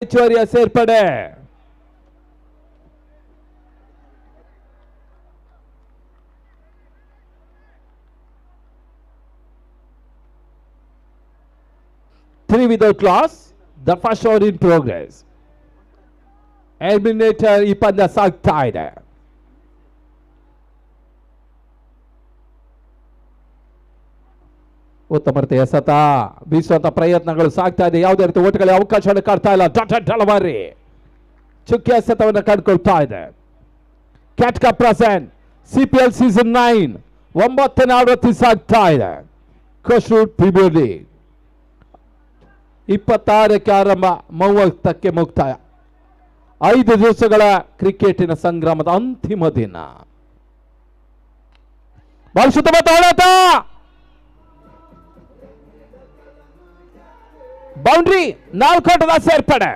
ಹೆಚ್ಚುವರಿಯ ಸೇರ್ಪಡೆ. Three without loss. The first over in progress. Eliminator ಈ ಪಂದ್ಯ ಸಾಗ್ತಾ ಇದೆ. ಉತ್ತಮತೆ ಎಸೆತ ಬೀಸುವಂತ ಪ್ರಯತ್ನಗಳು ಸಾಗ್ತಾ ಇದೆ. ಯಾವುದೇ ರೀತಿ ಓಟಗಳಿಗೆ ಅವಕಾಶವನ್ನು ಕಾಡ್ತಾ ಇಲ್ಲ. ಡಲವಾರಿ ಚುಕ್ಕಿ ಎಸೆತವನ್ನು ಕಂಡುಕೊಳ್ತಾ ಇದೆ. ಕ್ಯಾಟ್ಕಾ ಪ್ರೆಸೆಂಟ್ CPL ಸೀಸನ್ 9 9ನೇ ಆವೃತ್ತಿ ಸಾಗ್ತಾ ಇದೆ. ಕೋಸ್ಟಲ್ ಪ್ರೀಮಿಯರ್ ಲೀಗ್ 26ಕ್ಕೆ ಆರಂಭ, 30ಕ್ಕೆ ಮುಕ್ತಾಯ. 5 ದಿವಸಗಳ ಕ್ರಿಕೆಟಿನ ಸಂಗ್ರಾಮದ ಅಂತಿಮ ದಿನ. ಬೌಂಡ್ರಿ 4 ಓಟದ ಸೇರ್ಪಡೆ.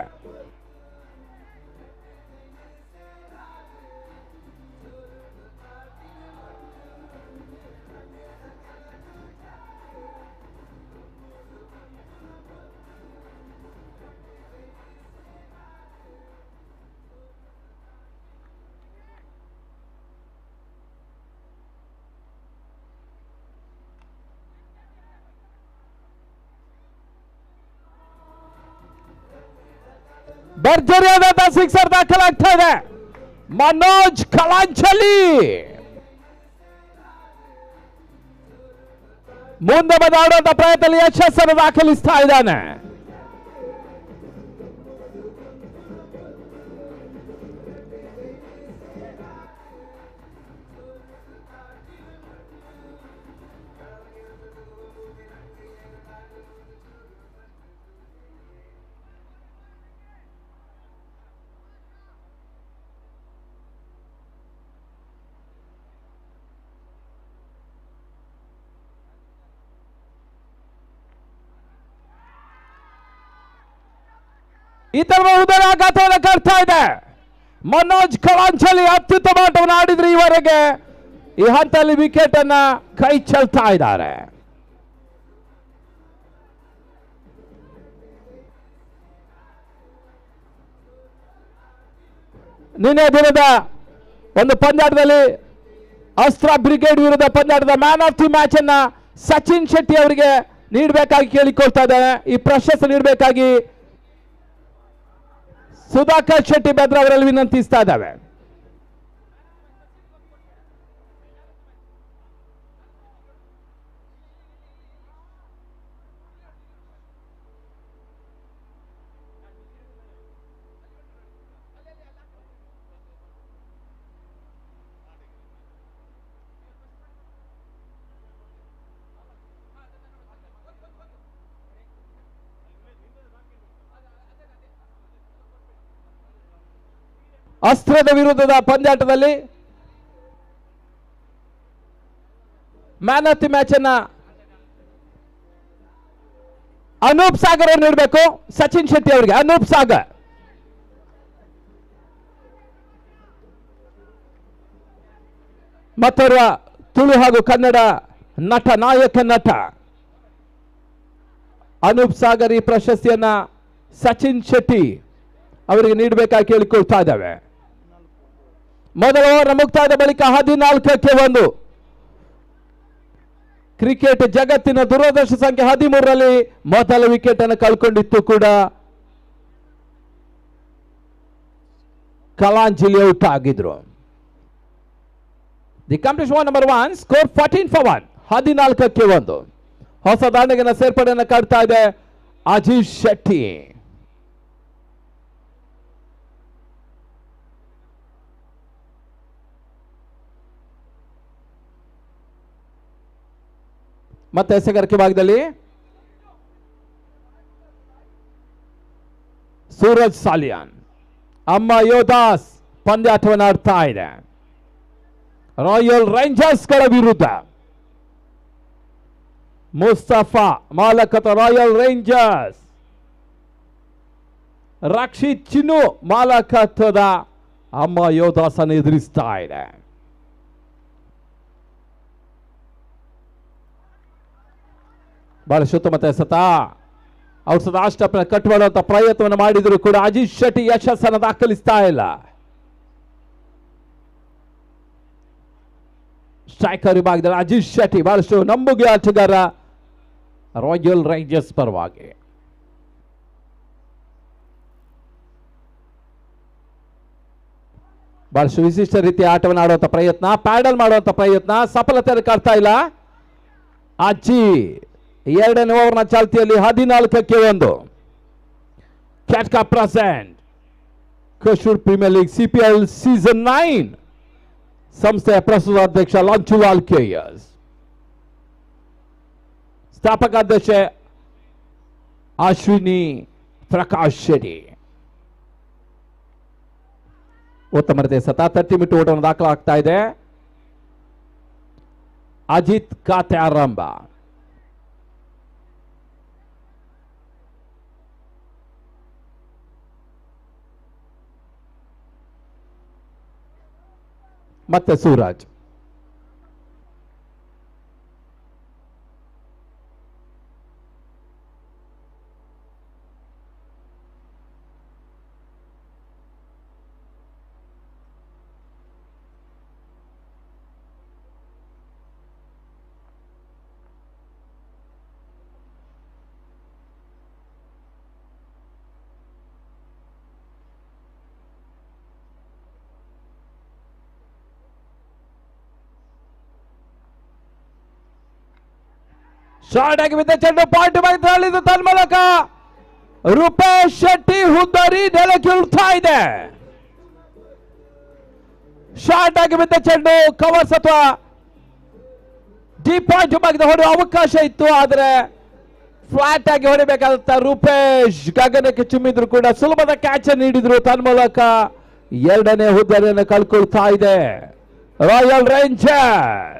ಭರ್ಜರಿಯಾದ ಸಿಕ್ಸರ್ ದಾಖಲಾಗ್ತಾ ಇದೆ. ಮನೋಜ್ ಕಳಂಚಲಿ ಮುಂದೆ ಬಂದಾಡುವಂತ ಪ್ರಯತ್ನದಲ್ಲಿ ಯಶಸ್ಸನ್ನು ದಾಖಲಿಸ್ತಾ ಇದ್ದಾನೆ. ಇತರ ಉದರಾಘಾತವನ್ನು ಕಾಡ್ತಾ ಇದೆ. ಮನೋಜ್ ಕಳಂಚಲಿ ಅತ್ಯುತ್ತಮ ಆಟವನ್ನು ಆಡಿದ್ರು ಈವರೆಗೆ. ಈ ಹಂತದಲ್ಲಿ ವಿಕೆಟ್ ಅನ್ನ ಕೈ ಚೆಲ್ತಾ ಇದ್ದಾರೆ. ನಿನ್ನೆ ದಿನದ ಒಂದು ಪಂದ್ಯಾಟದಲ್ಲಿ ಅಸ್ತ್ರ ಬ್ರಿಗೇಡ್ ವಿರುದ್ಧ ಪಂದ್ಯಾಟದ ಮ್ಯಾನ್ ಆಫ್ ದಿ ಮ್ಯಾಚ್ ಅನ್ನ ಸಚಿನ್ ಶೆಟ್ಟಿ ಅವರಿಗೆ ನೀಡಬೇಕಾಗಿ ಕೇಳಿಕೊಳ್ತಾ ಇದ್ದಾರೆ. ಈ ಪ್ರಶಸ್ತಿ ನೀಡಬೇಕಾಗಿ ಸುಧಾಕರ್ ಶೆಟ್ಟಿ ಬೆದ್ರ ಅವರಲ್ಲಿ ವಿನಂತಿಸ್ತಾ ಇದ್ದಾವೆ. ಅಸ್ತ್ರದ ವಿರುದ್ಧದ ಪಂದ್ಯಾಟದಲ್ಲಿ ಮ್ಯಾನ್ ಆಫ್ ದಿ ಮ್ಯಾಚ್ ಅನ್ನ ಅನೂಪ್ ಸಾಗರ್ ಅವರು ನೀಡಬೇಕು. ಸಚಿನ್ ಶೆಟ್ಟಿ ಅವರಿಗೆ ಅನೂಪ್ ಸಾಗರ್. ಮತ್ತೋರ್ವ ತುಳು ಹಾಗೂ ಕನ್ನಡ ನಟ, ನಾಯಕ ನಟ ಅನೂಪ್ ಸಾಗರ್ ಈ ಪ್ರಶಸ್ತಿಯನ್ನ ಸಚಿನ್ ಶೆಟ್ಟಿ ಅವರಿಗೆ ನೀಡಬೇಕಾಗಿ ಕೇಳಿಕೊಳ್ತಾ ಇದ್ದಾವೆ. ಮೊದಲ ಓವರ್ ಮುಕ್ತಾಯದ ಬಳಿಕ 14ಕ್ಕೆ 1. ಕ್ರಿಕೆಟ್ ಜಗತ್ತಿನ ದುರದೃಷ್ಟ ಸಂಖ್ಯೆ 13ರಲ್ಲಿ ಮೊದಲ ವಿಕೆಟ್ ಅನ್ನು ಕಳ್ಕೊಂಡಿತ್ತು ಕೂಡ ಕಲಾಂಜಲಿ ಔಟ್ ಆಗಿದ್ರು. The competition number 1 score 14 for 1. 14ಕ್ಕೆ 1 ಹೊಸ ದಾಂಡಿಗನ ಸೇರ್ಪಡೆಯನ್ನು ಕಾಡ್ತಾ ಇದೆ ಅಜೀಶ್ ಶೆಟ್ಟಿ. ಮತ್ತೆ ಎಸೆಗಾರಿಕೆ ಭಾಗದಲ್ಲಿ ಸೂರಜ್ ಸಾಲಿಯಾನ್, ಅಮ್ಮ ಯೋದಾಸ್ ಪಂದ್ಯಾಟವನ್ನು ಆಡ್ತಾ ಇದೆ. ರಾಯಲ್ ರೇಂಜರ್ಸ್ ಗಳ ವಿರುದ್ಧ ಮುಸ್ತಫಾ ಮಾಲಕತ್ವ ರಾಯಲ್ ರೇಂಜರ್ಸ್, ರಕ್ಷಿತ್ ಚಿನ್ನು ಮಾಲಕತ್ವದ ಅಮ್ಮ ಯೋದಾಸ್ ಅನ್ನು ಎದುರಿಸ್ತಾ ಇದೆ. ಬಹಳ ಉತ್ತಮ ಎಸೆತ ಔಟ್ಸೈಡ್ ಆಫ್ ಸ್ಟಂಪ್ ಕಟ್ ಮಾಡುವಂತ ಪ್ರಯತ್ನವನ್ನು ಮಾಡಿದ್ರು ಕೂಡ ಅಜಿತ್ ಶೆಟ್ಟಿ ಯಶಸ್ಸನ್ನು ದಾಖಲಿಸ್ತಾ ಇಲ್ಲ. ಸ್ಟ್ರೈಕರ್ ವಿಭಾಗದಲ್ಲಿ ಅಜಿತ್ ಶೆಟ್ಟಿ ಬಹಳಷ್ಟು ನಂಬುಗೆ ಆಟಗಾರ ರಾಯಲ್ ರೇಂಜರ್ಸ್ ಪರವಾಗಿ. ಬಹಳಷ್ಟು ವಿಶಿಷ್ಟ ರೀತಿಯ ಆಟವನ್ನು ಆಡುವಂತ ಪ್ರಯತ್ನ, ಪ್ಯಾಡಲ್ ಮಾಡುವಂತ ಪ್ರಯತ್ನ, ಸಫಲತೆಯನ್ನು ಕಾಡ್ತಾ ಇಲ್ಲ. ಅಜ್ಜಿ ಎರಡನೇ ಓವರ್ನ ಚಾಲ್ತಿಯಲ್ಲಿ 14-1. ಕ್ಯಾಟ್ಕಾ ಪ್ರೆಸೆಂಟ್ ಕಶೂರ್ ಪ್ರೀಮಿಯರ್ ಲೀಗ್ CPL ಸೀಸನ್ 9 ಸಂಸ್ಥೆಯ ಪ್ರಸ್ತುತ ಅಧ್ಯಕ್ಷ ಲಾಂಚುವಾಲ್ KS, ಸ್ಥಾಪಕ ಅಧ್ಯಕ್ಷ ಅಶ್ವಿನಿ ಪ್ರಕಾಶ್ ಶೆಟ್ಟಿ. ಉತ್ತಮ ರೀತಿಯ ಸತ 30 ಮಿನಿಟ್ ಓಟವನ್ನು ದಾಖಲಾಗ್ತಾ ಇದೆ. ಅಜಿತ್ ಖಾತೆ ಆರಂಭ. ಮತ್ತೆ ಸೂರಜ್. ಶಾರ್ಟ್ ಆಗಿ ಬಿದ್ದ ಚೆಂಡು ಪಾಯಿಂಟ್ ಮೈತ್ರಿಯಲ್ಲಿದ್ದು ತನ್ಮೂಲಕ ರೂಪೇಶ್ ಶೆಟ್ಟಿ ಹುದ್ದರಿ ನೆಲಕ್ಕೆ ಉಳ್ತಾ ಇದೆ. ಶಾರ್ಟ್ ಆಗಿ ಬಿದ್ದ ಚೆಂಡು ಕವರ್ಸ್ ಅಥವಾ ಡೀಪ್ ಪಾಯಿಂಟ್ ಭಾಗದ ಹೊಡೆಯುವ ಅವಕಾಶ ಇತ್ತು, ಆದರೆ ಫ್ಲಾಟ್ ಆಗಿ ಹೊಡಿಬೇಕಾದಂತ ರೂಪೇಶ್ ಗಗನಕ್ಕೆ ಚಿಮ್ಮಿದ್ರು ಕೂಡ ಸುಲಭದ ಕ್ಯಾಚ್ ನೀಡಿದ್ರು. ತನ್ಮೂಲಕ ಎರಡನೇ ಹುದ್ದರಿಯನ್ನು ಕಳ್ಕೊಳ್ತಾ ಇದೆ ರಾಯಲ್ ರೇಂಜರ್ಸ್.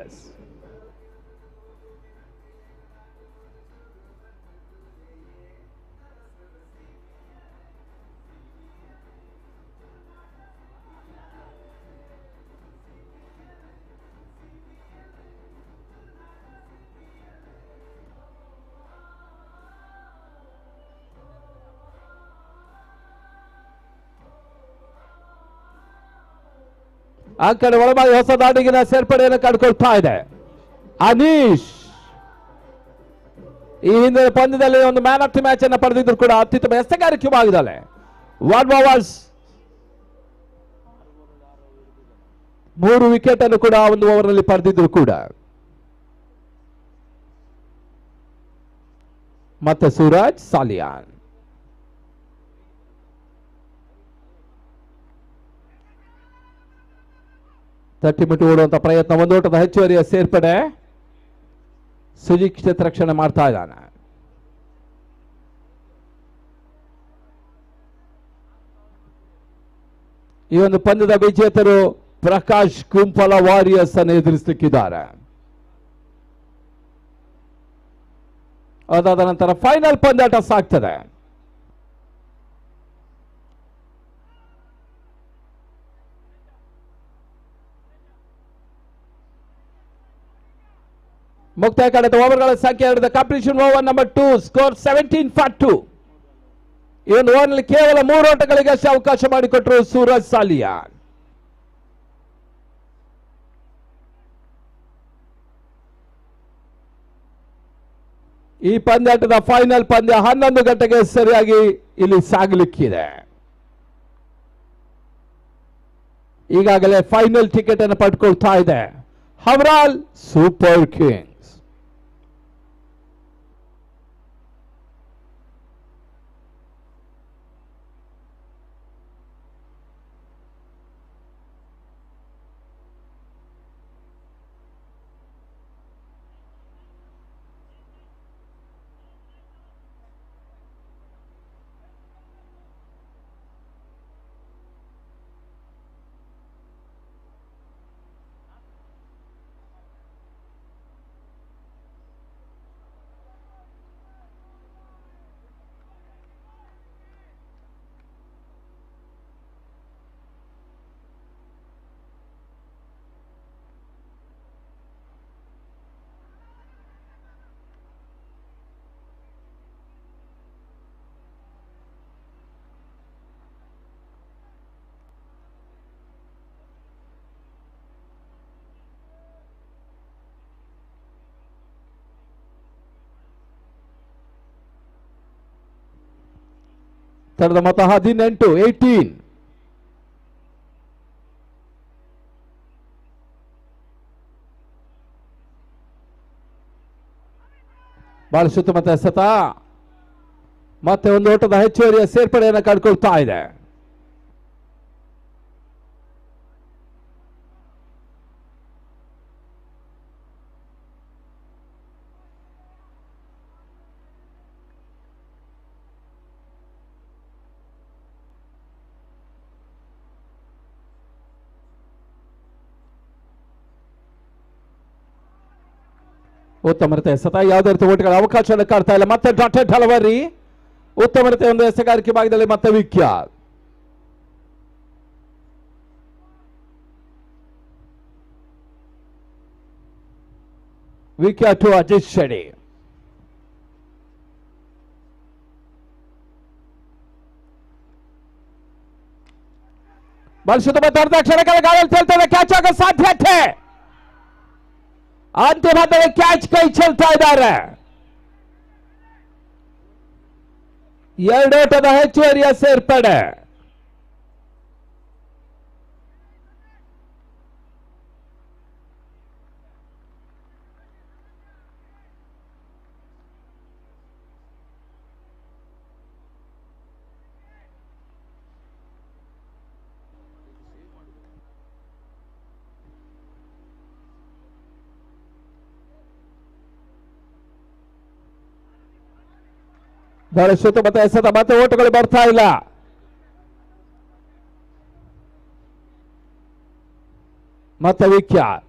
ಆ ಕಡೆ ಒಳಬಾಗಿ ಹೊಸ ದಾಡಿಗಿನ ಸೇರ್ಪಡೆಯನ್ನು ಕಂಡುಕೊಳ್ತಾ ಇದೆ ಅನೀಶ್. ಈ ಹಿಂದಿನ ಪಂದ್ಯದಲ್ಲಿ ಒಂದು ಮ್ಯಾನ್ ಆಫ್ ದಿ ಮ್ಯಾಚ್ ಅನ್ನು ಪಡೆದಿದ್ರು ಕೂಡ ಅತ್ಯುತ್ತಮ ಎಸೆಗಾರಿಕೆ ಆಗಿದ್ದಾಳೆ. 1 ಓವರ್ಸ್ 3 ವಿಕೆಟ್ ಅನ್ನು ಕೂಡ ಒಂದು ಓವರ್ ನಲ್ಲಿ ಪಡೆದಿದ್ರು ಕೂಡ. ಮತ್ತೆ ಸೂರಜ್ ಸಾಲಿಯಾನ್. ತಟ್ಟಿಮಿಟ್ಟು ಓಡುವಂತ ಪ್ರಯತ್ನ, ಒಂದು ಓಟದ ಹೆಚ್ಚುವರಿಯ ಸೇರ್ಪಡೆ. ಸುಜಿತ್ ಕ್ಷೇತ್ರ ರಕ್ಷಣೆ ಮಾಡ್ತಾ ಇದ್ದಾನೆ. ಈ ಒಂದು ಪಂದ್ಯದ ವಿಜೇತರು ಪ್ರಕಾಶ್ ಕುಂಪಲ ವಾರಿಯರ್ಸ್ ಅನ್ನು ಎದುರಿಸಲಿಕ್ಕಿದ್ದಾರೆ. ಅದಾದ ನಂತರ ಫೈನಲ್ ಪಂದ್ಯಾಟ ಸಾಗ್ತದೆ. ಮುಕ್ತಾಯ ಕಾಣದ ಓವರ್ಗಳ ಸಂಖ್ಯೆ 2. Competition over number 2, score 17-2. ಈ ಒಂದು ಓವರ್ನಲ್ಲಿ ಕೇವಲ 3 ಓಟಗಳಿಗಷ್ಟೇ ಅವಕಾಶ ಮಾಡಿಕೊಟ್ಟರು ಸೂರಜ್ ಸಾಲಿಯಾನ್. ಈ ಪಂದ್ಯಾಟದ ಫೈನಲ್ ಪಂದ್ಯ 11 ಗಂಟೆಗೆ ಸರಿಯಾಗಿ ಇಲ್ಲಿ ಸಾಗಲಿಕ್ಕಿದೆ. ಈಗಾಗಲೇ ಫೈನಲ್ ಟಿಕೆಟ್ ಅನ್ನು ಪಡ್ಕೊಳ್ತಾ ಇದೆ ಹವ್ರಾಲ್ ಸೂಪರ್ ಕಿಂಗ್ಸ್. ಒತ್ತಡದ ಮೊತ್ತ 18. ಬಾಲ್ ಸುತ್ತಮುತ್ತ ಎಸೆತ, ಮತ್ತೆ ಒಂದು ಓಟದ ಹೆಚ್ಚುವರಿಯ ಸೇರ್ಪಡೆಯನ್ನು ಕಂಡುಕೊಳ್ತಾ ಇದೆ. ಉತ್ತಮ ರೀತಿಯ ಎಸೆತ, ಯಾವುದೇ ರೀತಿ ಓಟಗಳ ಅವಕಾಶವನ್ನು ಕಾಡ್ತಾ ಇಲ್ಲ. ಮತ್ತೆ ಡಾಟೆಡ್ ಡೆಲಿವರಿ, ಉತ್ತಮ ರೀತಿಯ ಒಂದು ಎಸೆಗಾರಿಕೆ ಭಾಗದಲ್ಲಿ ಮತ್ತೆ ವಿಕೆಟ್ ಟು ಅಜಿತ್ ಶೆಡಿ. ಬಾಲ್ ಸುತ್ತಮುತ್ತ ಕ್ಷಣಗಳ ಗಾಳಿಯಲ್ಲಿ ತೇಲ್ತದೆ, ಕ್ಯಾಚ್ ಆಗೋ ಸಾಧ್ಯತೆ. ಅಂತಿಮ ಹಂತದ ಕ್ಯಾಚ್ ಕೈ ಚೆಲ್ತಾ ಇದ್ದಾರೆ. 2 ಓಟದ ಹೆಚ್ಚುವರಿಯ ಸೇರ್ಪಡೆ. ಬಹಳ ಸುತ್ತಮುತ್ತ ಎಸೆತ, ಮತ್ತೆ ಓಟಗಳು ಬರ್ತಾ ಇಲ್ಲ. ಮತ್ತೆ ವಿಕೆಟ್.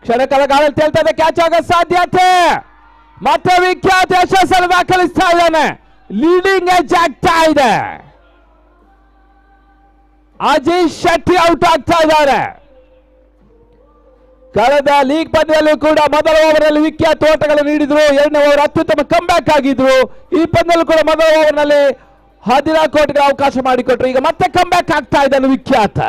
ಕ್ಷಣಕಾಲ ಗಾಳಿ ತೇಲ್ತದೆ, ಕ್ಯಾಚ್ ಆಗೋ ಸಾಧ್ಯತೆ. ಮತ್ತೆ ವಿಕೆಟ್ ಯಶಸ್ಸನ್ನು ದಾಖಲಿಸ್ತಾ ಇದ್ದಾನೆ. ಲೀಡಿಂಗ್ ಎಡ್ಜ್ ಆಗ್ತಾ ಇದೆ. ಅಜಿತ್ ಶೆಟ್ಟಿ ಔಟ್ ಆಗ್ತಾ ಇದ್ದಾರೆ. ಕಳೆದ ಲೀಗ್ ಪಂದ್ಯದಲ್ಲೂ ಕೂಡ ಮೊದಲ ಓವರ್ನಲ್ಲಿ ವಿಕೆಟ್ ಓಟಗಳು ನೀಡಿದ್ರು. 2ನೇ ಓವರ್ ಅತ್ಯುತ್ತಮ ಕಮ್ಬ್ಯಾಕ್ ಆಗಿದ್ರು. ಈ ಪಂದ್ಯದಲ್ಲೂ ಕೂಡ ಮೊದಲ ಓವರ್ನಲ್ಲಿ 14 ಓಟಗಳ ಅವಕಾಶ ಮಾಡಿಕೊಟ್ರು. ಈಗ ಮತ್ತೆ ಕಮ್ಬ್ಯಾಕ್ ಆಗ್ತಾ ಇದ್ದಾನೆ ವಿಕೆಟ್.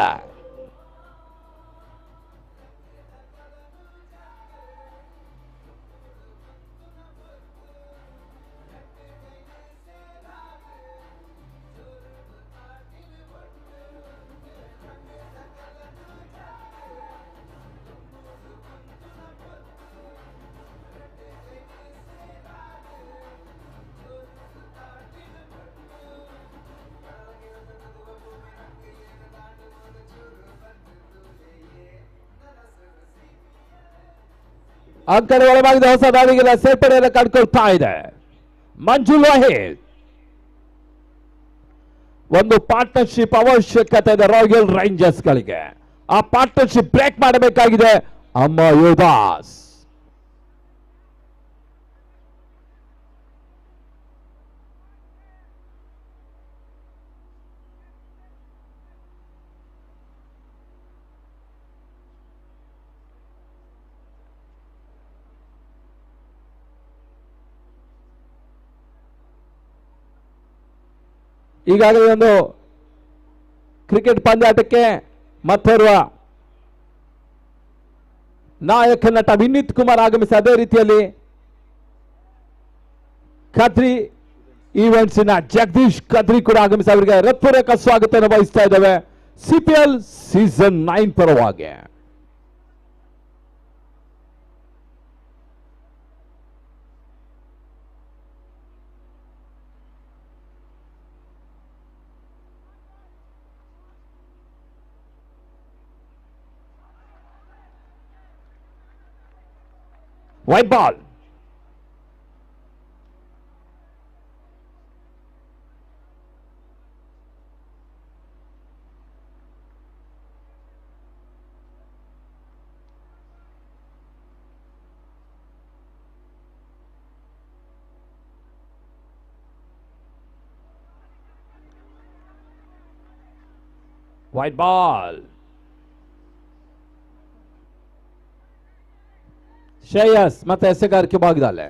ಅಂಕಣ ಒಳಭಾಗದ ಹೊಸ ದಾಳಿಗಳ ಸೇರ್ಪಡೆಯನ್ನು ಕಂಡುಕೊಳ್ತಾ ಇದೆ ಮಂಜು ಲೋಹಿತ್. ಒಂದು ಪಾರ್ಟ್ನರ್ಶಿಪ್ ಅವಶ್ಯಕತೆ ಇದೆ ರಾಯಲ್ ರೇಂಜರ್ಸ್ ಗಳಿಗೆ. ಆ ಪಾರ್ಟ್ನರ್ಶಿಪ್ ಬ್ರೇಕ್ ಮಾಡಬೇಕಾಗಿದೆ ಅಮ್ಮ ಯೋದಾಸ್. ಈಗಾಗಲೇ ಒಂದು ಕ್ರಿಕೆಟ್ ಪಂದ್ಯಾಟಕ್ಕೆ ಮತ್ತೋರ್ವ ನಾಯಕ ನಟ ವಿನೀತ್ ಕುಮಾರ್ ಆಗಮಿಸಿ ಅದೇ ರೀತಿಯಲ್ಲಿ ಖದ್ರಿ ಈವೆಂಟ್ಸಿನ ಜಗದೀಶ್ ಖದ್ರಿ ಕೂಡ ಆಗಮಿಸಿ ಅವರಿಗೆ ಹೃತ್ಪೂರ್ವಕ ಸ್ವಾಗತವನ್ನು ವಹಿಸ್ತಾ ಇದ್ದೇವೆ ಸಿಪಿಎಲ್ ಸೀಸನ್ 9 ಪರವಾಗಿ. White ball. White ball. Shreyas ಮತ್ತೆ ಎಸೆಗಾರಿಕೆ ಭಾಗದಲ್ಲೇ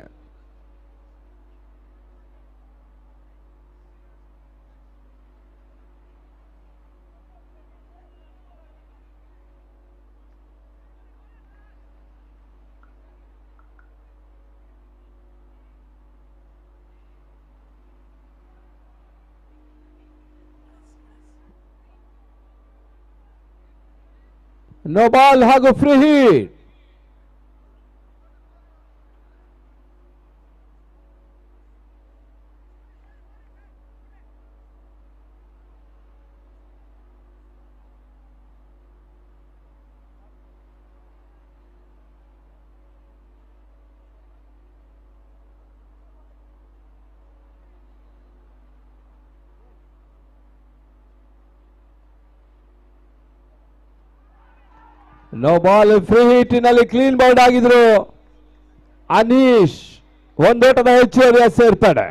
ನೋ ಬಾಲ್ ಹಾಗೂ free hit. No ball free ಹಿಟ್ಟಿನಲ್ಲಿ ಕ್ಲೀನ್ ಬೌಲ್ಡ್ ಆಗಿದ್ರು ಅನೀಶ್. ಒಂದೋಟದ ಹೆಚ್ಚುವರಿ ಸೇರ್ಪಡೆ.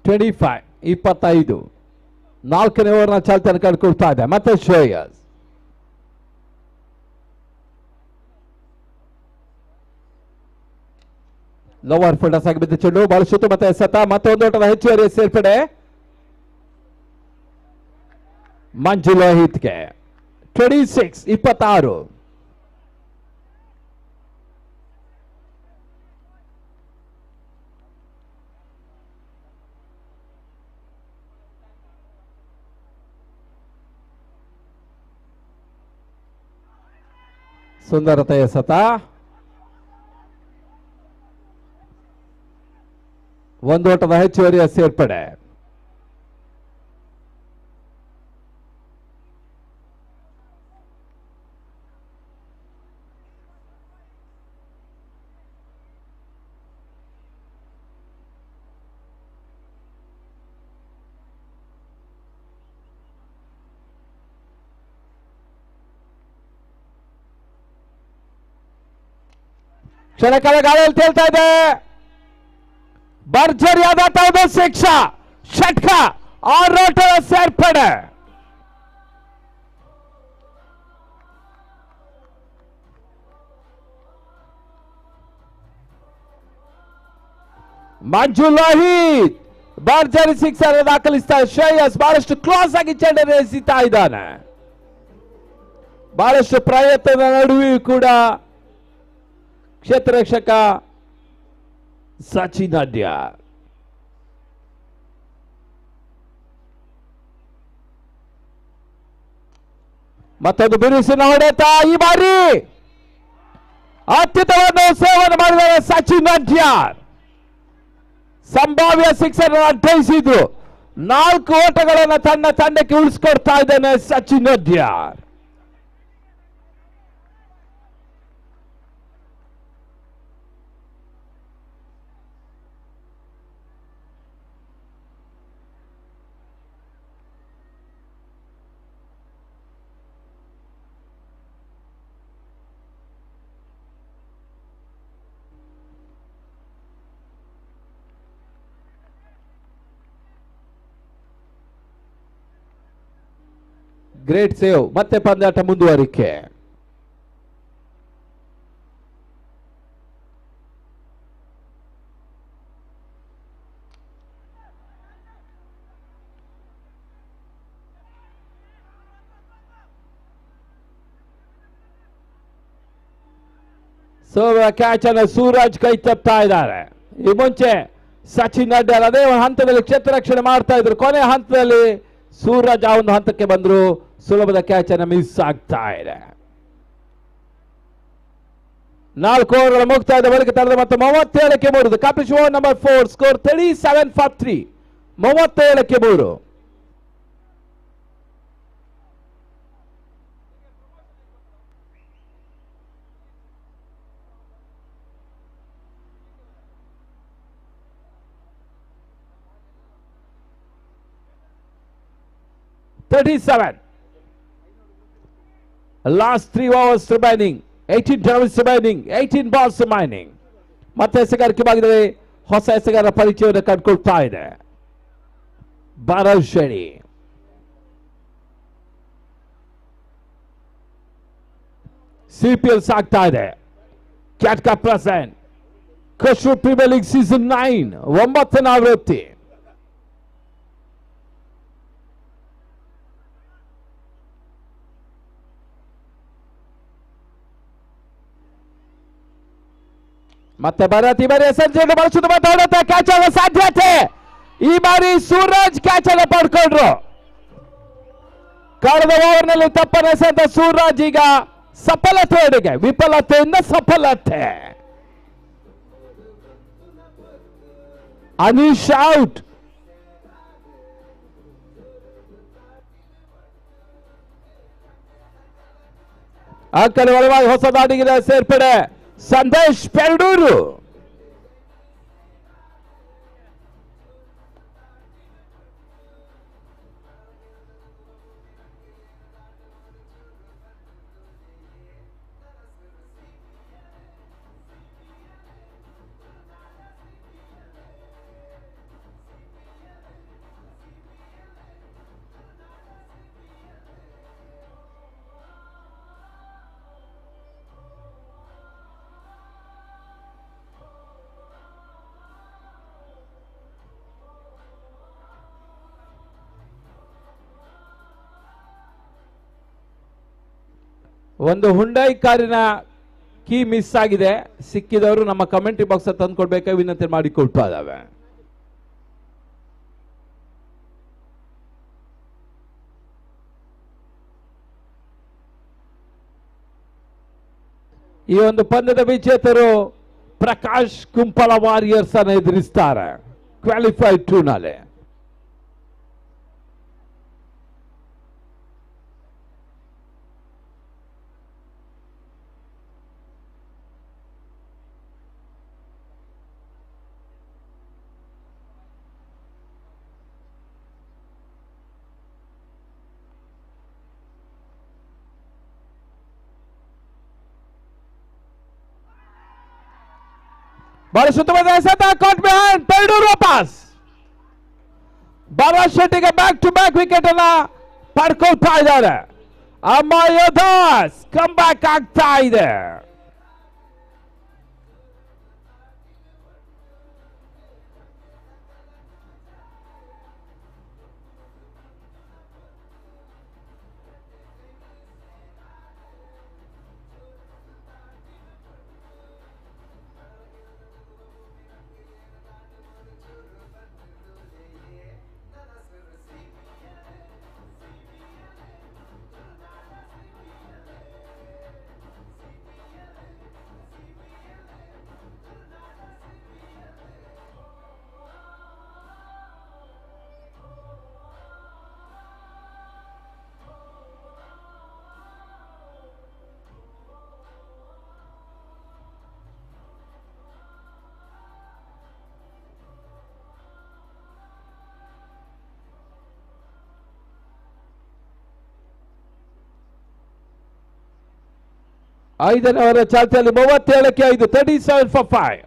ಟ್ವೆಂಟಿ-5 25. ನಾಲ್ಕನೇ ಓವರ್ನ ಚಾಲ್ತಿಯನ್ನು ಕಳ್ಕೊಳ್ತಾ ಇದೆ ಮತ್ತೆ ಶ್ರೇಯಸ್. ಲೋವರ್ ಫೀಲ್ಡರ್ಸ್ ಆಗಿ ಬಿದ್ದ ಚೆಂಡು ಬಾಲ್ ಶುತ್ತು ಮತ್ತೆ ಎಸೆತ. ಮತ್ತೆ ಒಂದೋಟದ ಹೆಚ್ಚುವರಿ ಸೇರ್ಪಡೆ ಮಂಜು ಲೋಹಿತ್ಗೆ. 26-26. ಸುಂದರತೆ ಎಸೆತ. ಒಂದೋಟದ ಹೆಚ್ಚುವರಿಯ ಸೇರ್ಪಡೆ. ಕ್ಷಣಕಾಲ ಗಾಳಿಯಲ್ಲಿ ತೇಲ್ತಾ ಇದೆ. ಭರ್ಜರಿಯಾದ ಶಿಕ್ಷಾ ಷಟ್ಕ 6 ಓಟದ ಸೇರ್ಪಡೆ. ಮಂಜು ಲೋಹಿತ್ ಭರ್ಜರಿ ಸಿಕ್ಸರ್ ದಾಖಲಿಸ್ತಾರೆ. ಶ್ರೇಯಸ್ ಬಹಳಷ್ಟು ಕ್ಲೋಸ್ ಆಗಿ ಚೆಂಡನ್ನು ಎಸೆತಾ ಇದ್ದಾನೆ. ಬಹಳಷ್ಟು ಪ್ರಯತ್ನದ ನಡುವೆಯೂ ಕೂಡ ಕ್ಷೇತ್ರ ರಕ್ಷಕ ಸಚಿನ್ ಅಡ್ಯ ಮತ್ತೊಂದು ಬಿರುಸಿನ ಹೊಡೆತ. ಈ ಬಾರಿ ಅತ್ಯುತ್ತಮ ಸೇವೆಯನ್ನು ಮಾಡಿದ್ದಾರೆ ಸಚಿನ್ ಅಡ್ಯಾರ್. ಸಂಭಾವ್ಯ ಸಿಕ್ಸರ್ ಅಡ್ಡಯಿಸಿದ್ರು. 4 ಓಟಗಳನ್ನು ತನ್ನ ತಂಡಕ್ಕೆ ಉಳಿಸ್ಕೊಡ್ತಾ ಇದ್ದಾನೆ ಸಚಿನ್ ಅಡ್ಯಾರ್. Great save. ಮತ್ತೆ ಪಂದ್ಯಾಟ ಮುಂದುವರಿಕೆ. ಕ್ಯಾಚ್ ಅನ್ನು ಸೂರಜ್ ಕೈ ತಪ್ತಾ ಇದ್ದಾರೆ. ಈ ಮುಂಚೆ ಸಚಿನ್ ಅಡ್ಯಾರ್ ಅದೇ ಹಂತದಲ್ಲಿ ಕ್ಷೇತ್ರ ರಕ್ಷಣೆ ಮಾಡ್ತಾ ಇದ್ರು. ಕೊನೆ ಹಂತದಲ್ಲಿ ಸೂರಜ್ ಆ ಒಂದು ಹಂತಕ್ಕೆ ಬಂದ್ರು. ಸುಲಭದ ಕ್ಯಾಚ್ ಅನ್ನು ಮಿಸ್ ಆಗ್ತಾ ಇದೆ. 4 ಓವರ್ಗಳ ಮುಕ್ತಾಯದ ಬಳಿಕ ತಡೆದ ಮತ್ತು 37ಕ್ಕೆ 3. ಕಾಪಿಶ್ over number 4 score 37-3. 37ಕ್ಕೆ 3. Last 3 overs remaining. 18 runs remaining. 18 balls remaining. ಮತ್ತೆ ಎಸೆಗಾರಿಕೆ ಭಾಗದಲ್ಲಿ ಹೊಸ ಎಸೆಗಾರರ ಪರಿಚಯವನ್ನು ಕಂಡುಕೊಳ್ತಾ ಇದೆ ಭರತ್ ಶೆಣಿ. ಸಿಪಿಎಲ್ ಸಾಗ್ತಾ ಇದೆ. Katka present Kashmir premier league season 9 9ನೇ ಆವೃತ್ತಿ. ಮತ್ತೆ ಭರತ್ ಈ ಬಾರಿ ಎಸೆಂಜನ್ನು ಬಳಸುವುದು ಮಾತಾಡುತ್ತೆ, ಕ್ಯಾಚ್ ಆಗುವ ಸಾಧ್ಯತೆ. ಈ ಬಾರಿ ಸೂರಜ್ ಕ್ಯಾಚ್ ಅನ್ನು ಪಡ್ಕೊಂಡ್ರು. ಕಳೆದ ಓವರ್ನಲ್ಲಿ ತಪ್ಪನೆಸೆದ ಸೂರಜ್ ಈಗ ಸಫಲತೆಯೊಂದಿಗೆ ವಿಫಲತೆಯಿಂದ ಸಫಲತೆ. ಅನೀಶ್ ಔಟ್. ಆ ಕಡೆ ಒಳವಾಗಿ ಹೊಸ ದಾಡಿಗೆ ಸೇರ್ಪಡೆ ಸಂದೇಶ್ ಪೆರಡೂರು. ಒಂದು ಹುಂಡೈ ಕಾರಿನ ಕೀ ಮಿಸ್ ಆಗಿದೆ. ಸಿಕ್ಕಿದವರು ನಮ್ಮ ಕಮೆಂಟ್ರಿ ಬಾಕ್ಸ್ ತಂದು ಕೊಡ್ಬೇಕಾಗಿ ವಿನಂತಿ ಮಾಡಿಕೊಳ್ತಾ ಇದ್ದಾವೆ. ಈ ಒಂದು ಪಂದ್ಯದ ವಿಜೇತರು ಪ್ರಕಾಶ್ ಕುಂಪಲ ವಾರಿಯರ್ಸ್ ಅನ್ನು ಎದುರಿಸ್ತಾರೆ ಕ್ವಾಲಿಫೈ 2 ನಲ್ಲಿ. बड़े सुतमत ऐसा था कॉट में हैंड पेरडूर वापस भरत शेट्टी के बैक टू बैक विकेट अನ್ನ ಪಡ್ಕೊಳ್ತಾ ಇದ್ದಾರೆ. ಅಮ್ಮ ಯೋಧಾಸ್ ಕಮ್ ಬ್ಯಾಕ್ ಆಗ್ತಾ ಇದೆ. ಐದನೇ ಓವರ್ ಚಾಲ್ತಿಯಲ್ಲಿ 37ಕ್ಕೆ 5 37 for 5.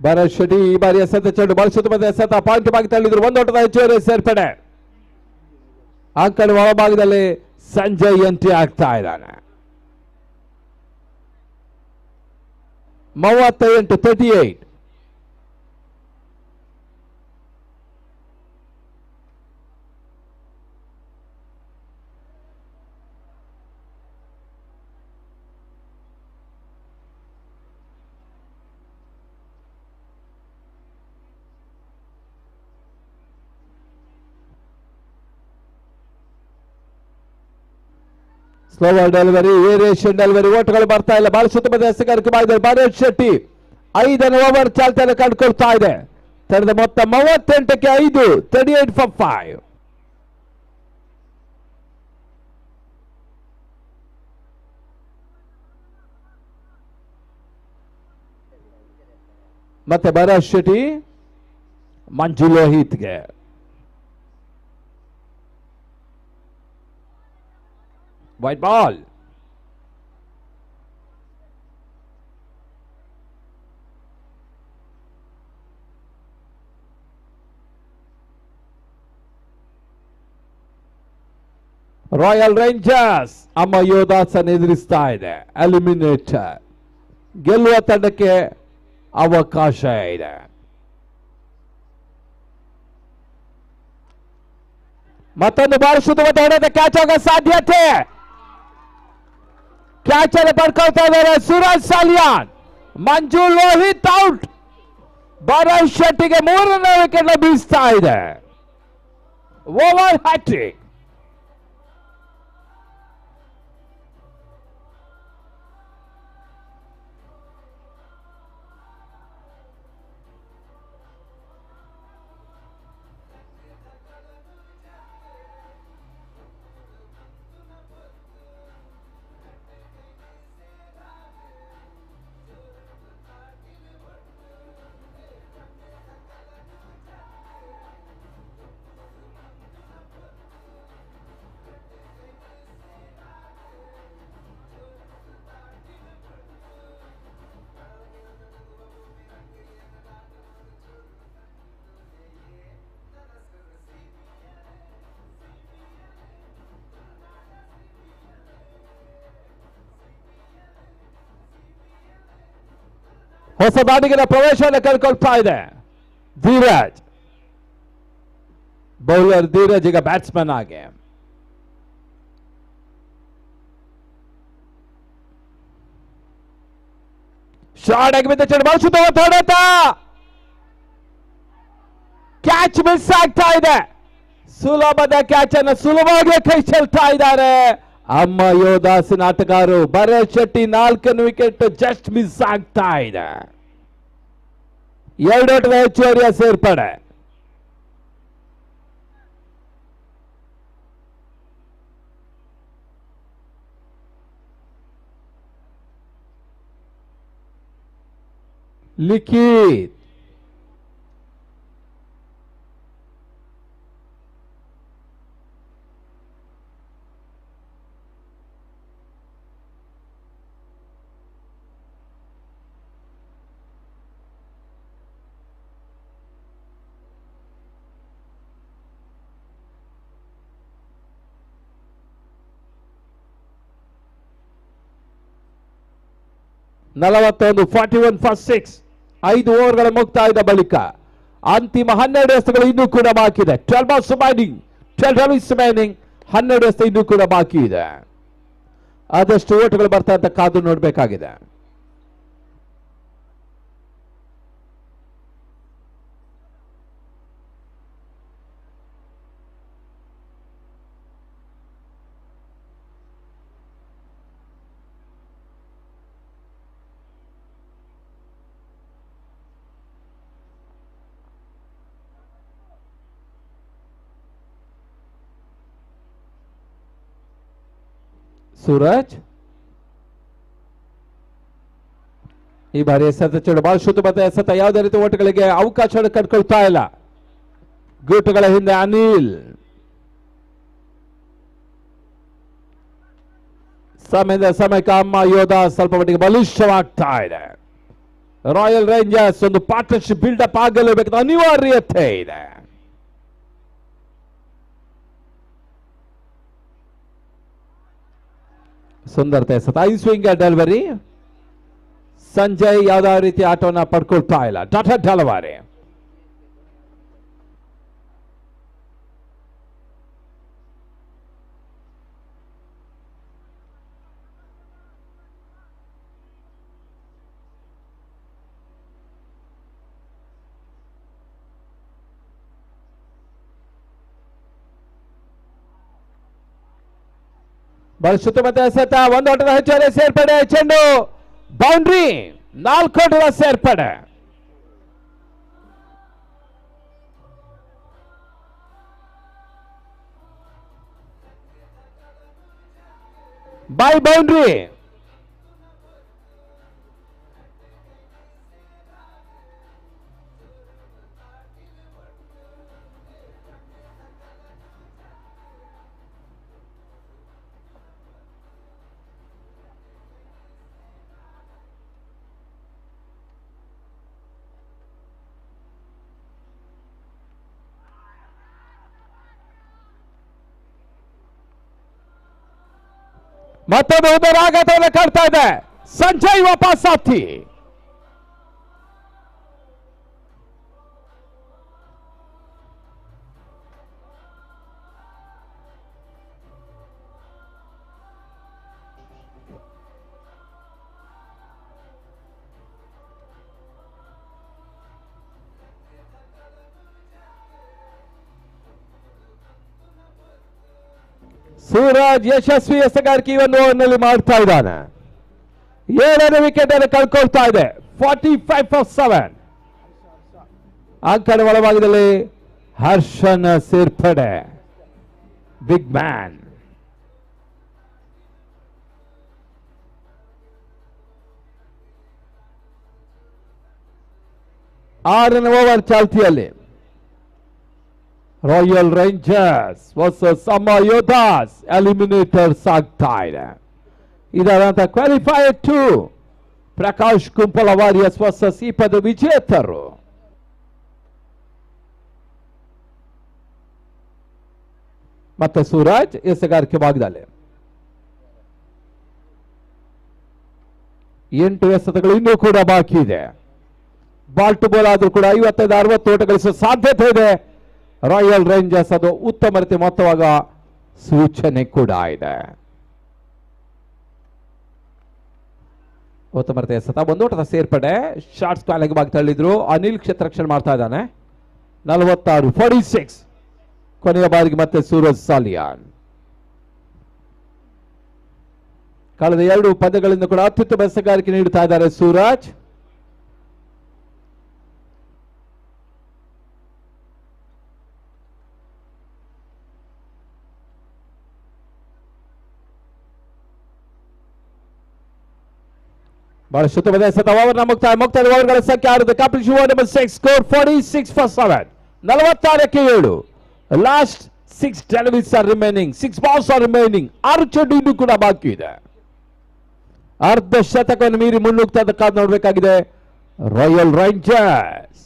ಭರತ್ ಶೆಟ್ಟಿ ಈ ಬಾರಿ ಎಸೆತ ಚೆಂಡು ಬಳಸುತ್ತ ಬಂದ ಎಸೆತ ಪಾಯಿಂಟ್ ಭಾಗ ತಳ್ಳಿದ್ರು. ಒಂದು ಓಟದ ಹೆಚ್ಚುವರಿ ಸೇರ್ಪಡೆ. ಅಂಕಣ ಒಳಭಾಗದಲ್ಲಿ ಸಂಜಯ್ ಎಂಟ್ರಿ ಆಗ್ತಾ ಇದ್ದಾನೆ. 38 38. ಸ್ಲೋವರ್ ಡೆಲಿವರಿ, ವೇರಿಯೇಷನ್ ಡೆಲಿವರಿ, ಓಟಗಳು ಬರ್ತಾ ಇಲ್ಲ. ಬಾಳಿಸುತ್ತ ಬಂದ ಎಸೆಗಾರಿಕೆ ಮಾಡಿದ್ದಾರೆ ಭರತ್ ಶೆಟ್ಟಿ. 5ನೇ ಓವರ್ ಚಾಲ್ತಿಯನ್ನು ಕಂಡುಕೊಳ್ತಾ ಇದೆ. ತಡೆದ ಮೊತ್ತ 38ಕ್ಕೆ 5 38 for 5. ಮತ್ತೆ ಭರತ್ ಶೆಟ್ಟಿ ಮಂಜು ಲೋಹಿತ್ಗೆ. White ball. Royal Rangers Amma Yodhas ಅನ್ನು ಎದುರಿಸ್ತಾ ಇದೆ. ಎಲಿಮಿನೇಟರ್ ಗೆಲ್ಲುವ ತಂಡಕ್ಕೆ ಅವಕಾಶ ಇದೆ. ಮತ್ತೊಂದು ಬಾರಿ ಶುದ್ಧವಾದ ಹೊಡೆದ ಕ್ಯಾಚ್ ಆಗೋ ಸಾಧ್ಯತೆ. ಕ್ಯಾಚ್ ಅನ್ನು ಪಡ್ಕೊಳ್ತಾ ಇದ್ದಾರೆ ಸೂರಜ್ ಸಾಲಿಯಾನ್. ಮಂಜು ಲೋಹಿತ್ ಔಟ್. ಭರತ್ ಶೆಟ್ಟಿಗೆ 3ನೇ ವಿಕೆಟ್ ಬೀಸ್ತಾ ಇದೆ. Over hattrick. ಹೊಸ ದಾಟಿಗಿನ ಪ್ರವೇಶವನ್ನು ಕಳ್ಕೊಳ್ತಾ ಇದೆ ಧೀರಜ್. ಬೌಲರ್ ಧೀರಜ್ ಈಗ ಬ್ಯಾಟ್ಸ್ಮನ್ ಆಗಿ. ಶಾರ್ಟ್ ಆಗಿ ಬಿದ್ದ ಚೆಂಡು ಬಳಸುತ್ತ ಹೊಡೆತ. ಕ್ಯಾಚ್ ಮಿಸ್ ಆಗ್ತಾ ಇದೆ. ಸುಲಭದ ಕ್ಯಾಚ್ ಅನ್ನು ಸುಲಭವಾಗಿ ಕೈ ಚೆಲ್ತಾ ಇದ್ದಾರೆ ಅಮ್ಮ ಯೋದಾಸಿನ ಆಟಗಾರರು. ಭರತ್ ಶೆಟ್ಟಿ 4ನೇ ವಿಕೆಟ್ ಜಸ್ಟ್ ಮಿಸ್ ಆಗ್ತಾ ಇದೆ. 2 ಓಟದ ಹೆಚ್ಚುವರಿಯ ಸೇರ್ಪಡೆ. ಲಿಖಿತ್ ನಲವತ್ತೊಂದು 41 ಫಾರ್ 6. 5 ಓವರ್ಗಳ ಮುಕ್ತಾಯದ ಬಳಿಕ ಅಂತಿಮ 12 ಎಸೆತಗಳು ಇನ್ನೂ ಕೂಡ ಬಾಕಿ ಇದೆ. 12 balls remaining, 12 runs remaining. 12 ಎಸೆತ ಇನ್ನೂ ಕೂಡ ಬಾಕಿ ಇದೆ. ಆದಷ್ಟು ಓಟಗಳು ಬರ್ತಾ ಅಂತ ಕಾದು ನೋಡಬೇಕಾಗಿದೆ. ಸೂರಜ್ ಈ ಬಾರಿ ಎಸೆತ ಚೆಂಡು ಬಹಳ ಶುದ್ಧವಾದ ಎಸೆತ. ಯಾವುದೇ ರೀತಿ ಓಟಗಳಿಗೆ ಅವಕಾಶ ಕಟ್ಕೊಳ್ತಾ ಇಲ್ಲ. ಗೂಟುಗಳ ಹಿಂದೆ ಅನಿಲ್. ಸಮಯದ ಸಮಯಕ್ಕೆ ಅಮ್ಮ ಯೋಧಾ ಸ್ವಲ್ಪ ಮಟ್ಟಿಗೆ ಬಲಿಷ್ಠವಾಗ್ತಾ ಇದೆ. ರಾಯಲ್ ರೇಂಜರ್ಸ್ ಒಂದು ಪಾರ್ಟ್ನರ್ಶಿಪ್ ಬಿಲ್ಡಪ್ ಆಗಲೇಬೇಕಾದ ಅನಿವಾರ್ಯತೆ ಇದೆ. ಸುಂದರತೆ ಎಸೆತ. 5 ಸ್ವಿಂಗ್ ಡೆಲಿವರಿ. ಸಂಜಯ್ ಯಾವುದೇ ರೀತಿ ಆಟವನ್ನು ಪಡ್ಕೊಳ್ತಾ ಇಲ್ಲ. ಟಾಟಾ ಡೆಲಿವರಿ. ಬಳಸುತ್ತ ಮತ್ತೆ ಎಸೆತ. 1 ಓಟದ ಹೆಚ್ಚುವರಿ ಸೇರ್ಪಡೆ. ಚೆಂಡು ಬೌಂಡ್ರಿ. 4 ಓಟದ ಸೇರ್ಪಡೆ. By boundary. ಮತ್ತೊಂದು ಉದರಾಘಾತವನ್ನು ಕಾಡ್ತಾ ಇದೆ. ಸಂಜಯ್ ವಾಪಸ್ ಸಾಥಿ. ಸೂರಜ್ ಯಶಸ್ವಿ ಎಸೆಗಾರಿಕೆ ಒಂದು ಓವರ್ನಲ್ಲಿ ಮಾಡ್ತಾ ಇದ್ದಾನೆ. 7ನೇ ವಿಕೆಟ್ ಅನ್ನು ಕಳ್ಕೊಳ್ತಾ ಇದೆ. 45 for 7. ಅಂಕಣ ಒಳಭಾಗದಲ್ಲಿ ಹರ್ಷನ್ ಸೇರ್ಪಡೆ. Big man. 6ನೇ ಓವರ್ ಚಾಲ್ತಿಯಲ್ಲಿ. Royal Rangers versus Amma Yodhas eliminators ಆಗ್ತಾ ಇದೆ. ಇದರಂತ qualifier 2 Prakash Kumpala Warriors versus ಈ ಪದ ವಿಜೇತರು. ಮತ್ತೆ ಸೂರಜ್ ಎಸೆಗಾರಿಕೆ ಭಾಗದಲ್ಲಿ 8 ಎಸೆತಗಳು ಇನ್ನೂ ಕೂಡ ಬಾಕಿ ಇದೆ. ಬಾಲ್ ಟು ಬಾಲ್ ಆದ್ರೂ ಕೂಡ 55-60 ಓಟ ಗಳಿಸುವ ಸಾಧ್ಯತೆ ಇದೆ. ರಾಯಲ್ ರೇಂಜರ್ಸ್ ಅದು ಉತ್ತಮ ರೀತಿ ಮೊತ್ತವಾಗ ಸೂಚನೆ ಕೂಡ ಇದೆ. ಉತ್ತಮ ರೀತಿಯ ಸತ ಒಂದು ಓಟದ ಸೇರ್ಪಡೆ. ಶಾರ್ಟ್ಸ್ ಕಾಲಿಗೆ ಬಾಗಿ ತಳ್ಳಿದ್ರು. ಅನಿಲ್ ಕ್ಷೇತ್ರರಕ್ಷಣೆ ಮಾಡ್ತಾ ಇದ್ದಾನೆ. 46 ಕೊನೆಯ ಬಾರಿಗೆ ಮತ್ತೆ ಸೂರಜ್ ಸಾಲಿಯಾನ್. ಕಳೆದ 2 ಪಂದ್ಯಗಳಿಂದ ಕೂಡ ಅತ್ಯುತ್ತಮ ಎಸೆಗಾರಿಕೆ ನೀಡುತ್ತಾ ಇದ್ದಾರೆ ಸೂರಜ್. ಬಹಳಷ್ಟು ಉತ್ತಮದ ಎಸೆತ. ಓವರ್ನ ಮುಕ್ತಾಯ ಓವರ್ಗಳ ಸಂಖ್ಯೆ 6. Complete over number 6. Score 46 for 7. 46ಕ್ಕೆ 7. Last 6 deliveries are remaining. 6 balls are remaining. 6 ಚೆಂಡು ಇನ್ನೂ ಕೂಡ ಬಾಕಿ ಇದೆ. ಅರ್ಧ ಶತಕವನ್ನು ಮೀರಿ ಮುನ್ನುಗ್ತಾ ಕಾದು ನೋಡಬೇಕಾಗಿದೆ ರಾಯಲ್ ರೇಂಜರ್ಸ್.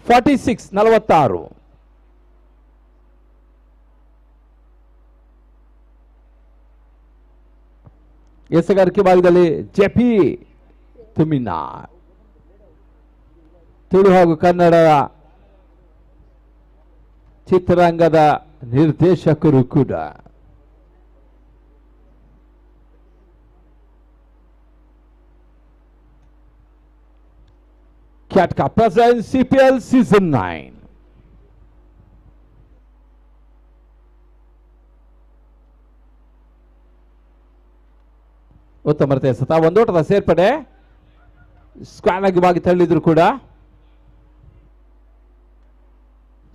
46-46. ಎಸೆಗಾರಿಕೆ ಭಾಗದಲ್ಲಿ ಜೆಪಿ ತುಮಿನಾ. ತುಳು ಹಾಗೂ ಕನ್ನಡ ಚಿತ್ರರಂಗದ ನಿರ್ದೇಶಕರು ಕೂಡ. Catca presents CPL Season 9. ಉತ್ತಮ ರೀತಿಯ ಸತ ಒಂದು ಓಟದ ಸೇರ್ಪಡೆ. ಸ್ಕ್ವಾನ್ ಆಗಿ ಬಾಗಿ ತಳ್ಳಿದ್ರು ಕೂಡ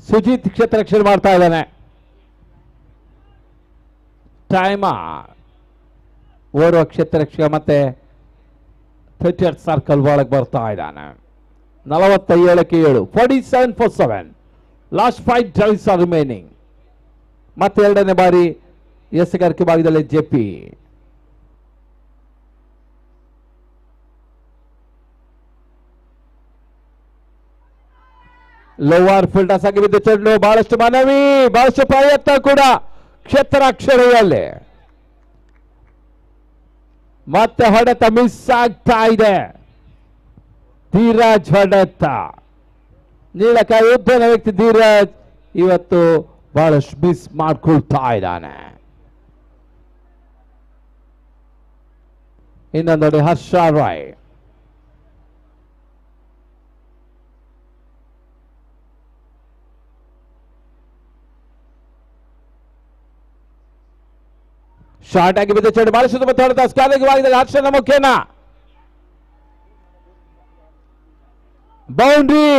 ಸುಜಿತ್ ಕ್ಷೇತ್ರ ರಕ್ಷಣೆ ಮಾಡ್ತಾ ಇದ್ದಾನೆ. ಟೈಮ ಓರ್ವ ಕ್ಷೇತ್ರ ರಕ್ಷಕ ಮತ್ತೆ 30th ಸರ್ಕಲ್ ಒಳಗೆ ಬರ್ತಾ ಇದ್ದಾನೆ. 47ಕ್ಕೆ 7. 47 for 7. Last 5 drives are remaining. ಮತ್ತೆ 2ನೇ ಬಾರಿ ಎಸೆಗಾರಿಕೆ ಭಾಗದಲ್ಲಿ ಜೆಪಿ. ಲೋವರ್ ಫೀಲ್ಡರ್ಸ್ ಆಗಿ ಬಿದ್ದು ಚೆಂಡು. ಬಹಳಷ್ಟು ಮನವಿ, ಬಹಳಷ್ಟು ಪ್ರಯತ್ನ ಕೂಡ ಕ್ಷೇತ್ರಾಕ್ಷರದಲ್ಲಿ. ಮತ್ತೆ ಹೊಡೆತ ಮಿಸ್ ಆಗ್ತಾ ಇದೆ. ಧೀರಜ್ ಹೊಡೆತ. ನೀಳಕಾಯಿ ಉದ್ದನ ವ್ಯಕ್ತಿ ಧೀರಜ್ ಇವತ್ತು ಬಹಳಷ್ಟು ಮಿಸ್ ಮಾಡ್ಕೊಳ್ತಾ ಇದ್ದಾನೆ. ಇನ್ನೊಂದು ಹರ್ಷ ರಾಯ್. ಶಾರ್ಟ್ ಆಗಿ ಬಿದ್ದ ಚೆಂಡು ಬಹಳ ಸುತ್ತಮುತ್ತ ಹೊಡೆದ ಸ್ಕಾಲಿಂಗ್ ಹರ್ಷನ ಮುಖೇನ ಬೌಂಡ್ರಿ.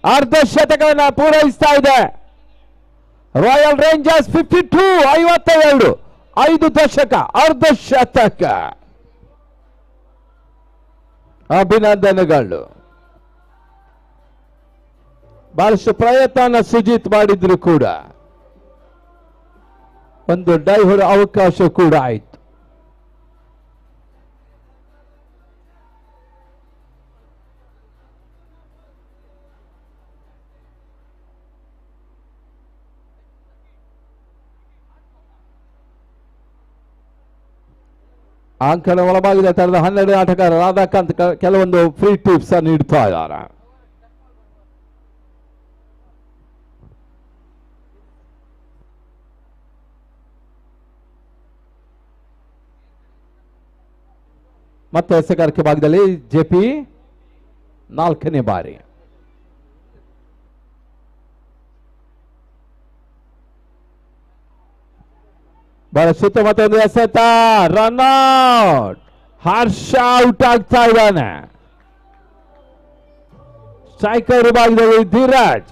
ಅರ್ಧ ಶತಕವನ್ನ ಪೂರೈಸ್ತಾ ಇದೆ ರಾಯಲ್ ರೇಂಜರ್ಸ್. 52 5 ದಶಕ ಅರ್ಧ ಶತಕ. ಅಭಿನಂದನೆಗಳು. ಬಹಳಷ್ಟು ಪ್ರಯತ್ನ ಸುಜಿತ್ ಮಾಡಿದ್ರು ಕೂಡ ಒಂದು ಡೈವರ್ ಅವಕಾಶ ಕೂಡ ಆಯಿತು. ಅಂಕಣ ಒಳಭಾಗದ ತರದ 12 ಆಟಗಾರ ರಾಧಾಕಾಂತ್ ಕೆಲವೊಂದು ಫ್ರೀ ಟಿಪ್ಸ್ ನೀಡ್ತಾ ಇದ್ದಾರೆ. ಮತ್ತೆ ಎಸೆಗಾರಿಕೆ ಭಾಗದಲ್ಲಿ ಜೆಪಿ 4ನೇ ಬಾರಿ. ಬಹಳ ಸುತ್ತಮುತ್ತ ಒಂದು ಎಸೆತ, ರನ್ಔಟ್. ಹರ್ಷ ಔಟ್ ಆಗ್ತಾ ಇದ್ದಾನೆ. ಸ್ಟ್ರೈಕರ್ ಭಾಗದಲ್ಲಿ ಧೀರಜ್.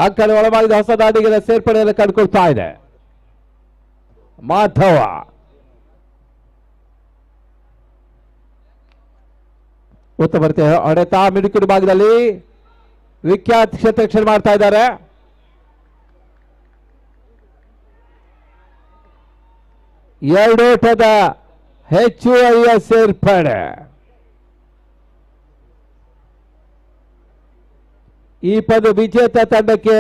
ಅಂಕಣ ಒಳಭಾಗದ ಹೊಸ ದಾಟಿಗಳ ಸೇರ್ಪಡೆಯನ್ನು ಕಂಡುಕೊಳ್ತಾ ಇದೆ ಮಾಧವ. ಉತ್ತಮ ಹೊಡೆತ ಮಿಡುಕಿನ ಭಾಗದಲ್ಲಿ ವಿಖ್ಯಾತ್ ಕ್ಷೇತ್ರ ಮಾಡ್ತಾ ಇದ್ದಾರೆ. ಎರಡೋಟದ ಹೆಚ್ಚುವರಿಯ ಸೇರ್ಪಡೆ. ಈ ಪದ ವಿಜೇತ ತಂಡಕ್ಕೆ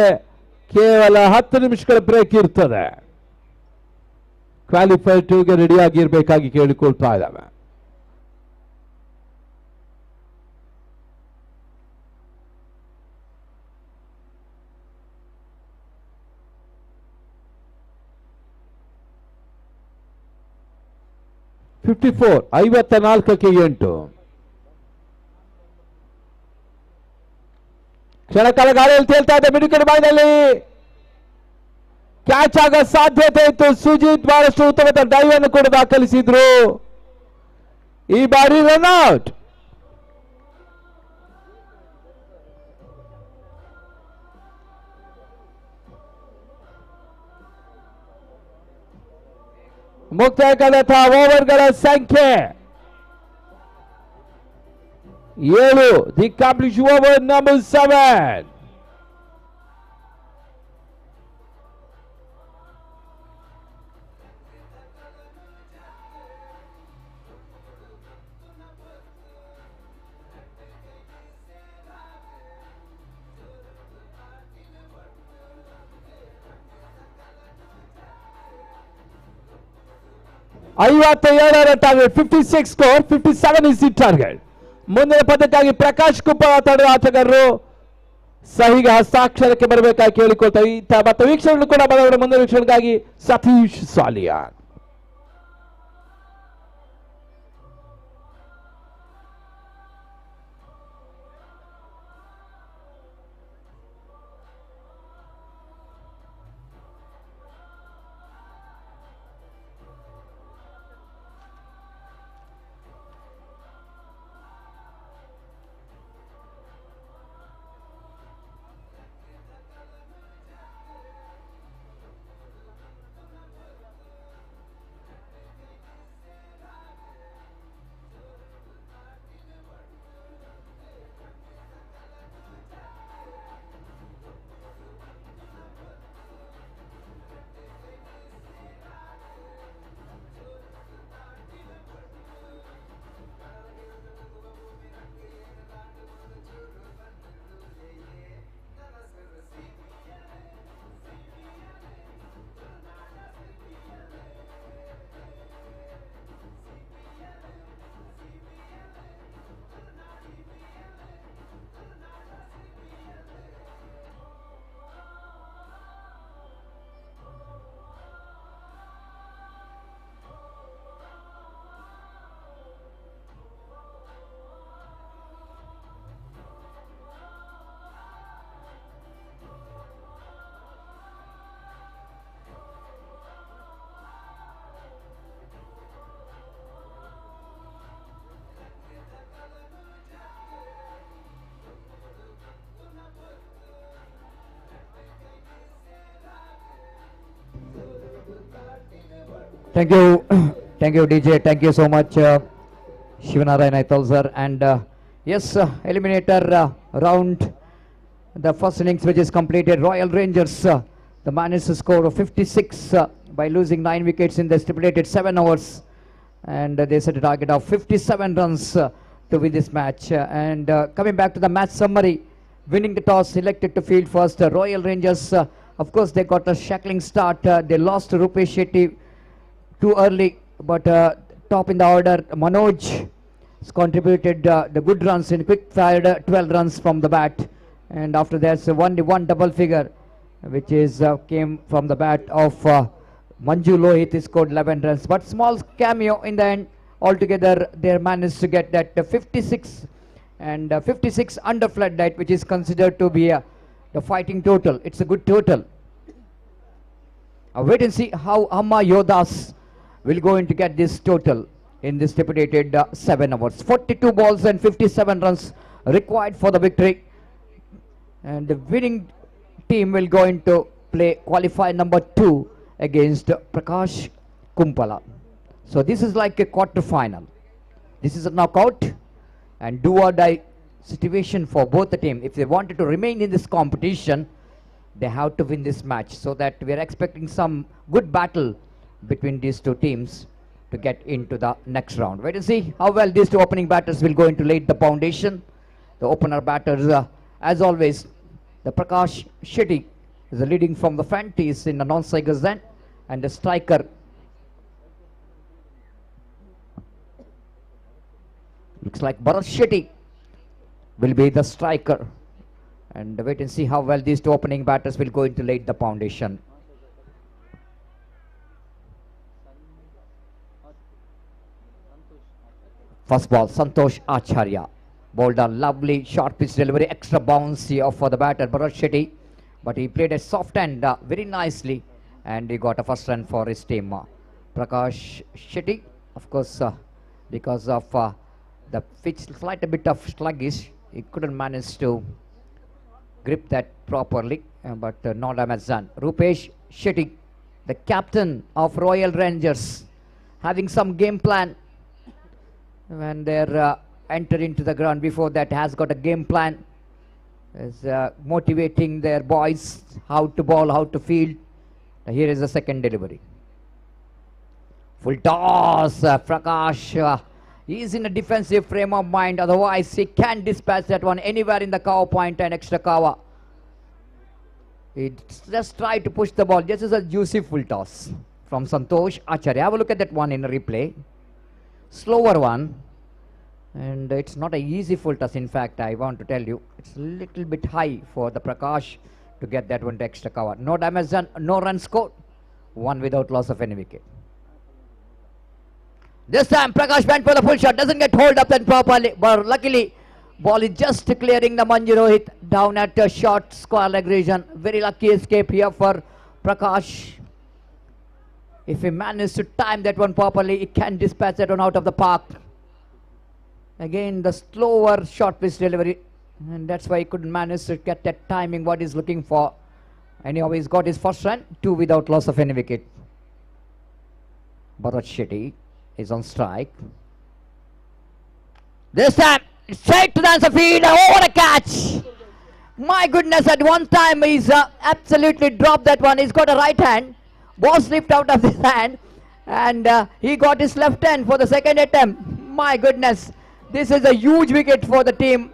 ಕೇವಲ 10 ನಿಮಿಷಗಳ ಬ್ರೇಕ್ ಇರ್ತದೆ. ಕ್ವಾಲಿಫೈರ್ 2ಗೆ ರೆಡಿ ಆಗಿರ್ಬೇಕಾಗಿ ಕೇಳಿಕೊಳ್ತಾ ಇದ್ದಾವೆ. $54 54ಕ್ಕೆ 8. ಕ್ಷಣಕಾಲ ಗಾಳಿಯಲ್ಲಿ ತೇಲ್ತಾ ಇದೆ ಮಿಡುಕಿನ ಭಾಗದಲ್ಲಿ. ಕ್ಯಾಚ್ ಆಗ ಸಾಧ್ಯತೆ ಇತ್ತು. ಸುಜಿತ್ ಬಹಳಷ್ಟು ಉತ್ತಮವಾದ ಡೈವ್ ಅನ್ನು ಕೂಡ ದಾಖಲಿಸಿದ್ರು. ಈ ಬಾರಿ ರನ್ಔಟ್. ಮುಕ್ತಾಯವಾದಂತಹ ಓವರ್ಗಳ ಸಂಖ್ಯೆ 7. The complete over number 7. Target 56 score. 57 is the target. ಮುಂದಿನ ಪದಕ್ಕಾಗಿ ಪ್ರಕಾಶ್ ಕುಪ್ಪ ತಂಡದ ಆಟಗಾರರು ಸಹಿಗೆ ಹಸ್ತಾಕ್ಷರಕ್ಕೆ ಬರಬೇಕಾಗಿ ಕೇಳಿಕೊಳ್ತಾರೆ. ಮತ್ತು ವೀಕ್ಷಣೆಗಳು ಕೂಡ ಬರೋಣ. ಮುಂದಿನ ವೀಕ್ಷಣೆಗಾಗಿ Satish Salian. Thank you, DJ. Thank you so much, Shivanarayan Aithal sir. And yes, eliminator round The first innings which is completed, Royal Rangers, the managed to score of 56 by losing 9 wickets in the stipulated 7 overs. And they set a target of 57 runs to win this match. Coming back to the match summary, winning the toss, selected to field first. Royal Rangers, of course, they got a shackling start. They lost to Rupesh Shetty too early, but top in the order, Manoj has contributed the good runs in quick fired 12 runs from the bat. And after that, only one double figure, which is came from the bat of Manju Lohit. He scored 11 runs, but small cameo in the end. Altogether, they managed to get that 56 and 56 under floodlight, which is considered to be the fighting total. It's a good total. Wait and see how Amma Yodas will go in to get this total in this stipulated 7 overs. 42 balls and 57 runs required for the victory. And the winning team will go into play qualifier number 2 against Prakash Kumpala. So this is like a quarter final. This is a knockout and do or die situation for both the team. If they wanted to remain in this competition, they have to win this match. So that we are expecting some good battle between these two teams to get into the next round. Wait and see how well these two opening batters will go into lay the foundation. The opener batters, as always, the Prakash Shetty is the leading from the front. He is in the non-strikers then, and the striker looks like Bharat Shetty will be the striker. And wait and see how well these two opening batters will go into lay the foundation. First ball, Santosh Acharya bowled a lovely short pitch delivery, extra bouncy for the batter Bharat Shetty, but he played a soft end very nicely, and he got a first run for his team. Prakash Shetty, of course, because of the pitch slight a bit of sluggish, he couldn't manage to grip that properly, but no damage done. Rupesh Shetty, the captain of Royal Rangers, having some game plan when they're enter into the ground. Before that, has got a game plan, is motivating their boys how to bowl, how to field. Here is the second delivery. Full toss, Prakash. He is in a defensive frame of mind, otherwise he can dispatch that one anywhere in the cover point and extra cover. He just try to push the ball. This is a juicy full toss from Santosh Acharya. Have a look at that one in a replay. Slower one, and it's not an easy full toss. In fact, I want to tell you, it's a little bit high for the Prakash to get that one to extra cover. No damage done, no run scored, one without loss of any wicket. This time Prakash went for the full shot, doesn't get hold up then properly, but luckily ball is just clearing the Manju Lohit down at a short square leg region. Very lucky escape here for Prakash. If he manages to time that one properly, he can dispatch that one out of the park. Again, the slower short pitch delivery, and that's why he couldn't manage to get that timing what he's looking for. Anyhow, he's got his first run, 2 without loss of any wicket. Bharat Shetty is on strike. This time, straight to the answer field. Oh, what a catch! My goodness, at one time he's absolutely dropped that one. He's got a right hand. Ball slipped out of his hand, and he got his left hand for the second attempt. My goodness, this is a huge wicket for the team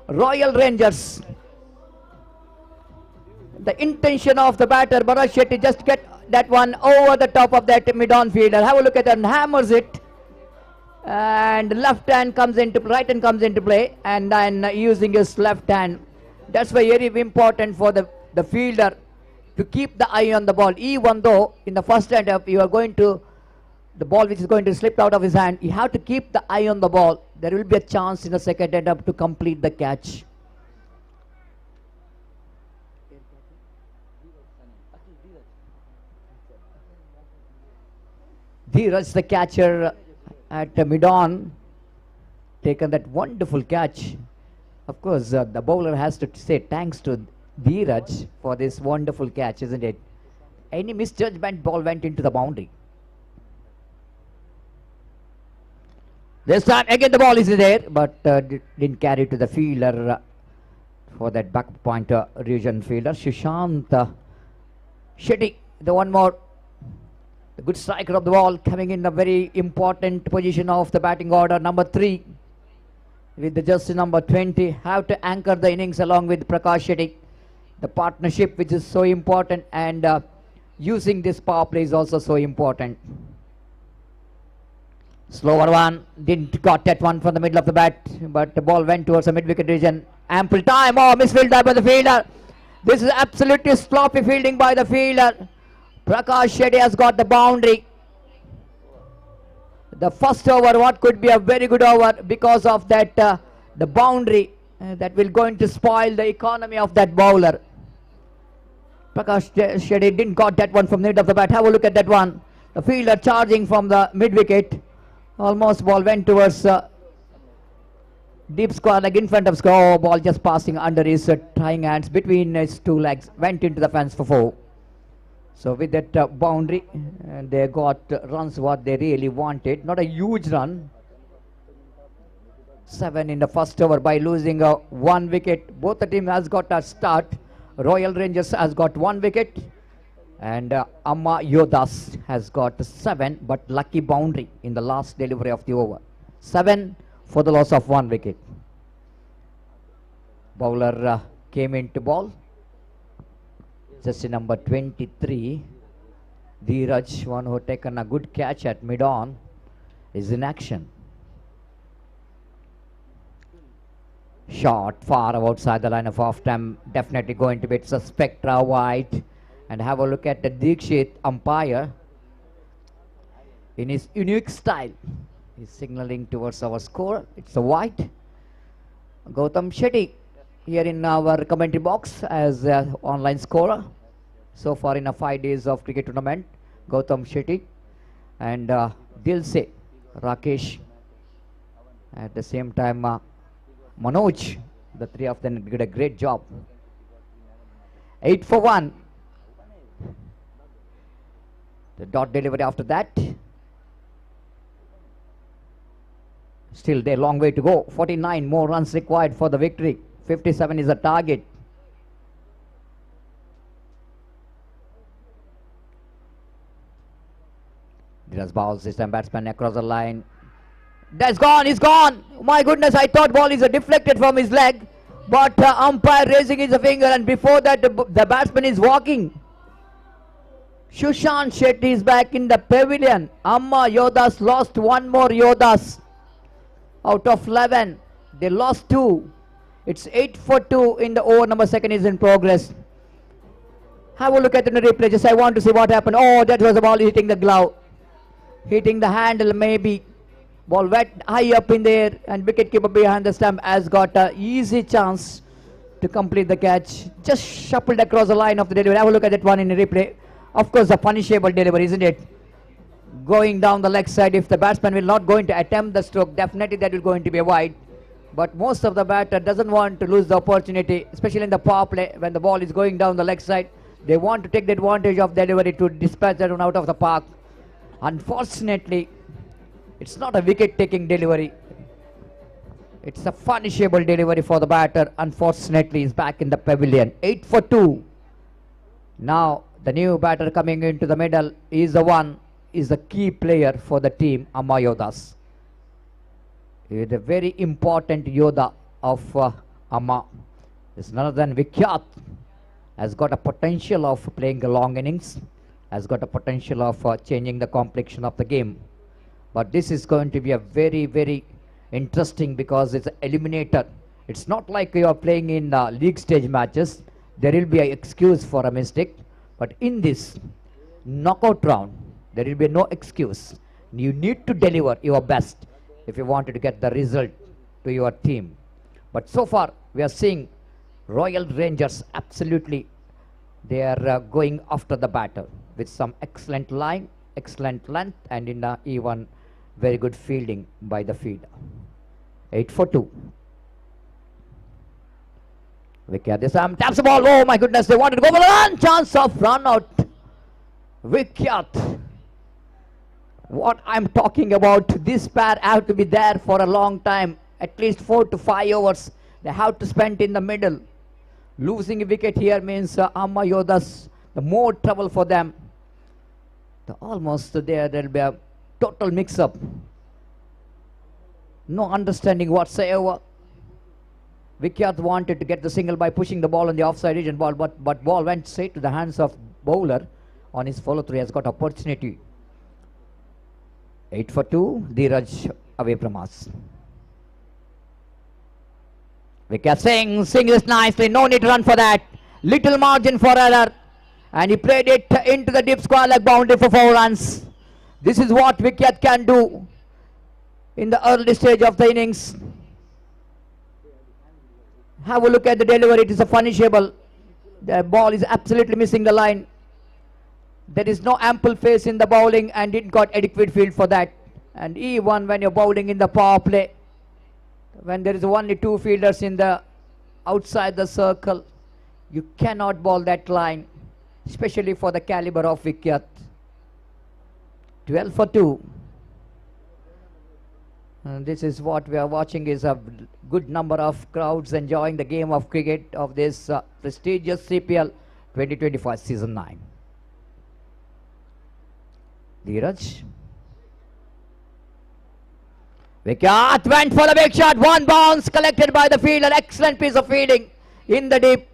Royal Rangers. The intention of the batter Bharat Shetty just get that one over the top of that mid-on fielder. Have a look at that, and hammers it, and left hand comes into right hand comes into play, and then using his left hand. That's why very important for the fielder to keep the eye on the ball. Even though in the first hand up you are going to, the ball which is going to slip out of his hand, you have to keep the eye on the ball. There will be a chance in the second hand up to complete the catch. Dheeraj, the catcher at mid-on, taken that wonderful catch. Of course, the bowler has to say thanks to Dheeraj for this wonderful catch, isn't it? Any misjudgment, ball went into the boundary. This time again the ball is there, but didn't carry to the fielder for that back pointer region fielder. Sushant Shetty, the one more. The good striker of the ball coming in the very important position of the batting order. Number 3 with the jersey number 20. Have to anchor the innings along with Prakash Shetty. The partnership which is so important, and using this power play is also so important. Slower one, didn't got that one from the middle of the bat, but the ball went towards the mid-wicket region. Ample time, oh, misfielded by the fielder. This is absolutely sloppy fielding by the fielder. Prakash Shetty has got the boundary. The first over, what could be a very good over, because of that, the boundary that will going to spoil the economy of that bowler. Prakash Shetty didn't got that one from the mid of the bat. Have a look at that one. The fielder charging from the mid-wicket. Almost ball went towards deep square leg in front of score. Oh, ball just passing under his trying hands between his two legs. Went into the fence for 4. So with that boundary, they got runs what they really wanted. Not a huge run. 7 in the first over by losing 1 wicket. Both the team has got a start. Royal Rangers has got 1 wicket. And Amma Yodas has got 7, but lucky boundary in the last delivery of the over. 7 for the loss of 1 wicket. Bowler came into ball. Jersey number 23. Dheeraj, one who taken a good catch at mid-on, is in action. Shot far outside the line of off-time. Definitely going to be a Spectra wide. And have a look at the Dikshit umpire. In his unique style, he's signaling towards our score. It's a wide. Gautam Shetty here in our commentary box as online scorer. So far in a 5 days of cricket tournament, Gautam Shetty and Dilse Rakesh. At the same time, Manoj, the 3 of them did a great job. 8 for 1. The dot delivery after that. Still there, long way to go. 49 more runs required for the victory. 57 is the target. Dheeraj balls this time, batsman across the line. That's gone, he's gone. My goodness, I thought ball is deflected from his leg. But umpire raising his finger, and before that the batsman is walking. Sushant Shetty is back in the pavilion. Amma Yodas lost 1 more Yodas. Out of 11, they lost 2. It's 8 for 2 in the over number 2 is in progress. Have a look at the replay. Just I want to see what happened. Oh, that was the ball hitting the glove. Hitting the handle maybe. Ball went high up in the air, and wicketkeeper behind the stump has got an easy chance to complete the catch. Just shuffled across the line of the delivery. Have a look at that one in the replay. Of course, a punishable delivery, isn't it? Going down the leg side. If the batsman will not going to attempt the stroke, definitely that will going to be a wide. But most of the batter doesn't want to lose the opportunity, especially in the power play when the ball is going down the leg side. They want to take the advantage of delivery to dispatch that one out of the park. Unfortunately, it's not a wicket-taking delivery. It's a punishable delivery for the batter. Unfortunately, he's back in the pavilion. 8 for 2. Now, the new batter coming into the middle is the key player for the team, Amma Yodas. He is a very important Yoda of Amma. It's none other than Vikyat. Has got a potential of playing a long innings. Has got a potential of changing the complexion of the game. But this is going to be a very, very interesting, because it's an eliminator. It's not like you are playing in league stage matches. There will be an excuse for a mistake. But in this knockout round, there will be no excuse. You need to deliver your best if you wanted to get the result to your team. But so far, we are seeing Royal Rangers absolutely, they are going after the batter with some excellent line, excellent length, and in even very good fielding by the fielder. 8 for 2. Vikyat this time taps the ball. Oh my goodness, they wanted to go for the run. Chance of run out. Vikyat. What I'm talking about, this pair have to be there for a long time. At least 4 to 5 overs they have to spend in the middle. Losing a wicket here means Amma Yodas, the more trouble for them. Almost there'll be a total mix-up. No understanding whatsoever. Vikyat wanted to get the single by pushing the ball on the offside region ball, but ball went straight to the hands of bowler on his follow-through. He has got opportunity. 8 for 2, Dheeraj away from us. Vikyat Singh sings nicely, no need to run for that. Little margin for error. And he played it into the deep square leg boundary for 4 runs. This is what Vikyat can do in the early stage of the innings. Have a look at the delivery. It is a punishable. The ball is absolutely missing the line. There is no ample face in the bowling and didn't got adequate field for that. And even when you're bowling in the power play, when there is only 2 fielders in the outside the circle, you cannot bowl that line, especially for the caliber of Vikyat. 12 for 2. And this is what we are watching, is a good number of crowds enjoying the game of cricket of this prestigious CPL 2025 season 9. Dheeraj. Vikyat went for the big shot. 1 bounce collected by the fielder. Excellent piece of fielding in the deep.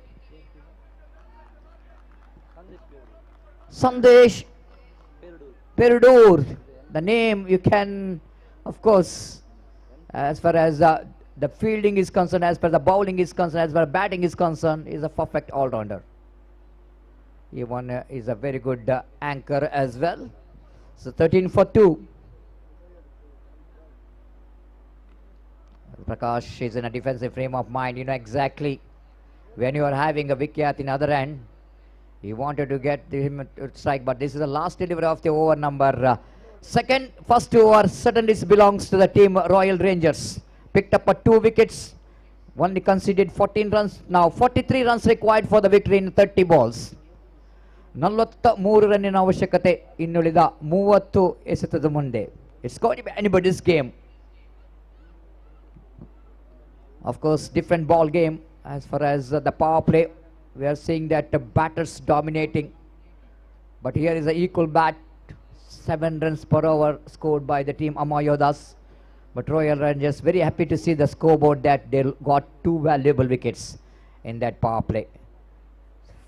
Sandesh Perudur, the name you can, of course, as far as the fielding is concerned, as far as the bowling is concerned, as far as batting is concerned, is a perfect all-rounder. Even is a very good anchor as well. So 13 for 2. Prakash is in a defensive frame of mind. You know exactly when you are having a Vikyat in other end, he wanted to get him to strike, but this is the last delivery of the over number. First over certainly belongs to the team Royal Rangers. Picked up 2 wickets, only conceded 14 runs. Now 43 runs required for the victory in 30 balls. 43 ರನ್ನಿನ ಅವಶ್ಯಕತೆ ಇನ್ನುಳಿದ 30 ಎಸೆತದ ಮುಂದೆ. It's going to be anybody's game. Of course, different ball game as far as the power play. We are seeing that the batters dominating, but here is an equal bat. 7 runs per over scored by the team Amma Yodas, but Royal Rangers very happy to see the scoreboard that they got 2 valuable wickets in that power play.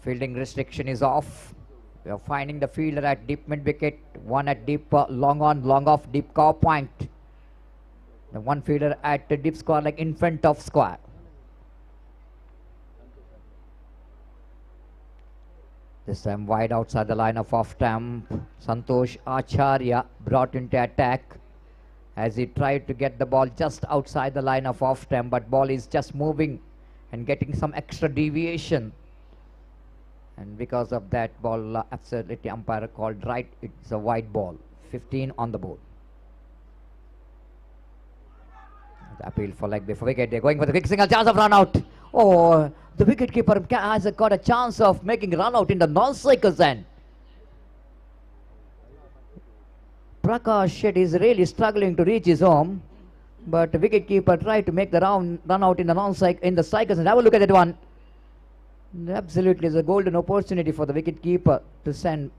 Fielding restriction is off. We are finding the fielder at deep mid wicket, 1 at deep long on, long off, deep cover point. The 1 fielder at the deep square like in front of square. This time wide outside the line of off stump. Santosh Acharya brought into attack as he tried to get the ball just outside the line of off stump, but ball is just moving and getting some extra deviation. And because of that, ball absolutely umpire called right. It's a wide ball. 15 on the board. The appeal for leg before wicket. They're going for the quick single, chance of run out. Oh, the wicketkeeper has got a chance of making run out in the non-striker's end. Prakash Shetty is really struggling to reach his home, but the wicketkeeper tried to make the run out in the striker's end. Have a look at that one. Absolutely is a golden opportunity for the wicketkeeper to send.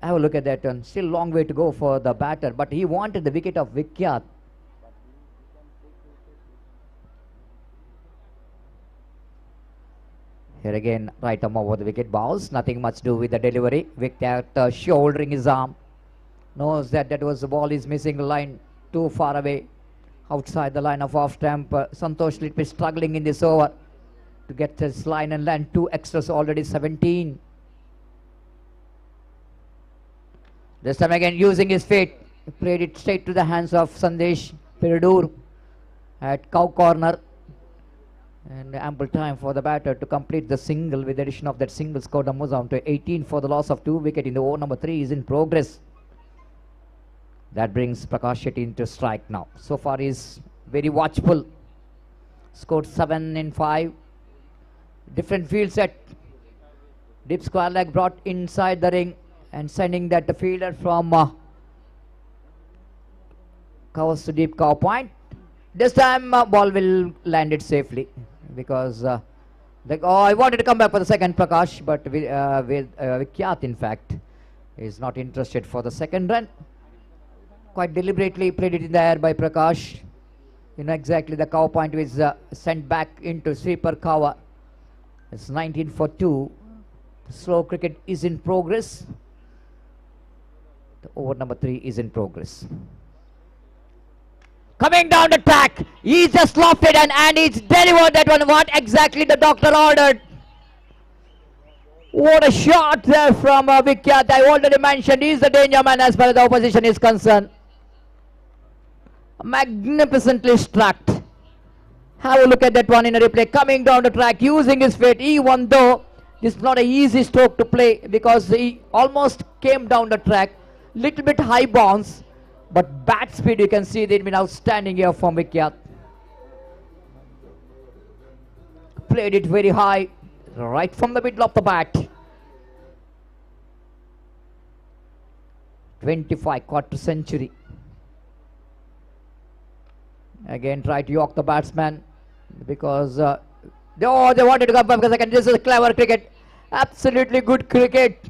Have a look at that one. Still long way to go for the batter, but he wanted the wicket of Vikyat. Here again, right arm over the wicket, bows. Nothing much to do with the delivery. Vikyat shouldering his arm. Knows that the ball is missing the line too far away. Outside the line of off stump. Santosh Little struggling in this over to get his line and land 2 extras, already 17. This time again using his feet. Played it straight to the hands of Sandesh Perudur at cow corner. And ample time for the batter to complete the single. With the addition of that single, score the moves down to 18 for the loss of 2 wicket in the over number 3 is in progress. That brings Prakash Shetty into strike now. So far is very watchful. Scored 7 in 5. Different field set. Deep square leg brought inside the ring and sending that the fielder from covers to deep cover point. This time ball will land it safely because Like, oh, I wanted to come back for the second, Prakash, but Vikyat, in fact, is not interested for the second run. Quite deliberately played it in the air by Prakash. You know exactly the cover point is sent back into sweeper cover. It's 19 for 2. The slow cricket is in progress. The over number 3 is in progress. Coming down the track, he just lofted and he's delivered that one. What exactly the doctor ordered. What a shot there from Vikyat. I already mentioned he's the danger man as far as the opposition is concerned. Magnificently struck. Have a look at that one in a replay. Coming down the track, using his feet, even though this is not an easy stroke to play because he almost came down the track. Little bit high bounce, but bat speed, you can see they've been outstanding here from Vikyat. Played it very high, right from the middle of the bat. 25 quarter century. Again, try to york the batsman because they wanted to come back for a second. This is clever cricket. Absolutely good cricket.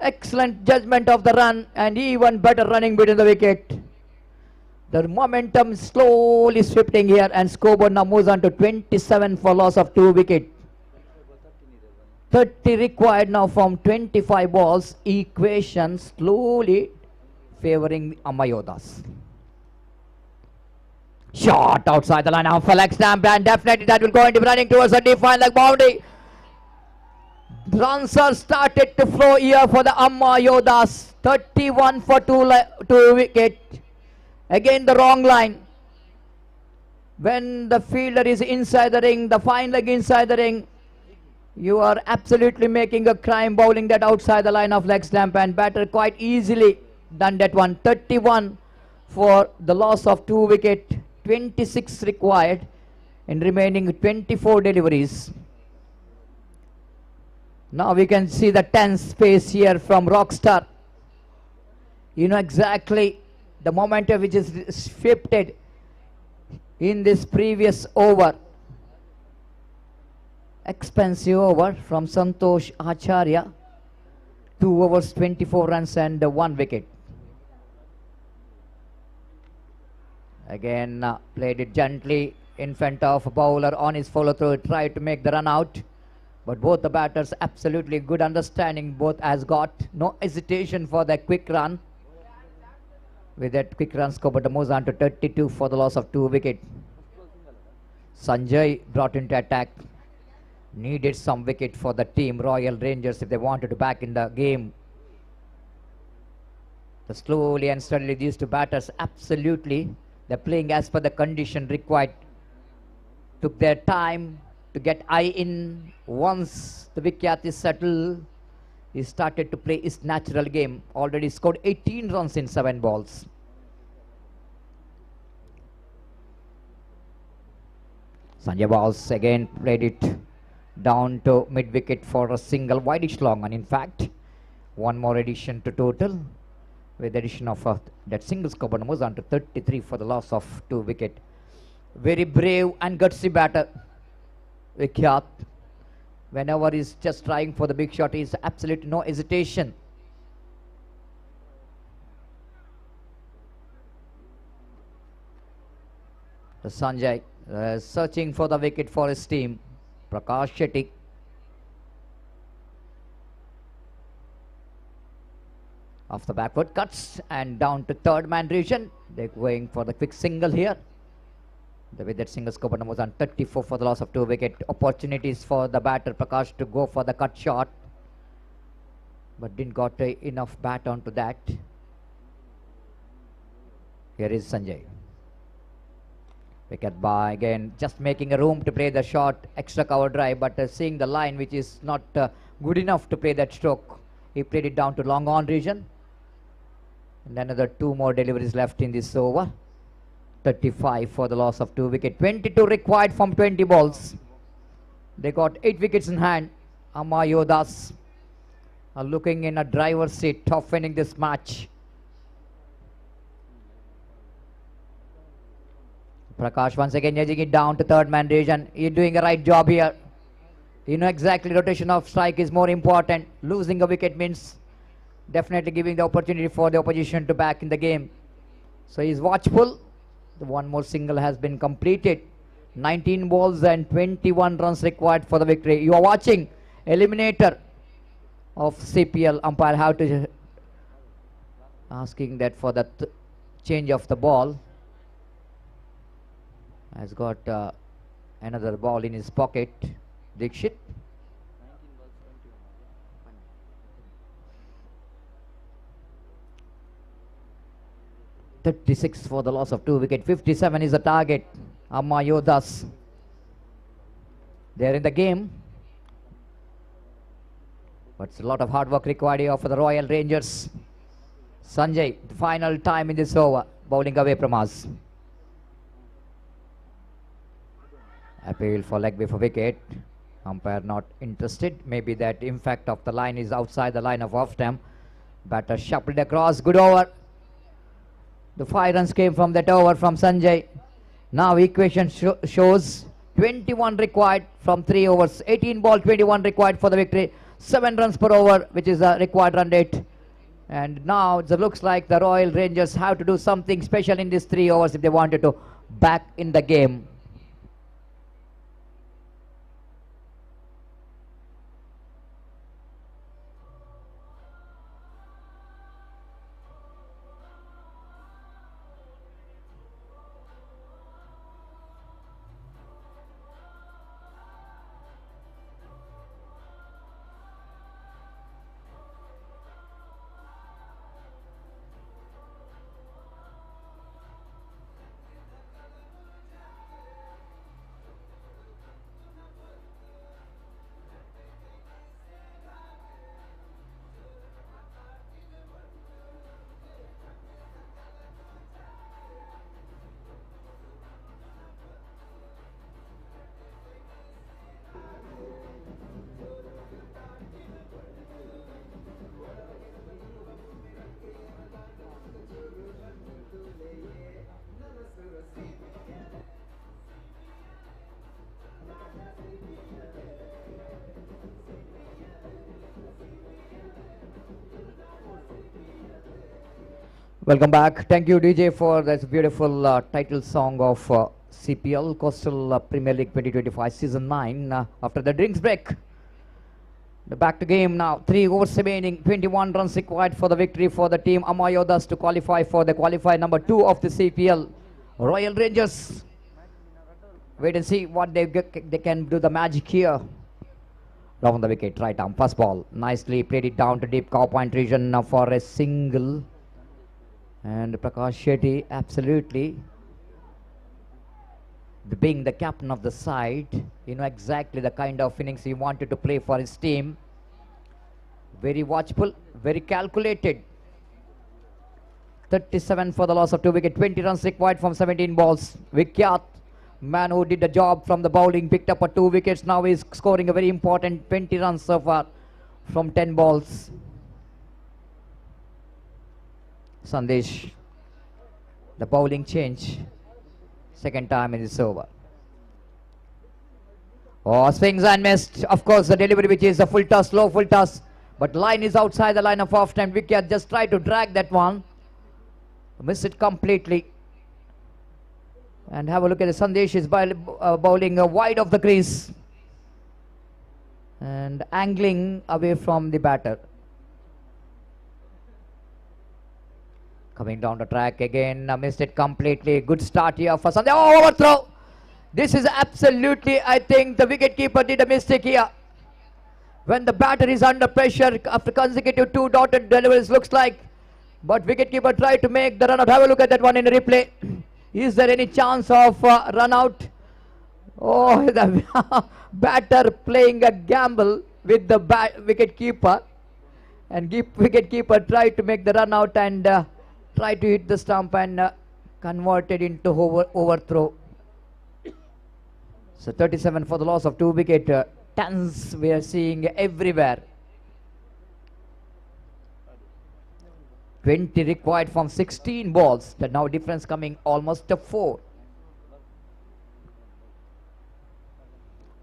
Excellent judgment of the run and even better running between the wicket. The momentum slowly shifting here and scoreboard now moves on to 27 for loss of 2 wickets. 30 required now from 25 balls. Equation slowly favoring Amma Yodas. Shot outside the line of leg stamp and definitely that will go into running towards the defined leg boundary. Runs are started to flow here for the Amma Yodas. 31 for 2 wicket. Again the wrong line. When the fielder is inside the ring, the fine leg inside the ring, you are absolutely making a crime bowling that outside the line of leg stamp and batter quite easily done that one. 31 for the loss of 2 wicket. 26 required in remaining 24 deliveries. Now we can see the tense pace here from Rockstar. You know exactly the momentum which is shifted in this previous over. Expensive over from Santosh Acharya. 2 overs, 24 runs and 1 wicket. Again played it gently in front of a bowler on his follow through. Tried to make the run out. But both the batters absolutely good understanding. Both has got no hesitation for the quick run. With that quick run score, but moves on to 32 for the loss of 2 wicket. Sanjay brought into attack. Needed some wicket for the team Royal Rangers if they wanted to back in the game. So slowly and steadily these two batters absolutely they're playing as per the condition required. Took their time to get eye in. Once the Vikyat is settled, he started to play his natural game. Already scored 18 runs in 7 balls. Sanjay Bowles again played it down to mid wicket for a single wideish long, and in fact one more addition to total with the addition of that single score, but moves on to 33 for the loss of 2 wicket. Very brave and gutsy batter Vikyat. Whenever he's just trying for the big shot, he's absolutely no hesitation. The Sanjay searching for the wicket for his team. Prakash Shetty. Off the backward cuts and down to third man region. They're going for the quick single here. With that single score, but was on 34 for the loss of 2 wicket. Opportunities for the batter Prakash to go for the cut shot, but didn't got enough bat onto that. Here is Sanjay. Wicket by again, just making a room to play the shot, extra cover drive, but seeing the line which is not good enough to play that stroke. He played it down to long on region. And another 2 more deliveries left in this over. 35 for the loss of 2 wicket. 22 required from 20 balls. They got 8 wickets in hand. Amma Yodas are looking in a driver's seat of winning this match. Prakash once again edging it down to third man region. You're doing a right job here. You know exactly rotation of strike is more important. Losing a wicket means definitely giving the opportunity for the opposition to back in the game. So he's watchful. The one more single has been completed. 19 balls and 21 runs required for the victory. You are watching eliminator of CPL. Umpire have to asking that for the change of the ball. Has got another ball in his pocket. Dikshit. .36 for the loss of 2 wickets. 57 is the target. Amma Yodas. They're in the game. But it's a lot of hard work required here for the Royal Rangers. Sanjay, the final time in this over. Bowling away from us. Appeal for leg before wicket. Umpire not interested. Maybe that impact of the line is outside the line of off stump. Batter shuffled across. Good over. The 5 runs came from that over from Sanjay. Now equation shows 21 required from 3 overs. 18 ball, 21 required for the victory. 7 runs per over, which is the required run rate. And now it looks like the Royal Rangers have to do something special in these 3 overs if they wanted to back in the game. Welcome back. Thank you, DJ, for this beautiful title song of CPL Coastal Premier League 2025 Season 9. After the drinks break, the back to game now. 3 overs remaining. 21 runs required for the victory for the team Amma Yodas to qualify for the qualifier number 2 of the CPL. Royal Rangers. Wait and see what they can do the magic here. Down the wicket, right arm, first ball. Nicely played it down to deep cow point region for a single. And Prakash Shetty, absolutely, being the captain of the side, you know exactly the kind of innings he wanted to play for his team. Very watchful, very calculated. 37 for the loss of 2 wickets, 20 runs required from 17 balls. Vikyat, man who did the job from the bowling, picked up 2 wickets. Now he's scoring a very important 20 runs so far from 10 balls. Sandesh, the bowling change, second time in this over. Oh, swings and missed. Of course, the delivery, which is a full toss, slow full toss, but line is outside the line of off time. Vikyat just tried to drag that one, missed it completely. And have a look at the Sandesh is bowling wide of the crease and angling away from the batter. Coming down the track again, missed it completely. Good start here for Sandesh. Oh, overthrow! This is absolutely, I think the wicketkeeper did a mistake here. When the batter is under pressure after consecutive 2 dotted deliveries, looks like. But wicketkeeper tried to make the run out. Have a look at that one in the replay. Is there any chance of run out? Oh, the batter playing a gamble with the wicketkeeper. And wicketkeeper tried to make the run out and tried to hit the stump and converted into overthrow. So 37 for the loss of 2 wickets. Tons we are seeing everywhere. 20 required from 16 balls. The now difference coming almost to 4.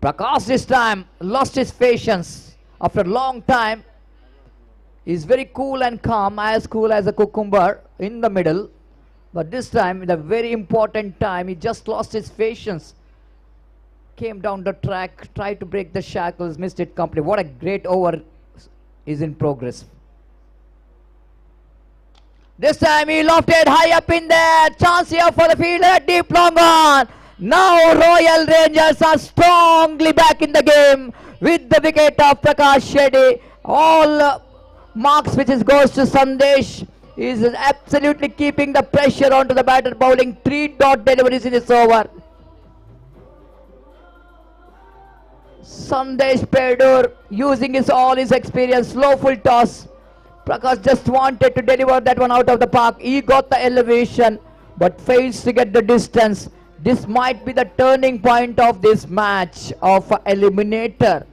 Prakash this time lost his patience after a long time. He's very cool and calm, as cool as a cucumber in the middle. But this time, in a very important time, he just lost his patience. Came down the track, tried to break the shackles, missed it completely. What a great over is in progress. This time he lofted high up in there. Chance here for the fielder, deep long on. Now Royal Rangers are strongly back in the game with the wicket of Prakash Shetty. All marks which goes to Sandesh. Is absolutely keeping the pressure onto the batter, bowling 3 dot deliveries in this over. Sandesh Perdur using all his experience, slow full toss. Prakash just wanted to deliver that one out of the park. He got the elevation but fails to get the distance. This might be the turning point of this match of eliminator.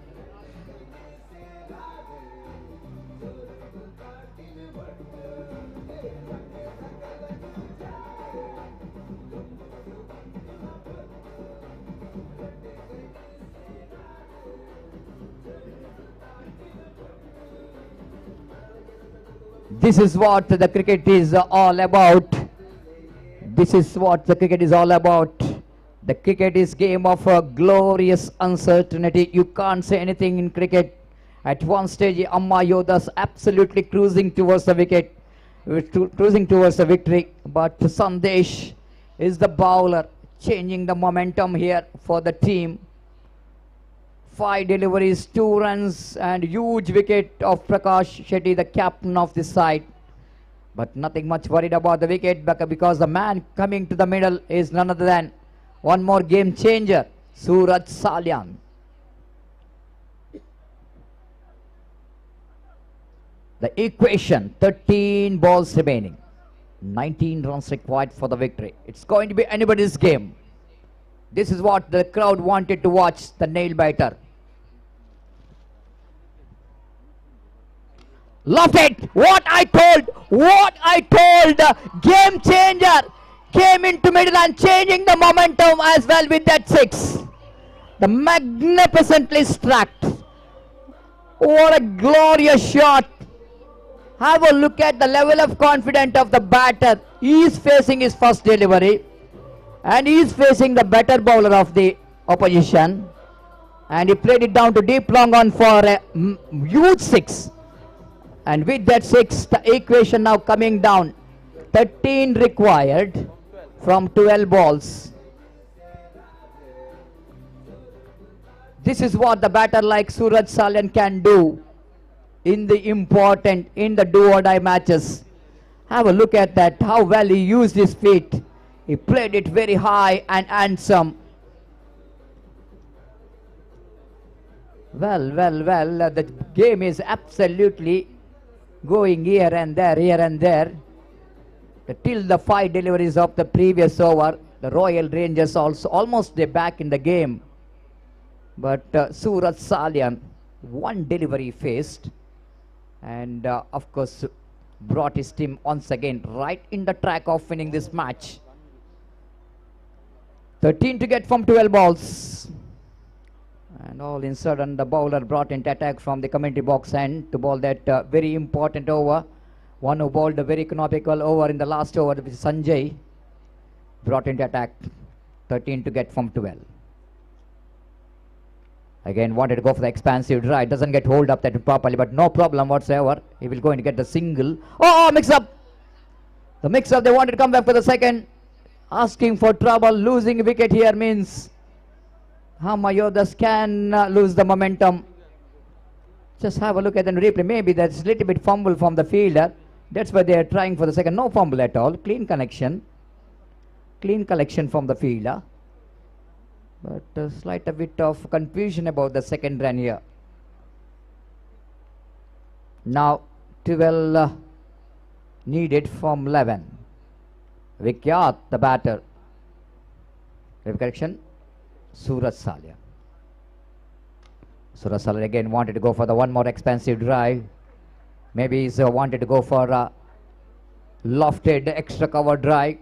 This is what the cricket is all about. This is what the cricket is all about. The cricket is game of a glorious uncertainty. You can't say anything in cricket. At one stage, Amma Yodas absolutely cruising towards the wicket, cruising towards the victory. But Sandesh is the bowler, changing the momentum here for the team. 5 deliveries, 2 runs, and huge wicket of Prakash Shetty, the captain of this side. But nothing much worried about the wicket because the man coming to the middle is none other than one more game changer, Suraj Salyan. The equation, 13 balls remaining, 19 runs required for the victory. It's going to be anybody's game. This is what the crowd wanted to watch, the nail biter. Lofted, what I told, game changer, came into middle and changing the momentum as well with that 6. The magnificently struck. What a glorious shot. Have a look at the level of confidence of the batter. He is facing his first delivery and he is facing the better bowler of the opposition, and he played it down to deep long on for a huge 6. And with that 6, the equation now coming down. 13 required from 12 balls. This is what the batter like Suraj Salyan can do in the important, in the do-or-die matches. Have a look at that, how well he used his feet. He played it very high and handsome. Well, the game is absolutely going here and there. Till the 5 deliveries of the previous over, the Royal Rangers also almost they're back in the game. But Suraj Salyan, 1 delivery faced, and of course brought his team once again right in the track of winning this match. 13 to get from 12 balls. And all in a sudden the bowler brought into attack from the commentary box end to bowl that very important over. One who bowled a very economical over in the last over, which is Sanjay, brought into attack. 13 to get from 12. Again wanted to go for the expansive drive. Doesn't get hold up that properly, but no problem whatsoever. He will going to get the single. Oh, mix up. The mix up, they wanted to come back for the second. Asking for trouble. Losing wicket here means Amma Yodas can lose the momentum. Just have a look at the replay. Maybe that's a little bit fumble from the fielder. That's why they are trying for the second. No fumble at all. Clean connection. Clean collection from the fielder. But a slight bit of confusion about the second run here. Now 12 needed from 11. Vikyat, the batter. Correction. Suraj Salyan. Suraj Salyan again wanted to go for the one more expansive drive. Maybe he's wanted to go for a lofted extra cover drive,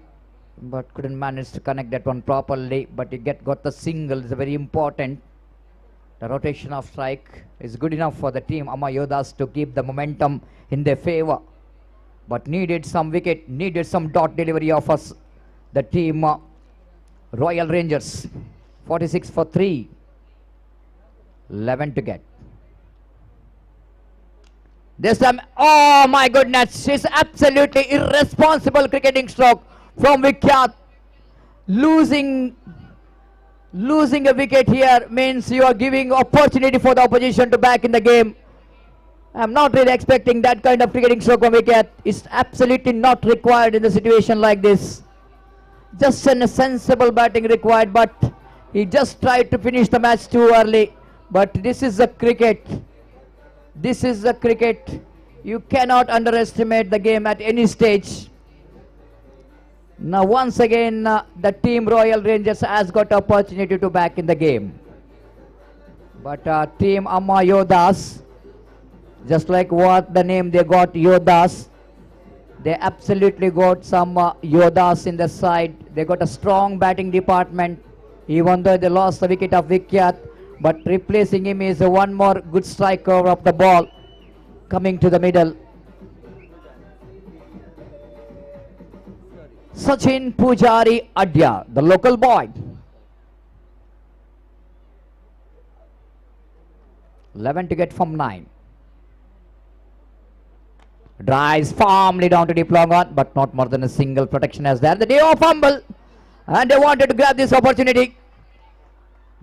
but couldn't manage to connect that one properly. But he got the single. It's very important. The rotation of strike is good enough for the team Amma Yodas to keep the momentum in their favor. But needed some wicket, needed some dot delivery of us. The team Royal Rangers. 46 for 3. 11 to get. This time, oh my goodness, it's absolutely irresponsible cricketing stroke from Vikyat. Losing a wicket here means you are giving opportunity for the opposition to back in the game. I'm not really expecting that kind of cricketing stroke from Vikyat. It's absolutely not required in a situation like this. Just a sensible batting required, but he just tried to finish the match too early. But this is a cricket. This is a cricket. You cannot underestimate the game at any stage. Now once again the team Royal Rangers has got opportunity to back in the game. But team Amma Yodas, just like what the name they got, Yodas, they absolutely got some Yodas in the side. They got a strong batting department, even though they lost the wicket of Vikyat. But replacing him is one more good striker of the ball coming to the middle. Sachin Pujari Adya, the local boy. 11 to get from 9. Drives firmly down to deep long on, but not more than a single protection as there. The day of fumble, and they wanted to grab this opportunity.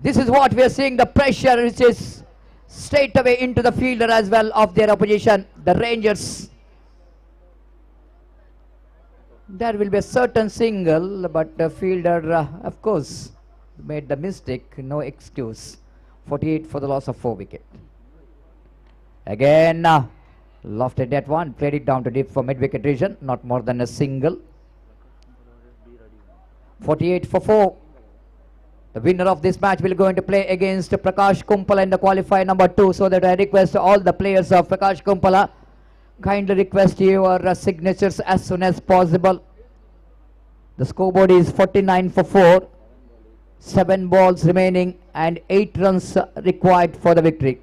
This is what we are seeing, the pressure which is straight away into the fielder as well of their opposition, the Rangers. There will be a certain single, but the fielder, of course, made the mistake, no excuse. 48 for the loss of 4 wicket. Again, lofted that one, played it down to deep for mid-wicket region, not more than a single. 48 for 4. The winner of this match will going to play against Prakash Kumpala in the qualifier number 2. So that I request all the players of Prakash Kumpala, kindly request your signatures as soon as possible. The scoreboard is 49 for 4. 7 balls remaining and 8 runs required for the victory.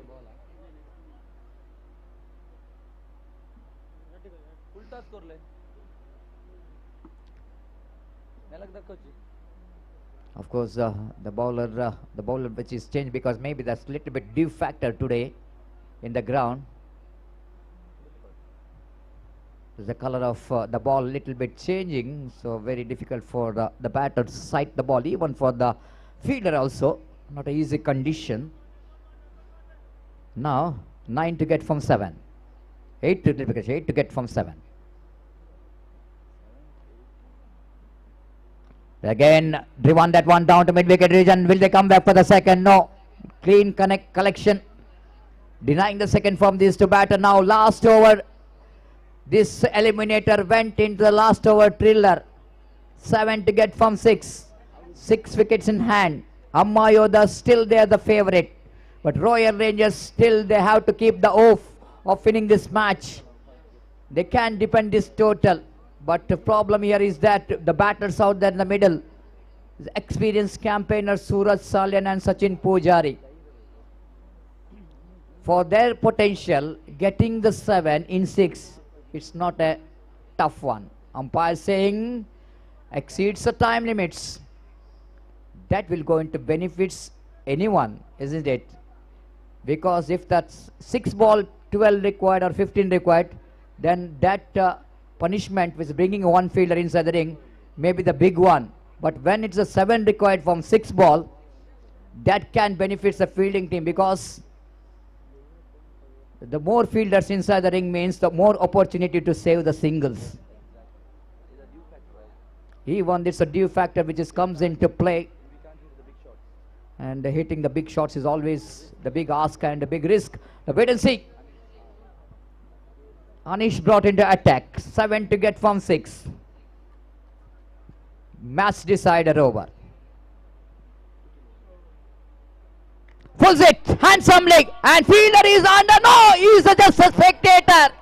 Of course, the bowler which is changed because maybe that's a little bit dew factor today in the ground. The color of the ball little bit changing, so very difficult for the batter to sight the ball, even for the fielder also. Not an easy condition. Now 9 to get from 7. 8 to get from 7. Again, driven that one down to mid-wicket region. Will they come back for the second? No. Clean collection. Denying the second from this to batter. Now last over. This eliminator went into the last over thriller. 7 to get from 6. 6 wickets in hand. Amma Yodas still there, the favourite. But Royal Rangers still they have to keep the oath of winning this match. They can't depend this total. But the problem here is that the batters out there in the middle, the experienced campaigner Suraj Salyan and Sachin Pujari. For their potential, getting the 7 in 6, it's not a tough one. Umpire saying exceeds the time limits. That will go into benefits anyone, isn't it? Because if that's 6 ball, 12 required or 15 required, then that punishment with bringing one fielder inside the ring may be the big one. But when it's a 7 required from 6 ball, that can benefit the fielding team, because the more fielders inside the ring means the more opportunity to save the singles. Even it's a dew factor which comes into play, and hitting the big shots is always the big ask and the big risk. Wait and see. Anish brought into attack. 7 to get from 6. Match decider over. Pulls it handsomely, and fielder is under. No, he is just a spectator.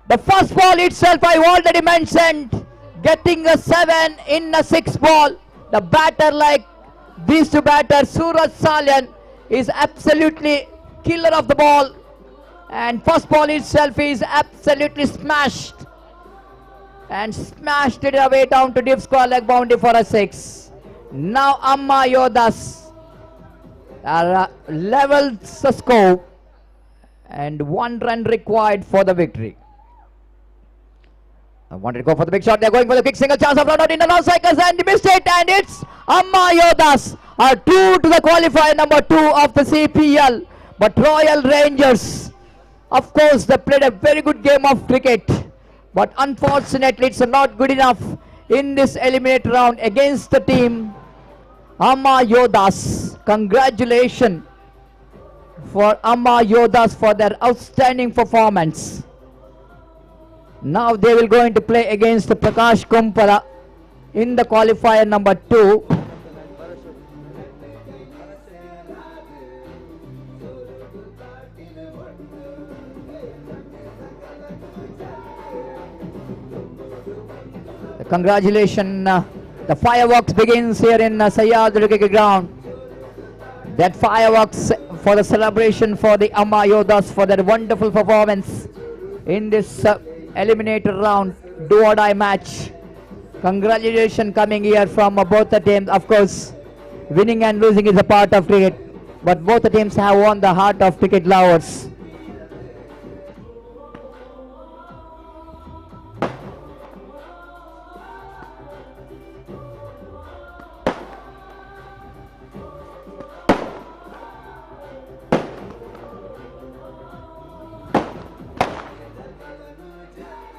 The first ball itself I already mentioned, getting a 7 in a 6 ball. The batter, like these two batters, Suraj Salyan, is absolutely killer of the ball, and first ball itself is absolutely smashed and smashed it away down to deep square leg boundary for a 6. Now Amma Yodas levels the score and 1 run required for the victory. I wanted to go for the big shot. They're going for the kick. Single chance of run out in the non-cycles and missed it. And it's Amma Yodas are true to the qualifier number 2 of the CPL. But Royal Rangers, of course, they played a very good game of cricket. But unfortunately, it's not good enough in this eliminator round against the team Amma Yodas. Congratulations for Amma Yodas for their outstanding performance. Now they will going to play against Prakash Kumpala in the qualifier number 2. Congratulations, the fireworks begins here in Sahyadri cricket ground. That fireworks for the celebration for the Amma Yodas for their wonderful performance in this eliminator round, do or die match. Congratulations coming here from both the teams. Of course, winning and losing is a part of cricket, but both the teams have won the heart of cricket lovers.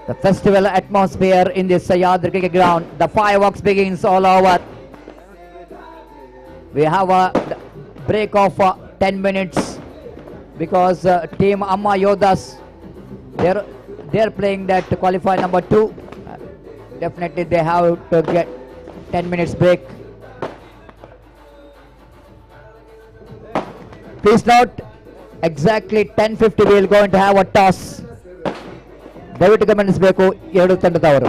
The festival atmosphere in this Sahyadri cricket ground. The fireworks begins all over. We have a break of 10 minutes because team Amma Yodas, they're playing that qualifier number 2. Definitely they have to get 10 minutes break. Please note, exactly 10:50 we are going to have a toss. ದಯವಿಟ್ಟು ಗಮನಿಸಬೇಕು ಎರಡು ತಂಡದವರು.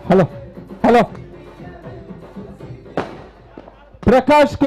Hello Prakash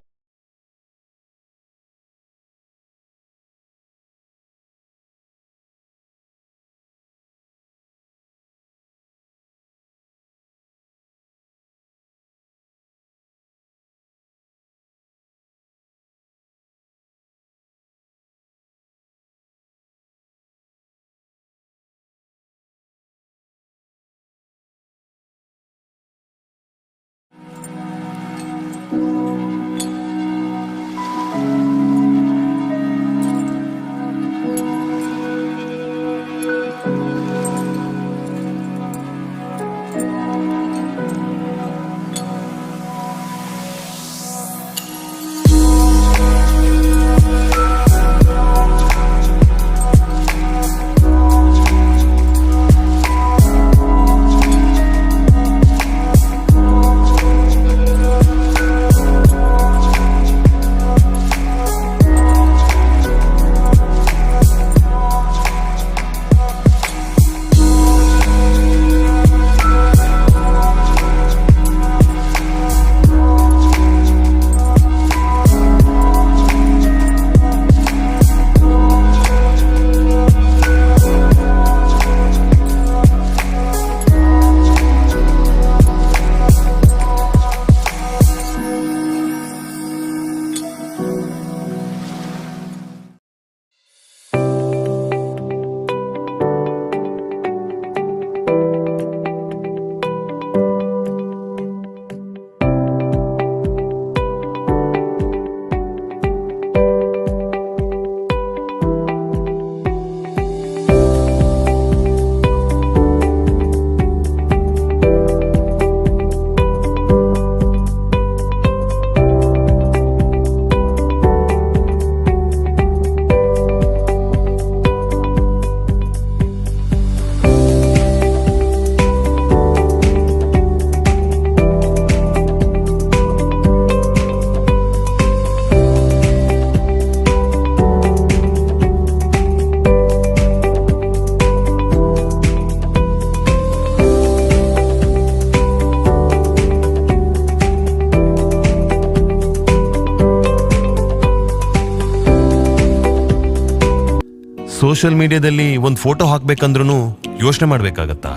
social ಮೀಡಿಯಾದಲ್ಲಿ ಒಂದು photo ಹಾಕ್ಬೇಕಂದ್ರೂ ಯೋಚನೆ ಮಾಡ್ಬೇಕಾಗತ್ತಾ?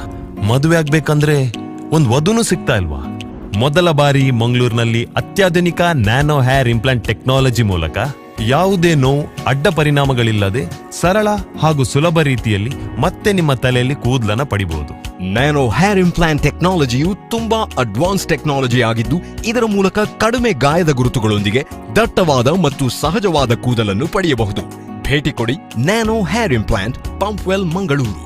ಮದುವೆ ಆಗ್ಬೇಕಂದ್ರೆ ಒಂದು ವಧುನೂ ಸಿಗ್ತಾ ಇಲ್ವಾ? ಮೊದಲ ಬಾರಿ ಮಂಗಳೂರಿನಲ್ಲಿ ಅತ್ಯಾಧುನಿಕ ನ್ಯಾನೋ ಹೇರ್ ಇಂಪ್ಲಾಂಟ್ ಟೆಕ್ನಾಲಜಿ ಮೂಲಕ ಯಾವುದೇ ನೋವು ಅಡ್ಡ ಪರಿಣಾಮಗಳಿಲ್ಲದೆ ಸರಳ ಹಾಗೂ ಸುಲಭ ರೀತಿಯಲ್ಲಿ ಮತ್ತೆ ನಿಮ್ಮ ತಲೆಯಲ್ಲಿ ಕೂದಲನ್ನ ಪಡಿಬಹುದು. ನ್ಯಾನೋ ಹೇರ್ ಇಂಪ್ಲಾಂಟ್ ಟೆಕ್ನಾಲಜಿಯು ತುಂಬಾ ಅಡ್ವಾನ್ಸ್ ಟೆಕ್ನಾಲಜಿ ಆಗಿದ್ದು, ಇದರ ಮೂಲಕ ಕಡಿಮೆ ಗಾಯದ ಗುರುತುಗಳೊಂದಿಗೆ ದಟ್ಟವಾದ ಮತ್ತು ಸಹಜವಾದ ಕೂದಲನ್ನು ಪಡೆಯಬಹುದು. ಭೇಟಿ ಕೊಡಿ nano hair implant, Pumpwell, Mangaluru.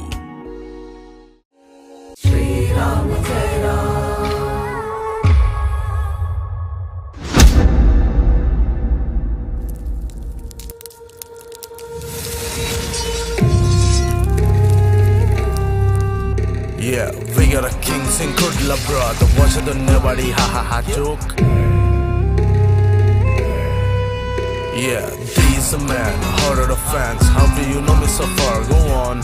Yeah, we got a kings in Kudla, brother. Watch it, nobody, ha ha ha, joke. Yeah, these a man, heart of the fans. How do you know me so far? Go on.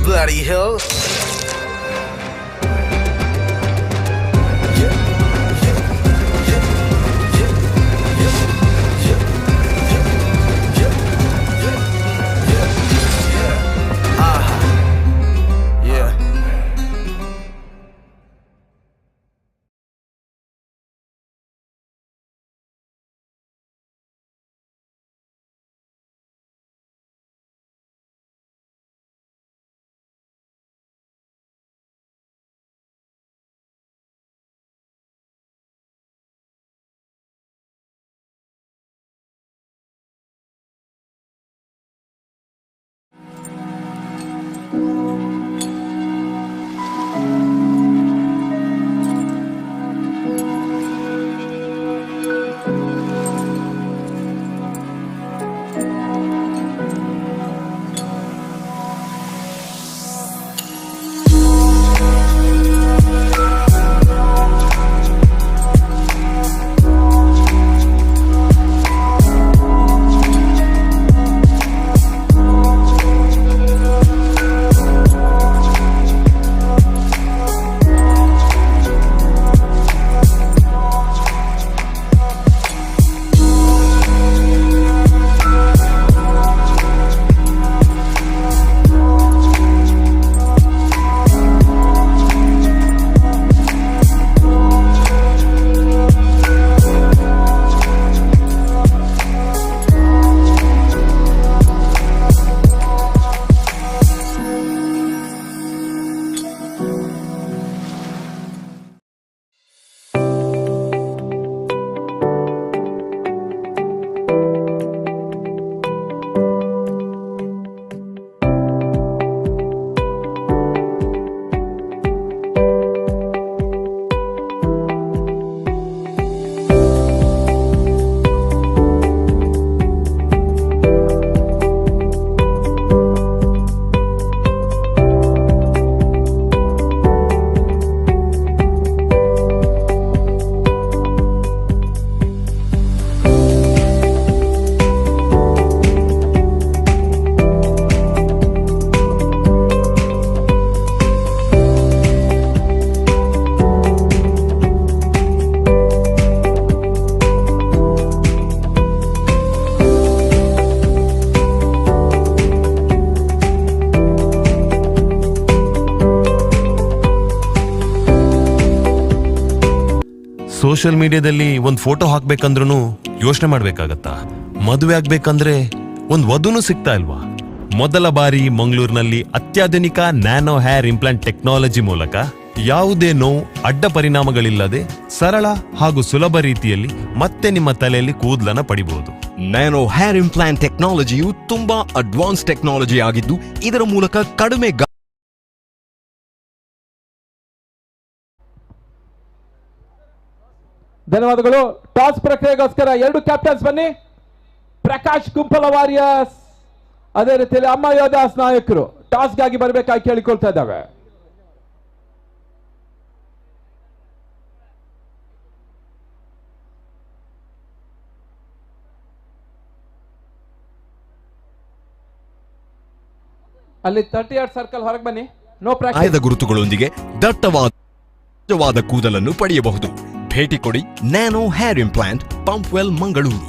Bloody hell. Social ಮೀಡಿಯಾದಲ್ಲಿ ಒಂದು photo ಹಾಕ್ಬೇಕಂದ್ರೂ ಯೋಚನೆ ಮಾಡ್ಬೇಕಾಗತ್ತಾ? ಮದುವೆ ಆಗ್ಬೇಕಂದ್ರೆ ಒಂದು ವಧುನೂ ಸಿಗ್ತಾ ಇಲ್ವಾ? ಮೊದಲ ಬಾರಿ ಮಂಗಳೂರಿನಲ್ಲಿ ಅತ್ಯಾಧುನಿಕ ನ್ಯಾನೋ ಹೇರ್ ಇಂಪ್ಲಾಂಟ್ ಟೆಕ್ನಾಲಜಿ ಮೂಲಕ ಯಾವುದೇ ನೋವು ಅಡ್ಡ ಪರಿಣಾಮಗಳಿಲ್ಲದೆ ಸರಳ ಹಾಗೂ ಸುಲಭ ರೀತಿಯಲ್ಲಿ ಮತ್ತೆ ನಿಮ್ಮ ತಲೆಯಲ್ಲಿ ಕೂದಲನ್ನ ಪಡಿಬಹುದು. ನ್ಯಾನೋ ಹೇರ್ ಇಂಪ್ಲಾಂಟ್ ಟೆಕ್ನಾಲಜಿಯು ತುಂಬಾ ಅಡ್ವಾನ್ಸ್ ಟೆಕ್ನಾಲಜಿ ಆಗಿದ್ದು ಇದರ ಮೂಲಕ ಕಡಿಮೆ ಧನ್ಯವಾದಗಳು. ಟಾಸ್ ಪ್ರಕ್ರಿಯೆಗೋಸ್ಕರ 2 ಕ್ಯಾಪ್ಟನ್ಸ್ ಬನ್ನಿ. ಪ್ರಕಾಶ್ ಗುಂಪಲ ವಾರಿಯರ್ಸ್ ಅದೇ ರೀತಿಯಲ್ಲಿ ಅಮ್ಮ ಯೋದಾಸ್ ನಾಯಕರು ಟಾಸ್ಗಾಗಿ ಬರಬೇಕಾಗಿ ಕೇಳಿಕೊಳ್ತಾ ಇದ್ದಾವೆ. ಅಲ್ಲಿ 38 ಸರ್ಕಲ್ ಹೊರಗೆ ಬನ್ನಿ. No practice. ಆಯ್ದ ಗುರುತುಗಳೊಂದಿಗೆ ದಟ್ಟವಾದ ಕೂದಲನ್ನು ಪಡೆಯಬಹುದು. ಭೇಟಿ ಕೊಡಿ nano hair implant, Pumpwell, Mangaluru.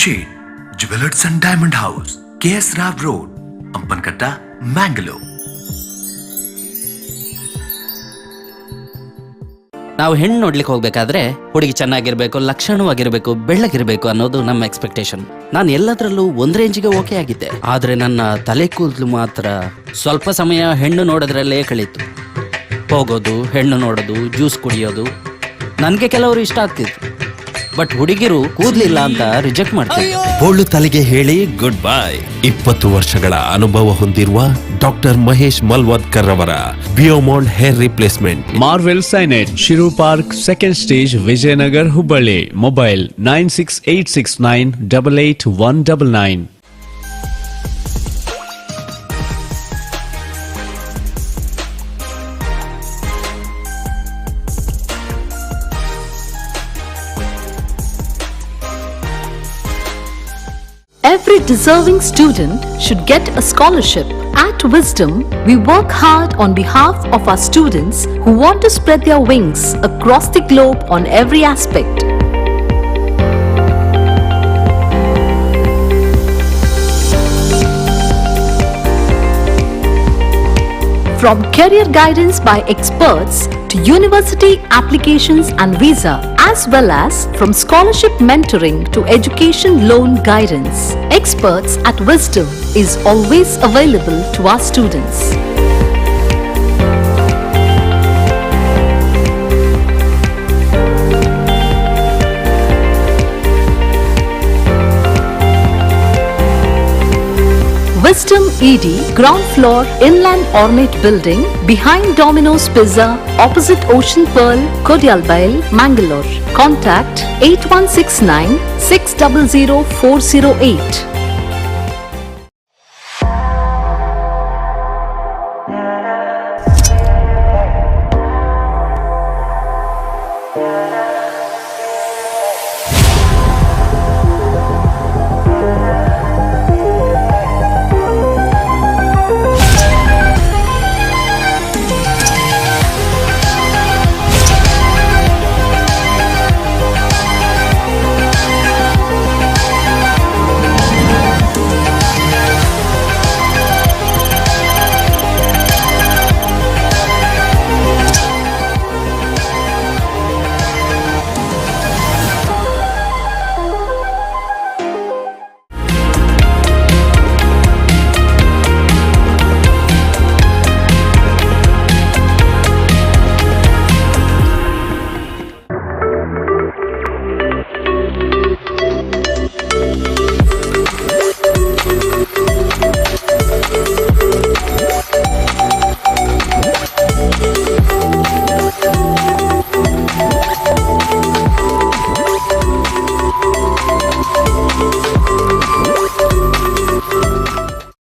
Shade, Jewelers and Diamond House, KS Rav Road, Ampankatta, Mangalore. ನಾವು ಹೆಣ್ಣು ನೋಡ್ಲಿಕ್ಕೆ ಹೋಗ್ಬೇಕಾದ್ರೆ ಹುಡುಗಿ ಚೆನ್ನಾಗಿರ್ಬೇಕು, ಲಕ್ಷಣವಾಗಿರ್ಬೇಕು, ಬೆಳ್ಳಗಿರ್ಬೇಕು ಅನ್ನೋದು ನಮ್ಮ ಎಕ್ಸ್ಪೆಕ್ಟೇಷನ್. ನಾನು ಎಲ್ಲದರಲ್ಲೂ ಒಂದ್ ರೇಂಜಿಗೆ ಓಕೆ ಆಗಿದ್ದೆ, ಆದ್ರೆ ನನ್ನ ತಲೆ ಕೂದಲು ಮಾತ್ರ ಸ್ವಲ್ಪ ಸಮಯ ಹೆಣ್ಣು ನೋಡೋದ್ರಲ್ಲೇ ಕಳೀತು. ಹೋಗೋದು, ಹೆಣ್ಣು ನೋಡೋದು, ಜ್ಯೂಸ್ ಕುಡಿಯೋದು ನನಗೆ ಕೆಲವರು ಇಷ್ಟ ಆಗ್ತಿತ್ತು. ಬಟ್ ಹುಡುಗಿರು ಕೂದ್ಲಿಲ್ಲ ಅಂತ ರಿಜೆಕ್ಟ್ ಮಾಡ್ತಾರೆ. ಬೋಳು ತಲೆಗೆ ಹೇಳಿ ಗುಡ್ ಬೈ. 20 ವರ್ಷಗಳ ಅನುಭವ ಹೊಂದಿರುವ ಡಾಕ್ಟರ್ ಮಹೇಶ್ ಮಲ್ವದ್ಕರ್ ಅವರ ಬಿಯೋಮಾಂಡ್ ಹೇರ್ ರಿಪ್ಲೇಸ್ಮೆಂಟ್. ಮಾರ್ವೆಲ್ ಸೈನೆಟ್, ಶಿರು park, second stage, Vijayanagar, Hubballi. Mobile 9686988199. Every deserving student should get a scholarship. At Wisdom, we work hard on behalf of our students who want to spread their wings across the globe on every aspect. From career guidance by experts to university applications and visa, as well as from scholarship mentoring to education loan guidance, experts at Wisdom is always available to our students. Wisdom ED, ground floor, Inland Ornate Building, behind Domino's Pizza, opposite Ocean Pearl, Kodialbail, Mangalore. Contact 8169 600 408.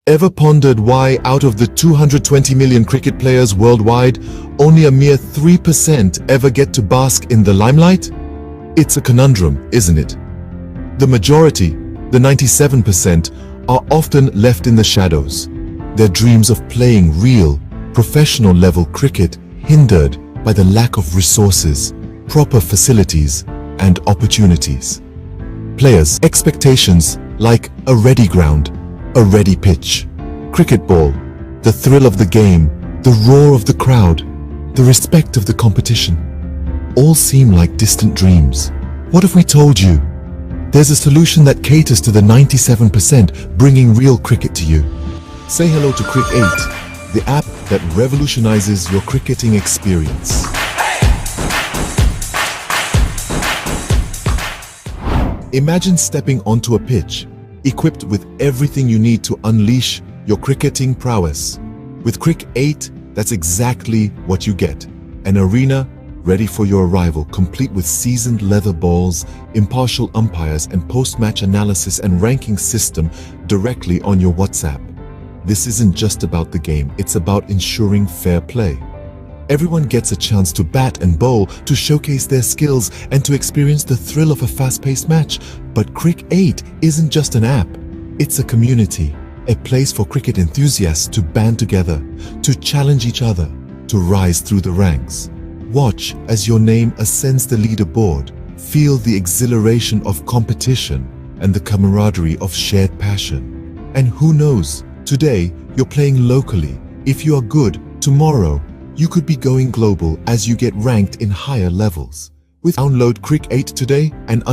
Ever pondered why out of the 220 million cricket players worldwide, only a mere 3% ever get to bask in the limelight? It's a conundrum, isn't it? The majority, the 97%, are often left in the shadows. Their dreams of playing real, professional level cricket hindered by the lack of resources, proper facilities, and opportunities. Players' expectations like a ready ground, a ready pitch, cricket ball, the thrill of the game, the roar of the crowd, the respect of the competition, all seem like distant dreams. What if we told you there's a solution that caters to the 97% bringing real cricket to you? Say hello to Crick 8, the app that revolutionizes your cricketing experience. Imagine stepping onto a pitch, equipped with everything you need to unleash your cricketing prowess. With Crick 8, that's exactly what you get. An arena ready for your arrival, complete with seasoned leather balls, impartial umpires, and post-match analysis and ranking system directly on your WhatsApp. This isn't just about the game, it's about ensuring fair play. Everyone gets a chance to bat and bowl, to showcase their skills, and to experience the thrill of a fast-paced match. But Crick 8 isn't just an app, it's a community, a place for cricket enthusiasts to band together, to challenge each other, to rise through the ranks. Watch as your name ascends the leaderboard, feel the exhilaration of competition and the camaraderie of shared passion. And who knows, today you're playing locally. If you are good, tomorrow you could be going global as you get ranked in higher levels. Download Crick 8 today and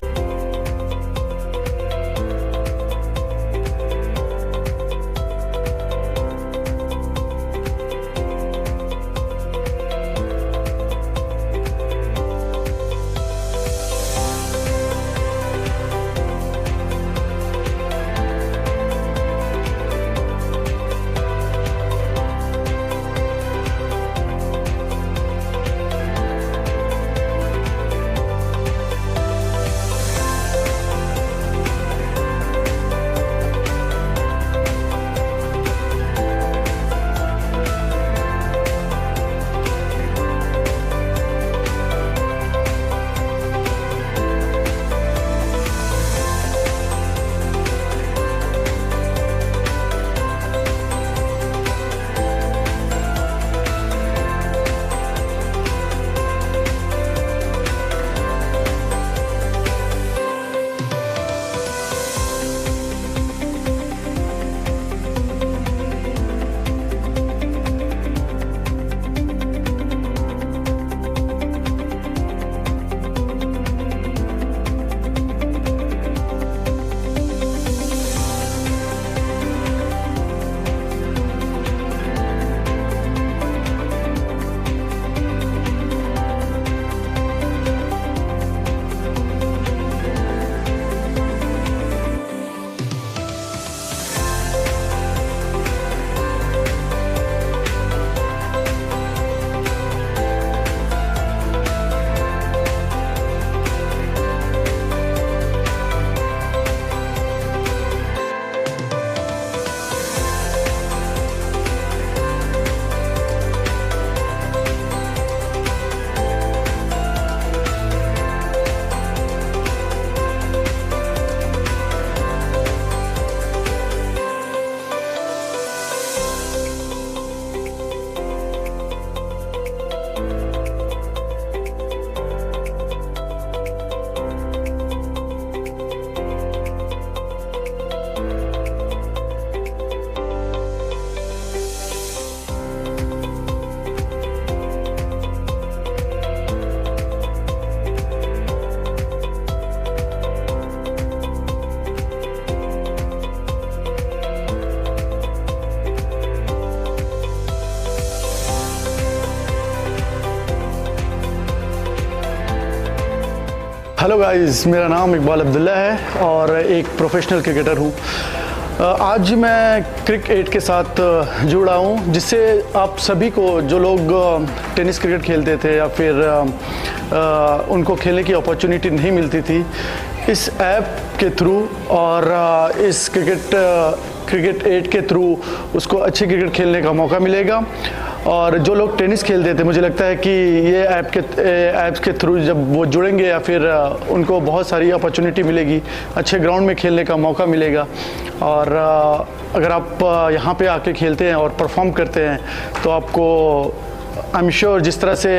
hello guys, मेरा नाम इकबाल अब्दुल्ला है और एक professional cricketer हूँ। आज मैं क्रिक 8 के साथ जुड़ा हूँ, जिससे आप सभी को जो लोग टेनिस क्रिकेट खेलते थे या फिर उनको खेलने की अपॉर्चुनिटी नहीं मिलती थी, इस ऐप के थ्रू और इस क्रिकेट क्रिकेट 8 के थ्रू उसको अच्छी क्रिकेट खेलने का मौका मिलेगा। और जो लोग टेनिस खेलते थे, मुझे लगता है कि ये ऐप्स के थ्रू जब वो जुड़ेंगे या फिर उनको बहुत सारी अपॉर्चुनिटी मिलेगी, अच्छे ग्राउंड में खेलने का मौका मिलेगा। और अगर आप यहाँ पे आके खेलते हैं और परफॉर्म करते हैं तो आपको आई एम श्योर जिस तरह से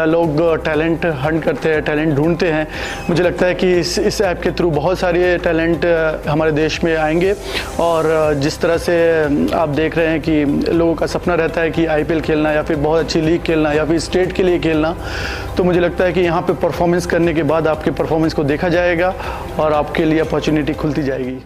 लोग टैलेंट हंट करते हैं, टैलेंट ढूंढते हैं, मुझे लगता है कि इस ऐप के थ्रू बहुत सारे टैलेंट हमारे देश में आएंगे। और जिस तरह से आप देख रहे हैं कि लोगों का सपना रहता है कि IPL खेलना या फिर बहुत अच्छी लीग खेलना या फिर स्टेट के लिए खेलना, तो मुझे लगता है कि यहाँ पे परफॉर्मेंस करने के बाद आपके परफॉर्मेंस को देखा जाएगा और आपके लिए अपॉर्चुनिटी खुलती जाएगी।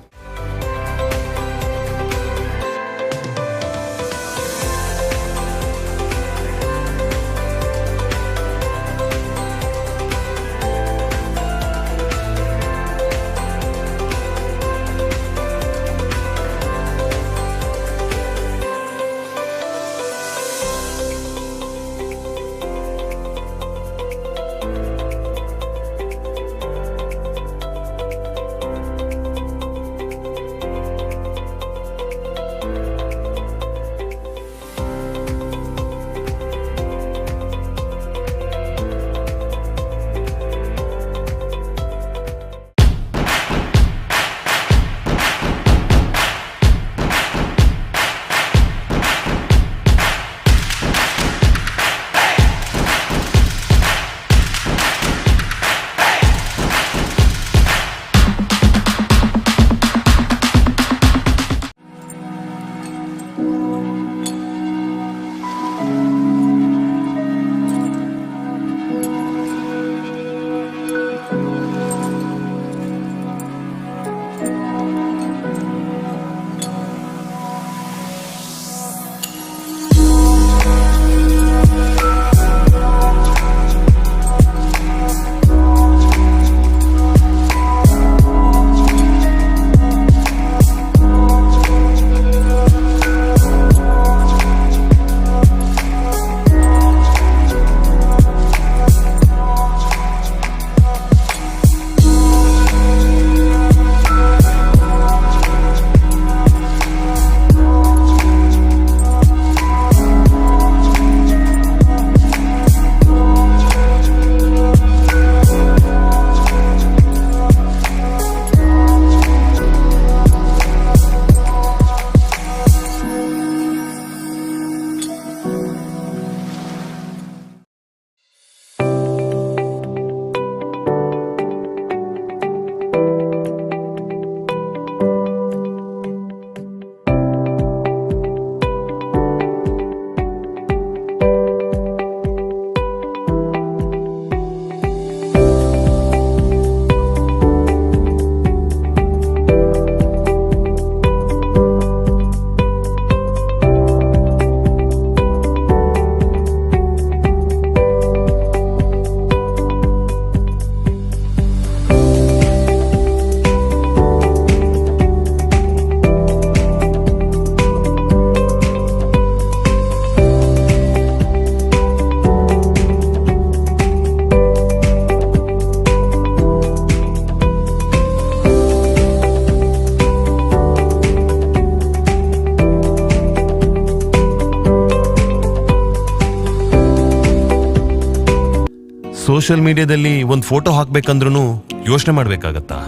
ಸೋಷಿಯಲ್ ಮೀಡಿಯಾದಲ್ಲಿ ಒಂದು ಫೋಟೋ ಹಾಕ್ಬೇಕಂದ್ರೂ ಯೋಚನೆ ಮಾಡ್ಬೇಕಾಗತ್ತಾ?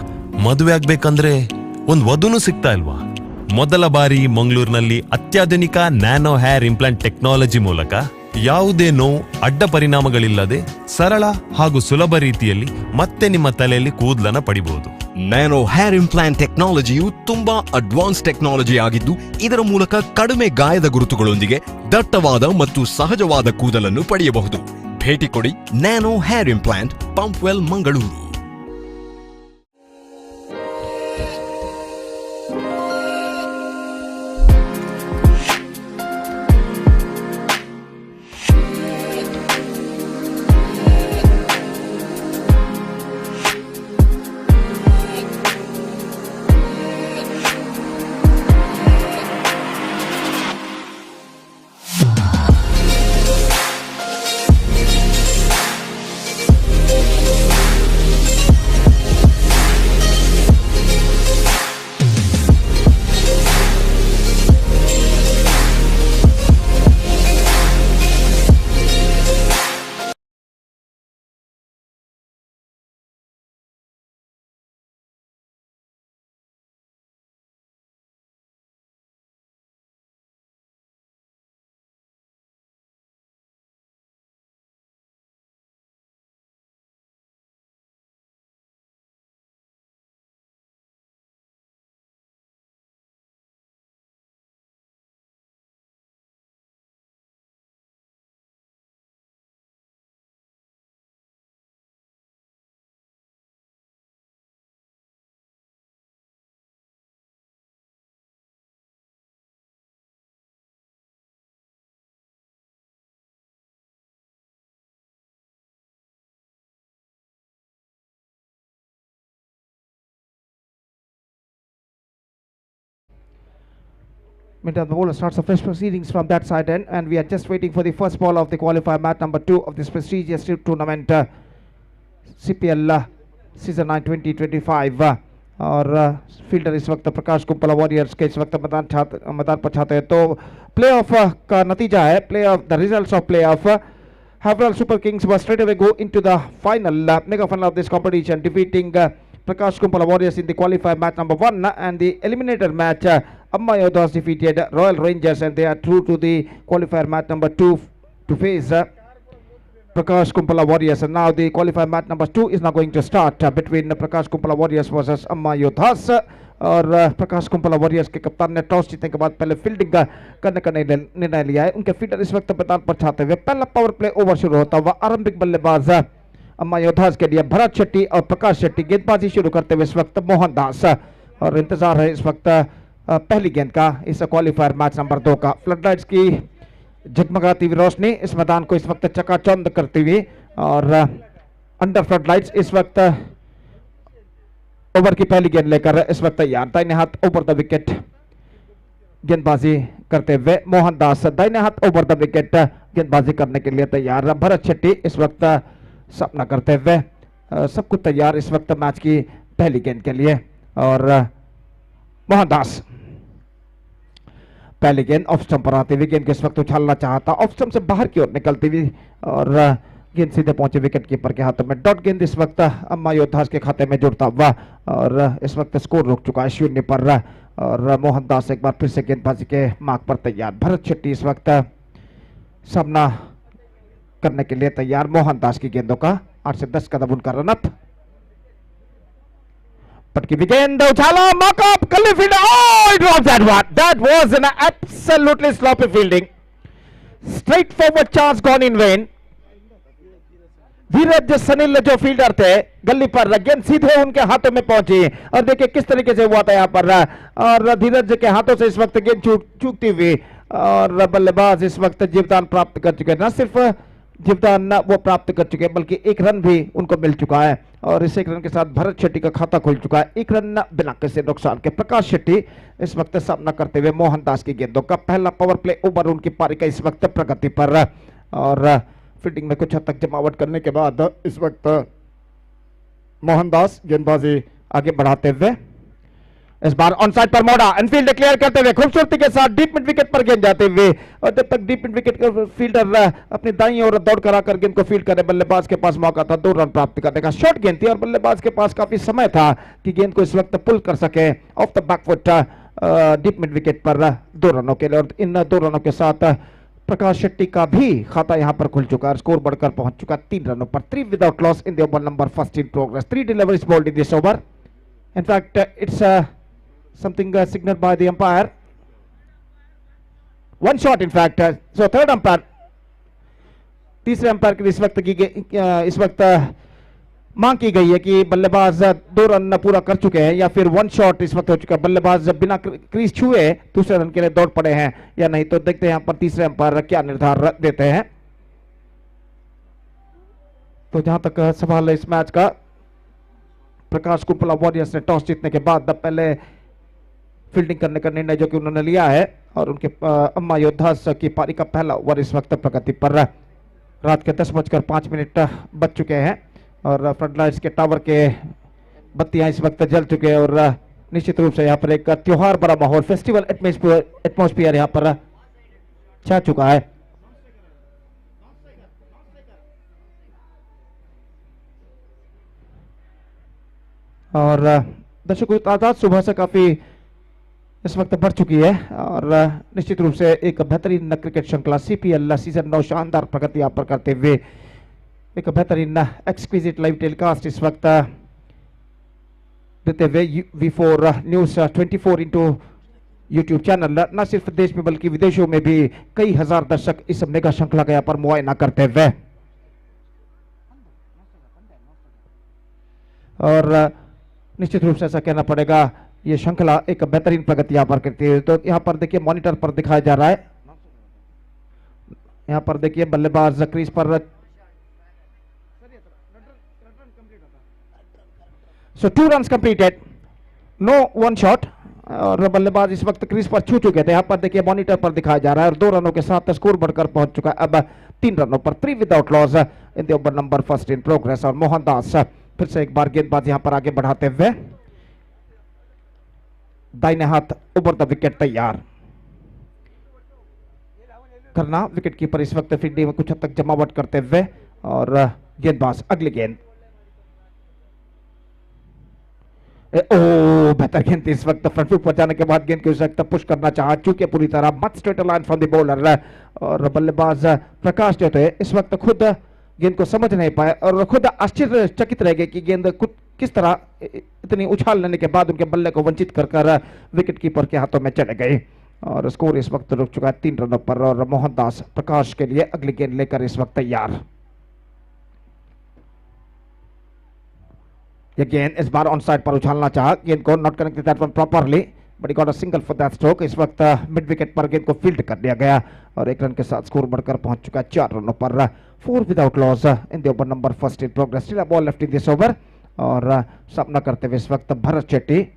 ಮದುವೆ ಆಗ್ಬೇಕಂದ್ರೆ ಒಂದು ವಧುನೂ ಸಿಗ್ತಾ ಇಲ್ವಾ? ಮೊದಲ ಬಾರಿ ಮಂಗಳೂರಿನಲ್ಲಿ ಅತ್ಯಾಧುನಿಕ ನ್ಯಾನೋ ಹೇರ್ ಇಂಪ್ಲಾಂಟ್ ಟೆಕ್ನಾಲಜಿ ಮೂಲಕ ಯಾವುದೇ ನೋವು ಅಡ್ಡ ಪರಿಣಾಮಗಳಿಲ್ಲದೆ ಸರಳ ಹಾಗೂ ಸುಲಭ ರೀತಿಯಲ್ಲಿ ಮತ್ತೆ ನಿಮ್ಮ ತಲೆಯಲ್ಲಿ ಕೂದಲನ್ನ ಪಡಿಬಹುದು. ನ್ಯಾನೋ ಹೇರ್ ಇಂಪ್ಲಾಂಟ್ ಟೆಕ್ನಾಲಜಿಯು ತುಂಬಾ ಅಡ್ವಾನ್ಸ್ ಟೆಕ್ನಾಲಜಿ ಆಗಿದ್ದು, ಇದರ ಮೂಲಕ ಕಡಿಮೆ ಗಾಯದ ಗುರುತುಗಳೊಂದಿಗೆ ದಟ್ಟವಾದ ಮತ್ತು ಸಹಜವಾದ ಕೂದಲನ್ನು ಪಡೆಯಬಹುದು. ಭೇಟಿ ಕೊಡಿ nano hair implant, Pumpwell, Mangaluru. Meantime, the bowler starts the fresh proceedings from that side end, and we are just waiting for the first ball of the qualifier match number 2 of this prestigious tournament, CPL season 9 2025 और fielder इस वक्त प्रकाश कुंपला warriors के इस वक्त मैदान पर छाते हैं। तो प्ले ऑफ का नतीजा है, play of the results of play of Havergal Super Kings was straight away go into the final mega final of this competition, defeating Prakash Kumpala Warriors in the qualifier match number 1, and the eliminator match Amma Yodas defeated Royal Rangers, and they are through to the qualifier match number 2 to face Prakash Kumpala Warriors. And now the qualifier match number 2 is now going to start between Prakash Kumpala Warriors versus Amma Yodas. और प्रकाश कुंपला warriors के कप्तान ने toss जीतने के बाद पहले fielding करने का निर्णय लिया है। उनके फील्डर इस वक्त मैदान पर छाते हुए पहला पावर प्ले ओवर शुरू होता हुआ आरंभिक बल्लेबाज अम्मा योद्धास के लिए भरत शेट्टी और प्रकाश शेट्टी गेंदबाजी शुरू करते हुए इस वक्त मोहन दास, और इंतजार है इस वक्त पहली गेंद का इस क्वालिफायर मैच नंबर 2 का। फ्लडलाइट्स की जगमगाती हुई रोशनी इस मैदान को इस वक्त चकाचौंध करती हुई, और अंडर फ्लडलाइट्स इस वक्त ओवर की पहली गेंद लेकर इस वक्त तैयार। दाहिने हाथ ओवर द विकेट गेंदबाजी करते हुए मोहन दास दाहिने हाथ ओवर द विकेट गेंदबाजी करने के लिए तैयार। भरत शेट्टी इस वक्त सामना करते हुए सब कुछ तैयार इस वक्त मैच की पहली गेंद के लिए, और मोहन दास पहली गेंद ऑफ स्टंप पर आती हुई गेंद के इस वक्त उछालना चाहता, ऑफ स्टंप से बाहर की ओर निकलती हुई, और गेंद सीधे पहुंचे विकेट कीपर के हाथों में। डॉट गेंद इस वक्त अम्मा योद्धास के खाते में जुड़ता हुआ, और इस वक्त स्कोर रुक चुका है 0 पर, और मोहन दास एक बार फिर से गेंदबाजी के मार्ग पर तैयार। भरत शेट्टी इस वक्त सामना करने के लिए तैयार। मोहन दास की गेंदों का 8 से 10 कदम उनका रनअप, पटकी भी गेंद उछाला, मॉकअप कल्ली field, oh drop that one, that was an absolutely sloppy fielding, straight forward chance gone in vain. Dheeraj Sunil जो फील्डर थे गली पर, गेंद सीधे उनके हाथों में पहुंची, और देखिए किस तरीके से हुआ था यहाँ पर, और धीरज के हाथों से इस वक्त गेंद चूकती हुई, और बल्लेबाज इस वक्त जीवदान प्राप्त कर चुके हैं। न सिर्फ जीवदान वो प्राप्त कर चुके हैं बल्कि एक रन भी उनको मिल चुका है, और इस एक रन के साथ भरत शेट्टी का खाता खुल चुका है। एक रन बिना किसी नुकसान के प्रकाश शेट्टी इस वक्त सामना करते हुए मोहन दास की गेंदों का पहला पावर प्ले ओवर उनकी पारी का इस वक्त प्रगति पर, और फील्डिंग में कुछ हद तक जमावट करने के बाद इस वक्त मोहन दास गेंदबाजी आगे बढ़ाते हुए इस बार ऑन साइड पर मोड़ा, इनफील्ड क्लियर करते हुए खूबसूरती के साथ डीप मिड विकेट पर गेंद जाते हुए, और जब तक डीप मिड विकेट का फील्डर अपनी दाईं ओर दौड़ कर आकर गेंद को फील्ड करे, बल्लेबाज के पास मौका था 2 रन प्राप्त करने का। शॉर्ट गेंद थी और बल्लेबाज के पास काफी समय था कि गेंद को इस वक्त पुल कर सके off the backfoot deep mid wicket पर 2 रनों के लिए, और इन 2 रनों के साथ प्रकाश शेट्टी का भी खाता यहां पर खुल चुका है। स्कोर बढ़कर पहुंच चुका 3 रनों पर, 3 without loss in the over number first in progress. 3 deliveries bowled in this over, in fact it's something signaled by the umpire, 1 shot in fact, so third umpire, तीसरे अंपायर की इस वक्त मांग की गई है कि बल्लेबाज 2 रन पूरा कर चुके हैं या फिर 1 शॉट इस वक्त हो चुका है, बल्लेबाज बिना क्रीज छुए दूसरे रन के लिए दौड़ पड़े हैं या नहीं। तो देखते हैं यहाँ पर तीसरे अंपायर क्या निर्धार देते हैं। तो जहां तक सवाल है इस मैच का, प्रकाश कुंपला वॉरियर्स ने टॉस जीतने के बाद पहले फील्डिंग करने का निर्णय जो कि उन्होंने लिया है, और उनके अम्मा योद्धास की पारी का पहला ओवर इस वक्त प्रगति पर। रात के 10:05 बज चुके हैं, और फ्लडलाइट्स के टावर के बत्तियां इस वक्त जल चुके हैं, और निश्चित रूप से यहाँ पर एक त्योहार बड़ा माहौल, फेस्टिवल एटमॉस्फेयर यहाँ पर छा चुका है। और दर्शकों की तादाद सुबह से काफी इस वक्त बढ़ चुकी है, और निश्चित रूप से एक बेहतरीन क्रिकेट श्रृंखला सीपीएल सीजन 9 शानदार प्रगति यहाँ पर करते हुए एक बेहतरीन एक्सक्विजिट लाइव टेलीकास्ट इस वक्त देते हुए V4 news 24 into YouTube channel न सिर्फ देश में बल्कि विदेशों में भी कई हजार दर्शक इस मेगा श्रृंखला का यहाँ पर मुआयना करते हुए, और निश्चित रूप से ऐसा कहना पड़ेगा ये श्रृंखला एक बेहतरीन प्रगति यहाँ पर करती है। तो यहाँ पर देखिए मॉनिटर पर दिखाया जा रहा है, यहाँ पर देखिए बल्लेबाज क्रीज पर, so 2 runs completed, no 1 shot, और बल्लेबाज इस वक्त क्रीज पर छू चुके थे। यहाँ पर देखिए मॉनिटर पर दिखाया जा रहा है और 2 रनों के साथ स्कोर बढ़कर पहुंच चुका है अब 3 रनों पर, 3 without loss in the over number first in progress. और मोहनदास फिर से एक बार गेंदबाज यहाँ पर आगे बढ़ाते हुए, दाहिने हाथ ऊपर द विकेट तैयार करना। विकेट कीपर इस वक्त फील्डिंग में कुछ हद तक जमावट करते हुए और गेंदबाज अगली गेंद, बेहतर गेंद इस वक्त फ्रंट फुट पर जाने के बाद गेंद को इस वक्त पुश करना चाहा, चूंकि पूरी तरह much straight line from the bowler. और बल्लेबाज प्रकाश जो थे इस वक्त खुद गेंद को समझ नहीं पाए और खुद आश्चर्यचकित रह गए कि गेंद किस तरह इतनी उछाल लेने के बाद उनके बल्ले को वंचित कर विकेट कीपर के हाथों में चले गए। और स्कोर इस वक्त रुक चुका है 3 रनों पर और मोहनदास प्रकाश के लिए अगली गेंद लेकर इस वक्त तैयार। ये गेंद इस बार ऑन साइड पर उछालना चाहा, गेंद को not connected that one properly but he got a single for that stroke. इस वक्त मिड विकेट पर गेंद को फील्ड कर दिया गया और 1 रन के साथ स्कोर बढ़कर पहुंच चुका है 4 रनों पर, 4 without loss in the over number first in progress. Still a ball left in this over और सामना करते हुए इस वक्त भरत शेट्टी,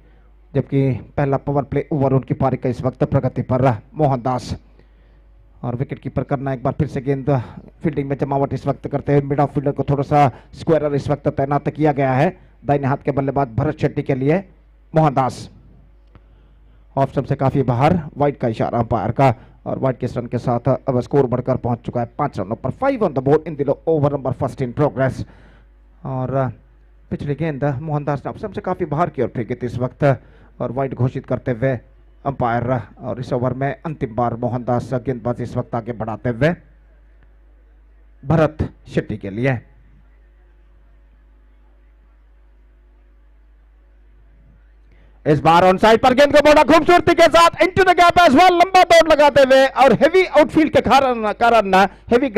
जबकि पहला पावर प्ले ओवर उनकी पारी का इस वक्त प्रगति पर मोहनदास। और विकेट कीपर करना एक बार फिर से गेंद फील्डिंग में जमावट इस वक्त करते हुए मिड ऑफ फील्डर को थोड़ा सा स्क्वायर इस वक्त तैनात किया गया है दाहिने हाथ के बल्लेबाज भरत शेट्टी के लिए। मोहनदास ऑफ स्टंप से काफी बाहर, वाइड का इशारा अंपायर का और वाइड के रन के साथ अब स्कोर बढ़कर पहुंच चुका है 5 रनों पर, 5 on the board in the over number first in progress. और पिछली गेंद मोहनदास ने ऑफ स्टंप से काफी बाहर की ओर फेंकी थी इस वक्त और वाइड घोषित करते हुए अंपायर। और इस ओवर में अंतिम बार मोहनदास गेंदबाजी इस वक्त आगे बढ़ाते हुए भरत शेट्टी के लिए। इस बार ऑन साइड पर गेंद को बड़ा खूबसूरती के साथ into the gap as well, लंबा दौड़ लगाते हुए और हेवी आउटफील्ड के कारण हेवी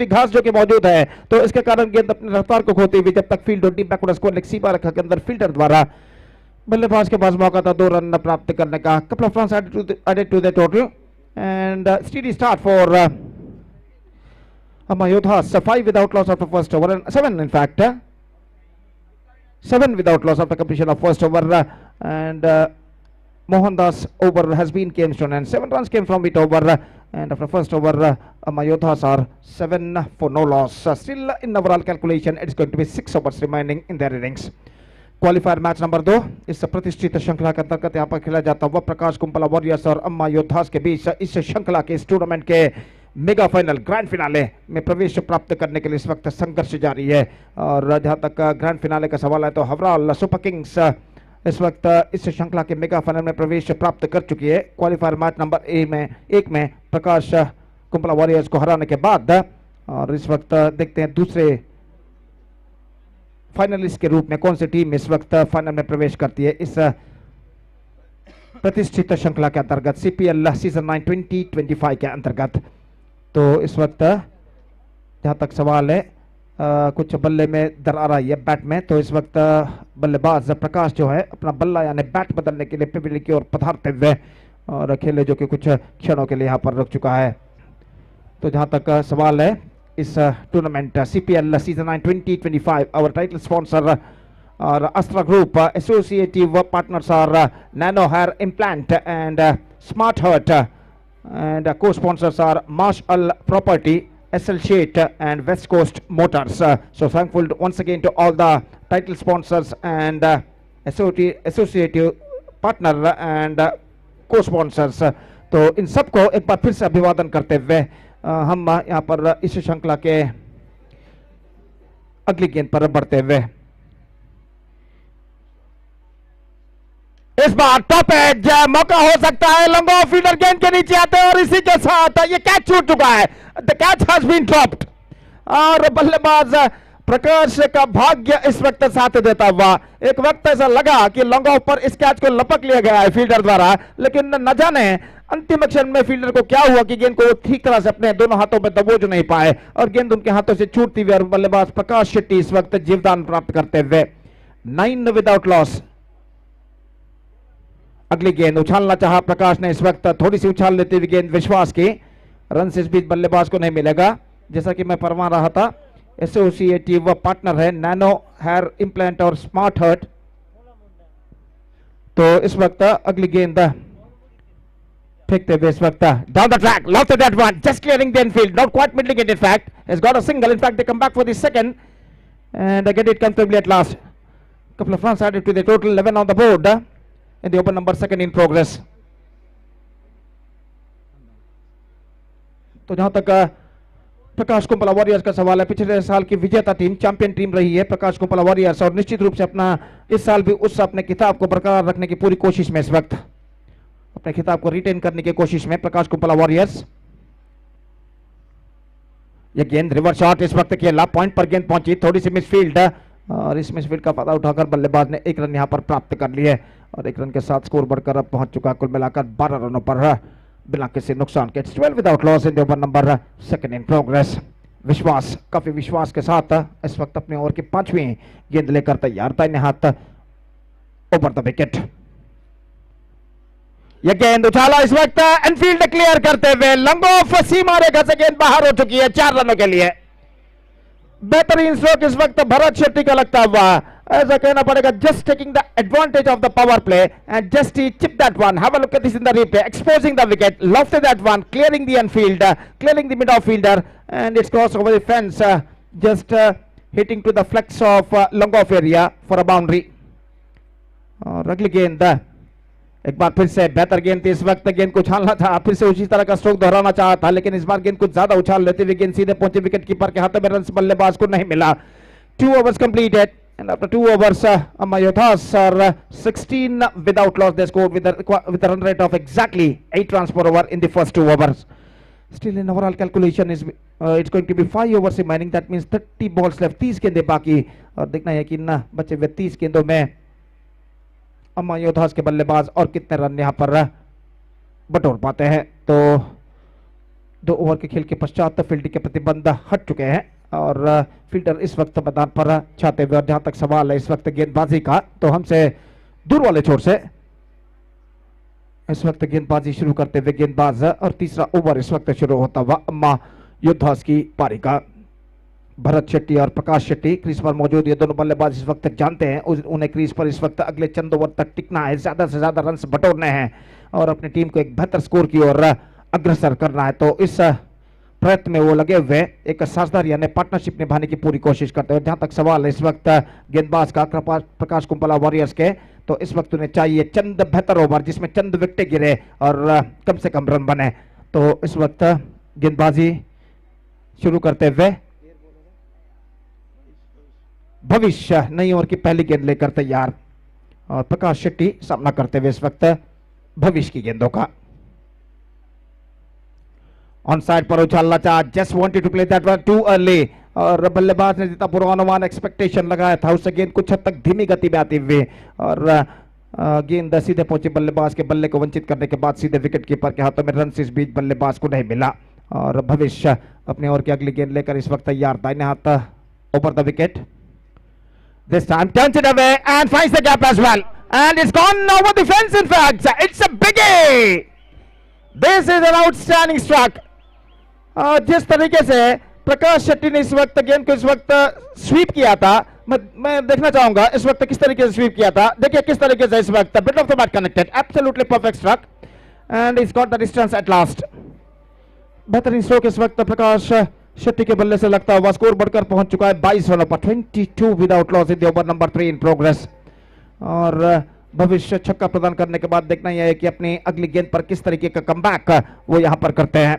घास जो कि मौजूद है तो इसके कारण गेंद अपनी रफ्तार को खोती हुई जब तक फील्ड और डीप बैकवर्ड स्कोर लेग सीमा रेखा के अंदर फील्डर द्वारा बल्लेबाज के पास मौका था 2 रन प्राप्त करने का। Couple of runs added to the total and steady start for Amma Yodas, 5 without loss after first over and 7 in fact, 7 without loss after completion of first over and Mohandas over has been came soon and 7 runs came from it over and after first over Amma Yodas are 7 for no loss. Still in overall calculation it's going to be 6 overs remaining in their innings. Qualifier match number 2 इस प्रतिष्ठित श्रृंखला के अंतर्गत यहाँ पर खेला जाता हुआ प्रकाश कुंपला वॉरियर्स और अम्मा योद्धास के बीच इस श्रृंखला के इस टूर्नामेंट के मेगा फाइनल ग्रैंड फिनाले में प्रवेश प्राप्त करने के लिए इस वक्त संघर्ष जारी है। और जहां तक ग्रैंड फिनाले का सवाल है तो हवराल सुपर किंग्स इस वक्त इस श्रृंखला के मेगा फाइनल में प्रवेश प्राप्त कर चुकी है। क्वालिफायर मैच नंबर 1 में प्रकाश कुंपला वॉरियर्स को हराने के बाद और इस वक्त देखते हैं दूसरे फाइनलिस्ट के रूप में कौन सी टीम इस वक्त फाइनल में प्रवेश करती है इस प्रतिष्ठित श्रृंखला के अंतर्गत सीपीएल सीजन 9 2025 के अंतर्गत। तो इस वक्त जहां तक सवाल है कुछ बल्ले में दरार आई है बैट में, तो इस वक्त बल्लेबाज प्रकाश जो है अपना बल्ला यानी बैट बदलने के लिए पिबली की ओर पधारते हुए और खेले जो कि कुछ क्षणों के लिए यहाँ पर रुक चुका है। तो जहां तक सवाल है इस tournament CPL season 9 2025 our title sponsor or Astra Group associative partners are Nano Hair Implant and Smart Heart and co-sponsors are Marshall Property, SL Sheet and West Coast Motors. So thankful once again to all the title sponsors and associative partner and co-sponsors. तो इन सबको एक बार फिर से अभिवादन करते हुए हम यहाँ पर इस श्रृंखला के अगली गेंद पर बढ़ते हुए इस बार टॉप एज मौका हो सकता है, लंबा फील्डर गेंद के नीचे आते हैं और इसी के साथ ये कैच छूट चुका है। The catch has been dropped और बल्लेबाज प्रकाश का भाग्य इस वक्त साथ देता हुआ, एक वक्त ऐसा लगा कि लॉन्ग ऑफ पर इस कैच को लपक लिया गया है फील्डर द्वारा, लेकिन न जाने अंतिम क्षण में फील्डर को क्या हुआ कि गेंद को ठीक तरह से अपने दोनों हाथों में दबोच नहीं पाए और गेंद उनके हाथों से छूटती हुई और बल्लेबाज प्रकाश शेट्टी इस वक्त जीवदान प्राप्त करते हुए 9 विदाउट लॉस। अगली गेंद उछालना चाहा प्रकाश ने, इस वक्त थोड़ी सी उछाल लेती हुई गेंद विश्वास की, रन से इस बीच बल्लेबाज को नहीं मिलेगा। जैसा कि मैं फरमा रहा था एसोसिएटिव पार्टनर है नैनो हेयर इम्प्लांट और स्मार्ट हर्ट, तो इस वक्त अगली गेंद फेंकते हुए इस वक्त down the track, lofted that one, just clearing the infield, not quite middling it in fact, has got a single, in fact they come back for the second and get it comfortably at last. Couple of runs added to the total, 11 on the board in the open number second in progress. तो जहां तक प्रकाश कुंपला warriors का सवाल है, पिछले साल की विजेता टीम, चैंपियन टीम रही है प्रकाश कुंपला वॉरियर्स और निश्चित रूप से अपना इस साल भी उस अपने खिताब को बरकरार रखने की पूरी कोशिश में, इस वक्त अपने खिताब को रिटेन करने की कोशिश में प्रकाश कुंपला वॉरियर्स। यह गेंद रिवर्स शॉट इस वक्त खेला, पॉइंट पर गेंद पहुंची, थोड़ी सी मिसफील्ड और इस मिसफील्ड का फायदा उठाकर बल्लेबाज ने एक रन यहां पर प्राप्त कर लिया है और एक रन के साथ स्कोर बढ़कर अब पहुंच चुका कुल मिलाकर 12 रनों पर बिना किसी नुकसान के। 12 without loss in the over number second in progress. विश्वास, काफी विश्वास के साथ इस वक्त अपने ओवर की 5वीं गेंद लेकर तैयार, दाहिने हाथ ओवर द विकेट। यह गेंद उछाला इस वक्त एनफील्ड क्लियर करते हुए, लंग ऑफ सीमा रेखा से गेंद बाहर हो चुकी है 4 रनों के लिए। बेहतरीन स्ट्रोक इस वक्त भरत शेट्टी का लगता हुआ, ऐसा कहना पड़ेगा, just taking the advantage of the power play and just he chip that one, have a look at this in the replay, exposing the wicket, lofted that one, clearing the infield, clearing the mid outfielder and it's crossed over the fence, just hitting to the flex of long off area for a boundary। और अगली गेंद एक बार फिर से बेहतर गेंद थी, इस वक्त गेंद को उछालना था, फिर से उसी तरह का स्ट्रोक दोहराना चाहा था, लेकिन इस बार गेंद कुछ ज्यादा उछाल लेते हुए गेंद सीधे पहुंचे विकेट कीपर के हाथों में, रन बल्लेबाज को नहीं मिला। 2 overs completed and after 2 overs Amma Yodas are 16 without loss, they scored with a run rate of exactly 8 runs per over in the first 2 overs. Still in overall calculation is it's going to be 5 overs remaining, that means 30 balls left, 30 गेंदें बाकी और देखना है कि ना बचे हुए 30 गेंदों में अम्मा योद्धास के बल्लेबाज और कितने रन यहां पर बटोर पाते हैं। तो 2 ओवर के खेल के पश्चात फील्डिंग के प्रतिबंध हट चुके हैं और फील्डर इस वक्त मैदान पर छाते हुए, और जहां तक सवाल है इस वक्त गेंदबाजी का, तो हमसे दूर वाले छोर से इस वक्त गेंदबाजी शुरू करते हुए गेंदबाज, और तीसरा ओवर इस वक्त शुरू होता हुआ अम्मा योद्धास की पारी का। भरत शेट्टी और प्रकाश शेट्टी क्रीज पर मौजूद, ये दोनों बल्लेबाज इस वक्त जानते हैं उन्हें क्रीज पर इस वक्त अगले चंद ओवर तक टिकना है, ज्यादा से ज्यादा रन बटोरने हैं और अपनी टीम को एक बेहतर स्कोर की ओर अग्रसर करना है। तो इस प्रयत्न में वो लगे हुए, एक साझेदारी यानी पार्टनरशिप निभाने की पूरी कोशिश करते हैं। जहां तक सवाल है इस वक्त गेंदबाज का प्रकाश कुंपला वॉरियर्स के, तो इस वक्त उन्हें चाहिए चंद बेहतर ओवर जिसमें चंद विकेटें गिरे और कम से कम रन बने। तो इस वक्त गेंदबाजी शुरू करते हुए भविष्य नई ओवर की पहली गेंद लेकर तैयार, और प्रकाश शेट्टी सामना करते हुए इस वक्त भविष्य की गेंदों का। ऑन साइड पर उछालना चाहा, just wanted to play that one too early, और बल्लेबाज ने जितना पूर्वानुमान एक्सपेक्टेशन लगाया था उससे गेंद कुछ हद तक धीमी गति में आती हुई और गेंद सीधे पहुंची बल्लेबाज के बल्ले को वंचित करने के बाद सीधे विकेट कीपर के हाथों में, रन इस बीच बल्लेबाज को नहीं मिला और भविष्य अपने ओवर की अगली गेंद लेकर इस वक्त तैयार, दाहिने हाथ over the wicket. This time turns it away and finds the gap as well, and it's gone over the fence. In fact, it's a biggie. This is an outstanding struck. जिस तरीके से प्रकाश शेट्टी ने इस वक्त गेंद को इस वक्त स्वीप किया था, मैं देखना चाहूंगा इस वक्त किस तरीके से स्वीप किया था। देखिए किस तरीके से इस वक्त bit off the bat connected, absolutely perfect struck and it's got the distance at last. बेहतरीन स्ट्रोक इस वक्त प्रकाश शेट्टी के बल्ले से लगता हुआ, स्कोर बढ़कर पहुंच चुका है 22 रनों पर, 22 without loss in the over number 3 in progress. और भविष्य छक्का प्रदान करने के बाद देखना यह है कि अपनी अगली गेंद पर किस तरीके का कमबैक वो यहां पर करते हैं।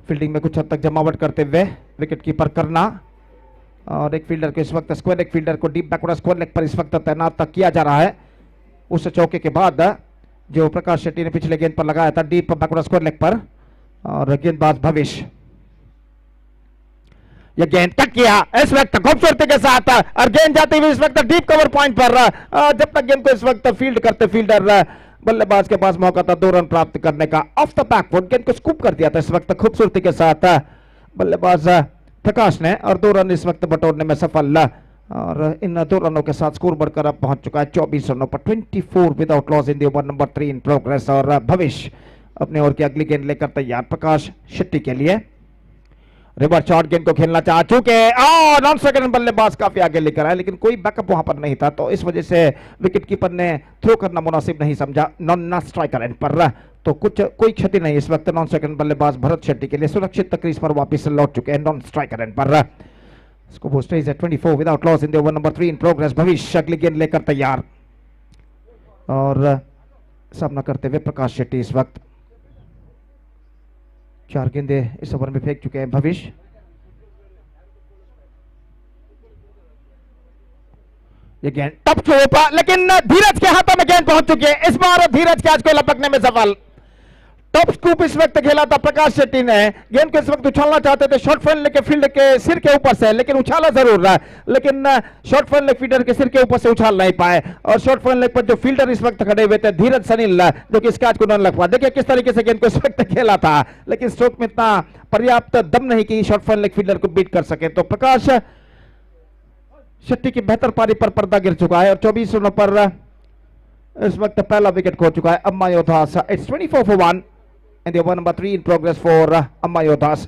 फील्डिंग में कुछ हद तक जमावट करते हुए विकेट कीपर करना, और एक फील्डर को इस वक्त स्क्वायर लेग फील्डर को डीप बैकवर्ड स्क्वायर लेग पर इस वक्त तैनात किया जा रहा है। उस चौके के बाद जो प्रकाश शेट्टी ने पिछले गेंद पर लगाया था डीप बैकवर्ड स्क्वायर लेग पर, और गेंदबाज भविष्य ये गेंद कट किया इस वक्त खूबसूरती के साथ, और गेंद जाती हुई इस वक्त डीप कवर पॉइंट पर, जब तक गेंद को इस वक्त फील्ड करते फील्डर बल्लेबाज के पास मौका था 2 रन प्राप्त करने का। ऑफ द बैकफुट गेंद को स्कूप कर दिया था इस वक्त खूबसूरती के साथ बल्लेबाज प्रकाश ने, और 2 रन इस वक्त बटोरने में सफल, और इन 2 रनों के साथ स्कोर बढ़कर अब पहुंच चुका है 24 रनों पर, 24 without loss in the over number 3 in progress. और भविष्य अपने ओवर की अगली गेंद लेकर तैयार प्रकाश शेट्टी के लिए। रिवर्स शॉट गेंद को खेलना चाह चुके और नॉन स्ट्राइकर बल्लेबाज काफी आगे लेकर आए, लेकिन कोई बैकअप वहां पर नहीं था, तो इस वजह से विकेट कीपर ने थ्रो करना मुनासिब नहीं समझा नॉन स्ट्राइकर एंड पर। तो कोई क्षति नहीं इस वक्त नॉन स्ट्राइकर बल्लेबाज भरत शेट्टी के लिए सुरक्षित क्रीज पर वापस लौट चुके हैं नॉन स्ट्राइकर एंड पर। Scoreboard stays at 24 without loss in the over number 3 in progress. भविष्य अगली गेंद लेकर तैयार और सामना करते हुए प्रकाश शेट्टी इस वक्त 4 गेंदे इस ओवर में फेंक चुके हैं भविष्य। ये गेंद टप चौपा, लेकिन धीरज के हाथों में गेंद पहुंच चुकी है। इस बार धीरज कैच को लपकने में सफल। टॉप स्कूप इस वक्त खेला था प्रकाश शेट्टी ने, गेंद को इस वक्त उछालना चाहते थे शॉर्ट फील्ड लेके फील्ड के सिर के ऊपर से, लेकिन उछाला जरूर रहा, लेकिन शॉर्ट फील्ड लेग फील्डर के सिर के ऊपर से उछाल नहीं पाए। और शॉर्ट फील्ड लेग पर जो फील्डर इस वक्त खड़े हुए थे धीरज सनील, जो कि इस कैच को न लग पाया। देखिए किस तरीके से गेंद को इस वक्त खेला था, लेकिन स्ट्रोक में इतना पर्याप्त दम नहीं कि शॉर्ट फील्ड लेग फील्डर को बीट कर सके। तो प्रकाश शेट्टी की बेहतर पारी पर पर्दा गिर चुका है और 24 रनों पर इस वक्त पहला विकेट खो चुका है Amma Yodhas. It's 24 for 1 and the over number 3 in progress for Amma Yodas.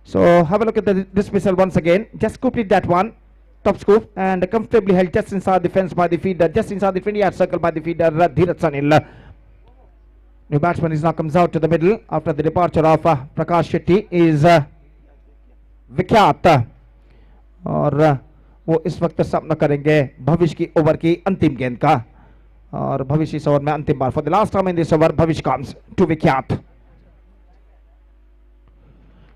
So have a look at the dismissal once again. Just scooped that one, top scoop, and comfortably held just inside the fence by the feeder, just inside the 20-yard circle by the feeder Dheeraj Sanil. New batsman is now comes out to the middle after the departure of Prakash Shetty is Vikyat, और वो इस वक्त सामना करेंगे भविष्य की over की अंतिम गेंद का, और भविष्य इस ओवर में अंतिम बार for the last time in this over Bhavishya comes to Vikhyat.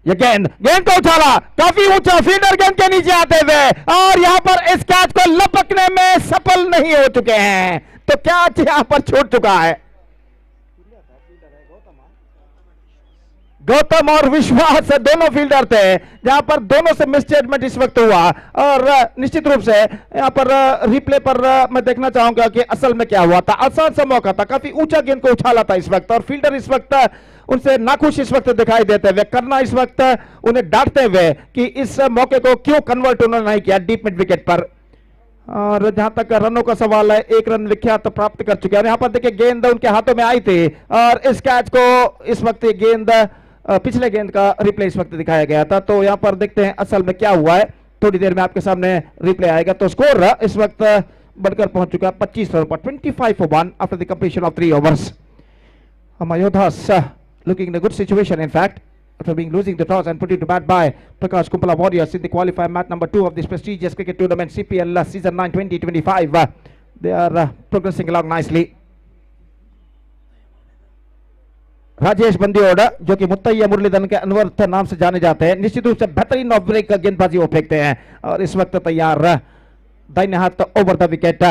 ये गेंद को उछाला काफी ऊंचा, फील्डर गेंद के नीचे आते हुए और यहां पर इस कैच को लपकने में सफल नहीं हो चुके हैं, तो कैच यहां पर छूट चुका है। गौतम और विश्वास दोनों फील्डर थे, जहां पर दोनों से मिसजजमेंट इस वक्त हुआ, और निश्चित रूप से यहां पर रिप्ले पर मैं देखना चाहूंगा कि असल में क्या हुआ था। आसान सा मौका था, काफी ऊंचा गेंद को उछाला था इस वक्त, और फील्डर इस वक्त उनसे नाखुश इस वक्त दिखाई देते हुए, करना इस वक्त उन्हें डांटते हुए कि इस मौके को क्यों कन्वर्ट उन्होंने नहीं किया डीप मिड विकेट पर। और जहां तक रनों का सवाल है, 1 रन विख्यात प्राप्त कर चुके हैं। यहां पर देखिए गेंद उनके हाथों में आई थी, और इस कैच को इस वक्त गेंद पिछले गेंद का रिप्ले इस वक्त दिखाया गया था। तो यहां पर देखते हैं असल में क्या हुआ है, थोड़ी देर में आपके सामने रिप्ले आएगा। तो स्कोर इस वक्त बढ़कर पहुंच चुका है 25 रन पर 25 for 1 after the completion of 3 overs. Amma Yodas looking in a good situation in fact after being losing the toss and put it to bat by Prakash Kumpala Warriors in the qualifier match number 2 of this prestigious cricket tournament CPL season 9 2025. They are progressing along nicely. Rajesh बंदियोड़ जो कि मुत्तैया मुरलीधरन के अनवर्थ नाम से जाने जाते हैं, निश्चित रूप से बेहतरीन ऑफ ब्रेक गेंदबाजी वो फेंकते हैं, और इस वक्त तैयार दाहिने हाथ ओवर द विकेट।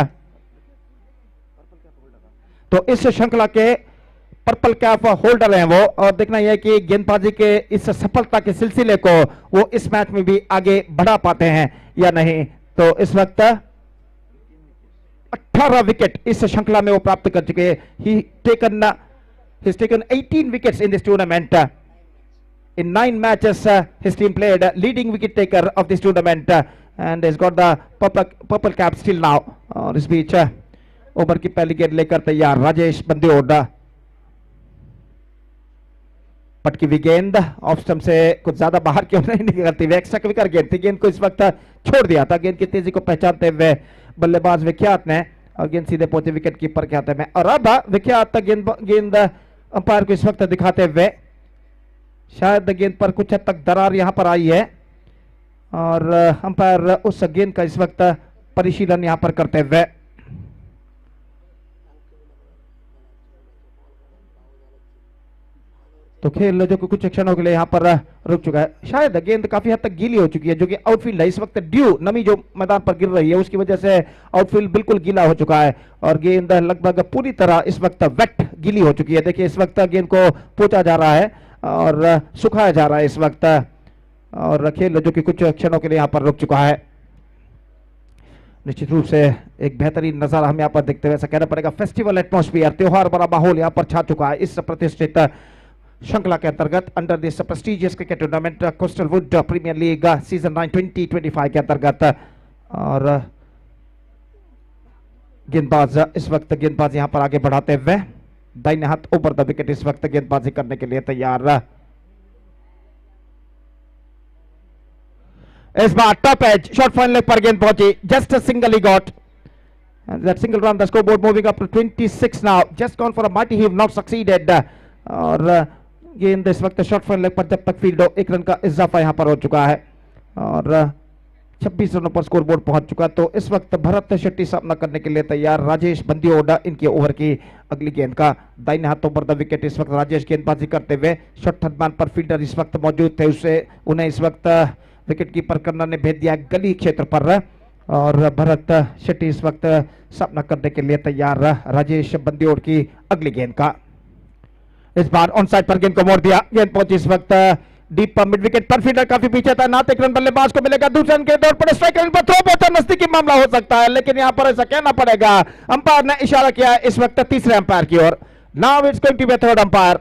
तो इस श्रृंखला के पर्पल कैप होल्डर हैं वो, और देखना यह कि गेंदबाजी के इस सफलता के सिलसिले को वो इस मैच में भी आगे बढ़ा पाते हैं या नहीं। तो इस वक्त 18 विकेट इस श्रृंखला में वो प्राप्त कर चुके हैं। He's taken 18 wickets in this tournament. In 9 matches, his team played leading wicket taker of this tournament, and has got the purple cap still now. और इस बीच ओवर की पहली गेंद लेकर तैयार राजेश बंदियोड़। पटकी हुई गेंद ऑफ स्टंप से कुछ ज्यादा बाहर क्यों नहीं निकलती हुई, एक्स्ट्रा क्विकर गेंद थी, गेंद को इस वक्त छोड़ दिया था। गेंद की तेजी को पहचानते हुए बल्लेबाज विख्यात ने, और गेंद सीधे पहुंचे विकेट कीपर के हाथ में। और अब विख्यात गेंद अंपायर को इस वक्त दिखाते हुए, शायद गेंद पर कुछ हद तक दरार यहां पर आई है, और अंपायर उस गेंद का इस वक्त परिशीलन यहां पर करते हुए तो खेल जो कुछ क्षणों के लिए यहां पर रुक चुका है। शायद गेंद काफी हद तक गीली हो चुकी है, जो कि आउटफील्ड है इस वक्त ड्यू नमी जो मैदान पर गिर रही है उसकी वजह से आउटफील्ड बिल्कुल गीला हो चुका है, और गेंद लगभग पूरी तरह इस वक्त वेट गीली हो चुकी है। देखिए इस वक्त गेंद को पोंछा जा रहा है और सुखाया जा रहा है इस वक्त, और खेल जो कि कुछ क्षणों के लिए यहाँ पर रुक चुका है। निश्चित रूप से एक बेहतरीन नजारा हम यहाँ पर देखते हुए ऐसा कहना पड़ेगा, फेस्टिवल एटमॉस्फेयर, त्योहार भरा माहौल यहाँ पर छा चुका है इस प्रतिष्ठित श्रृंखला के अंतर्गत under this prestigious cricket tournament coastal wood premier league season 9 2025 के अंतर्गत। और गेंदबाज इस वक्त गेंदबाज यहां पर आगे बढ़ाते हुए दाहिने हाथ ओवर द विकेट इस वक्त गेंदबाजी करने के लिए तैयार। इस बार top edge short fine leg पर गेंद पहुंची, just a single he got, and that single run the scoreboard moving up to 26 now, just gone for a mighty heave, not succeeded, और गेंद इस वक्त शॉर्ट फाइन लेग पर जब तक फील्ड हो 1 रन का इजाफा यहां पर हो चुका है और 26 रनों पर स्कोरबोर्ड पहुंच चुका। तो इस वक्त भरत शेट्टी सामना करने के लिए तैयार, राजेश बंदियोड़ा इनके ओवर की अगली गेंद का दाहिने हाथों पर द विकेट। इस वक्त राजेश गेंदबाजी करते हुए शॉर्ट थर्ड मैन पर फील्डर इस वक्त मौजूद थे, उसे उन्हें इस वक्त विकेट कीपर कर्नर ने भेज दिया गली क्षेत्र पर और भरत शेट्टी इस वक्त सामना करने के लिए तैयार, राजेश बंदियोड़ की अगली गेंद का। इस बार ऑन साइड पर गेंद को मोड़ दिया, गेंद पहुंची इस वक्त डीप मिड विकेट पर, फील्डर काफी पीछे था, नात 1 रन बल्लेबाज को मिलेगा, दूसरे रन के दौर पर स्ट्राइक रेंज पर थ्रो बहुत नजदीकी मामला हो सकता है, लेकिन यहां पर ऐसा कहना पड़ेगा अंपायर ने इशारा किया इस वक्त तीसरे अंपायर की ओर। Now it's going to be third umpire.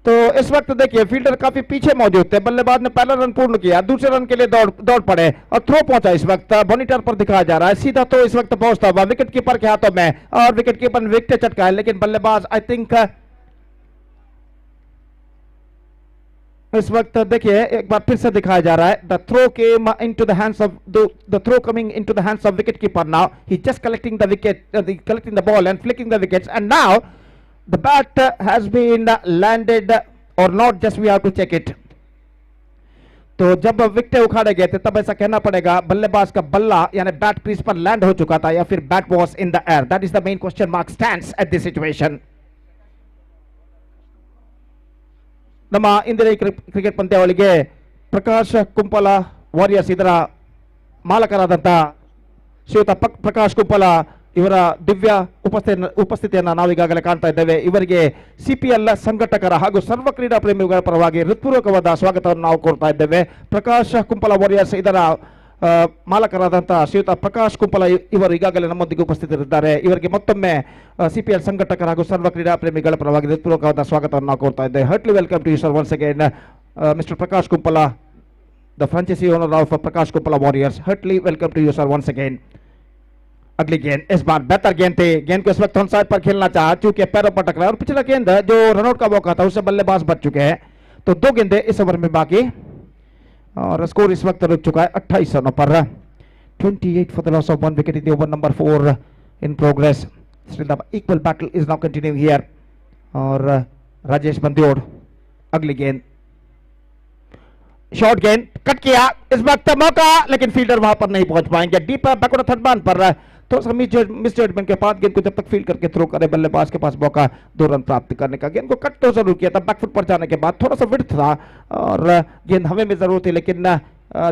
तो इस वक्त देखिए फील्डर काफी पीछे मौजूद थे, बल्लेबाज ने पहला रन पूर्ण किया, दूसरे रन के लिए दौड़ पड़े और थ्रो पहुंचा इस वक्त मॉनिटर पर दिखाया जा रहा है, सीधा तो इस वक्त पहुंचता हुआ विकेट कीपर के हाथों में और विकेट कीपर ने विकेट चटका है, लेकिन बल्लेबाज आई थिंक इस वक्त देखिए एक बार फिर से दिखाया जा रहा है, the throw came into the hands of the throw coming into the hands of wicket keeper. Now he just collecting the wicket, collecting the ball and flicking the wickets and now the bat has been landed or not, just we have to check it। तो जब wicket उखाड़े गए थे तब ऐसा कहना पड़ेगा बल्लेबाज का बल्ला यानी बैट क्रीज पर लैंड हो चुका था या फिर bat was in the air, that is the main question mark stands at this situation. ನಮ್ಮ ಇಂದಿನ ಕ್ರಿಕೆಟ್ ಪಂದ್ಯಾವಳಿಗೆ ಪ್ರಕಾಶ್ ಕುಂಪಲ ವಾರಿಯರ್ಸ್ ಇದರ ಮಾಲಕರಾದಂಥ ಶ್ರೀಯುತ ಪ್ರಕಾಶ್ ಕುಂಪಲ ಇವರ ದಿವ್ಯ ಉಪಸ್ಥಿತಿಯನ್ನು ನಾವೀಗಾಗಲೇ ಕಾಣ್ತಾ ಇದ್ದೇವೆ। ಇವರಿಗೆ ಸಿಪಿಎಲ್ ಸಂಘಟಕರ ಹಾಗೂ ಸರ್ವ ಕ್ರೀಡಾ ಪ್ರೇಮಿಗಳ ಪರವಾಗಿ ಹೃತ್ಪೂರ್ವಕವಾದ ಸ್ವಾಗತವನ್ನು ನಾವು ಕೋರ್ತಾ ಇದ್ದೇವೆ। ಪ್ರಕಾಶ್ ಕುಂಪಲ ವಾರಿಯರ್ಸ್ ಇದರ ಮಾಲಕರಾದಂಥ ಶ್ರೀಯುತ ಪ್ರಕಾಶ್ ಕುಂಪಲ ಇವರು ಈಗಾಗಲೇ ನಮ್ಮೊಂದಿಗೆ ಉಪಸ್ಥಿತರಿದ್ದಾರೆ। ಇವರಿಗೆ ಮತ್ತೊಮ್ಮೆ ಸಿಪಿಎಲ್ ಸಂಘಟಕರ ಹಾಗೂ ಸರ್ವ ಕ್ರೀಡಾ ಪ್ರೇಮಿಗಳ ಪರವಾಗಿ ಹೃತ್ಪೂರ್ವಕವಾದ ಸ್ವಾಗತವನ್ನು ನಾವು ಕೋರ್ತಾ ಇದ್ದೇವೆ। Heartly welcome to you sir once again mister Prakash Kumpala, the franchise owner of Prakash Kumpala Warriors. Heartly welcome to you sir once again. अगली गेंद इस बार बेहतर गेंद थी, गेंद को इस वक्त ऑन साइड पर खेलना चाहा, चूंकि पैरों पर टकराया और पिछला गेंद जो रनआउट का मौका था उससे बल्लेबाज बच चुके हैं। तो 2 गेंदें इस ओवर में बाकी और स्कोर इस वक्त रुक चुका है 28 रनों पर। 28 for the loss of 1 wicket in the over number 4 in progress. Still the equal battle is now continuing here और राजेश बंदियोड़ अगली गेंद, शॉर्ट गेंद कट किया, इस वक्त मौका लेकिन फील्डर वहां पर नहीं पहुंच पाएंगे, डीप बैकवर्ड थर्ड मैन पर थोड़ा सा मिस जजमेंट के बाद गेंद को जब तक फील्ड करके थ्रो करे बल्लेबाज के पास मौका 2 रन प्राप्त करने का। गेंद को कट तो जरूर किया था, बैकफुट पर जाने के बाद थोड़ा सा विड्थ था और गेंद हमें में जरूर थी, लेकिन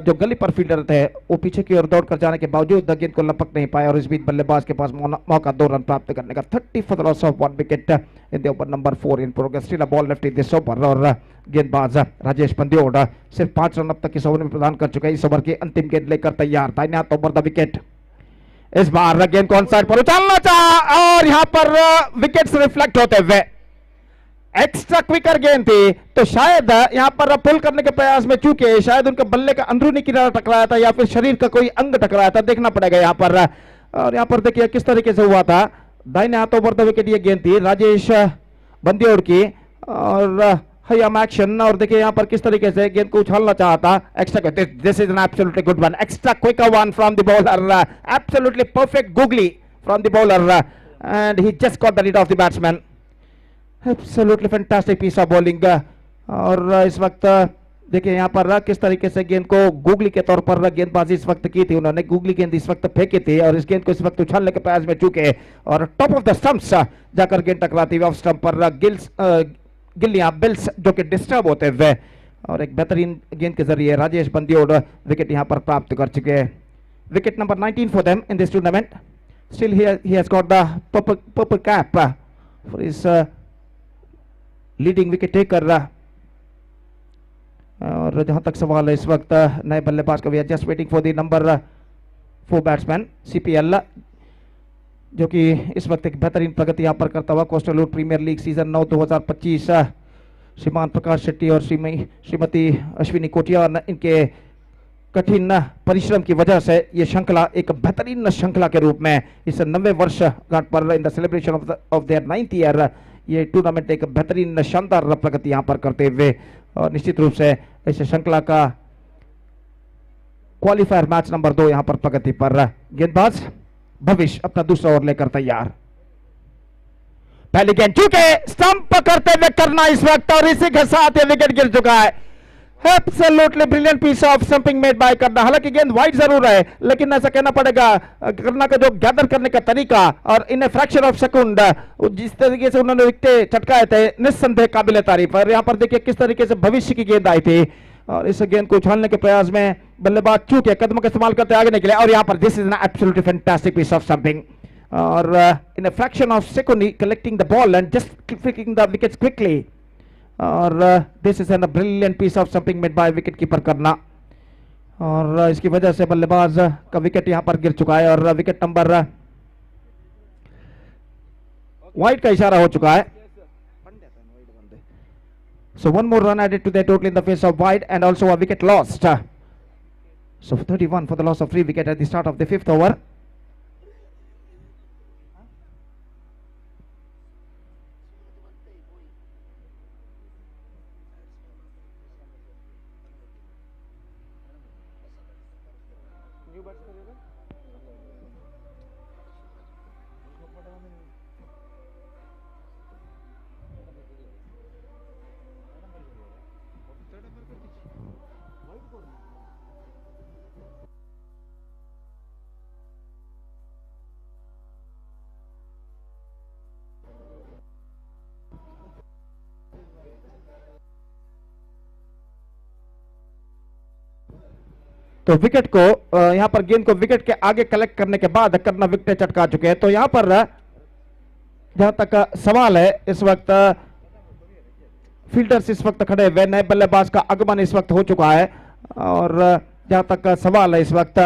जो गली पर फील्डर थे वो पीछे की ओर दौड़ कर जाने के बावजूद गेंद को लपक नहीं पाए और इस बीच बल्लेबाज के पास मौका 2 रन प्राप्त करने का। 30 for the loss of 1 wicket in the over number 4 in progress. Still a ball left in this over और गेंदबाज राजेश बंदियोड़ सिर्फ 5 रन अब तक इस ओवर में प्रदान कर चुके हैं। इस ओवर की अंतिम गेंद लेकर तैयार, दाहिने हाथ ओवर द विकेट। इस बार गेंद को ऑन साइड पर उछालना चाहा और यहां पर विकेट से रिफ्लेक्ट होते हुए एक्स्ट्रा क्विकर गेंद थी, तो शायद यहां पर पुल करने के प्रयास में चूके शायद उनके बल्ले का अंदरूनी किनारा टकराया था या फिर शरीर का कोई अंग टकराया था, देखना पड़ेगा यहां पर। और यहां पर देखिए किस तरीके से हुआ था, दाहिने हाथ ओवर द विकेट ये गेंद थी राजेश बंदियोड़ की और हयाम एक्शन और देखिए यहां पर किस तरीके से गेंद को उछालना चाहता। Extra, this is an absolutely good one, extra quicker one from the bowler, absolutely perfect googly from the bowler and he just got the lead off the batsman. Absolutely fantastic piece of bowling और इस वक्त देखिए यहां पर किस तरीके से गेंद को गूगली के तौर पर गेंदबाजी इस वक्त की थी उन्होंने, गूगली गेंद इस वक्त फेंकी थी और इस गेंद को इस वक्त उछालने के प्रयास में चूके और टॉप ऑफ द स्टंप्स जाकर गेंद टकराती हुई ऑफ स्टंप पर गिल्लियां बिल्स जो कि डिस्टर्ब होते हुए और एक बेहतरीन गेंद के जरिए राजेश बंदियोड़ विकेट यहां पर प्राप्त कर चुके हैं। Wicket number 19 for them in this tournament. Still he has got the purple cap for his leading wicket taker. और जहां तक सवाल है इस वक्त नए बल्लेबाज का, we are just waiting for the number 4 batsman CPL जो कि इस वक्त एक बेहतरीन प्रगति यहां पर करता हुआ कोस्टल प्रीमियर लीग सीजन 9 2025 श्रीमान प्रकाश शेट्टी और श्रीमती अश्विनी कोटियान इनके कठिन परिश्रम की वजह से ये श्रृंखला एक बेहतरीन श्रृंखला के रूप में इस 90 वर्ष गांठ पर in the celebration of their 9th year ये टूर्नामेंट एक बेहतरीन शानदार प्रगति यहां पर करते हुए और निश्चित रूप से इस श्रृंखला का क्वालिफायर मैच नंबर 2 यहां पर प्रगति पर। गेंदबाज भविष्य अपना दूसरा ओवर लेकर तैयार। पहली गेंद चूके स्टंप करते हुए करना इस वक्त और इसी के साथ ये विकेट गिर चुका है। Absolutely brilliant piece of stumping made by करना। हालांकि गेंद वाइड जरूर है, लेकिन ऐसा कहना पड़ेगा करना का जो गैदर करने का तरीका और in a fraction of second जिस तरीके से उन्होंने विकेट चटकाए थे निस्संदेह काबिल तारीफ है। यहाँ पर देखिए किस तरीके से भविष्य की गेंद आई थी और इस गेंद को उछालने के प्रयास में बल्लेबाज चूके कदम का इस्तेमाल करते आगे निकले और यहाँ पर this is an absolutely fantastic piece of stumping और in a fraction of second collecting the ball and just flicking the wickets quickly और this is an brilliant piece of stumping made by wicket keeper करना और इसकी वजह से बल्लेबाज का wicket यहां पर गिर चुका है और विकेट नंबर वाइड का इशारा हो चुका है। So one more run added to the total in the face of wide and also a wicket lost. So 31 for the loss of 3 wicket at the start of the 5th over. तो wicket को यहां पर गेंद को wicket के आगे collect करने के बाद करना विकेट चटका चुके हैं। तो यहां पर जहां तक सवाल है इस वक्त फील्डर्स इस वक्त खड़े हुए, नए बल्लेबाज का आगमन इस वक्त हो चुका है और जहां तक सवाल है इस वक्त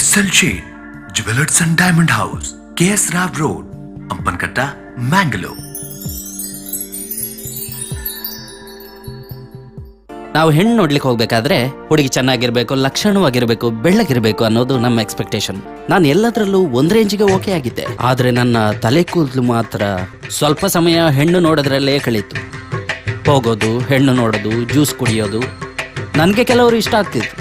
SL Chain, Jewelers and Diamond House, KS Rab Road, Ampankatta, Mangalore. ನಾವು ಹೆಣ್ಣು ನೋಡ್ಲಿಕ್ಕೆ ಹೋಗ್ಬೇಕಾದ್ರೆ ಹುಡುಗಿ ಚೆನ್ನಾಗಿರ್ಬೇಕು, ಲಕ್ಷಣವಾಗಿರ್ಬೇಕು, ಬೆಳ್ಳಗಿರ್ಬೇಕು ಅನ್ನೋದು ನಮ್ಮ ಎಕ್ಸ್ಪೆಕ್ಟೇಷನ್. ನಾನು ಎಲ್ಲದರಲ್ಲೂ ಒಂದ್ ರೇಂಜಿಗೆ ಓಕೆ ಆಗಿದ್ದೆ, ಆದ್ರೆ ನನ್ನ ತಲೆ ಕೂದಲು ಮಾತ್ರ ಸ್ವಲ್ಪ ಸಮಯ ಹೆಣ್ಣು ನೋಡೋದ್ರಲ್ಲೇ ಕಳೀತು. ಹೋಗೋದು, ಹೆಣ್ಣು ನೋಡೋದು, ಜ್ಯೂಸ್ ಕುಡಿಯೋದು ನನಗೆ ಕೆಲವರು ಇಷ್ಟ ಆಗ್ತಿತ್ತು.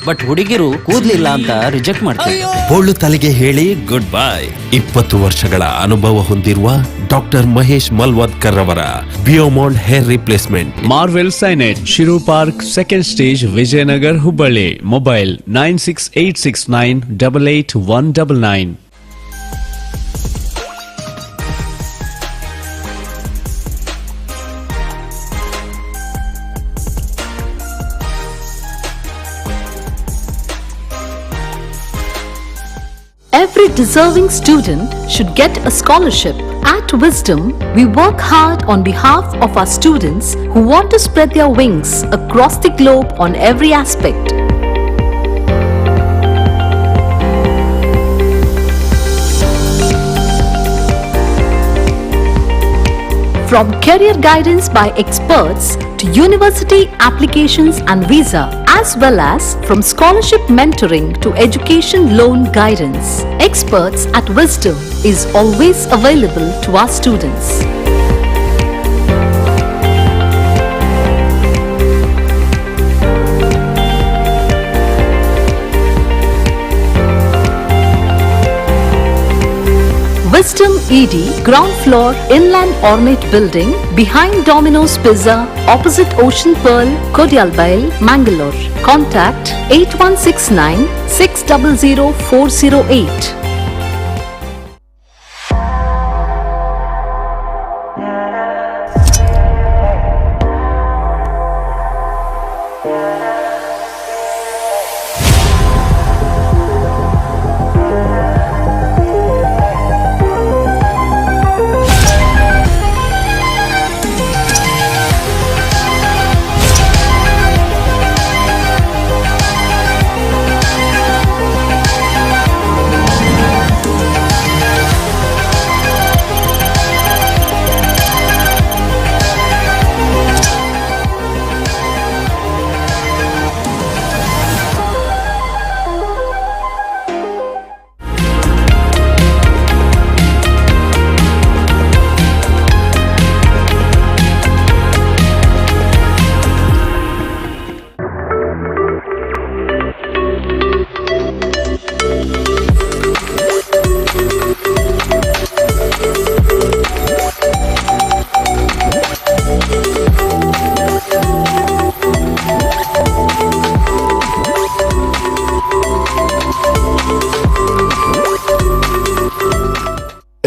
ಬಟ್ ಹುಡುಗಿರು ಕೂದ್ಲಿಲ್ಲ ಅಂತ ರಿಜೆಕ್ಟ್ ಮಾಡ್ತಾರೆ. ಬೋಳು ತಲೆಗೆ ಹೇಳಿ ಗುಡ್ ಬೈ. 20 ವರ್ಷಗಳ ಅನುಭವ ಹೊಂದಿರುವ ಡಾಕ್ಟರ್ ಮಹೇಶ್ ಮಲ್ವಾದ್ಕರ್ ಅವರ ಬಿಯೋಮಾಲ್ಡ್ ಹೇರ್ ರಿಪ್ಲೇಸ್ಮೆಂಟ್. ಮಾರ್ವೆಲ್ ಸೈನೆಟ್, ಶಿರು park, second stage, Vijayanagar, Hubballi. Mobile 9686988199. Every deserving student should get a scholarship. At Wisdom, we work hard on behalf of our students who want to spread their wings across the globe on every aspect. From career guidance by experts to university applications and visa, as well as from scholarship mentoring to education loan guidance, Experts at Wisdom is always available to our students. Wisdom ED, ground floor, inland ornate building, behind Domino's Pizza, opposite Ocean Pearl, Kodialbail, Mangalore. Contact 8169 600 408.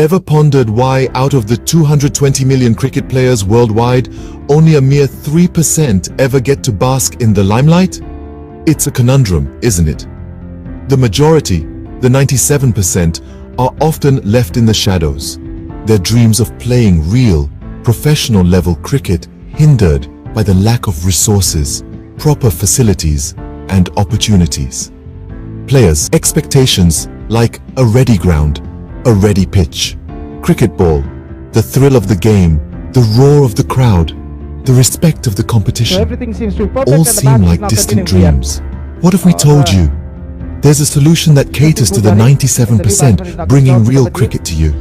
Ever pondered why out of the 220 million cricket players worldwide, only a mere 3% ever get to bask in the limelight? It's a conundrum, isn't it? The majority, the 97%, are often left in the shadows. Their dreams of playing real, professional level cricket hindered by the lack of resources, proper facilities, and opportunities. Players' expectations like a ready ground, a ready pitch, cricket ball, the thrill of the game, the roar of the crowd, the respect of the competition, So everything seems to be perfect all and the seem match is like not distant continuing dreams. What if we told you there's a solution that caters to the 97% bringing real cricket to you?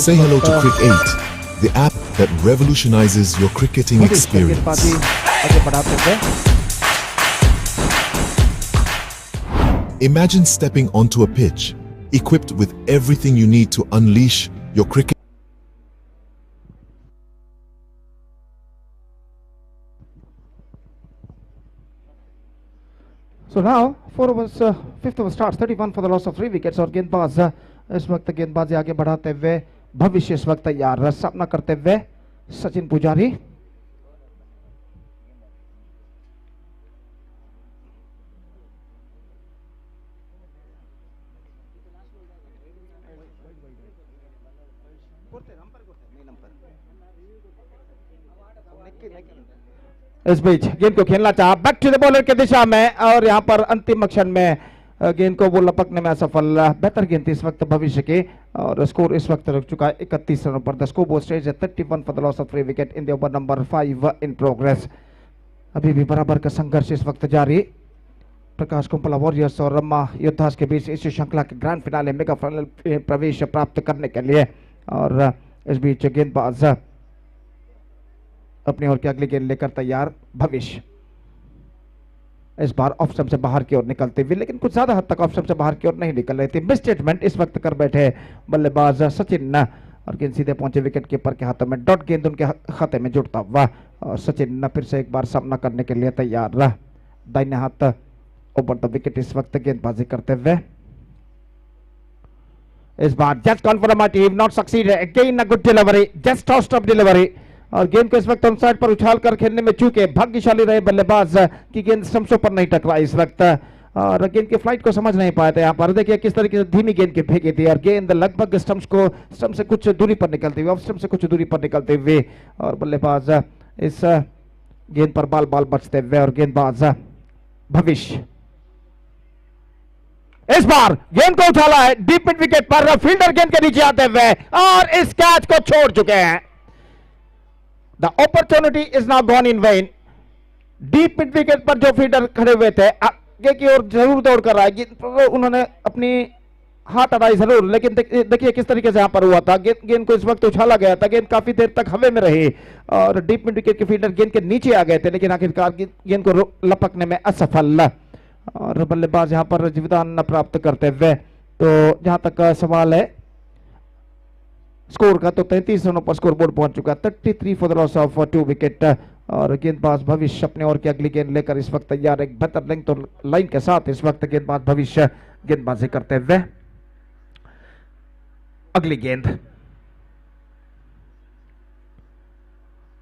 Say hello to Crick 8, the app that revolutionizes your cricketing experience. Imagine stepping onto a pitch equipped with everything you need to unleash your cricket. So now 4 overs, 5th over starts, 31 for the loss of 3 wickets और गेंदबाज इस वक्त गेंदबाजी आगे बढ़ाते हुए भविष्य इस वक्त तैयार सामना करते हुए सचिन पुजारी. इस बीच गेंद को खेलना चाहा बैक टू द बॉलर के दिशा में और यहां पर अंतिम क्षण में गेंद को वो लपकने में असफल। बेहतर गेंद थी इस वक्त भविष्य के, और स्कोर इस वक्त रुक चुका है 31 रनों पर। The score stage 31 for the loss of 3 wicket in the over number 5 in progress. अभी भी बराबर का संघर्ष इस वक्त जारी। प्रकाश कुंपला वॉरियर्स और अम्मा योद्धास के बीच इस श्रृंखला के ग्रैंड फिनाले मेगा फाइनल प्रवेश प्राप्त करने के लिए। और इस बीच गेंदबाज अपनी ओर की अगली गेंद लेकर तैयार भविष्य। इस बार ऑफ स्टंप से बाहर की ओर निकलते हुए, लेकिन कुछ ज्यादा हद तक ऑफ स्टंप से बाहर की ओर नहीं निकल रहे थे। मिसजजमेंट इस वक्त कर बैठे बल्लेबाज सचिन, और गेंद सीधे पहुंचे विकेट कीपर के हाथों में। डॉट गेंद उनके खाते में जुड़ता हुआ, और सचिन फिर से एक बार सामना करने के लिए तैयार। दाहिने हाथ ओवर द विकेट इस वक्त गेंदबाजी करते हुए। इस बार just confirmative, not succeed again, a good delivery, just tossed up delivery, और गेंद को इस वक्त ऑन साइड पर उछाल कर खेलने में चूके भाग्यशाली रहे बल्लेबाज की गेंद स्टंप्सों पर नहीं टकराई इस वक्त, और गेंद की फ्लाइट को समझ नहीं पाए थे। यहाँ पर देखिए किस तरीके से धीमी गेंद की फेंकी थी, और गेंद लगभग स्टंप से कुछ दूरी पर निकलती हुई, ऑफ स्टंप से कुछ दूरी पर निकलते हुए, और बल्लेबाज इस गेंद पर बाल बाल बचते हुए। और गेंदबाज भविष्य इस बार गेंद को उछाला है डीप मिड विकेट पर, फील्डर गेंद के नीचे आते हुए और इस कैच को छोड़ चुके हैं। The opportunity is now gone in when. Deep mid wicket पर जो फील्डर खड़े हुए थे आगे की ओर जरूर दौड़ कर आए, उन्होंने अपनी हाथ अड़ाई जरूर, लेकिन देखिए किस तरीके से यहां पर हुआ था। गेंद को इस वक्त उछाला गया था, गेंद काफी देर तक हवा में रही, और डीप मिड विकेट के फील्डर गेंद के नीचे आ गए थे, लेकिन आखिरकार गेंद को लपकने में असफल, और बल्लेबाज यहां पर जीवदान प्राप्त करते हुए। तो जहां तक सवाल है स्कोर का, तो 33 रनों पर स्कोर बोर्ड पहुंच चुका है, 33 for the loss of 2 wicket. और गेंदबाज भविष्य अपने ओर की अगली गेंद लेकर इस वक्त तैयार, एक बेहतर लेंथ तो लाइन के साथ इस वक्त गेंदबाज भविष्य गेंदबाजी करते हुए। अगली गेंद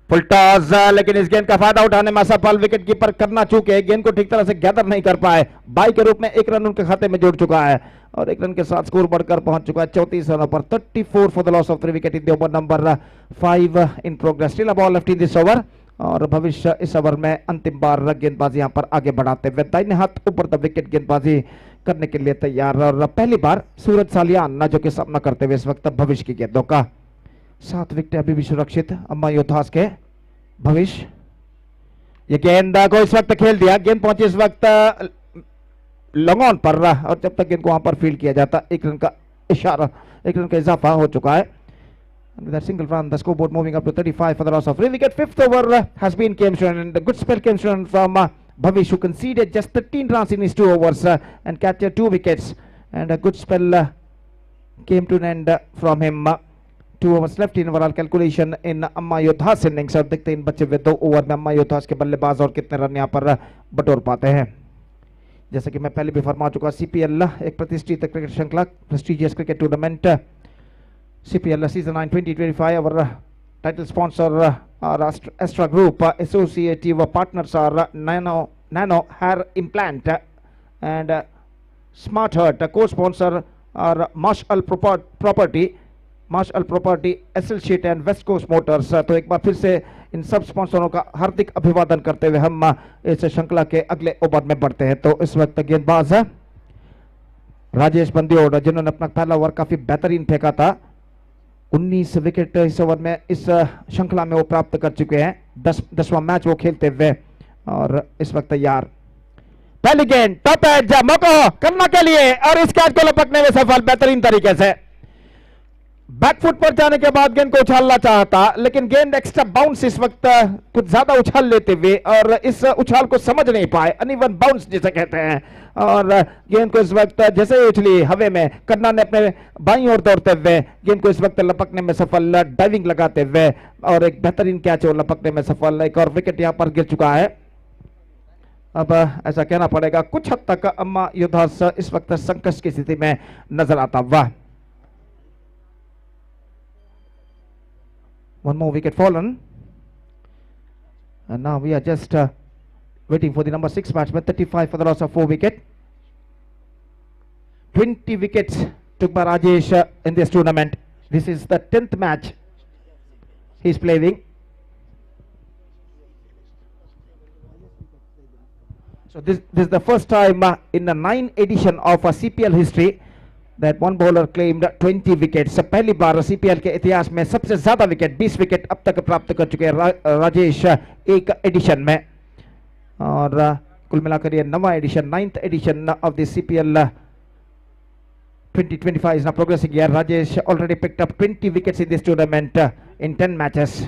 फुल टॉस, लेकिन इस गेंद का फायदा उठाने में असफल, विकेट कीपर करना चूके, गेंद को ठीक तरह से गैदर नहीं कर पाए। बाई के रूप में 1 रन उनके खाते में जुड़ चुका है, और 1 रन के साथ स्कोर बढ़कर पहुंच चुका है 34 रनों पर। 34 for the loss of 3 wicket in the over number 5 in progress. Still a ball left in this over, और भविष्य इस ओवर में अंतिम बार गेंदबाजी यहां पर आगे बढ़ाते हुए दाहिने हाथ ऊपर द विकेट गेंदबाजी करने के लिए तैयार। और पहली बार सूरज सालियान जो कि सामना करते हुए इस वक्त भविष्य की गेंदों का। 7 विकेट अभी भी सुरक्षित अम्मा योद्धास के। भविष्य ये गेंद को इस वक्त खेल दिया, गेंद पहुंची इस वक्त लॉन्ग ऑन पर, और जब तक गेंद को वहां पर फील्ड किया जाता 1 रन का इशारा, 1 रन का इजाफा हो चुका है। Single run, the scoreboard moving up to 35 for the loss of 3 wicket. 5th over has been came and a good spell came from Bhavish, who conceded just 13 runs in his 2 overs and captured 2 wickets, and a good spell came to an end from him. 2 overs left in overall calculation in Amma Yodas innings, और देखते हैं इन बचे हुए 2 over में अम्मा योद्धास के बल्लेबाज और कितने रन यहाँ पर बटोर पाते हैं। जैसे कि मैं पहले भी फरमा चुका, CPL एक प्रतिष्ठित क्रिकेट श्रृंखला, prestigious cricket tournament CPL season 9 2025। our title sponsor Astra Group, associative partners are Nano Hair Implant and Smart Heart, co-sponsor are Marshall Property, SL Sheet and West Coast Motors। तो एक बार फिर से इन सब स्पॉन्सरों का हार्दिक अभिवादन करते हुए हम इस श्रृंखला के अगले ओवर में बढ़ते हैं। तो इस वक्त गेंदबाज राजेश बंदियोड़, जिन्होंने अपना पहला ओवर काफी बेहतरीन फेंका था, 19 विकेट इस ओवर में इस श्रृंखला में वो प्राप्त कर चुके हैं। 10वां मैच वो खेलते हुए, और इस वक्त तैयार। पहली गेंद टॉप एज, मौका करना के लिए, और इस कैच को लपकने में सफल बेहतरीन तरीके से। बैकफुट पर जाने के बाद गेंद को उछालना चाहता, लेकिन गेंद एक्स्ट्रा बाउंस इस वक्त कुछ ज्यादा उछाल लेते हुए, और इस उछाल को समझ नहीं पाए, अनइवन बाउंस जिसे कहते हैं, और गेंद को इस वक्त जैसे उछली हवे में, कन्ना ने अपने बाईं ओर दौड़ते हुए गेंद को इस वक्त लपकने में सफल, डाइविंग लगाते हुए, और एक बेहतरीन कैच और लपकने में सफल। एक और विकेट यहां पर गिर चुका है। अब ऐसा कहना पड़ेगा कुछ हद तक अम्मा योद्धास इस वक्त संकट की स्थिति में नजर आता हुआ। One more wicket fallen, and now we are just waiting for the number 6 batsman. 35 for the loss of 4 wicket. 20 wickets took by Rajesh in this tournament. This is the 10th match he's playing. So this is the first time in the 9 edition of CPL history that one bowler claimed 20 wickets. पहली बार CPL के इतिहास में सबसे ज्यादा wicket 20 wicket अब तक प्राप्त कर चुके हैं राजेश एक एडिशन में, और कुल मिलाकर ये नवा addition 9th edition of the CPL 2025 is now progressing here. Rajesh already picked up 20 wickets in this tournament in 10 matches,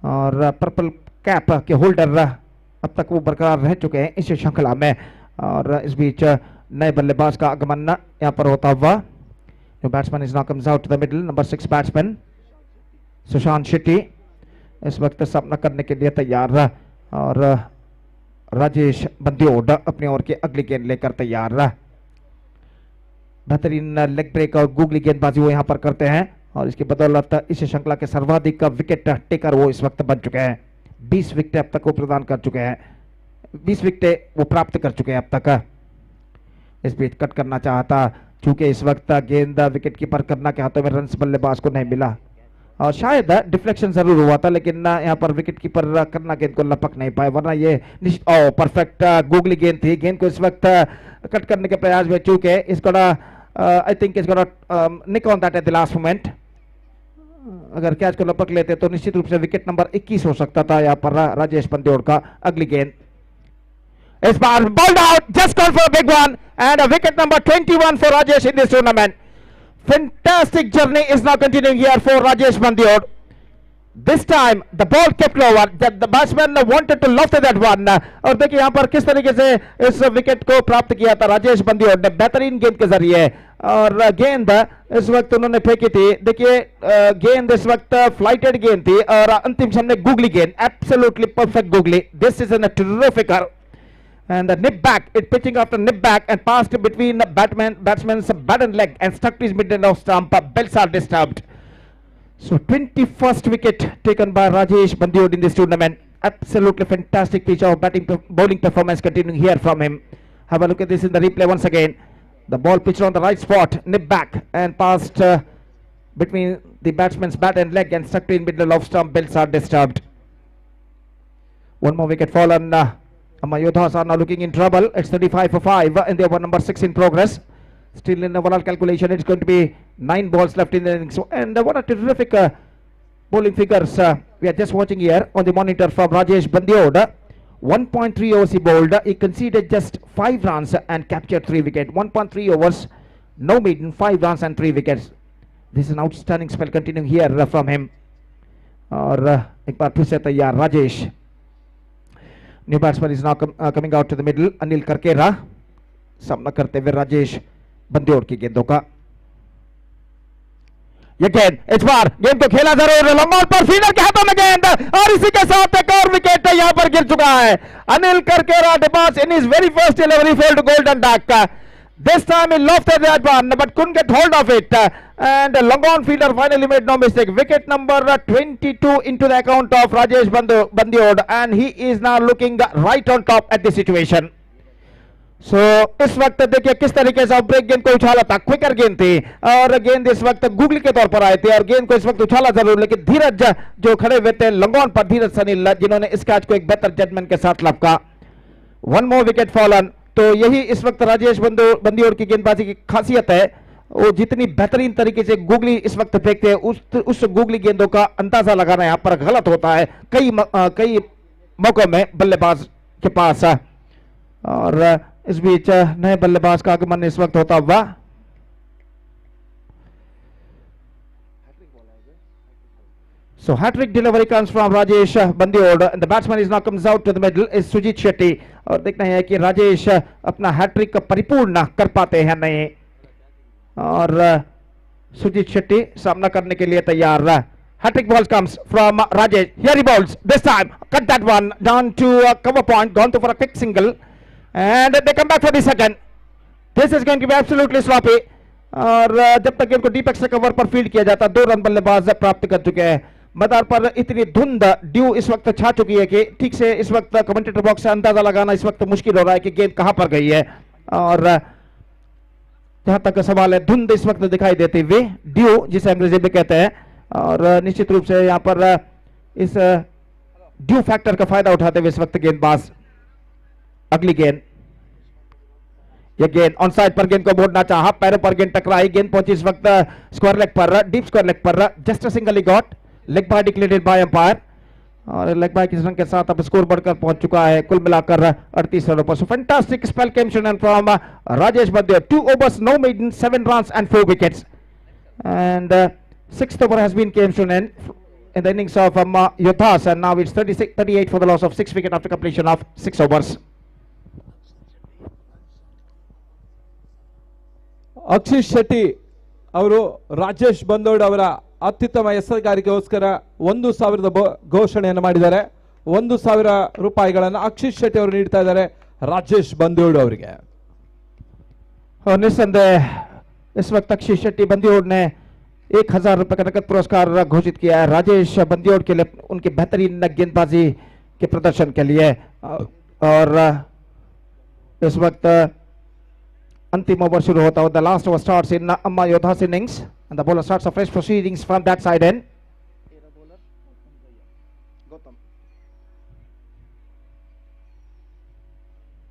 और पर्पल कैप के होल्डर अब तक वो बरकरार रह चुके हैं इस श्रृंखला में। और इस बीच नए बल्लेबाज का आगमन यहाँ पर होता हुआ, जो batsman is now comes out to the middle, number 6 batsman Sushant Shetty इस वक्त सामना करने के लिए तैयार, और राजेश बंदियोड अपनी ओर की अगली गेंद लेकर तैयार। बेहतरीन लेग ब्रेक और गूगली गेंदबाजी वो यहाँ पर करते हैं, और इसकी बदौलत इस श्रृंखला के सर्वाधिक विकेट टेकर वो इस वक्त बन चुके हैं। 20 विकेट अब तक वो प्रदान कर चुके हैं, 20 विकेट वो प्राप्त कर चुके हैं अब तक। इस बीच कट करना चाहता, चूंकि इस वक्त गेंद विकेट कीपर करना के हाथों में रन्स बल्लेबाज को नहीं मिला, और शायद डिफ्लेक्शन जरूर हुआ था, लेकिन यहाँ पर विकेट कीपर करना गेंद को लपक नहीं पाए, वरना ये परफेक्ट गूगली गेंद थी। गेंद को इस वक्त कट करने के प्रयास में चूके इसको आई थिंक इसको nick on that at the last moment. अगर कैच को लपक लेते तो निश्चित रूप से विकेट नंबर 21 हो सकता था यहाँ पर राजेश बंदियोड का। अगली गेंद इस बार bowled out, just call for big one and wicket number 21 for Rajesh in this tournament. Fantastic journey is now continuing here for Rajesh Bandiod. This time the ball kept lower, that the batsman wanted to loft that one, और देखिए यहाँ पर किस तरीके से इस wicket को प्राप्त किया था राजेश बंदियोड ने बेहतरीन गेंद के जरिए, और गेंद इस वक्त उन्होंने फेंकी थी। देखिए गेंद इस वक्त फ्लाइटेड गेंद थी, और अंतिम समय गूगली गेंद, absolutely perfect googly. This is N terrific and the nip back, it pitching after nip back and passed between the batsman's bat and leg and stuck to his mid-end of stump. Belts are disturbed. So 21st wicket taken by Rajesh Bandiod in this tournament. Absolutely fantastic piece of bowling performance continuing here from him. Have a look at this in the replay once again. The ball pitched on the right spot, nip back and passed between the batsman's bat and leg and stuck to in middle of stump. Belts are disturbed. One more wicket fallen. Amma Yodas are now looking in trouble. It's 35 for 5 in the over number 6 in progress. Still in overall calculation, it's going to be 9 balls left in the innings. And what a terrific bowling figures we are just watching here on the monitor from Rajesh Bandiod. 1.3 overs he bowled. He conceded just 5 runs and captured 3 wickets. 1.3 overs, no maiden, 5 runs and 3 wickets. This is an outstanding spell continuing here from him. और एक बार फिर से तैयार Rajesh. New batsman is now coming out to the middle. Anil Karkera सामना करते हुए राजेश बंदियोड की गेंदों का। ये गेंद इस बार गेंद को खेला जरूर, लंबा बॉल पर फील्डर के हाथों में गेंद, और इसी के साथ एक और विकेट यहां पर गिर चुका है। Anil Karkera departs in his very first delivery failed golden duck. This time he lofted that one but couldn't get hold of it, and long on fielder finally made no mistake. Wicket number 22 into the account of Rajesh Bandiod, and he is now looking right on top at the situation. So इस वक्त देखिए किस तरीके से break गेंद को उछाला था, quicker गेंद थी, और गेंद इस वक्त गूगली के तौर पर आए थे, और गेंद को इस वक्त उछाला जरूर, लेकिन धीरज जो खड़े हुए थे लंगोन पर, धीरज सनील, जिन्होंने इस कैच को एक बेहतर जजमेंट के साथ लपका। One more wicket fallen. तो यही इस वक्त राजेश बंदियोड की गेंदबाजी की खासियत है, वो जितनी बेहतरीन तरीके से गूगली इस वक्त फेंकते हैं, उस गूगली गेंदों का अंदाजा लगाना यहाँ पर गलत होता है कई मौकों में बल्लेबाज के पास। और इस बीच नए बल्लेबाज का आगमन इस वक्त होता हुआ। So hat-trick delivery comes from Rajesh Bandiod, and the batsman is now comes out to the middle is Sujit Shetty, और देखना है कि राजेश अपना हैट्रिक परिपूर्ण कर पाते हैं नहीं, और सुजीत शेट्टी सामना करने के लिए तैयार। Hat-trick balls comes from Rajesh. Here he bowls. This time, cut that one down to cover point, gone to for a quick single, and they come back for the second. This is going to be absolutely sloppy. और जब तक इनको deep extra cover पर field किया जाता, 2 run बल्लेबाज प्राप्त कर चुके हैं। मैदान पर इतनी धुंध ड्यू इस वक्त छा चुकी है कि ठीक से इस वक्त कमेंटेटर बॉक्स से अंदाजा लगाना इस वक्त मुश्किल हो रहा है कि गेंद कहां पर गई है। और जहां तक सवाल है, धुंध इस वक्त दिखाई देती हुई, ड्यू जिसे अंग्रेजी में कहते हैं, और निश्चित रूप से यहां पर इस ड्यू फैक्टर का फायदा उठाते हुए इस वक्त गेंदबाज। अगली गेंद, ये गेंद ऑन साइड पर गेंद को मोड़ना चाहा, पैरों पर गेंद टकराई, गेंद पहुंची इस वक्त स्क्वायर लेग पर, डीप स्क्वायर लेग पर, just a single he got, leg bye declared by umpire, और लेग बाय किस रन के साथ अब स्कोर बढ़कर पहुंच चुका है कुल मिलाकर 38 रनों पर। So fantastic spell came from Rajesh बंदेव, 2 overs, no maiden, 7 runs and 4 wickets, and 6th over has been came to an end in the innings of Amma Yodas, and now it's 38 for the loss of 6 wickets after completion of 6 overs. Akshith Shetty ಅವರು ರಾಜೇಶ್ ಬಂದೋಡ್ ಅವರ ಅತ್ಯುತ್ತಮ ಹೆಸರುಗಾರಿಕೆಗೋಸ್ಕರ 1,000 ಘೋಷಣೆಯನ್ನು ಮಾಡಿದ್ದಾರೆ. 1,000 ರೂಪಾಯಿಗಳನ್ನು ಅಕ್ಷಿತ್ ಶೆಟ್ಟಿ ಅವರು ನೀಡ್ತಾ ಇದ್ದಾರೆ ರಾಜೇಶ್ ಬಂದೋಡ್ ಅವರಿಗೆ. निस्संदेह इस वक्त अक्षित शेट्टी बंदियोड़ ने 1,000 रुपए का नकद पुरस्कार घोषित किया है राजेश बंदियोड़ के लिए उनकी बेहतरीन गेंदबाजी के प्रदर्शन के लिए। और इस वक्त अंतिम ओवर शुरू होता है। The last over starts in Amma Yodhas innings and the bowler starts a fresh proceedings from that side and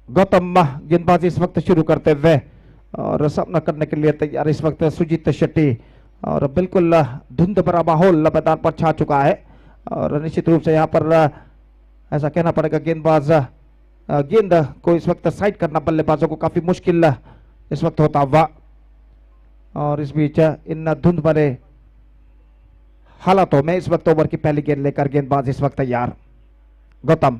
Gautam गेंदबाजी इस वक्त शुरू करते हुए और सामना करने के लिए तैयार इस वक्त सुजीत शेट्टी, और बिल्कुल धुंध भरा माहौल मैदान पर छा चुका है। और निश्चित रूप से यहाँ पर ऐसा कहना पड़ेगा गेंदबाज गेंद को इस वक्त साइड करना बल्लेबाजों को काफी मुश्किल इस वक्त होता हुआ। और इस बीच इन धुंध भरे हालातों में इस वक्त ओवर की पहली गेंद लेकर गेंदबाज इस वक्त तैयार। गौतम,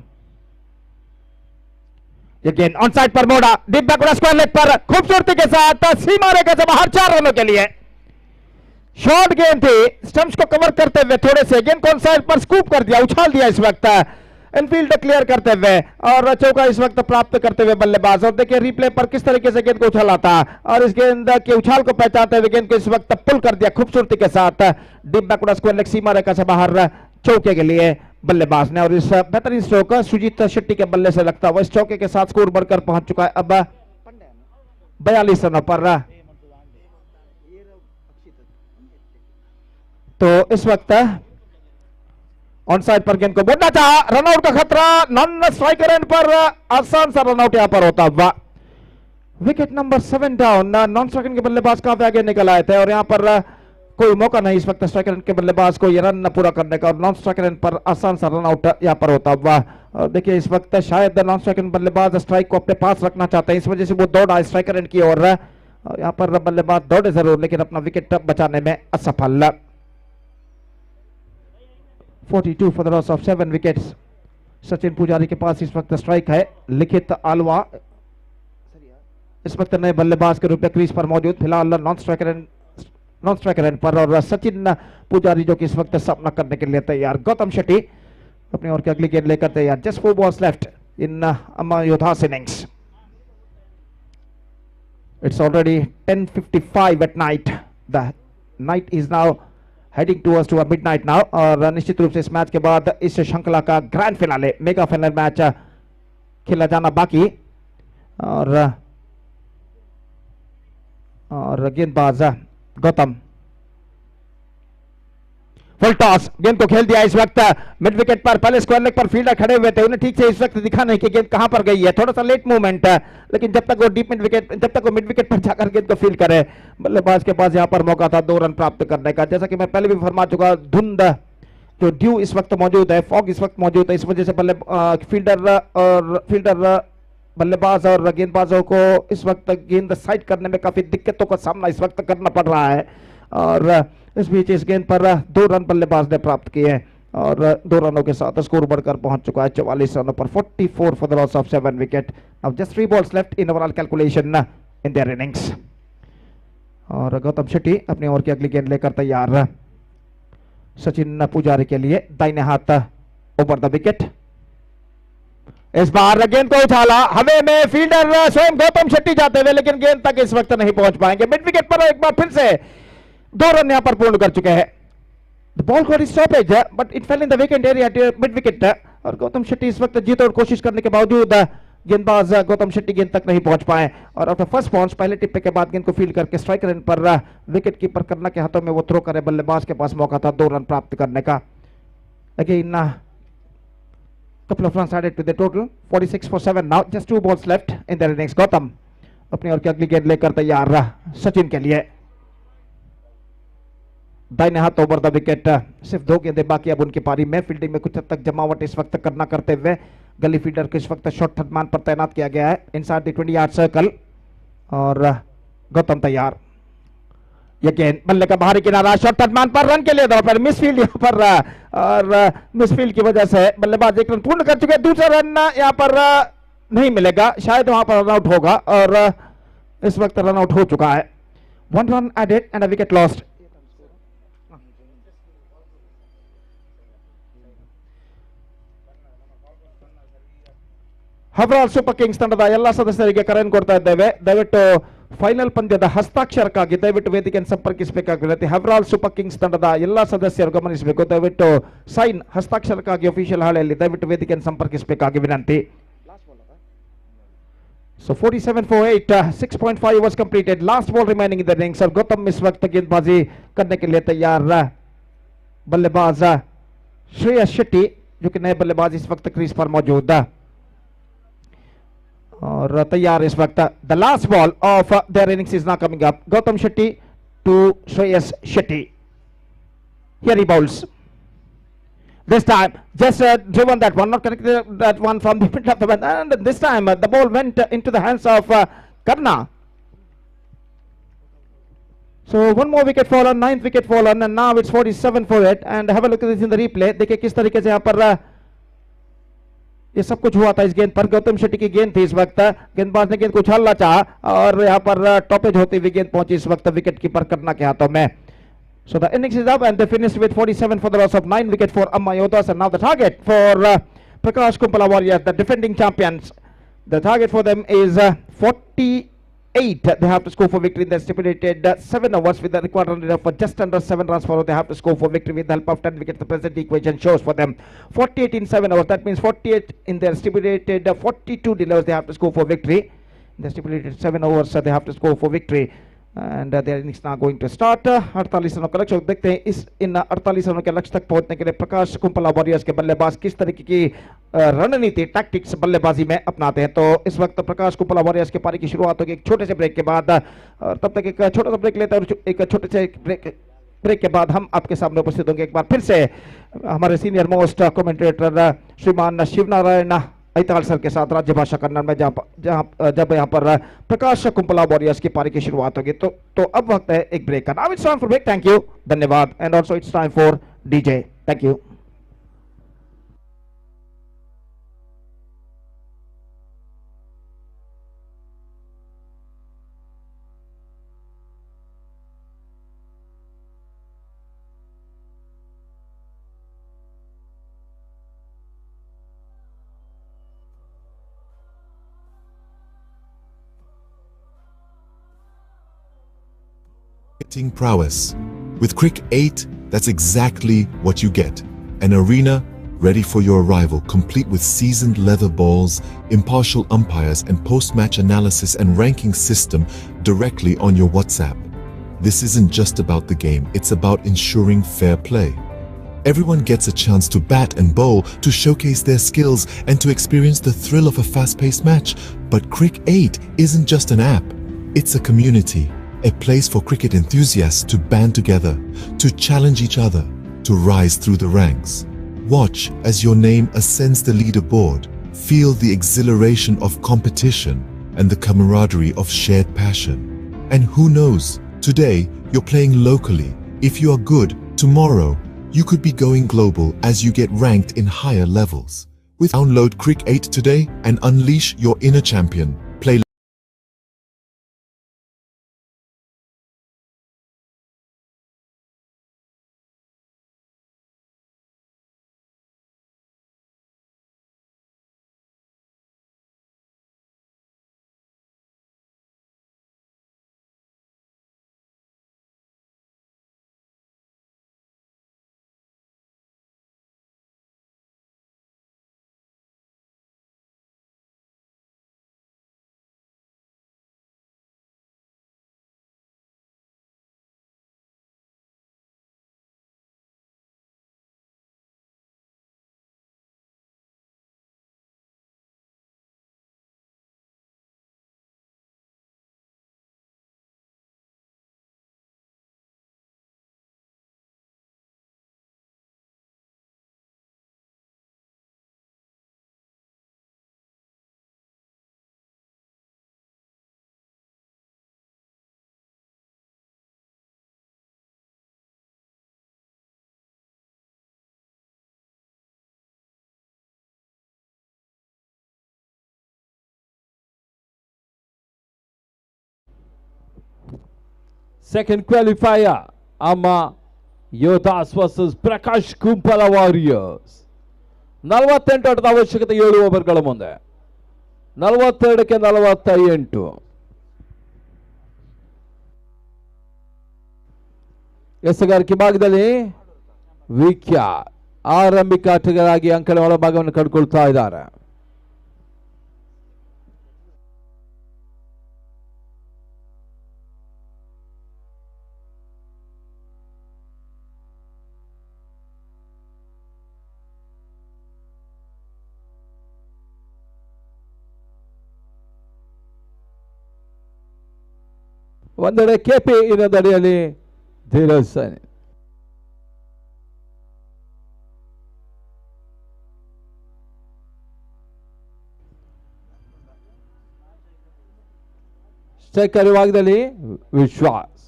ये गेंद ऑन साइड पर मोड़ा, डीप बैकवर्ड स्क्वायर लेग पर खूबसूरती के साथ सीमा रेखा से बाहर 4 रनों के लिए। शॉर्ट गेंद थी, स्टंप्स को कवर करते हुए थोड़े से गेंद को ऑन साइड पर स्कूप कर दिया, उछाल दिया इस वक्त इनफील्ड क्लियर करते हुए, और चौका इस वक्त प्राप्त करते हुए बल्लेबाज। और देखिए रिप्ले पर किस तरीके से गेंद को उछाला था, और इस गेंद के उछाल को पहचानते हुए गेंद को इस वक्त पुल कर दिया खूबसूरती के साथ डीप बैकवर्ड स्क्वायर लेग सीमा रेखा से बाहर चौके के लिए बल्लेबाज ने। और इस बेहतरीन स्ट्रोक सुजीत शेट्टी के बल्ले से लगता हुआ इस चौके के साथ स्कोर बढ़कर पहुंच चुका है अब 42 रनों पर। तो इस वक्त ऑन साइड पर गेंद को बढ़ना चाहा, रनआउट का खतरा, नॉन स्ट्राइकर एंड पर आसान सा रनआउट यहां पर होता हुआ। Wicket number 7 down, non striker के बल्लेबाज काफी आगे निकल आए थे और यहां पर कोई मौका नहीं इस वक्त स्ट्राइकर के बल्लेबाज को ये रन पूरा करने का, और नॉन स्ट्राइकर पर आसान सा रन आउट यहां पर होता हुआ। और देखिए इस वक्त शायद नॉन स्ट्राइकर बल्लेबाज स्ट्राइक को अपने पास रखना चाहते हैं, इस वजह से वो दौड़ा स्ट्राइकर एंड की ओर, और यहां पर बल्लेबाज दौड़े जरूर लेकिन अपना विकेट बचाने में असफल। 42 for the loss of 7 wickets. Sachin पुजारी के पास इस वक्त स्ट्राइक है, लिखित आलवा इस वक्त नए बल्लेबाज के रूप में क्रीज पर मौजूद, फिलहाल नॉन स्ट्राइकर एंड पर, और सचिन पुजारी जो कि इस वक्त सामना करने के लिए तैयार। गौतम शेट्टी अपनी ओर की अगली गेंद लेकर तैयार। Just 4 balls left in Amma Yodhas innings. It's already 10:55 at night. The night is now heading towards to a midnight now, और निश्चित रूप से इस मैच के बाद इस श्रृंखला का grand finale mega final match खेला जाना बाकी। और गेंदबाज गौतम, फुल टॉस, गेंद को खेल दिया इस वक्त मिड विकेट पर। पहले स्क्वायर लेग पर फील्डर खड़े हुए थे, उन्हें ठीक से इस वक्त दिखा नहीं कि गेंद कहां पर गई है, थोड़ा सा लेट मूवमेंट है, लेकिन जब तक वो डीप मिड विकेट, जब तक वो मिड विकेट पर जाकर गेंद को फील्ड करे, बल्लेबाज के पास यहां पर मौका था 2 रन प्राप्त करने का। जैसा कि मैं पहले भी फरमा चुका, धुंध जो ड्यू इस वक्त मौजूद है, फॉग इस वक्त मौजूद है, इस वजह से फील्डर बल्लेबाज और गेंदबाजों को इस वक्त गेंद साइड करने में काफी दिक्कतों का सामना इस वक्त करना पड़ रहा है। और इस बीच इस गेंद पर 2 रन बल्लेबाज ने प्राप्त किए और 2 रनों के साथ स्कोर बढ़कर पहुंच चुका है 44 रनों पर। 44 for the loss of 7 wicket. Now just 3 balls left in overall calculation in their innings. और गौतम शेट्टी अपनी ओर की अगली गेंद लेकर तैयार। सचिन पुजारी के लिए दाहिने हाथ ओवर द विकेट। इस बार गेंद को उछाला, हवे में फील्डर स्वयं गौतम शेट्टी जाते हुए, लेकिन गेंद तक इस वक्त नहीं पहुंच पाएंगे। मिड विकेट पर एक बार फिर से 2 रन यहां पर पूर्ण कर चुके हैं। The ball got stoppage but it fail in the wicket area mid wicket. और गौतम शेट्टी इस वक्त जीत और कोशिश करने के बावजूद गेंदबाज गौतम शेट्टी गेंद तक नहीं पहुंच पाए। और आफ्टर फर्स्ट बाउंस पहले टिप्पे के बाद गेंद को फील्ड करके स्ट्राइकर एंड पर विकेट कीपर करना के हाथों में वो थ्रो करे, बल्लेबाज के पास मौका था 2 रन प्राप्त करने का। Again couple of runs added to the total. 46 for 7 now. Just 2 balls left in their innings. Gautam अपनी ओर की अगली गेंद लेकर तैयार सचिन के लिए. दाहिने हाथ ओवर द विकेट. सिर्फ 2 गेंदें बाकी अब उनकी पारी में. फील्डिंग में कुछ हद तक जमावट इस वक्त करना करते हुए गली फील्डर को इस वक्त शॉर्ट थर्ड मैन पर तैनात किया गया है इनसाइड द 20 यार्ड सर्कल. और गौतम तैयार. ये गेंद बल्ले का बाहरी किनारा शॉर्ट थर्ड मैन पर रन के लिए दौड़ पर मिसफील्ड यहाँ पर और मिसफील्ड की वजह से बल्लेबाज 1 रन पूर्ण कर चुके हैं. दूसरा रन यहाँ पर नहीं मिलेगा. शायद वहां पर रन आउट होगा और इस वक्त रन आउट हो चुका है. 1 run added and a wicket lost. ಹವರಾಲ್ ಸೂಪರ್ ಕಿಂಗ್ಸ್ ತಂಡದ ಎಲ್ಲ ಸದಸ್ಯರಿಗೆ ಕರೆಯನ್ನು ಕೊಡ್ತಾ ಇದ್ದೇವೆ. ದಯವಿಟ್ಟು ಫೈನಲ್ ಪಂದ್ಯದ ಹಸ್ತಾಕ್ಷರಕ್ಕಾಗಿ ದಯವಿಟ್ಟು ವೇದಿಕೆಯನ್ನು ಸಂಪರ್ಕಿಸಬೇಕಾಗಿರುತ್ತೆ. ಹವರಾಲ್ ಸೂಪರ್ ಕಿಂಗ್ಸ್ ತಂಡದ ಎಲ್ಲ ಸದಸ್ಯರು ಗಮನಿಸಬೇಕು. ದಯವಿಟ್ಟು ಸೈನ್ ಹಸ್ತಾಕ್ಷರಕ್ಕಾಗಿ ಅಫಿಷಿಯಲ್ ಹಾಳೆಯಲ್ಲಿ ದಯವಿಟ್ಟು ವೇದಿಕೆಯನ್ನು ಸಂಪರ್ಕಿಸಬೇಕಾಗಿ ವಿನಂತಿ. So 47 for 8, 6.5 overs completed. Last ball remaining in the innings. और गौतम इस वक्त गेंदबाजी करने के लिए तैयार. बल्लेबाज श्रेयस शेट्टी जो कि नए बल्लेबाज इस वक्त क्रीज पर मौजूद और तैयार इस वक्त. The last ball of their innings is now coming up. Gautham Shetty to Shreyas Shetty. Here he bowls. This time just driven that one, not connected that one from the middle of the bat, and this time the ball went into the hands of Karna. So one more wicket fallen, 9th wicket fallen, and now it's 47 for 8. And have a look at this in the replay. देखिए किस तरीके से यहाँ पर ये सब कुछ हुआ था इस गेंद पर. गौतम शेट्टी की गेंद थी इस वक्त. गेंदबाज ने गेंद को उछालना चाहा और यहाँ पर टॉपेज होती हुई गेंद पहुंची इस वक्त विकेट कीपर करना के हाथों में. So the innings is up and they finished with 47 for the loss of 9 wicket for Amma Yodas. And now the target for Prakash Kumpala Warriors, the defending champions. The target for them is 48. They have to score for victory in the stipulated 7 overs with the required run rate of just under 7 runs for. They have to score for victory with the help of 10 wickets. The present equation shows for them 48 in 7 overs. That means 48 in their stipulated 42 dealers. They have to score for victory. In the stipulated 7 overs they have to score for victory. And their innings now going to start. 48 रनों का लक्ष्य. देखते हैं इस इन 48 रनों के लक्ष्य तक पहुंचने के लिए प्रकाश कुंपला वॉरियर्स के बल्लेबाज किस तरीके की रणनीति टैक्टिक्स बल्लेबाजी में अपनाते हैं. तो इस वक्त प्रकाश कुंपला वॉरियर्स की पारी की शुरुआत होगी एक छोटे से ब्रेक के बाद. और तब तक एक छोटा सा ब्रेक लेते हैं और एक छोटे से ब्रेक के बाद हम आपके सामने उपस्थित होंगे एक बार फिर से हमारे सीनियर मोस्ट कमेंटेटर श्रीमान शिवनारायण ऐताल सर के साथ राज्य भाषा कन्नड़ में जब यहाँ पर प्रकाश कुंपला वॉरियर्स की पारी की शुरुआत होगी. तो अब वक्त है एक ब्रेक का. Now it's time for break. Thank you, धन्यवाद. And also it's time for DJ. Thank you. Prowess. With Crick 8, that's exactly what you get. An arena ready for your arrival, complete with seasoned leather balls, impartial umpires, and post-match analysis and ranking system directly on your WhatsApp. This isn't just about the game, it's about ensuring fair play. Everyone gets a chance to bat and bowl, to showcase their skills, and to experience the thrill of a fast-paced match. But Crick 8 isn't just an app, it's a community. A place for cricket enthusiasts to band together, to challenge each other, to rise through the ranks. Watch as your name ascends the leaderboard. Feel the exhilaration of competition and the camaraderie of shared passion. And who knows, today you're playing locally. If you are good, tomorrow you could be going global as you get ranked in higher levels. Download Crick 8 today and unleash your inner champion. Play Second qualifier, Amma Yodas versus Prakash Kumpala Warriors. 48 ಆಟದ ಅವಶ್ಯಕತೆ, 7 ಓವರ್ಗಳ ಮುಂದೆ 42ಕ್ಕೆ 48. ಎಸೆಗಾರಿಕೆ ಭಾಗದಲ್ಲಿ ವಿಖ್ಯಾ ಆರಂಭಿಕ ಆಟಗಾರರಾಗಿ ಅಂಕಣ ಒಳಭಾಗವನ್ನು ಕಂಡುಕೊಳ್ತಾ ಇದ್ದಾರೆ. ಒಂದೆಡೆ KP, ಇನ್ನೊಂದೆಡೆಯಲ್ಲಿ Dheeraj Saini. Striker ವಿಭಾಗದಲ್ಲಿ ವಿಶ್ವಾಸ್.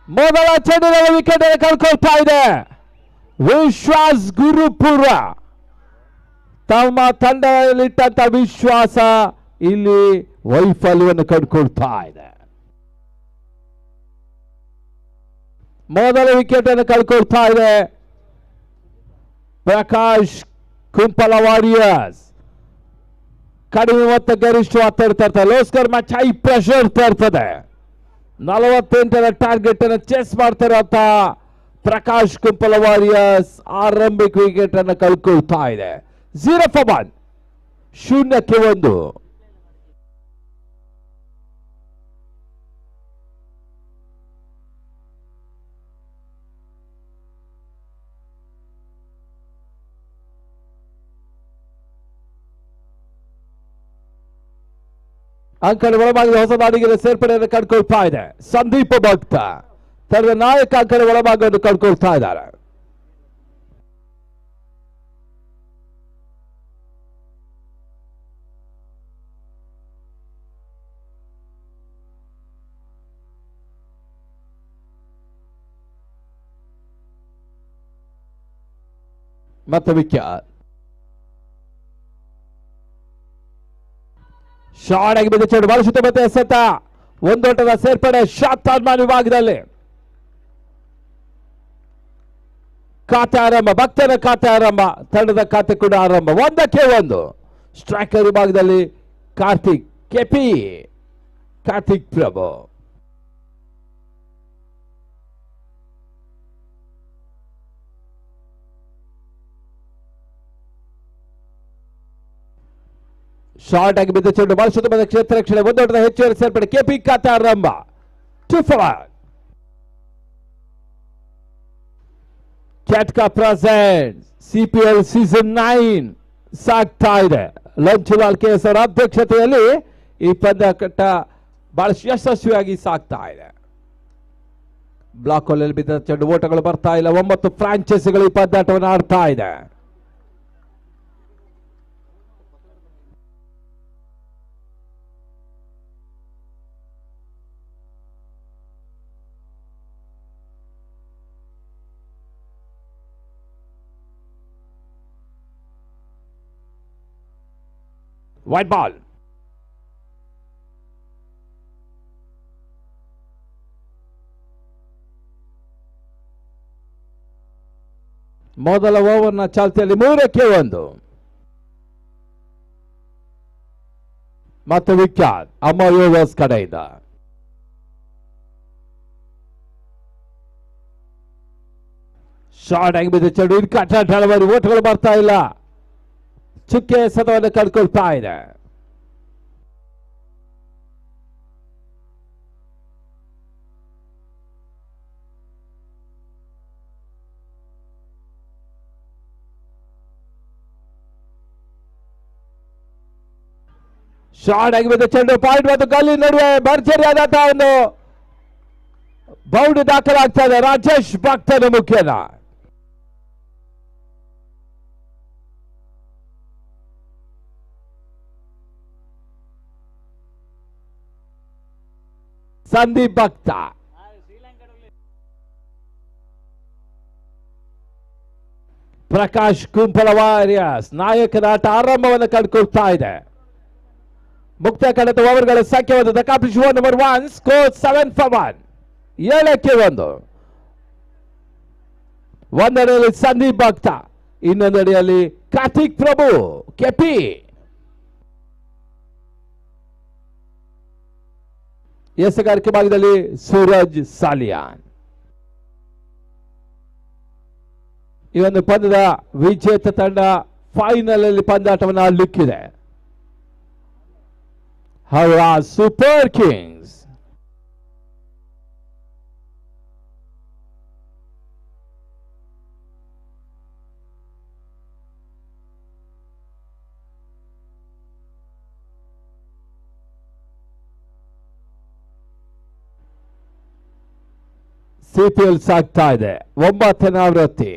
ಮೊದಲ ಚೆಂಡಿನ ವಿಕೆಟ್ ಅನ್ನು ಕಳ್ಕೊಳ್ತಾ ಇದೆ ವಿಶ್ವಾಸ್ ಗುರುಪುರ. ತಮ್ಮ ತಂಡದಲ್ಲಿಟ್ಟಂತ ವಿಶ್ವಾಸ ಇಲ್ಲಿ ವೈಫಲ್ಯವನ್ನು ಕಂಡುಕೊಳ್ತಾ ಇದೆ. ಮೊದಲ ವಿಕೆಟ್ ಅನ್ನು ಕಳ್ಕೊಳ್ತಾ ಇದೆ ಪ್ರಕಾಶ್ ಕುಂಪಲ ವಾರಿಯರ್ಸ್. ಕಡಿಮೆ ಮತ್ತು ಗರಿಷ್ಠ ಒತ್ತಡ ತರ್ತದೆ. ಲೋಸ್ಕರ್ ಮ್ಯಾಚ್ ಹೈ ಪ್ರೆಷರ್ ತರ್ತದೆ. 48ರ ಟಾರ್ಗೆಟ್ ಅನ್ನು ಚೆಸ್ ಮಾಡ್ತಿರುವಂತ ಪ್ರಕಾಶ್ ಕುಂಪಲ ವಾರಿಯರ್ಸ್ ಆರಂಭಿಕ ವಿಕೆಟ್ ಅನ್ನು ಕಳ್ಕೊಳ್ತಾ ಇದೆ. 0 for 1, 0ಕ್ಕೆ 1. ಅಂಕಣ ಒಳಭಾಗದ ಹೊಸ ದಾಳಿಗೆ ಸೇರ್ಪಡೆಯನ್ನು ಕಂಡುಕೊಳ್ತಾ ಇದೆ ಸಂದೀಪ ಭಕ್ತ. ತಂಡದ ನಾಯಕ ಅಂಕಣ ಒಳಭಾಗವನ್ನು ಕಂಡುಕೊಳ್ತಾ ಇದ್ದಾರೆ. ಮತ್ತೆ ವಿಕೆಟ್ ಶಾರ್ಟ್ ಆಗಿ ಬಿದ್ದ ಚೆಂಡು ಬಳಸುತ್ತೆ. ಮತ್ತೆ ಎಸೆತ, ಒಂದೋಟದ ಸೇರ್ಪಡೆ ಶಾಟ್ ತಾಜ್ಮಾನ್ ವಿಭಾಗದಲ್ಲಿ. ಖಾತೆ ಆರಂಭ, ಭಕ್ತನ ಖಾತೆ ಆರಂಭ, ತಂಡದ ಖಾತೆ ಕೂಡ ಆರಂಭ. 1ಕ್ಕೆ 1. ಸ್ಟ್ರೈಕರ್ ವಿಭಾಗದಲ್ಲಿ ಕಾರ್ತಿಕ್ ಕೆಪಿ, ಕಾರ್ತಿಕ್ ಪ್ರಭು. ಶಾರ್ಟ್ ಆಗಿ ಬಿದ್ದ ಚೆಂಡು ಬಳಸುತ್ತ ಬಂದ ಕ್ಷೇತ್ರ ರಕ್ಷಣೆ, ಒಂದೋಟದ ಹೆಚ್ಚುವರಿ ಸೇರ್ಪಡೆ, ಕೆಪಿ ಖಾತೆ ಆರಂಭ. 2 for 1. ಕ್ಯಾಟ್ಕಾ ಪ್ರೆಸೆಂಟ್ ಸಿಪಿಎಲ್ ಸೀಸನ್ 9 ಸಾಗ್ತಾ ಇದೆ. ಲಂಚುಲಾಲ್ ಕೆಎಸ್ ಅವರ ಅಧ್ಯಕ್ಷತೆಯಲ್ಲಿ ಈ ಪಂದ್ಯಾಟ ಬಹಳ ಯಶಸ್ವಿಯಾಗಿ ಸಾಗ್ತಾ ಇದೆ. ಬ್ಲಾಕ್ ಹೋಲ್ ಬಿದ್ದ ಚೆಂಡು, ಓಟಗಳು ಬರ್ತಾ ಇಲ್ಲ. 9 ಫ್ರಾಂಚೈಸಿಗಳು ಈ ಪಂದ್ಯಾಟವನ್ನು ಆಡ್ತಾ ಇದೆ. White ball. ಮೊದಲ ಓವರ್ನ ಚಾಲ್ತಿಯಲ್ಲಿ 3ಕ್ಕೆ 1. ಮತ್ತು ವಿಕೆಟ್ ಅಮ್ಮ ಯೋಡಸ್ ಕಡೆಯಿಂದ. ಶಾರ್ಟ್ ಆಗಿ ಬಿದ್ದ ಚೆಂಡು, ಡೆಲಿವರಿ, ಓಟಗಳು ಬರ್ತಾ ಇಲ್ಲ. ಚುಕ್ಕೆ ಸತವನ್ನು ಕಳ್ಕೊಳ್ತಾ ಇದೆ. ಶಾರ್ಟ್ ಆಗಿ ಬಿದ್ದ ಚೆಂಡು, ಪಾಯಿಂಟ್ ಮತ್ತು ಗಲ್ಲಿ ನಡುವೆ ಭರ್ಜರಿಯಾದಂತಹ ಒಂದು ಬೌಂಡ್ ದಾಖಲಾಗ್ತಾ ಇದೆ ರಾಜೇಶ್ ಭಕ್ತನ ಮುಖ್ಯನ. ಸಂದೀಪ್ ಭಕ್ತ ಪ್ರಕಾಶ್ ಕುಂಪಲ ವಾರಿಯರ್ಸ್ ನಾಯಕನ ಆಟ ಆರಂಭವನ್ನು ಕಂಡುಕೊಳ್ತಾ ಇದೆ. ಮುಕ್ತ ಕಡತ ಓವರ್ಗಳ ಸಂಖ್ಯೆ ಕಾಪಿಶ್ ನಂಬರ್ 1 ಸ್ಕೋರ್ 7 for 1 7-1. ಒಂದೆಡೆಯಲ್ಲಿ ಸಂದೀಪ್ ಭಕ್ತ, ಇನ್ನೊಂದೆಡೆಯಲ್ಲಿ ಕಾರ್ತಿಕ್ ಪ್ರಭು ಕೆಪಿ. ಎಸೆಗಾರಿಕೆ ಭಾಗದಲ್ಲಿ ಸೂರಜ್ ಸಾಲಿಯಾನ್. ಈ ಒಂದು ಪಂದ್ಯದ ವಿಜೇತ ತಂಡ ಫೈನಲ್ ಅಲ್ಲಿ ಪಂದ್ಯಾಟವನ್ನು ಆಡಲಿಕ್ಕಿದೆ. ಹೌರಾ ಸೂಪರ್ ಕಿಂಗ್ಸ್. ಸಿಪಿಎಲ್ ಸಾಗ್ತಾ ಇದೆ 9ನೇ ಆವೃತ್ತಿ.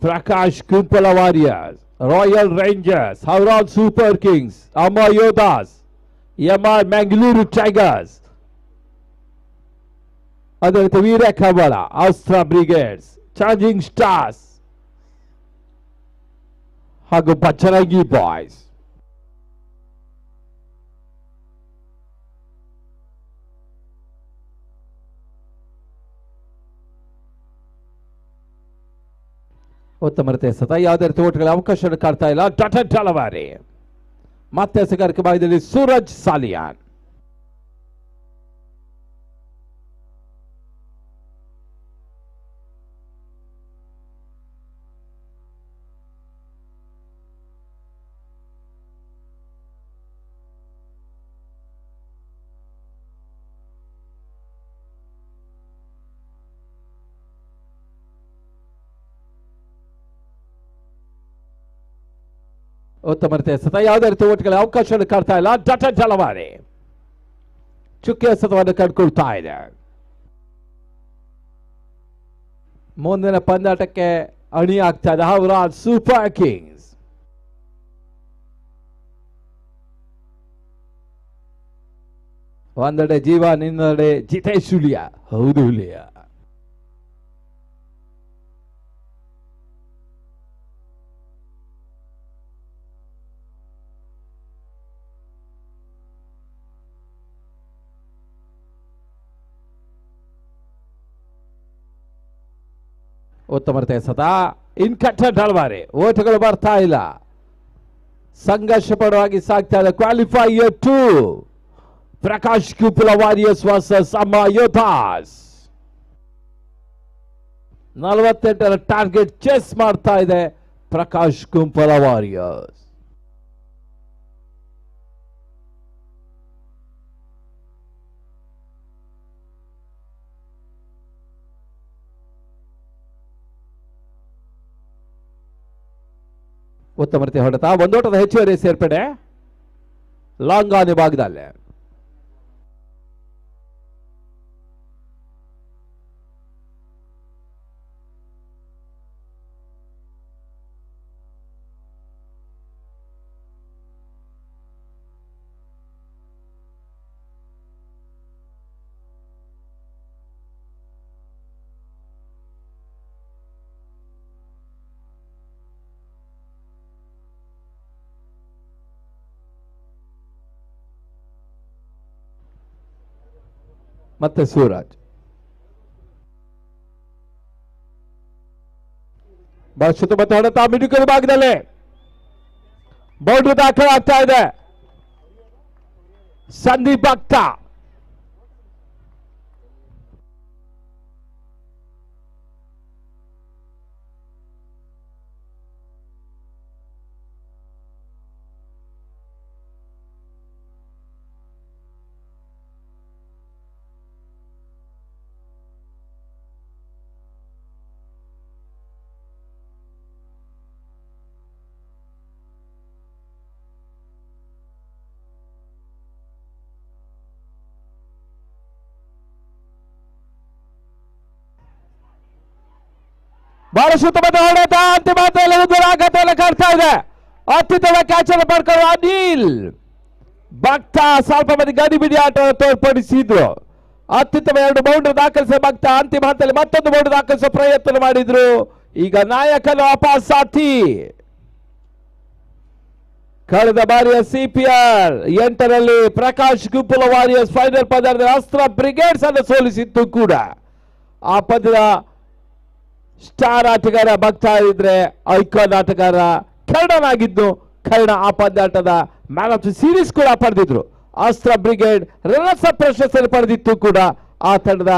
Prakash Kumpala Warriors, Royal Rangers, ಹೌರಾ Super Kings, Amma Yodhas, MR Mangalore Tigers, ಅದೇ ರೀತಿ ವೀರ ಕಬಳ, ಆಸ್ಟ್ರಾ ಬ್ರಿಗೇಡ್ಸ್, ಚಾರ್ಜಿಂಗ್ ಸ್ಟಾರ್ಸ್ ಹಾಗೂ ಬಚ್ಚರಂಗಿ ಬಾಯ್ಸ್. ಉತ್ತಮ ರೀತಿಯ ಸತ ಯಾವುದೇ ರೀತಿ ಓಟ್ಗಳ ಅವಕಾಶ ಕಾಡ್ತಾ ಇಲ್ಲ. ಡಾಟರ್ ಡಲವಾರಿ ಮತ್ತೆ ಎಸೆಗಾರಿಕೆ ಭಾಗದಲ್ಲಿ ಸೂರಜ್ ಸಾಲಿಯಾನ್. ಉತ್ತಮ ರೀತಿಯ ಸತ ಯಾವುದೇ ರೀತಿ ಓಟ್ಗಳ ಅವಕಾಶ ಕಾಡ್ತಾ ಇಲ್ಲ. ಡಾಟರ್ ಡಲವಾರಿ ಚುಕ್ಕೆ ಸತವನ್ನು ಕಂಡುಕೊಳ್ತಾ ಇದೆ. ಮುಂದಿನ ಪಂದ್ಯಾಟಕ್ಕೆ ಅಣಿ ಆಗ್ತಾ ಇದೆ ಹೌರಾ ಸೂಪರ್ ಕಿಂಗ್ಸ್. ಒಂದೆಡೆ ಜೀವನ್, ಇನ್ನೊಂದೆಡೆ ಜಿತೇಶ್ ಹುಲಿಯಾ. ಹೌದು ಹುಲಿಯಾ. ಉತ್ತಮ ರೀತಿಯ ಸತ ಇನ್ಕಟ್ಟ ಡಲ್ವಾರಿ ಓಟಗಳು ಬರ್ತಾ ಇಲ್ಲ. ಸಂಘರ್ಷ ಪರವಾಗಿ ಸಾಗ್ತಾ ಇದೆ qualifier 2. Prakash Kumpala Warriors versus Amma Yodhas. 48ರ target chess ಮಾಡ್ತಾ ಇದೆ ಪ್ರಕಾಶ್ ಕುಂಪಲ ವಾರಿಯರ್ಸ್. ಉತ್ತಮ ರೀತಿಯ ಹೊಡೆತ, ಒಂದೋಟದ ಹೆಚ್ಚುವರಿ ಸೇರ್ಪಡೆ ಲಾಂಗ್ ಆನ್ ಭಾಗದಲ್ಲಿ. ಮತ್ತೆ ಸೂರಜ್ ಸುತ್ತಮುತ್ತ ಹೊಡೆತ ಮಿಡುಕದ ಭಾಗದಲ್ಲಿ ಬೌಂಡ್ರಿ ದಾಖಲಾಗ್ತಾ ಇದೆ. ಸಂದೀಪ್ ಭಕ್ತ ಬಹಳ ಸುತ್ತಮುತ್ತ ಹೊಡೆತ ಅಂತಿಮ ಹಂತದಲ್ಲಿ ಕಾಡ್ತಾ ಇದೆ. ಅತ್ಯುತ್ತಮ ಕ್ಯಾಚ್ ಅನ್ನು ಪಡ್ಕೊಳ್ಳುವ ಅನಿಲ್ ಭಕ್ತ ಸ್ವಲ್ಪ ಮಂದಿ ಗಡಿಬಿಡಿ ಆಟ ತೋರ್ಪಡಿಸಿದ್ರು. ಅತ್ಯುತ್ತಮ 2 ಬೌಂಡ್ರಿ ದಾಖಲಿಸಿದ ಭಕ್ತ ಅಂತಿಮ ಹಂತದಲ್ಲಿ ಮತ್ತೊಂದು ಬೌಂಡ್ರಿ ದಾಖಲಿಸುವ ಪ್ರಯತ್ನ ಮಾಡಿದ್ರು. ಈಗ ನಾಯಕನ ಅಪಸಾಥಿ. ಕಳೆದ ಬಾರಿಯ CPL 8ರಲ್ಲಿ ಪ್ರಕಾಶ್ ಗುಪ್ಪಲ ವಾರಿಯರ್ಸ್ ಫೈನಲ್ ಪಂದ್ಯದಲ್ಲಿ ಅಸ್ತ್ರ ಬ್ರಿಗೇಡ್ಸ್ ಅನ್ನು ಸೋಲಿಸಿತ್ತು ಕೂಡ. ಆ ಪಂದ್ಯದ ಸ್ಟಾರ್ ಆಟಗಾರ ಭಕ್ತ ಇದ್ರೆ ಐಕಾನ್ ಆಟಗಾರ ಕರ್ಣನಾಗಿದ್ದು, ಕರ್ಣ ಆ ಪಂದ್ಯಾಟದ ಮ್ಯಾನ್ ಆಫ್ ದಿ ಸೀರೀಸ್ ಕೂಡ ಪಡೆದಿದ್ರು. ಅಸ್ತ್ರ ಬ್ರಿಗೇಡ್ ರನ್ನರ್ಸ್ ಅಪ್ ಪ್ರಶಸ್ತಿ ಪಡೆದಿತ್ತು ಕೂಡ. ಆ ತಂಡದ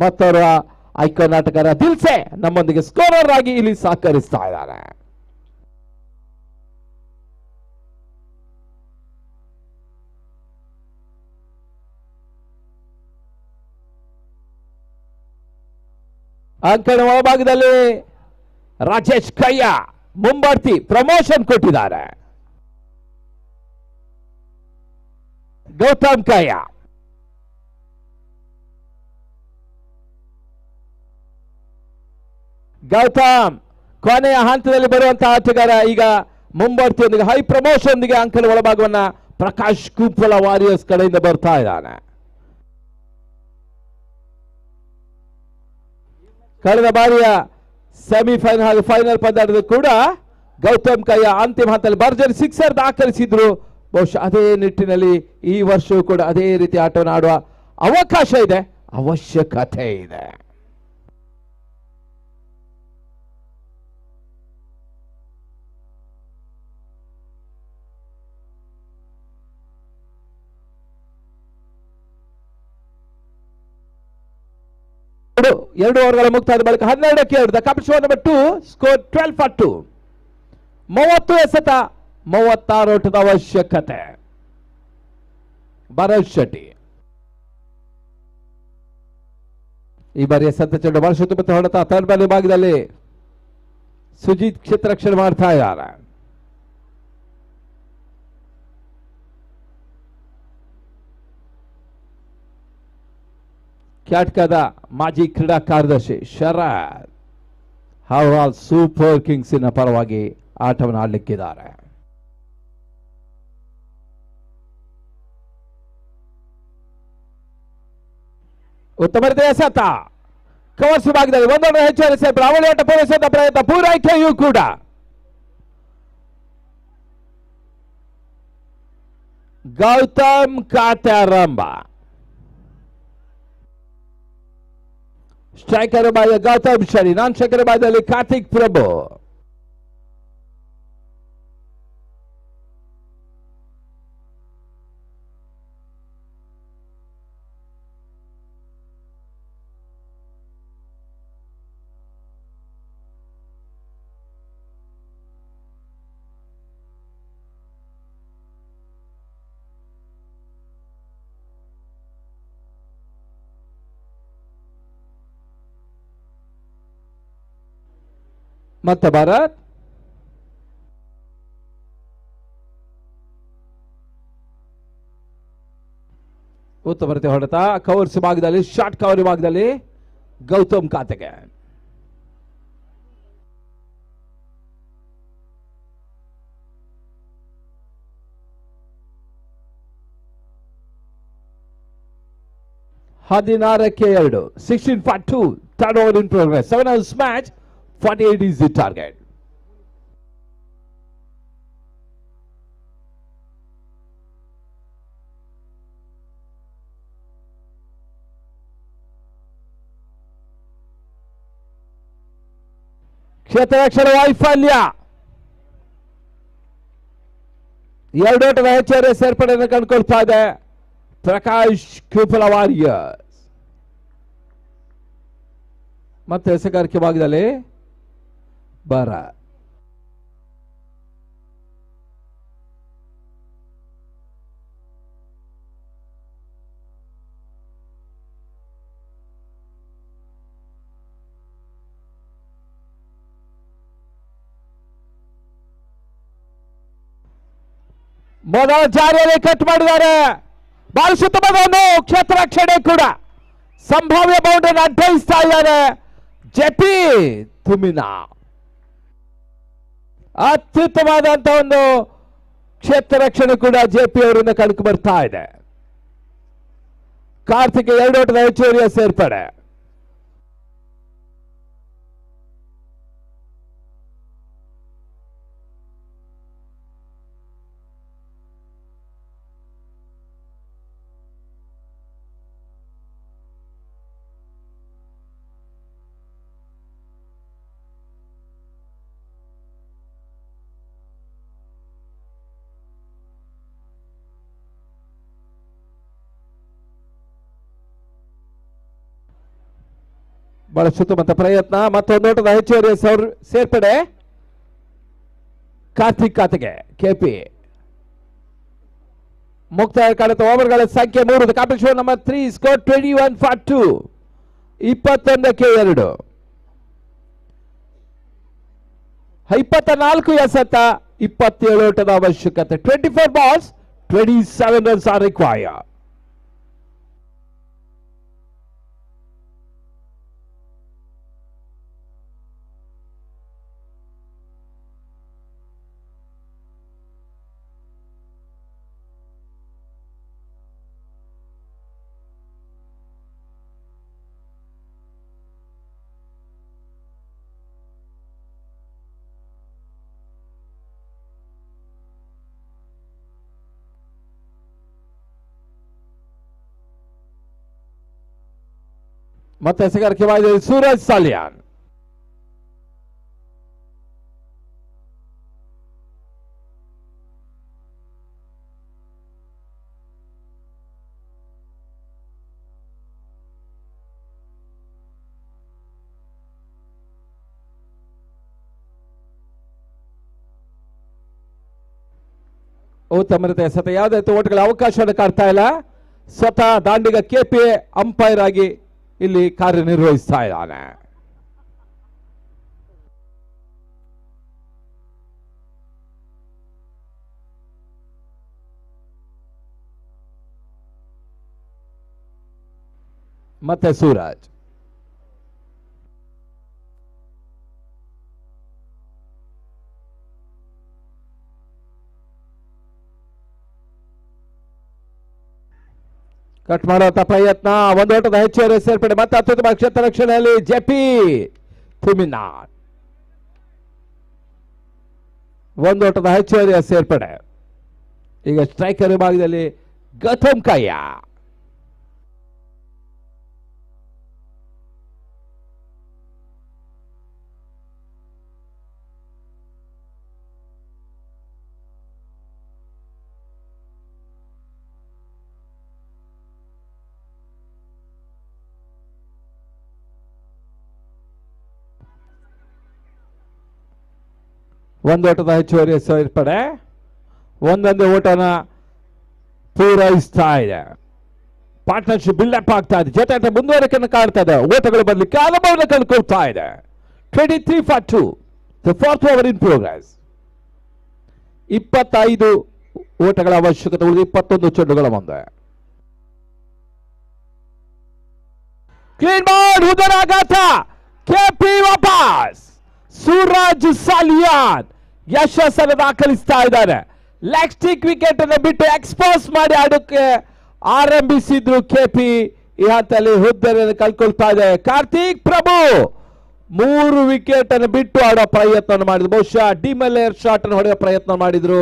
ಮತ್ತವರ ಐಕಾನ್ ಆಟಗಾರ ದಿಲ್ಸೆ ನಮ್ಮೊಂದಿಗೆ ಸ್ಕೋರರ್ ಆಗಿ ಇಲ್ಲಿ ಸಹಕರಿಸ್ತಾ ಇದ್ದಾರೆ. ಅಂಕಣ ಒಳಭಾಗದಲ್ಲಿ ರಾಜೇಶ್ ಕಯ್ಯ ಮುಂಬರ್ತಿ ಪ್ರಮೋಷನ್ ಕೊಟ್ಟಿದ್ದಾರೆ. ಗೌತಮ್ ಕಯ್ಯ ಗೌತಮ್ ಕೊನೆಯ ಹಂತದಲ್ಲಿ ಬರುವಂತಹ ಆಟಗಾರ. ಈಗ ಮುಂಬರ್ತಿಯೊಂದಿಗೆ ಹೈ ಪ್ರಮೋಷನ್ ಅಂಕಣ ಒಳಭಾಗವನ್ನ ಪ್ರಕಾಶ್ ಕುಪ್ಪಲ ವಾರಿಯರ್ಸ್ ಕಡೆಯಿಂದ ಬರ್ತಾ ಇದ್ದಾನೆ. ಕಳೆದ ಬಾರಿಯ ಸೆಮಿಫೈನಲ್ ಹಾಗೂ ಫೈನಲ್ ಪಂದ್ಯದಲ್ಲಿ ಕೂಡ ಗೌತಮ್ ಕಯ್ಯ ಅಂತಿಮ ಹಂತದಲ್ಲಿ ಭರ್ಜರಿ ಸಿಕ್ಸರ್ ದಾಖಲಿಸಿದ್ರು. ಬಹುಶಃ ಅದೇ ನಿಟ್ಟಿನಲ್ಲಿ ಈ ವರ್ಷವೂ ಕೂಡ ಅದೇ ರೀತಿ ಆಟವನ್ನು ಆಡುವ ಅವಕಾಶ ಇದೆ, ಅವಶ್ಯಕತೆ ಇದೆ. ಎರಡು ಓವರ್ಗಳ ಮುಕ್ತಾಯದ ಬಳಿಕ 12ಕ್ಕೆ 2 ದ ಕಪಿಶೋ ನಂಬರ್ 2 ಸ್ಕೋರ್ 12 ಫಾರ್ 2. 30 ಎಸೆತ 36 ಓಟದ ಅವಶ್ಯಕತೆ. ಭರತ್ ಶೆಟ್ಟಿ ಈ ಬಾರಿಯ ಸಂತ ಚೆಂಡು ಬಳಸುತ್ತ ಮತ್ತು ಹೊಡೆತ ಥರ್ಡ್ ಬಾಲ್ ಭಾಗದಲ್ಲಿ ಸುಜಿತ್ ಕ್ಷೇತ್ರರಕ್ಷಣೆ ಮಾಡ್ತಾ ಇದ್ದಾರೆ. ಕ್ಯಾಟ್ಕಾದ ಮಾಜಿ ಕ್ರೀಡಾ ಕಾರ್ಯದರ್ಶಿ ಶರತ್ ಹೌರಾಲ್ ಸೂಪರ್ ಕಿಂಗ್ಸಿನ ಪರವಾಗಿ ಆಟವನ್ನು ಆಡಲಿಕ್ಕಿದ್ದಾರೆ. ಉತ್ತಮ ರೀತಿಯ ಎಸೆತ ಕವರ್ಸ್ ಭಾಗದಲ್ಲಿ ಒಂದೊಂದು ಹೆಚ್ಚು ಬ್ರಾವಳಿ ಆಟ ಪೂರೈಸುವಂತ ಪ್ರಯತ್ನ, ಪೂರೈಕೆಯೂ ಕೂಡ. ಗೌತಮ್ ಕಾತ್ಯಾರಂಭ ಸ್ಟ್ರೈಕರ್ ಬಾಯ ಗೌತಮ್ ಶರಿ, ನಾನ್ ಸ್ಟ್ರೈಕರ್ ಬಾಯದಲ್ಲಿ ಕಾರ್ತಿಕ್ ಪ್ರಭು. ಮತ್ತೆ ಭಾರತ್ ಉತ್ತಮ ರೀತಿ ಹೊಡೆತ ಕವರ್ಸ್ ಭಾಗದಲ್ಲಿ, ಶಾರ್ಟ್ ಕವರ್ ಭಾಗದಲ್ಲಿ ಗೌತಮ್ ಖಾತೆಗೆ. ಹದಿನಾರಕ್ಕೆ 2 16 for 2 third over in progress. 7 hours match, 48 is the target. ಕ್ಷೇತ್ರರಕ್ಷಣೆ ವೈಫಲ್ಯ, 2 ಓಟದ ಹೆಚ್ಚುವರಿ ಸೇರ್ಪಡೆಯನ್ನು ಕಂಡುಕೊಳ್ತಾ ಇದೆ ಪ್ರಕಾಶ್ ಕುಪ್ಪಲ ವಾರಿಯರ್ಸ್. ಮತ್ತೆ ಎಸೆಗಾರಿಕೆ ಭಾಗದಲ್ಲಿ ಭಾರತ್ ಮೊದಲ ಜಾರಿಯಲ್ಲಿ ಕಟ್ ಮಾಡಿದ್ದಾರೆ. ಬಾಲ್ ಸುತ್ತಮುತ್ತಲೂ ಕ್ಷೇತ್ರ ರಕ್ಷಣೆ ಕೂಡ ಸಂಭಾವ್ಯ ಬೌಂಡರಿಯನ್ನು ಅಡ್ಡಯಿಸ್ತಾ ಇದ್ದಾರೆ ಜೆಪಿ ತುಮಿನಾ. ಅತ್ಯುತ್ತಮವಾದಂತಹ ಒಂದು ಕ್ಷೇತ್ರ ರಕ್ಷಣೆ ಕೂಡ ಜೆಪಿ ಅವರಿಂದ ಕಂಡು ಬರ್ತಾ ಇದೆ. ಕಾರ್ತಿಕ್ 2 ಓಟದ ಹೆಚ್ಚುವರಿಯ ಸೇರ್ಪಡೆ. ಬಹಳ ಸುತ್ತಮುತ್ತ ಪ್ರಯತ್ನ, ಮತ್ತೊಂದು ಓಟದ ಹೆಚ್ಚುವರಿ ಸೇರ್ಪಡೆ ಕಾರ್ತಿಕ್ ಖಾತೆಗೆ. ಕೆಪಿ ಮುಕ್ತಾಯ ಕಾಣುತ್ತೆ. ಓವರ್ಗಳ ಸಂಖ್ಯೆ 3. Competition number 3 score 21 for 2. 21ಕ್ಕೆ 2. 24 ಎಸೆತ, 27 ಓಟದ ಅವಶ್ಯಕತೆ. 24 balls, 27 runs are required. ಮತ್ತೆ ಎಸೆಗಾರಿಕೆ ಮಾಡಿದ ಸೂರಜ್ ಸಾಲಿಯಾನ್. ಉತ್ತಮ ರೀತಿಯ ಎಸೆತ, ಯಾವುದೇ ಓಟಗಳ ಅವಕಾಶವನ್ನು ಕಾಡ್ತಾ ಇಲ್ಲ. ಸ್ವತಃ ದಾಂಡಿಗ ಕೆಪಿ ಅಂಪೈರ್ ಆಗಿ ಇಲ್ಲಿ ಕಾರ್ಯನಿರ್ವಹಿಸ್ತಾ ಇದ್ದಾನೆ. ಮತ್ತೆ ಸೂರಜ್ ಕಟ್ ಮಾಡುವಂತ ಪ್ರಯತ್ನ, ಒಂದು ಓಟದ ಹೆಚ್ಚುವರಿ ಸೇರ್ಪಡೆ, ಮತ್ತೆ ಅತ್ಯುತ್ತಮ ಕ್ಷೇತ್ರ ರಕ್ಷಣೆಯಲ್ಲಿ ಜೆಪಿ ಥುಮಿನಾರ್. ಒಂದು ಓಟದ ಹೆಚ್ಚುವರಿಯ ಸೇರ್ಪಡೆ. ಈಗ ಸ್ಟ್ರೈಕರ್ ವಿಭಾಗದಲ್ಲಿ ಗೌತಮ್ ಕಯ್ಯ. ಒಂದು ಓಟದ ಹೆಚ್ಚುವರಿ ಸೇರ್ಪಡೆ, ಒಂದೊಂದೇ ಓಟನ ಪೂರೈಸ್ತಾ ಇದೆ. ಪಾರ್ಟ್ನರ್ಶಿಪ್ ಬಿಲ್ಡಪ್ ಆಗ್ತಾ ಇದೆ, ಜೊತೆ ಮುಂದುವರಿಕೆಯನ್ನು ಕಾಡ್ತಾ ಇದೆ. ಓಟಗಳು ಬರಲಿಕ್ಕೆ ಅನುಭವವನ್ನು ಕಂಡುಕೊಳ್ತಾ ಇದೆ. 23 for 2, the fourth over in progress. 25 ಓಟಗಳ ಅವಶ್ಯಕತೆ ಉಳಿದು 21 ಚೆಂಡುಗಳ ಮುಂದೆ. ಕ್ಲೀನ್ ಬಾಲ್, ಉದರಾಘಾತ, ಕೆಪಿ ವಾಪಸ್. ಸೂರಜ್ ಸಾಲಿಯಾನ್ ಯಶಸ್ಸನ್ನು ದಾಖಲಿಸ್ತಾ ಇದ್ದಾರೆ. ಲೆಗ್ ಸ್ಟಿಕ್ ವಿಕೆಟ್ ಅನ್ನು ಬಿಟ್ಟು ಎಕ್ಸ್ಪೋಸ್ ಮಾಡಿ ಆಡೋಕೆ ಆರಂಭಿಸಿದ್ರು ಕೆಪಿ. ಈ ಹಂತದಲ್ಲಿ ಹುದ್ದೆಯನ್ನು ಕಳ್ಕೊಳ್ತಾ ಇದೆ. ಕಾರ್ತಿಕ್ ಪ್ರಭು 3 ವಿಕೆಟ್ ಅನ್ನು ಬಿಟ್ಟು ಆಡೋ ಪ್ರಯತ್ನ ಮಾಡಿದ್ರು. ಬಹುಶಃ ಡಿಮಲೇರ್ ಶಾಟ್ ಅನ್ನು ಹೊಡೆಯೋ ಪ್ರಯತ್ನ ಮಾಡಿದ್ರು,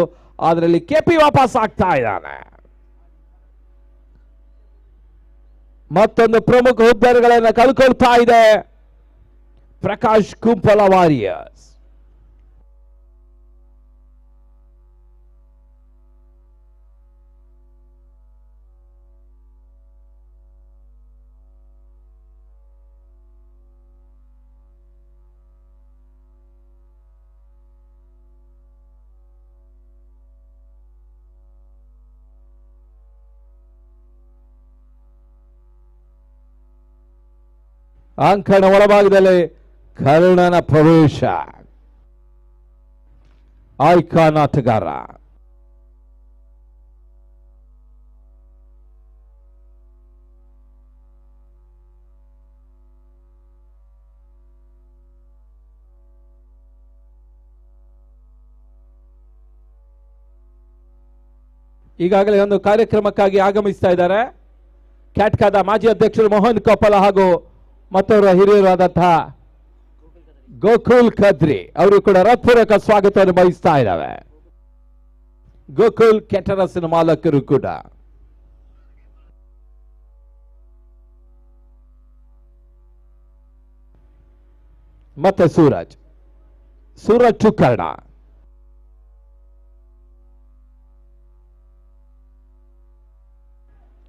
ಅದರಲ್ಲಿ ಕೆಪಿ ವಾಪಸ್ ಆಗ್ತಾ ಇದ್ದಾನೆ. ಮತ್ತೊಂದು ಪ್ರಮುಖ ಹುದ್ದೆಗಳನ್ನು ಕಳ್ಕೊಳ್ತಾ ಇದೆ ಪ್ರಕಾಶ್ ಕುಂಪಲ ವಾರಿಯರ್ಸ್. ಅಂಕಣ ಒಳಭಾಗದಲ್ಲಿ ಕರ್ಣನ ಪ್ರವೇಶ. ಐಕಾನ್ ಆಟಗಾರ. ಈಗಾಗಲೇ ಒಂದು ಕಾರ್ಯಕ್ರಮಕ್ಕಾಗಿ ಆಗಮಿಸ್ತಾ ಇದ್ದಾರೆ ಕ್ಯಾಟ್ಕಾದ ಮಾಜಿ ಅಧ್ಯಕ್ಷರು ಮೋಹನ್ ಕೊಪ್ಪಲ ಹಾಗೂ ಮತ್ತವರ ಹಿರಿಯರಾದಂತಹ ಗೋಕುಲ್ ಖದ್ರಿ ಅವರು ಕೂಡ ಹೃತ್ಪೂರ್ವಕ ಸ್ವಾಗತವನ್ನು ಬಯಸ್ತಾ ಇದ್ದಾವೆ. ಗೋಕುಲ್ ಕೆಟರಸ್ನ ಮಾಲಕರು ಕೂಡ. ಮತ್ತೆ ಸೂರಜ್ ಚುಕ್ಕರ್ಣ.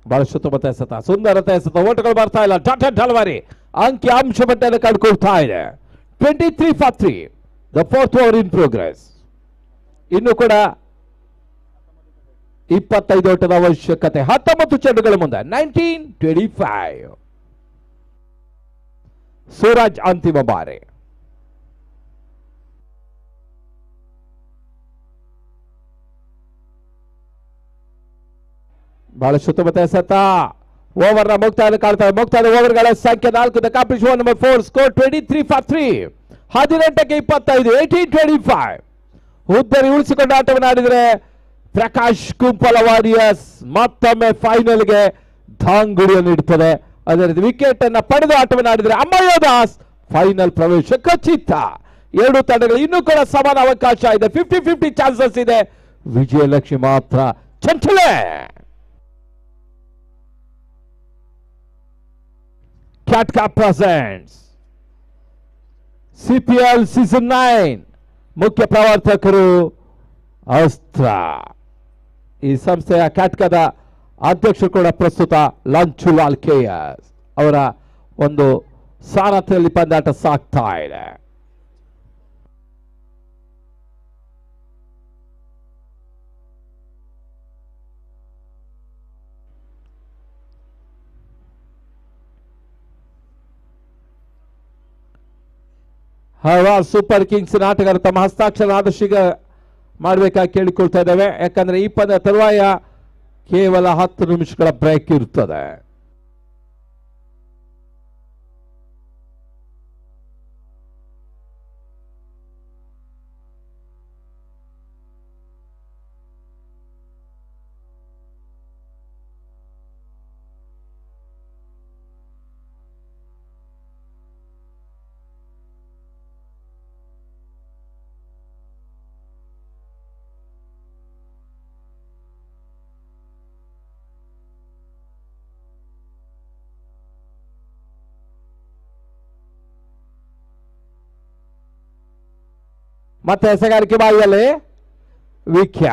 ಬಹಳ ಸುತ್ತಮುತ್ತ ಎಸೆತ, ಸುಂದರತೆ ಎಸೆತ, ಓಟಗಳು ಬರ್ತಾ ಇಲ್ಲ. ಡಾಟೆಡ್ ಡೆಲಿವರಿ, ಅಂಕಿ ಅಂಶ ಪಟ್ಟನ್ನು ಕಂಡುಕೊಳ್ತಾ ಇದೆ. 23 for 3. The fourth over in progress. ಇನ್ನು ಕೂಡ 25 ಓಟದ ಅವಶ್ಯಕತೆ. 19 ಚೆಂಡುಗಳ ಮುಂದೆ. 19-25. ಸೂರಜ್ ಅಂತಿಮ ಬಾರಿ. ಬಹಳ ಸುತ್ತಮುತ್ತ ಎಸೆತ. ಓವರ್ ನ ಮುಕ್ತಾಯ ಕಾಣ್ತಾರೆ. ಮುಕ್ತಾಯದ ಓವರ್ಗಳ ಸಂಖ್ಯೆ 4. The competition number 4. Score 23 for 3. 18-25. 18-25. ಉದ್ದರಿ ಉಳಿಸಿಕೊಂಡ ಆಟವನ್ನು ಆಡಿದರೆ ಪ್ರಕಾಶ್ ಕುಂಪಲ ವಾರಿಯರ್ಸ್ ಮತ್ತೊಮ್ಮೆ ಫೈನಲ್ಗೆ ಧಾಂಗುಡಿಯನ್ನು ಇಡುತ್ತದೆ. ಅದೇ ರೀತಿ ವಿಕೆಟ್ ಅನ್ನು ಪಡೆದು ಆಟವನ್ನು ಆಡಿದರೆ ಅಮ್ಮ ಯೋದಾಸ್ ಫೈನಲ್ ಪ್ರವೇಶ ಖಚಿತ. ಎರಡು ತಂಡಗಳು ಇನ್ನೂ ಕೂಡ ಸಮಾನ ಅವಕಾಶ ಇದೆ. 50-50 ಚಾನ್ಸಸ್ ಇದೆ. ವಿಜಯಲಕ್ಷ್ಮಿ ಮಾತ್ರ ಚಂಚಲೆ. Catca presents CPL season 9. ಮುಖ್ಯ ಪ್ರವರ್ತಕರು ಅಸ್ತ್ರ. ಈ ಸಂಸ್ಥೆಯ ಕ್ಯಾಟ್ಕಾದ ಅಧ್ಯಕ್ಷರು ಕೂಡ ಪ್ರಸ್ತುತ ಲಂಚುಲಾಲ್ KS ಅವರ ಒಂದು ಸಾರಥ್ಯದಲ್ಲಿ ಪಂದ್ಯಾಟ ಸಾಗ್ತಾ ಇದೆ. ಸೂಪರ್ ಕಿಂಗ್ಸ್ ಆಟಗಾರರು ತಮ್ಮ ಹಸ್ತಾಕ್ಷರ ಆದರ್ಶಿಗ ಮಾಡಬೇಕಾಗಿ ಕೇಳಿಕೊಳ್ತಾ ಇದ್ದೇವೆ. ಯಾಕಂದ್ರೆ ಈ ಪಂದ್ಯ ತರುವಾಯ ಕೇವಲ 10 ನಿಮಿಷಗಳ ಬ್ರೇಕ್ ಇರುತ್ತದೆ. ಮತ್ತೆ ಎಸೆಗಾರಿಕೆ ಬಾಯಿಯಲ್ಲಿ ವಿಖ್ಯ.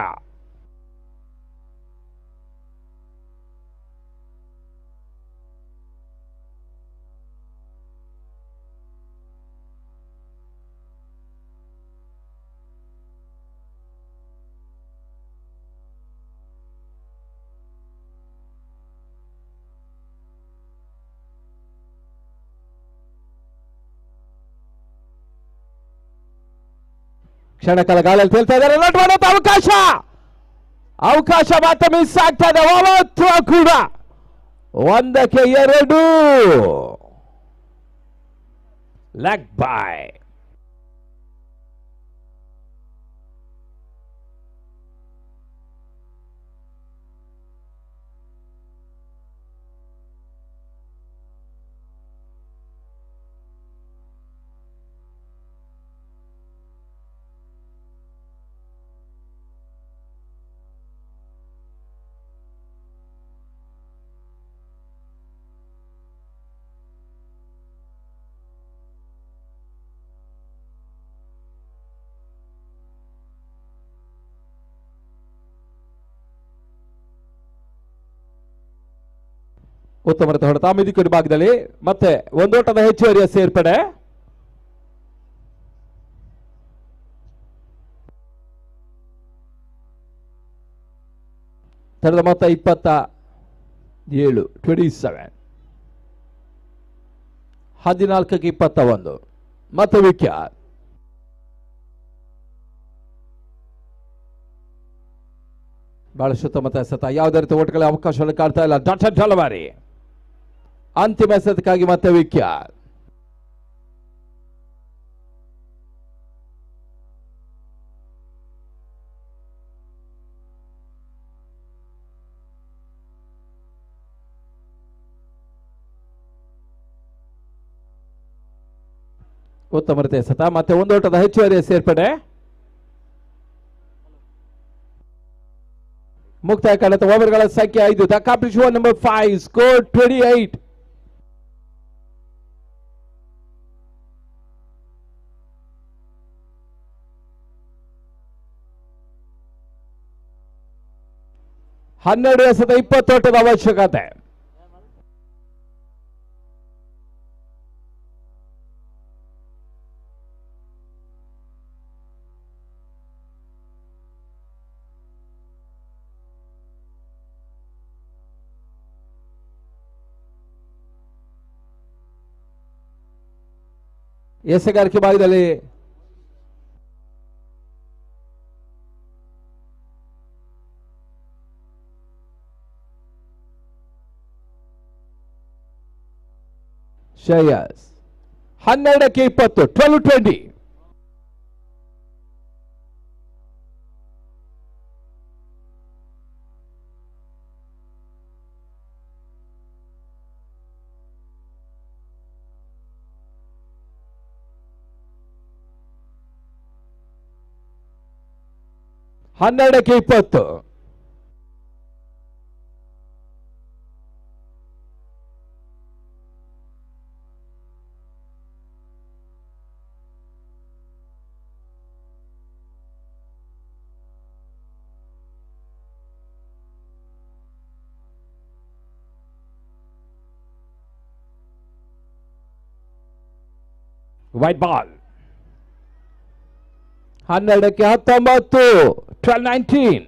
ಕ್ಷಣಕಾಲ ಗಾಳಿಯಲ್ಲಿ ತೇಲ್ತಾ ಇದ್ದಾರೆ. ರನ್ ಮಾಡುವಂತ ಅವಕಾಶ ಮಾತ್ರ ಮಿಸ್ ಆಗ್ತಾ ಇದೆ. ಅವತ್ತು ಕೂಡ 1-2 ಲೆಗ್ ಬೈ. ಉತ್ತಮ ಹೊಡೆತ ಮಿದಿಕುಡಿ ಭಾಗದಲ್ಲಿ ಮತ್ತೆ ಒಂದೋಟದ ಹೆಚ್ಚುವರಿಯ ಸೇರ್ಪಡೆ. ತಂಡದ ಮೊತ್ತ 27. 27. 14-21 ಮತ್ತೆ ವಿಕೆಟ್. ಬಹಳ ಸುತ್ತಮುತ್ತ ಎಸೆತ. ಯಾವುದೇ ರೀತಿ ಓಟಗಳ ಅವಕಾಶವನ್ನು ಕಾಡ್ತಾ ಇಲ್ಲ. Dotted delivery. ಅಂತಿಮ ಎಸೆತಕ್ಕಾಗಿ ಮತ್ತೆ ವಿಕೆಟ್. ಉತ್ತಮ ರೀತಿಯ ಎಸೆತ ಮತ್ತೆ ಒಂದೋಟದ ಹೆಚ್ಚುವರಿಯ ಸೇರ್ಪಡೆ. ಮುಕ್ತಾಯ ಕಾಣುತ್ತ ಓವರ್ಗಳ ಸಂಖ್ಯೆ 5. The competition number 5. ಸ್ಕೋರ್ 28. ಹನ್ನೆರಡು ಎಸೆತ 20 ಓಟದ ಅವಶ್ಯಕತೆ. ಎಸೆಗಾರಿಕೆ ಭಾಗದಲ್ಲಿ ಶ್ರೇಯಸ್ 12ಕ್ಕೆ 20 12-20. ಹನ್ನೆರಡಕ್ಕೆ 20. ವೈಟ್ ಬಾಲ್ 12ಕ್ಕೆ 19 12-19.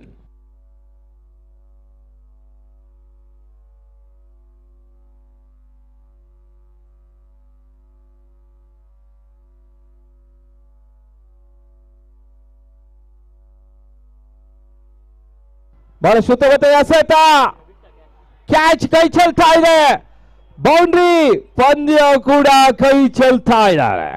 ಬಹಳ ಶುದ್ಧವತೆಯ ಎಸೆತ, ಕ್ಯಾಚ್ ಕೈ ಚೆಲ್ತಾ ಇದೆ, ಬೌಂಡ್ರಿ, ಪಂದ್ಯ ಕೂಡ ಕೈ ಚೆಲ್ತಾ ಇದ್ದಾರೆ.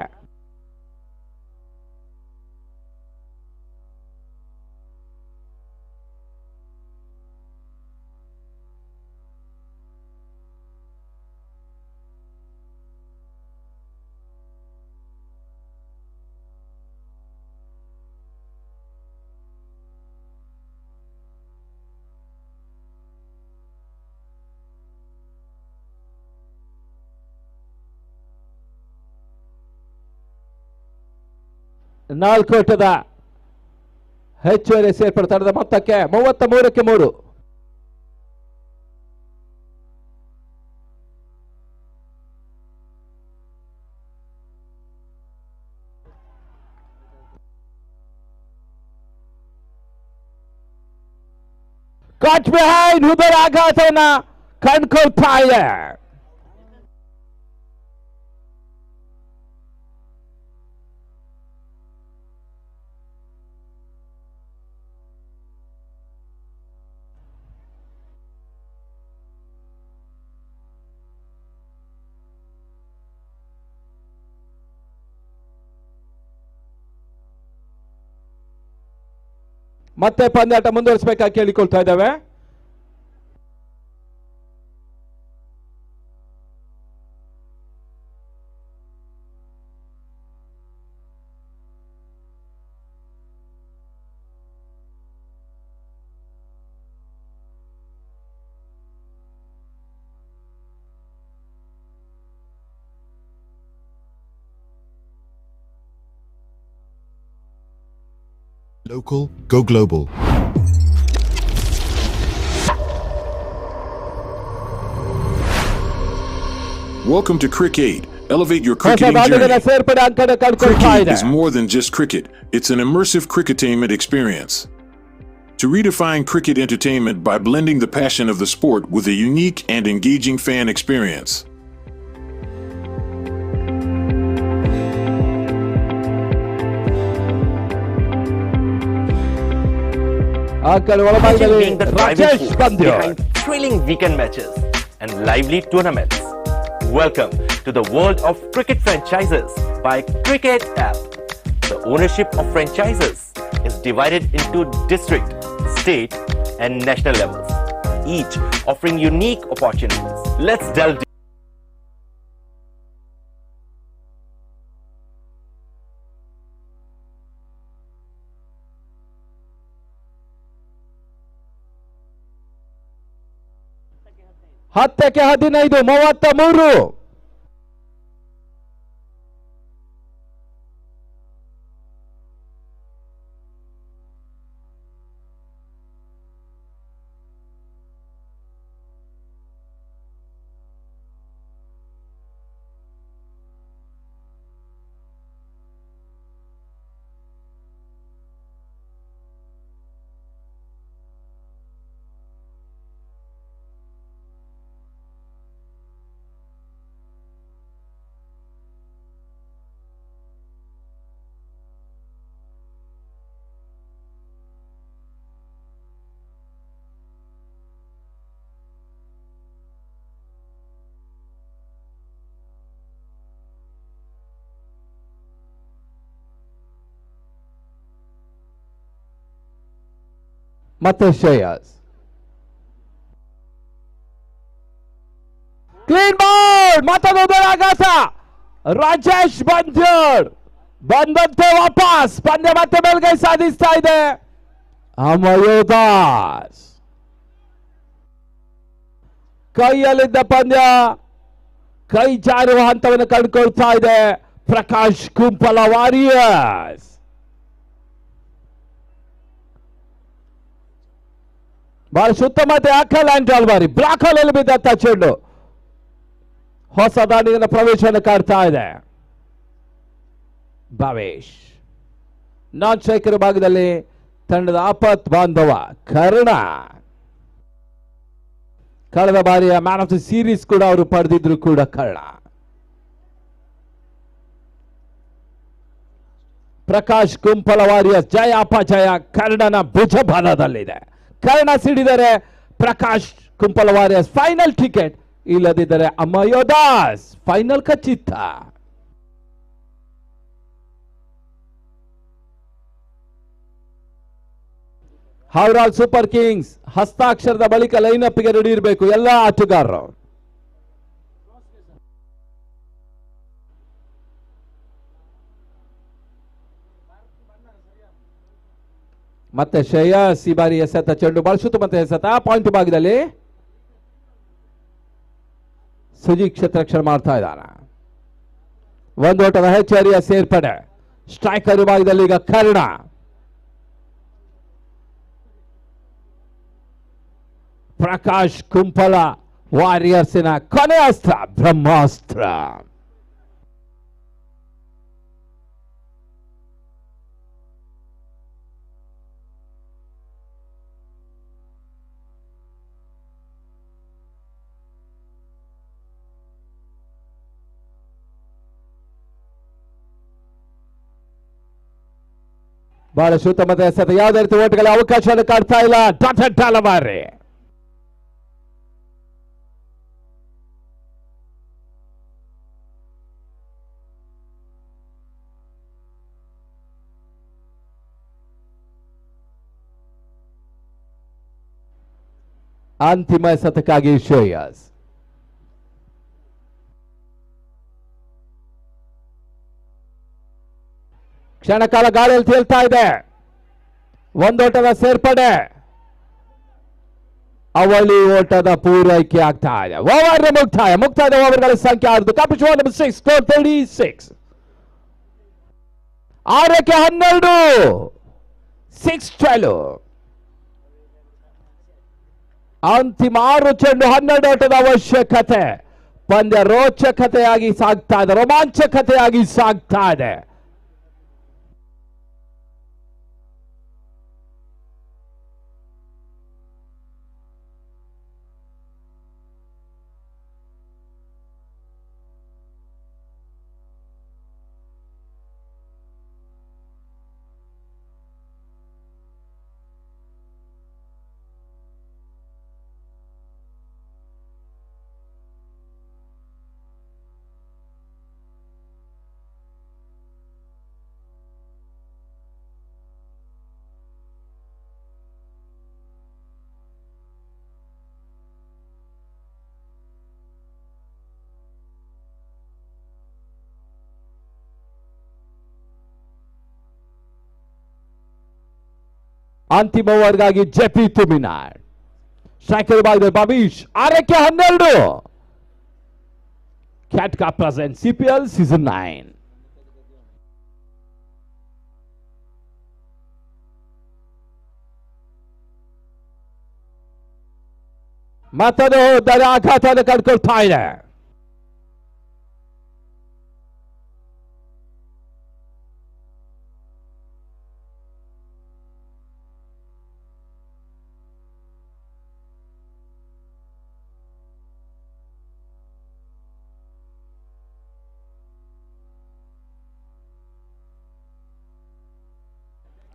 ನಾಲ್ಕು ಓಟದ ಹೆಚ್ಚುವರಿ ಸೇರ್ಪಡ್ತಾ ಮೊತ್ತಕ್ಕೆ 33ಕ್ಕೆ 3. ಕಾಟ್ ಬಿಹೈಂಡ್ ಹೃದಯ ಆಘಾತವನ್ನ ಕಂಡ್ಕೊಳ್ತಾ ಇದೆ. ಮತ್ತೆ ಪಂದ್ಯಾಟ ಮುಂದುವರಿಸಬೇಕಾಗಿ ಕೇಳಿಕೊಳ್ತಾ ಇದ್ದಾವೆ. Local, go global. Welcome to Crick 8. Elevate your cricketing journey. Crick 8 is more than just cricket. It's an immersive cricketainment experience. To redefine cricket entertainment by blending the passion of the sport with a unique and engaging fan experience. Being the driving force behind thrilling weekend matches and lively tournaments. Welcome to the world of cricket franchises by Cricket App. The ownership of franchises is divided into district, state and national levels, each offering unique opportunities. Let's delve deep. ಹತ್ತಕ್ಕೆ 15 33. ಮತ್ತೆ Shreyas. Clean ball, ಮತ್ತೊಂದು ಆಘಾತ. ರಾಜೇಶ್ ಬಂದ್ಯೂರ್ ಬಂದಂತೆ ವಾಪಸ್ ಪಂದ್ಯ ಮತ್ತೆ ಮೇಲ್ಗೈ ಸಾಧಿಸ್ತಾ ಇದೆ ಅಮ್ಮ ಯೋದಾಸ್. ಕೈಯಲ್ಲಿದ್ದ ಪಂದ್ಯ ಕೈ ಜಾರುವ ಹಂತವನ್ನು ಕಂಡುಕೊಳ್ತಾ ಇದೆ ಪ್ರಕಾಶ್ ಕುಂಪಲ ವಾರಿಯರ್ಸ್. ಬಹಳ ಉತ್ತಮತೆ ಅಖಲ್ ಆಂಟಲ್ ಬಾರಿ ಬ್ಲಾಕ್ ಹೋಲ್ ಅಲ್ಲಿ ಬಿದ್ದಂತ ಚೆಂಡು ಹೊಸ ದಾಂಡಿನ ಪ್ರವೇಶವನ್ನು ಕಾಡ್ತಾ ಇದೆ. ಭಾವೇಶ್ ನಾನ್ ಸ್ಟ್ರೈಕರ್ ಭಾಗದಲ್ಲಿ ತಂಡದ ಆಪತ್ ಬಾಂಧವ ಕರ್ಣ. ಕಳೆದ ಬಾರಿಯ ಮ್ಯಾನ್ ಆಫ್ ದಿ ಸೀರೀಸ್ ಕೂಡ ಅವರು ಪಡೆದಿದ್ರು ಕೂಡ ಕರ್ಣ. ಪ್ರಕಾಶ್ ಕುಂಪಲ ವಾರಿಯರ್ಸ್ ಜಯ ಅಪಜಯ ಕರ್ಣನ ಭುಜಬಲದಲ್ಲಿದೆ. ಕರ್ಣ ಸಿಡಿದರೆ Prakash Kumpala Warriors final ticket, ಇಲ್ಲದಿದ್ದರೆ ಅಮ್ಮ ಯೋದಾಸ್ ಫೈನಲ್ ಖಚಿತ. ಹೌರಾಲ್ ಸೂಪರ್ ಕಿಂಗ್ಸ್ ಹಸ್ತಾಕ್ಷರದ ಬಳಿಕ ಲೈನ್ ಅಪ್ಗೆ ರೆಡಿ ಇರಬೇಕು ಎಲ್ಲ ಆಟಗಾರರು. ಮತ್ತೆ ಶ್ರೇಯಸ್ ಈ ಬಾರಿ ಎಸೆತ ಚೆಂಡು ಬಳಸುತ್ತ ಮತ್ತೆ ಎಸೆತ ಪಾಯಿಂಟ್ ಭಾಗದಲ್ಲಿ ಸುಜಿ ಕ್ಷೇತ್ರಕ್ಷಣ ಮಾಡ್ತಾ ಇದ್ದಾನೆ. ಒಂದು ಓಟದ ಹೆಚ್ಚುವರಿಯ ಸೇರ್ಪಡೆ ಸ್ಟ್ರೈಕರ್ ಭಾಗದಲ್ಲಿ ಈಗ ಕರ್ಣ. ಪ್ರಕಾಶ್ ಕುಂಪಲ ವಾರಿಯರ್ಸಿನ ಕೊನೆ ಅಸ್ತ್ರ ಬ್ರಹ್ಮಾಸ್ತ್ರ. ಬಹಳ ಉತ್ತಮದ ಎಸೆತ, ಯಾವುದೇ ರೀತಿ ಓಟಗಳ ಅವಕಾಶವನ್ನು ಕಾಡ್ತಾ ಇಲ್ಲ ಡಾಟೆಡ್ ಟಾಲವಾರಿ. ಅಂತಿಮ ಎಸೆತಕ್ಕಾಗಿ ಶ್ರೇಯಸ್. ಕ್ಷಣಕಾಲ ಗಾಳಿಯಲ್ಲಿ ತೇಲ್ತಾ ಇದೆ. ಒಂದೋಟದ ಸೇರ್ಪಡೆ, ಅವಳಿ ಓಟದ ಪೂರೈಕೆ ಆಗ್ತಾ ಇದೆ. ಓವರ್ ಮುಕ್ತಾಯದ ಓವರ್ಗಳ ಸಂಖ್ಯೆ 6. ಕಾಪಿಸುವ 6 ಸ್ಕೋರ್ 36. 6ಕ್ಕೆ 12 6-12. ಅಂತಿಮ 6 ಚೆಂಡು 12 ಓಟದ ಅವಶ್ಯಕತೆ. ಪಂದ್ಯ ರೋಚಕತೆಯಾಗಿ ಸಾಗ್ತಾ ಇದೆ, ರೋಮಾಂಚಕತೆಯಾಗಿ ಸಾಗ್ತಾ ಇದೆ. ಅಂತಿಮ ಓವರ್ಗಾಗಿ ಜೆಪಿ ತುಮಿನಾಡ್. ಸ್ಟ್ರೈಕರ್ ಭಾಗದಲ್ಲಿ ಬಾಬೀಶ್. 6ಕ್ಕೆ 12. ಕ್ಯಾಟ್ಕಾ ಪ್ರೆಸೆಂಟ್ ಸಿಪಿಎಲ್ ಸೀಸನ್ 9. ಮತ್ತೊಂದು ಆಘಾತವನ್ನು ಕಂಡುಕೊಳ್ತಾ ಇದೆ.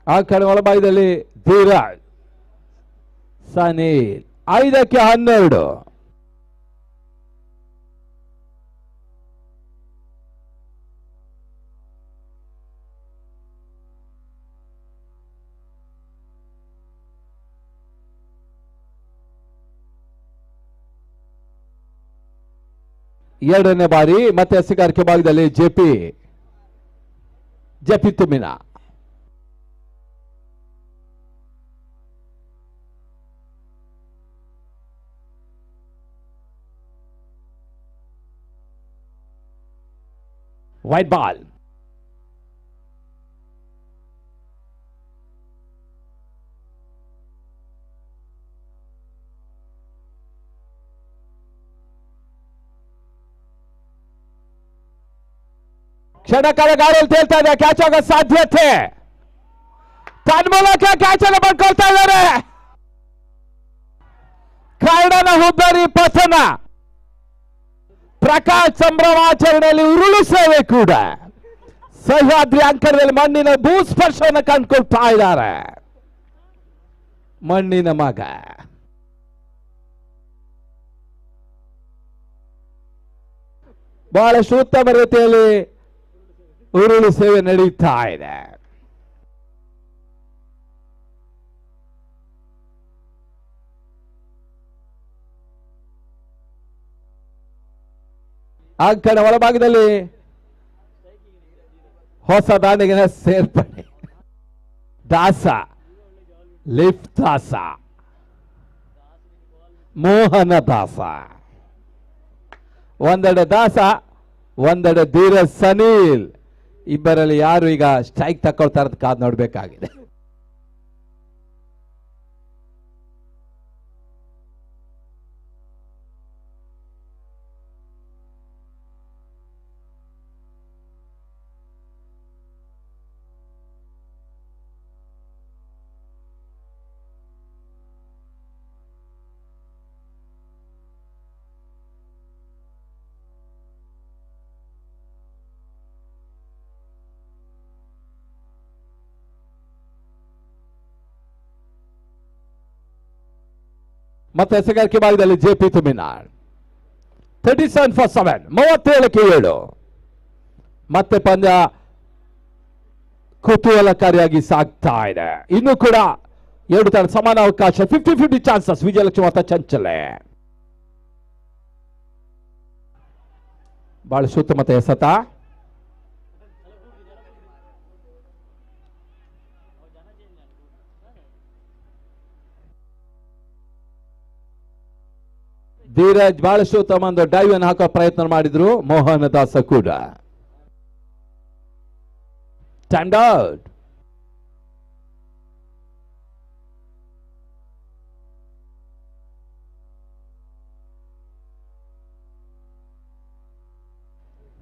ಆ ಕಡೆ ಒಳಭಾಗದಲ್ಲಿ ಧೀರಾಜ್ ಸನೀಲ್. 5ಕ್ಕೆ 12. ಎರಡನೇ ಬಾರಿ ಮತ್ತೆ ಎಸೆಗಾರಿಕೆ ಭಾಗದಲ್ಲಿ ಜೆಪಿ ತುಮಿನ. White ball. ಕ್ಷಣಕಾಲ ಗಾಳಿಯಲ್ಲಿ ತೇಲ್ತಾ ಇದೆ, ಕ್ಯಾಚ್ ಆಗೋ ಸಾಧ್ಯತೆ. ತನ್ಮೂಲಕ ಕ್ಯಾಚ್ ಅನ್ನು ಪಡ್ಕೊಳ್ತಾ ಇದ್ದಾರೆ. ಕನ್ನಡನ ಹುಬ್ಬಳ್ಳಿ ಪತನ. ಪ್ರಕಾಶ್ ಸಂಭ್ರಮಾಚರಣೆಯಲ್ಲಿ ಉರುಳು ಸೇವೆ ಕೂಡ. ಸಹ್ಯಾದ್ರಿ ಅಂಕಣದಲ್ಲಿ ಮಣ್ಣಿನ ಭೂಸ್ಪರ್ಶವನ್ನು ಕಂಡುಕೊಳ್ತಾ ಇದ್ದಾರೆ. ಮಣ್ಣಿನ ಮಗ ಬಹಳಷ್ಟು ಉತ್ತಮ ರೀತಿಯಲ್ಲಿ ಉರುಳು ಸೇವೆ ನಡೀತಾ ಇದೆ. ಅಂಕಣ ಒಳಭಾಗದಲ್ಲಿ ಹೊಸ ದಾಂಡಿಗಿನ ಸೇರ್ಪಡೆ. ದಾಸ, ಲಿಫ್ಟ್ ದಾಸ, ಮೋಹನ ದಾಸ. ಒಂದೆಡೆ ದಾಸ, ಒಂದೆಡೆ ಧೀರಜ್ ಸನೀಲ್. ಇಬ್ಬರಲ್ಲಿ ಯಾರು ಈಗ ಸ್ಟ್ರೈಕ್ ತಕೊಳ್ತಾ ಇರೋದು ಕಾದು ನೋಡ್ಬೇಕಾಗಿದೆ. ಮತ್ತೆ ಎಸೆಗಾರಿಕೆ ಭಾಗದಲ್ಲಿ ಜೆಪಿ ತುಮಿನಾಳ್. 37 for 7, 37ಕ್ಕೆ 7. ಮತ್ತೆ ಪಂದ್ಯ ಕುತೂಹಲಕಾರಿಯಾಗಿ ಸಾಗ್ತಾ ಇದೆ. ಇನ್ನು ಕೂಡ ಎರಡು ತರ ಸಮಾನ ಅವಕಾಶ. 50-50 ಚಾನ್ಸಸ್. ವಿಜಯಲಕ್ಷ್ಮಿ ಮತ್ತು ಚಂಚಲೆ. ಬಹಳ ಸುತ್ತಮುತ್ತ ಎಸೆತ. ಧೀರಜ್ ಬಹಳಷ್ಟು ತಮ್ಮ ಒಂದು ಡೈವ್ ಅನ್ನು ಹಾಕೋ ಪ್ರಯತ್ನ ಮಾಡಿದ್ರು. ಮೋಹನ ದಾಸ ಕೂಡ. Time out.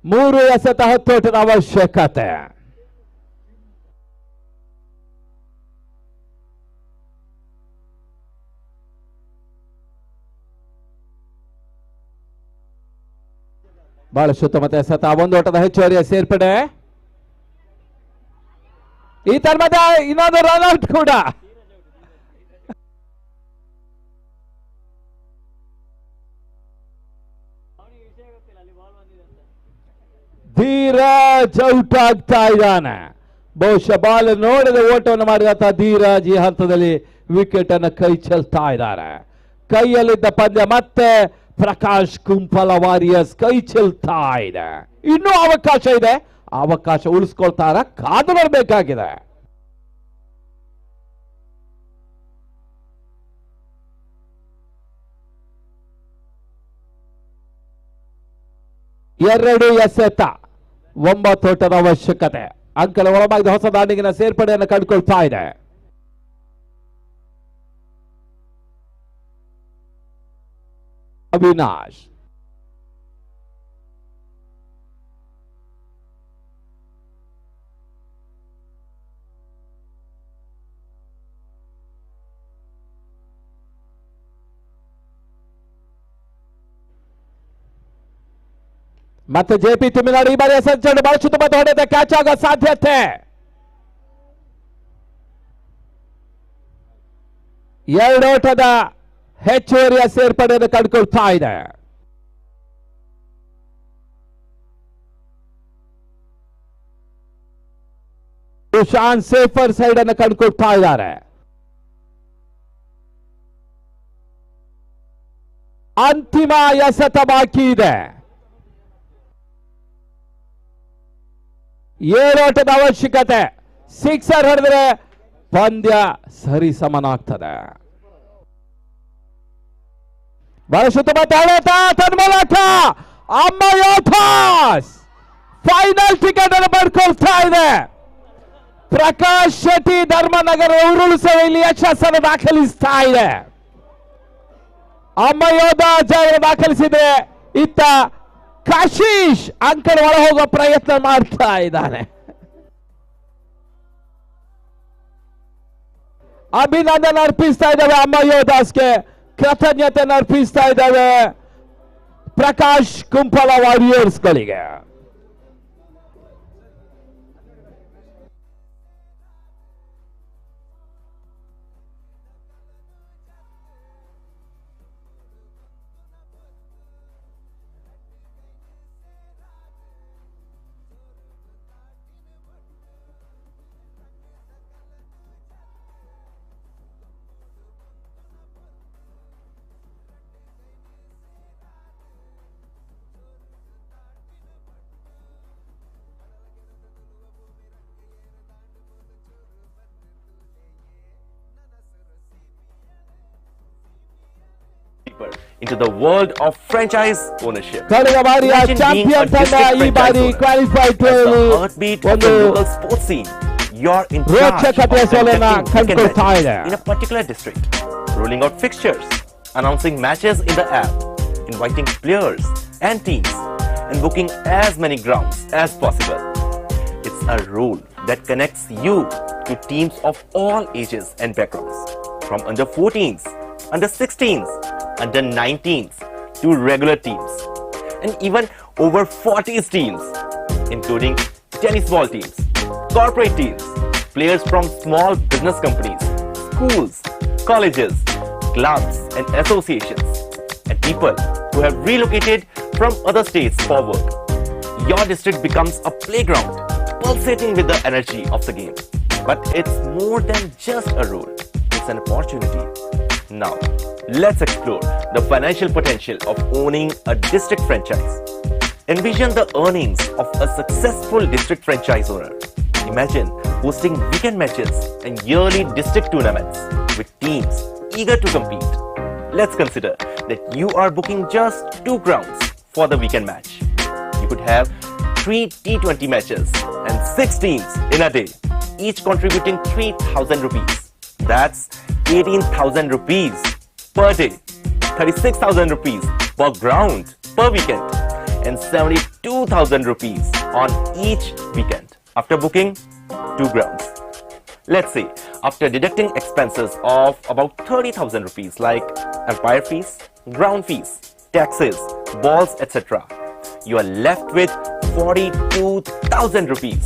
ಮೂರು ಎಸೆತ 10 ಓಟದ ಅವಶ್ಯಕತೆ. ಬಹಳ ಸುತ್ತಮುತ್ತ ಎಸೆತ. 1 ಓಟದ ಹೆಚ್ಚುವರಿಯ ಸೇರ್ಪಡೆ. ಈ ತರ್ಮದ ಇನ್ನೊಂದು ರನ್ಔಟ್ ಕೂಡ. ಧೀರಜ್ ಔಟ್ ಆಗ್ತಾ ಇದ್ದಾನೆ. ಬಹುಶಃ ಬಾಲ್ ನೋಡದೆ ಓಟವನ್ನು ಮಾಡಿದಂತ ಧೀರಜ್ ಈ ಹಂತದಲ್ಲಿ ವಿಕೆಟ್ ಅನ್ನು ಕೈ ಚೆಲ್ತಾ ಇದ್ದಾರೆ. ಕೈಯಲ್ಲಿದ್ದ ಪಂದ್ಯ ಮತ್ತೆ ಪ್ರಕಾಶ್ ಕುಂಪಲ ವಾರಿಯರ್ಸ್ ಕೈ ಚೆಲ್ತಾ ಇದೆ. ಇನ್ನೂ ಅವಕಾಶ ಇದೆ. ಅವಕಾಶ ಉಳಿಸ್ಕೊಳ್ತಾರ, ಕಾದು ನೋಡಬೇಕಾಗಿದೆ. ಎರಡು ಎಸೆತ, 9 ಓಟದ ಅವಶ್ಯಕತೆ. ಅಂಕಲ ಒಳಭಾಗದ ಹೊಸ ದಾಂಡಿಗಿನ ಸೇರ್ಪಡೆಯನ್ನು ಕಂಡುಕೊಳ್ತಾ ಇದೆ. ಅವಿನಾಶ್ ಮತ್ತೆ ಜೆಪಿ ತುಮಿನಾಡು ಈ ಬಾರಿಯ ಸಂಚಲನ ಬಹಳ ಸುತ್ತಮುತ್ತ ಹೊಡೆದ ಕ್ಯಾಚ್ ಆಗೋ ಸಾಧ್ಯತೆ. ಎರಡು ಓಟದ ಹೆಚ್ಚುವರಿಯ ಸೇರ್ಪಡೆಯನ್ನು ಕಂಡುಕೊಳ್ತಾ ಇದೆ. ಸುಶಾಂತ್ ಸೇಫರ್ ಸೈಡ್ ಅನ್ನು ಕಂಡುಕೊಳ್ತಾ ಇದ್ದಾರೆ. ಅಂತಿಮ ಎಸೆತ ಬಾಕಿ ಇದೆ. 7 ಓಟದ ಅವಶ್ಯಕತೆ. ಸಿಕ್ಸರ್ ಹೊಡೆದ್ರೆ ಪಂದ್ಯ ಸರಿ ಸಮನಾಗ್ತದೆ. ಬಹಳ ತಾಳತ ತನ್ಮೂಲಕ ಅಮ್ಮ ಯೋಧಾಸ್ ಫೈನಲ್ ಟಿಕೆಟ್ ಅನ್ನು ಪಡ್ಕೊಳ್ತಾ ಇದೆ. ಪ್ರಕಾಶ್ ಶೆಟ್ಟಿ ಧರ್ಮನಗರ ಉರುಳಿಸಲು ಯಶಸ್ಸನ್ನು ದಾಖಲಿಸ್ತಾ ಇದೆ. ಅಮ್ಮ ಯೋಧಾ ಜಯ ದಾಖಲಿಸಿದ್ರೆ ಇತ್ತ ಕಾಶೀಶ್ ಅಂಕಣ ಒಳ ಹೋಗುವ ಪ್ರಯತ್ನ ಮಾಡ್ತಾ ಇದ್ದಾನೆ. ಅಭಿನಂದನೆ ಅರ್ಪಿಸ್ತಾ ಇದ್ದಾವೆ ಅಮ್ಮ ಯೋಧಾಸ್ಗೆ, ಕೃತಜ್ಞತೆಯನ್ನು ಅರ್ಪಿಸ್ತಾ ಇದ್ದಾವೆ Prakash Kumpala ವಾರಿಯರ್ಸ್ಗಳಿಗೆ. into the world of franchise ownership. ಕಳೆದ ಬಾರಿಯ ಚಾಂಪಿಯನ್ ತಂಡ ಈ ಬಾರಿ qualify heartbeat of the local sports scene. You're in charge of in a particular district, rolling out fixtures, announcing matches in the app, inviting players and teams, and booking as many grounds as possible. It's a role that connects you to teams of all ages and backgrounds, from under 14s, under 16s, under 19s to regular teams, and even over 40s teams, including tennis ball teams, corporate teams, players from small business companies, schools, colleges, clubs and associations, and people who have relocated from other states for work. Your district becomes a playground, pulsating with the energy of the game. But it's more than just a role, it's an opportunity. Now, let's explore the financial potential of owning a district franchise. Envision the earnings of a successful district franchise owner. Imagine hosting weekend matches and yearly district tournaments with teams eager to compete. Let's consider that you are booking just 2 grounds for the weekend match. You could have 3 T20 matches and 6 teams in a day, each contributing 3,000 rupees. That's 18,000 rupees per day, 36,000 rupees per ground per weekend, and 72,000 rupees on each weekend after booking 2 grounds. Let's say after deducting expenses of about 30,000 rupees like umpire fees, ground fees, taxes, balls, etc., you are left with 42,000 rupees.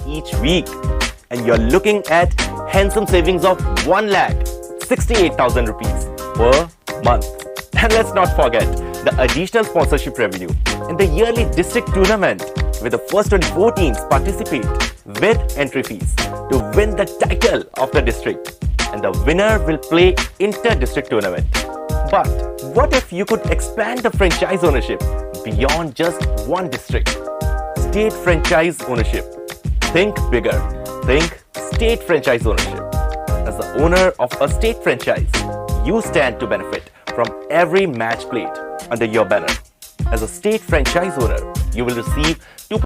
Each week, and you're looking at handsome savings of 1,68,000 rupees per month. And let's not forget the additional sponsorship revenue in the yearly district tournament, where the first 24 teams participate with entry fees to win the title of the district, and the winner will play inter-district tournament. But what if you could expand the franchise ownership beyond just one district? State franchise ownership. Think bigger. Think state franchise ownership. As the owner of a state franchise, you stand to benefit from every match played under your banner. As a state franchise owner, you will receive 2.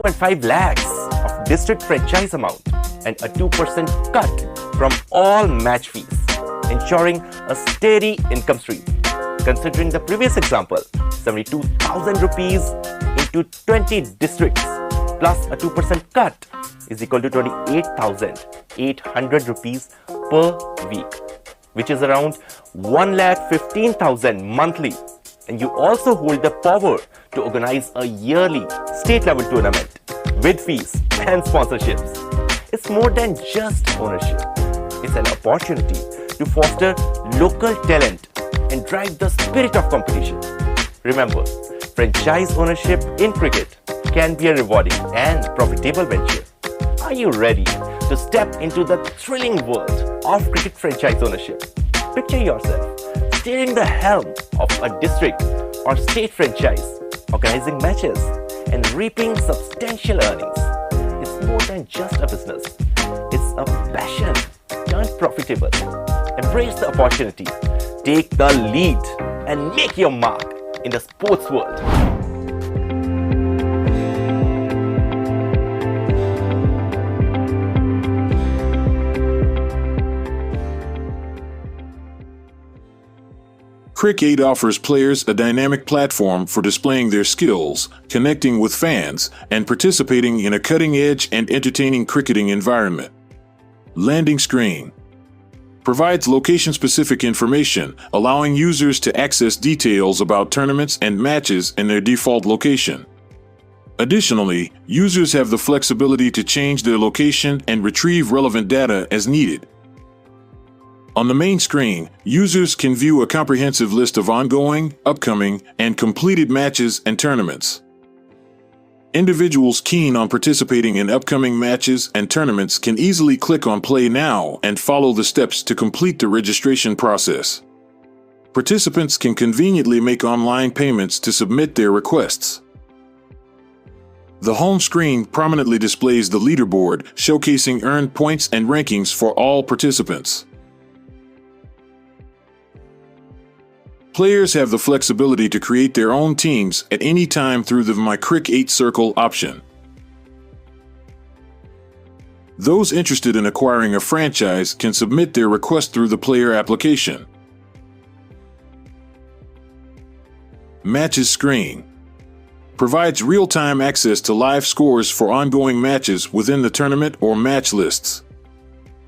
$2.5 lakhs of district franchise amount and a 2% cut from all match fees, ensuring a steady income stream. Considering the previous example, 72,000 rupees into 20 districts plus a 2% cut is equal to 28,800 rupees per week, which is around 1,15,000 monthly. And you also hold the power to organize a yearly state-level tournament with fees and sponsorships. It's more than just ownership. It's an opportunity to foster local talent and drive the spirit of competition. Remember, franchise ownership in cricket can be a rewarding and profitable venture. Are you ready to step into the thrilling world of cricket franchise ownership? Picture yourself steering the helm of a district or state franchise, organizing matches and reaping substantial earnings. more than just a business. It's a passion turned profitable. Embrace the opportunity, take the lead, and make your mark in the sports world. Crick8 offers players a dynamic platform for displaying their skills, connecting with fans, and participating in a cutting-edge and entertaining cricketing environment. Landing screen provides location-specific information, allowing users to access details about tournaments and matches in their default location. Additionally, users have the flexibility to change their location and retrieve relevant data as needed. On the main screen, users can view a comprehensive list of ongoing, upcoming, and completed matches and tournaments. Individuals keen on participating in upcoming matches and tournaments can easily click on Play Now and follow the steps to complete the registration process. Participants can conveniently make online payments to submit their requests. The home screen prominently displays the leaderboard, showcasing earned points and rankings for all participants. Players have the flexibility to create their own teams at any time through the My Crick8 Circle option. Those interested in acquiring a franchise can submit their request through the player application. Matches screen provides real-time access to live scores for ongoing matches within the tournament or match lists.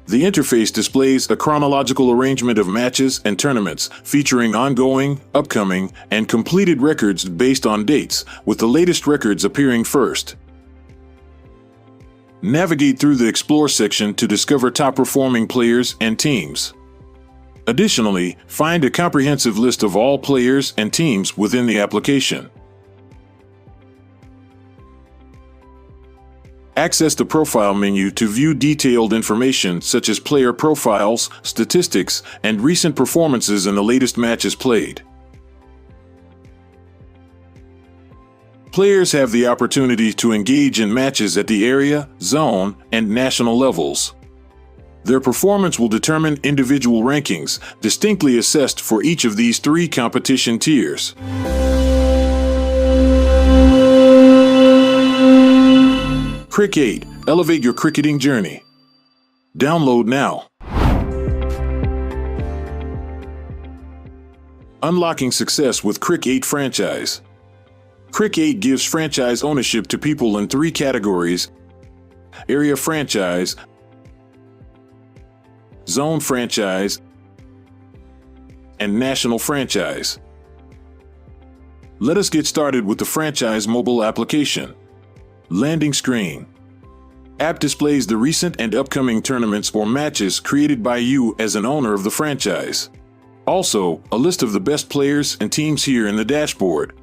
The interface displays a chronological arrangement of matches and tournaments featuring ongoing, upcoming, and completed records based on dates, with the latest records appearing first. Navigate through the Explore section to discover top-performing players and teams. Additionally, find a comprehensive list of all players and teams within the application. Access the Profile menu to view detailed information such as player profiles, statistics, and recent performances in the latest matches played. Players have the opportunity to engage in matches at the area, zone, and national levels. Their performance will determine individual rankings, distinctly assessed for each of these three competition tiers. Crick8, elevate your cricketing journey. Download now. Unlocking success with Crick8 franchise. Crick8 gives franchise ownership to people in three categories: area franchise, zone franchise, and national franchise. Let us get started with the franchise mobile application. Landing screen. App displays the recent and upcoming tournaments or matches created by you as an owner of the franchise. Also, a list of the best players and teams here in the dashboard.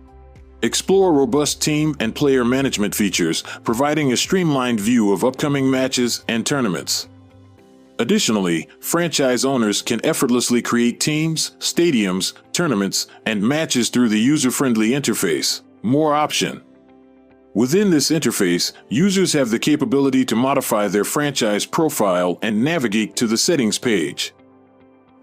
Explore robust team and player management features, providing a streamlined view of upcoming matches and tournaments. Additionally, franchise owners can effortlessly create teams, stadiums, tournaments, and matches through the user-friendly interface. More option. Within this interface, users have the capability to modify their franchise profile and navigate to the settings page.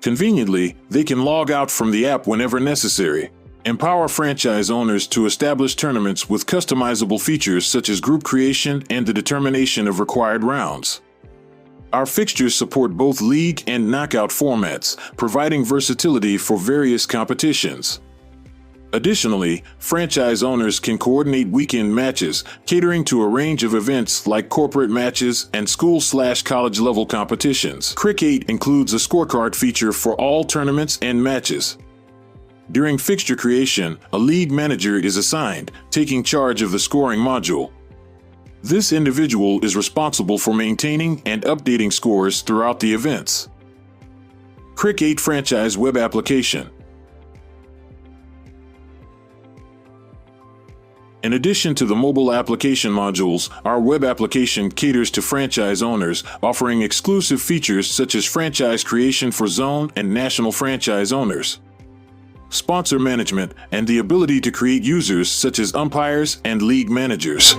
Conveniently, they can log out from the app whenever necessary. Empower franchise owners to establish tournaments with customizable features such as group creation and the determination of required rounds. Our fixtures support both league and knockout formats, providing versatility for various competitions. Additionally, franchise owners can coordinate weekend matches, catering to a range of events like corporate matches and school/college level competitions. Crick8 includes a scorecard feature for all tournaments and matches. During fixture creation, a league manager is assigned, taking charge of the scoring module. This individual is responsible for maintaining and updating scores throughout the events. Crick8 franchise web application. In addition to the mobile application modules, our web application caters to franchise owners, offering exclusive features such as franchise creation for zone and national franchise owners, sponsor management, and the ability to create users such as umpires and league managers.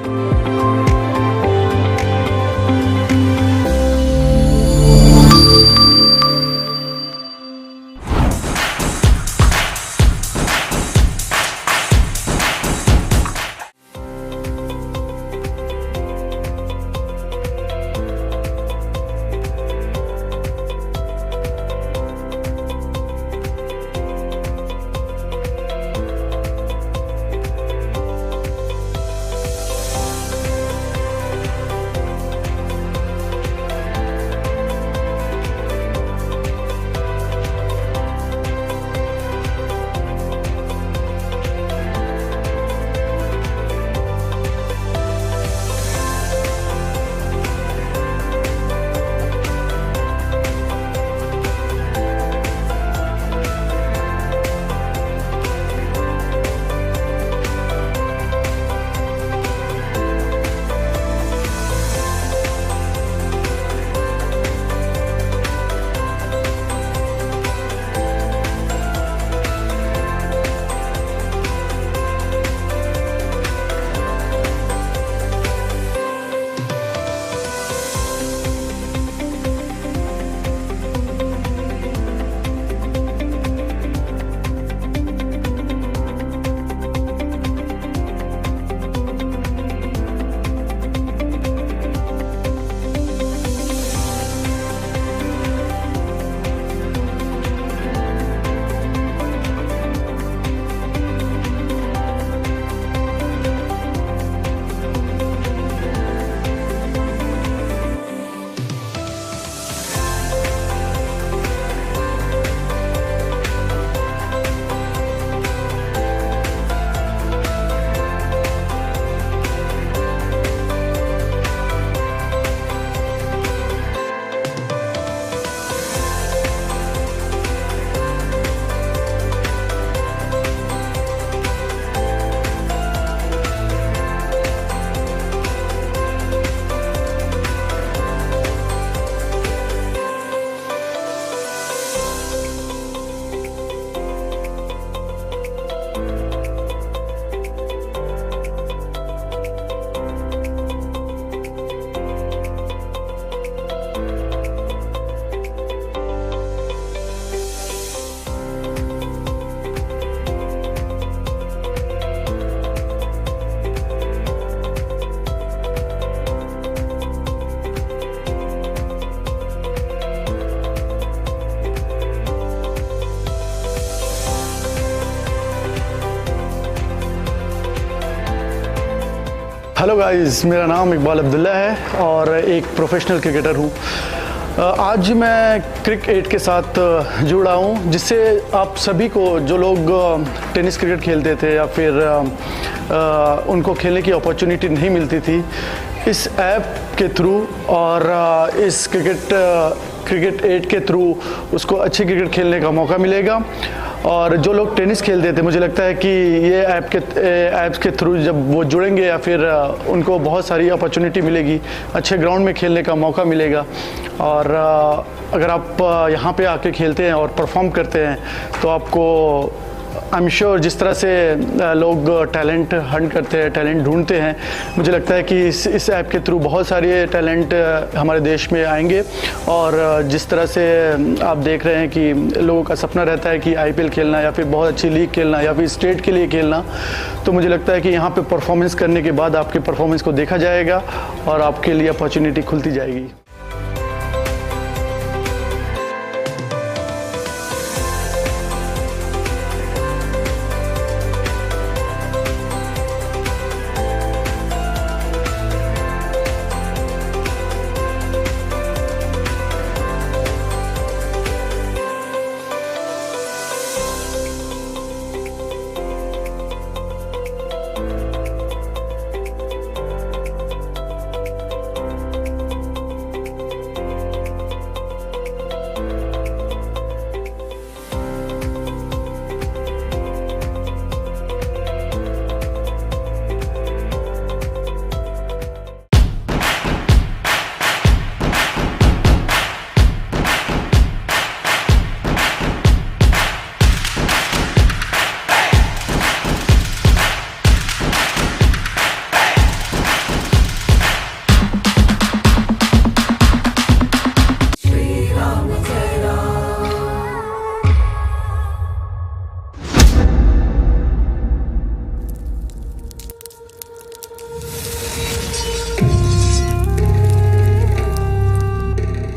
Hello guys, मेरा नाम इकबाल अब्दुल्ला है और एक professional cricketer हूँ। आज मैं क्रिक 8 के साथ जुड़ा हूँ, जिससे आप सभी को जो लोग टेनिस क्रिकेट खेलते थे या फिर उनको खेलने की अपॉर्चुनिटी नहीं मिलती थी, इस ऐप के थ्रू और इस क्रिकेट 8 के थ्रू उसको अच्छी क्रिकेट खेलने का मौका मिलेगा। और जो लोग टेनिस खेलते थे, मुझे लगता है कि ये ऐप्स के थ्रू जब वो जुड़ेंगे या फिर उनको बहुत सारी अपॉर्चुनिटी मिलेगी, अच्छे ग्राउंड में खेलने का मौका मिलेगा। और अगर आप यहाँ पे आके खेलते हैं और परफॉर्म करते हैं तो आपको आई एम श्योर जिस तरह से लोग टैलेंट हंट करते हैं, टैलेंट ढूंढते हैं, मुझे लगता है कि इस ऐप के थ्रू बहुत सारे टैलेंट हमारे देश में आएंगे। और जिस तरह से आप देख रहे हैं कि लोगों का सपना रहता है कि आईपीएल खेलना या फिर बहुत अच्छी लीग खेलना या फिर स्टेट के लिए खेलना, तो मुझे लगता है कि यहाँ पे परफॉर्मेंस करने के बाद आपके परफॉर्मेंस को देखा जाएगा और आपके लिए अपॉर्चुनिटी खुलती जाएगी।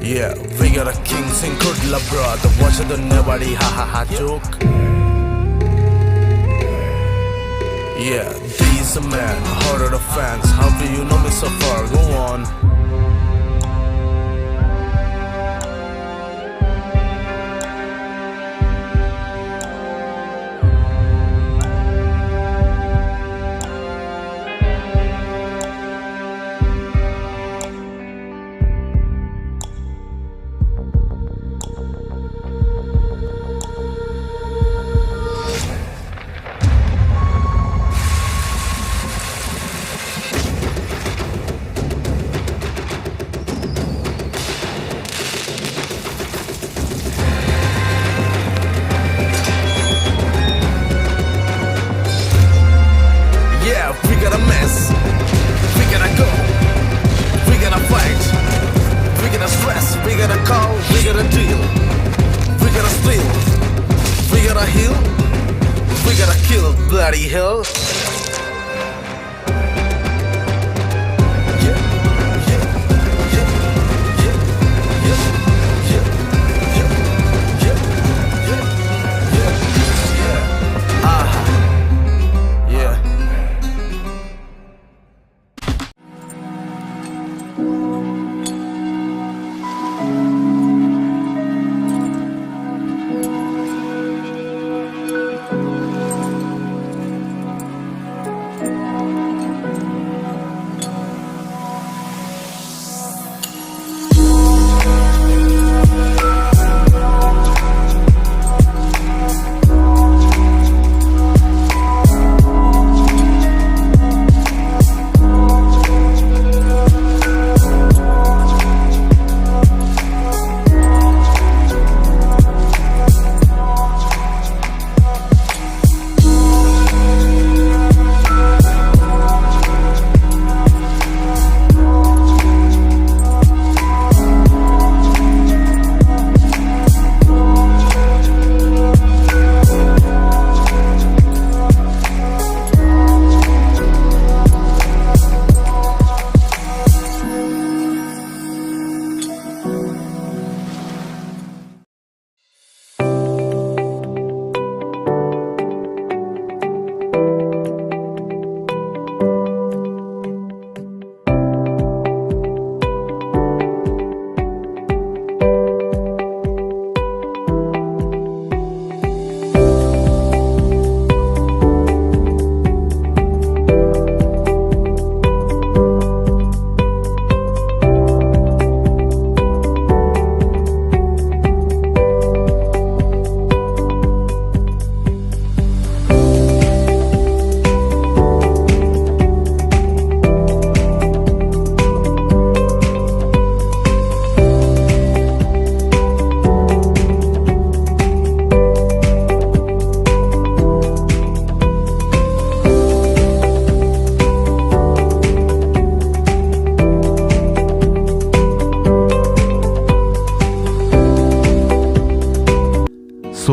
Yeah, we got a kings in Kudla, brother. Watch the nobody ha ha ha joke. Yeah, these a man, horror of fans. How do you know me so far? Go on. Bloody hell.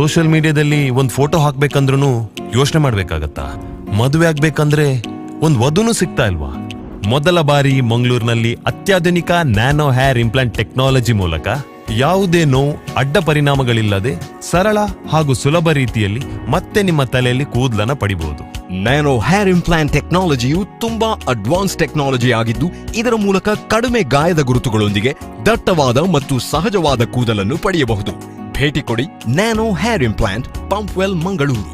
Social ಮೀಡಿಯಾದಲ್ಲಿ ಒಂದು photo ಹಾಕ್ಬೇಕಂದ್ರೂ ಯೋಚನೆ ಮಾಡ್ಬೇಕಾಗತ್ತಾ? ಮದುವೆ ಆಗ್ಬೇಕಂದ್ರೆ ಒಂದು ವಧುನು ಸಿಗ್ತಾ ಇಲ್ವಾ? ಮೊದಲ ಬಾರಿ ಮಂಗಳೂರಿನಲ್ಲಿ ಅತ್ಯಾಧುನಿಕ ನ್ಯಾನೋ ಹೇರ್ ಇಂಪ್ಲಾಂಟ್ ಟೆಕ್ನಾಲಜಿ ಮೂಲಕ ಯಾವುದೇ ನೋವು ಅಡ್ಡ ಪರಿಣಾಮಗಳಿಲ್ಲದೆ ಸರಳ ಹಾಗೂ ಸುಲಭ ರೀತಿಯಲ್ಲಿ ಮತ್ತೆ ನಿಮ್ಮ ತಲೆಯಲ್ಲಿ ಕೂದಲನ್ನ ಪಡಿಬಹುದು. ನ್ಯಾನೋ ಹೇರ್ ಇಂಪ್ಲಾಂಟ್ ಟೆಕ್ನಾಲಜಿಯು ತುಂಬಾ ಅಡ್ವಾನ್ಸ್ ಟೆಕ್ನಾಲಜಿ ಆಗಿದ್ದು, ಇದರ ಮೂಲಕ ಕಡಿಮೆ ಗಾಯದ ಗುರುತುಗಳೊಂದಿಗೆ ದಟ್ಟವಾದ ಮತ್ತು ಸಹಜವಾದ ಕೂದಲನ್ನು ಪಡೆಯಬಹುದು. ಭೇಟಿ ಕೊಡಿ nano hair implant, Pumpwell, Mangaluru.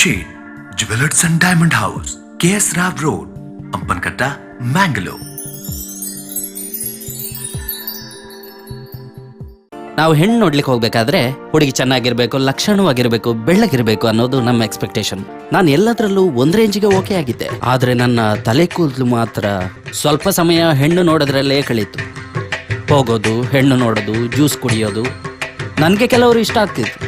Shade, Jewelers and Diamond House, KS Rab Road, Ampankatta, Mangalore. ನಾವು ಹೆಣ್ಣು ನೋಡ್ಲಿಕ್ಕೆ ಹೋಗ್ಬೇಕಾದ್ರೆ ಹುಡುಗಿ ಚೆನ್ನಾಗಿರ್ಬೇಕು, ಲಕ್ಷಣವಾಗಿರ್ಬೇಕು, ಬೆಳ್ಳಗಿರ್ಬೇಕು ಅನ್ನೋದು ನಮ್ಮ ಎಕ್ಸ್ಪೆಕ್ಟೇಷನ್. ನಾನು ಎಲ್ಲದರಲ್ಲೂ ಒಂದ್ ರೇಂಜಿಗೆ ಓಕೆ ಆಗಿದ್ದೆ, ಆದ್ರೆ ನನ್ನ ತಲೆ ಕೂದಲು ಮಾತ್ರ ಸ್ವಲ್ಪ ಸಮಯ ಹೆಣ್ಣು ನೋಡೋದ್ರಲ್ಲೇ ಕಳೀತು. ಹೋಗೋದು, ಹೆಣ್ಣು ನೋಡೋದು, ಜ್ಯೂಸ್ ಕುಡಿಯೋದು ನನಗೆ ಕೆಲವರು ಇಷ್ಟ ಆಗ್ತಿತ್ತು.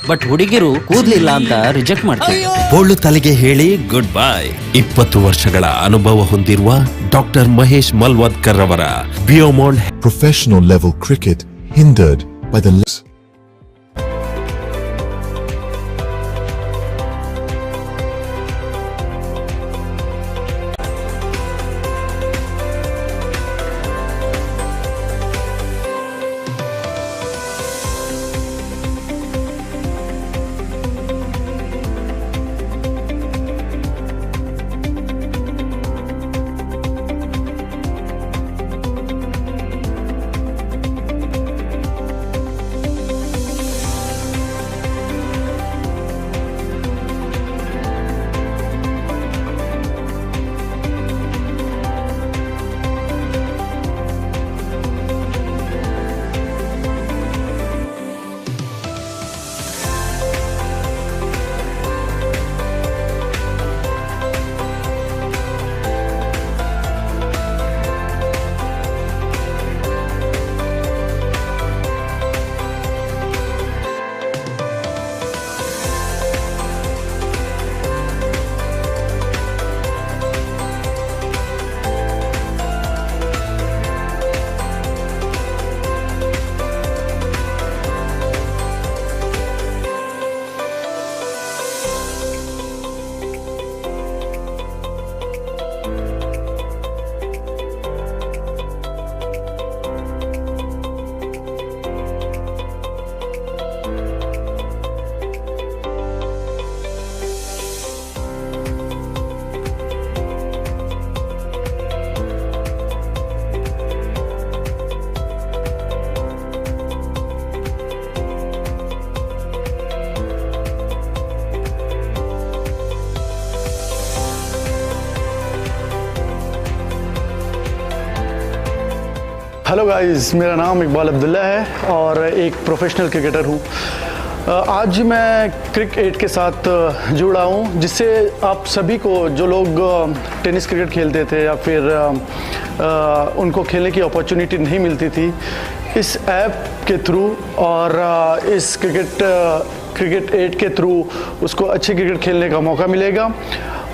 ಬಟ್ ಹುಡುಗಿರು ಕೂದ್ಲಿಲ್ಲ ಅಂತ ರಿಜೆಕ್ಟ್ ಮಾಡ್ತಾರೆ. ಬೋಳು ತಲೆಗೆ ಹೇಳಿ ಗುಡ್ ಬೈ. 20 ವರ್ಷಗಳ ಅನುಭವ ಹೊಂದಿರುವ ಡಾಕ್ಟರ್ ಮಹೇಶ್ ಮಲ್ವದ್ಕರ್ ಅವರ ಬಿಯೋಮಾಂಡ್ Professional level cricket hindered by the hello guys, मेरा नाम इकबाल अब्दुल्ला है और एक प्रोफेशनल क्रिकेटर हूँ। आज मैं क्रिक 8 के साथ जुड़ा हूँ, जिससे आप सभी को जो लोग टेनिस क्रिकेट खेलते थे या फिर उनको खेलने की अपॉर्चुनिटी नहीं मिलती थी, इस ऐप के थ्रू और इस क्रिकेट 8 के थ्रू उसको अच्छी क्रिकेट खेलने का मौका मिलेगा।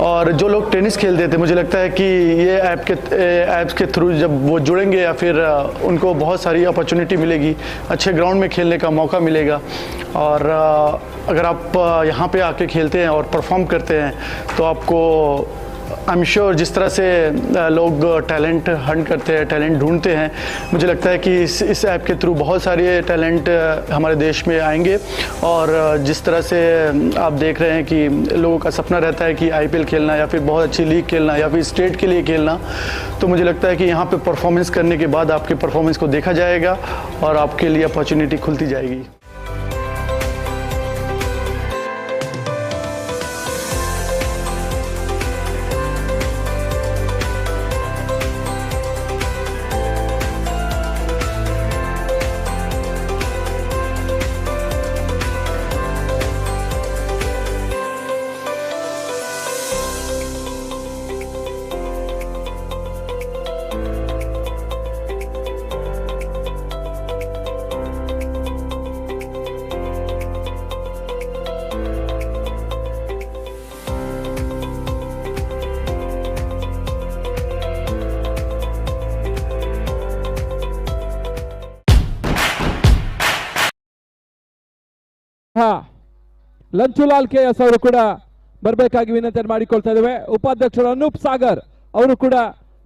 और जो लोग टेनिस खेलते थे, मुझे लगता है कि ये ऐप्स के थ्रू जब वो जुड़ेंगे या फिर उनको बहुत सारी अपॉर्चुनिटी मिलेगी, अच्छे ग्राउंड में खेलने का मौका मिलेगा। और अगर आप यहाँ पे आके खेलते हैं और परफॉर्म करते हैं तो आपको आई एम श्योर जिस तरह से लोग टैलेंट हंट करते हैं, टैलेंट ढूंढते हैं, मुझे लगता है कि इस ऐप के थ्रू बहुत सारे टैलेंट हमारे देश में आएंगे। और जिस तरह से आप देख रहे हैं कि लोगों का सपना रहता है कि आईपीएल खेलना या फिर बहुत अच्छी लीग खेलना या फिर स्टेट के लिए खेलना, तो मुझे लगता है कि यहाँ पे परफॉर्मेंस करने के बाद आपके परफॉर्मेंस को देखा जाएगा और आपके लिए अपॉर्चुनिटी खुलती जाएगी। ಲಂಚುಲಾಲ್ KS ಅವರು ಕೂಡ ಬರಬೇಕಾಗಿ ವಿನಂತಿಯನ್ನು ಮಾಡಿಕೊಳ್ತಾ ಇದ್ದೇವೆ. ಉಪಾಧ್ಯಕ್ಷರು ಅನೂಪ್ ಸಾಗರ್ ಅವರು ಕೂಡ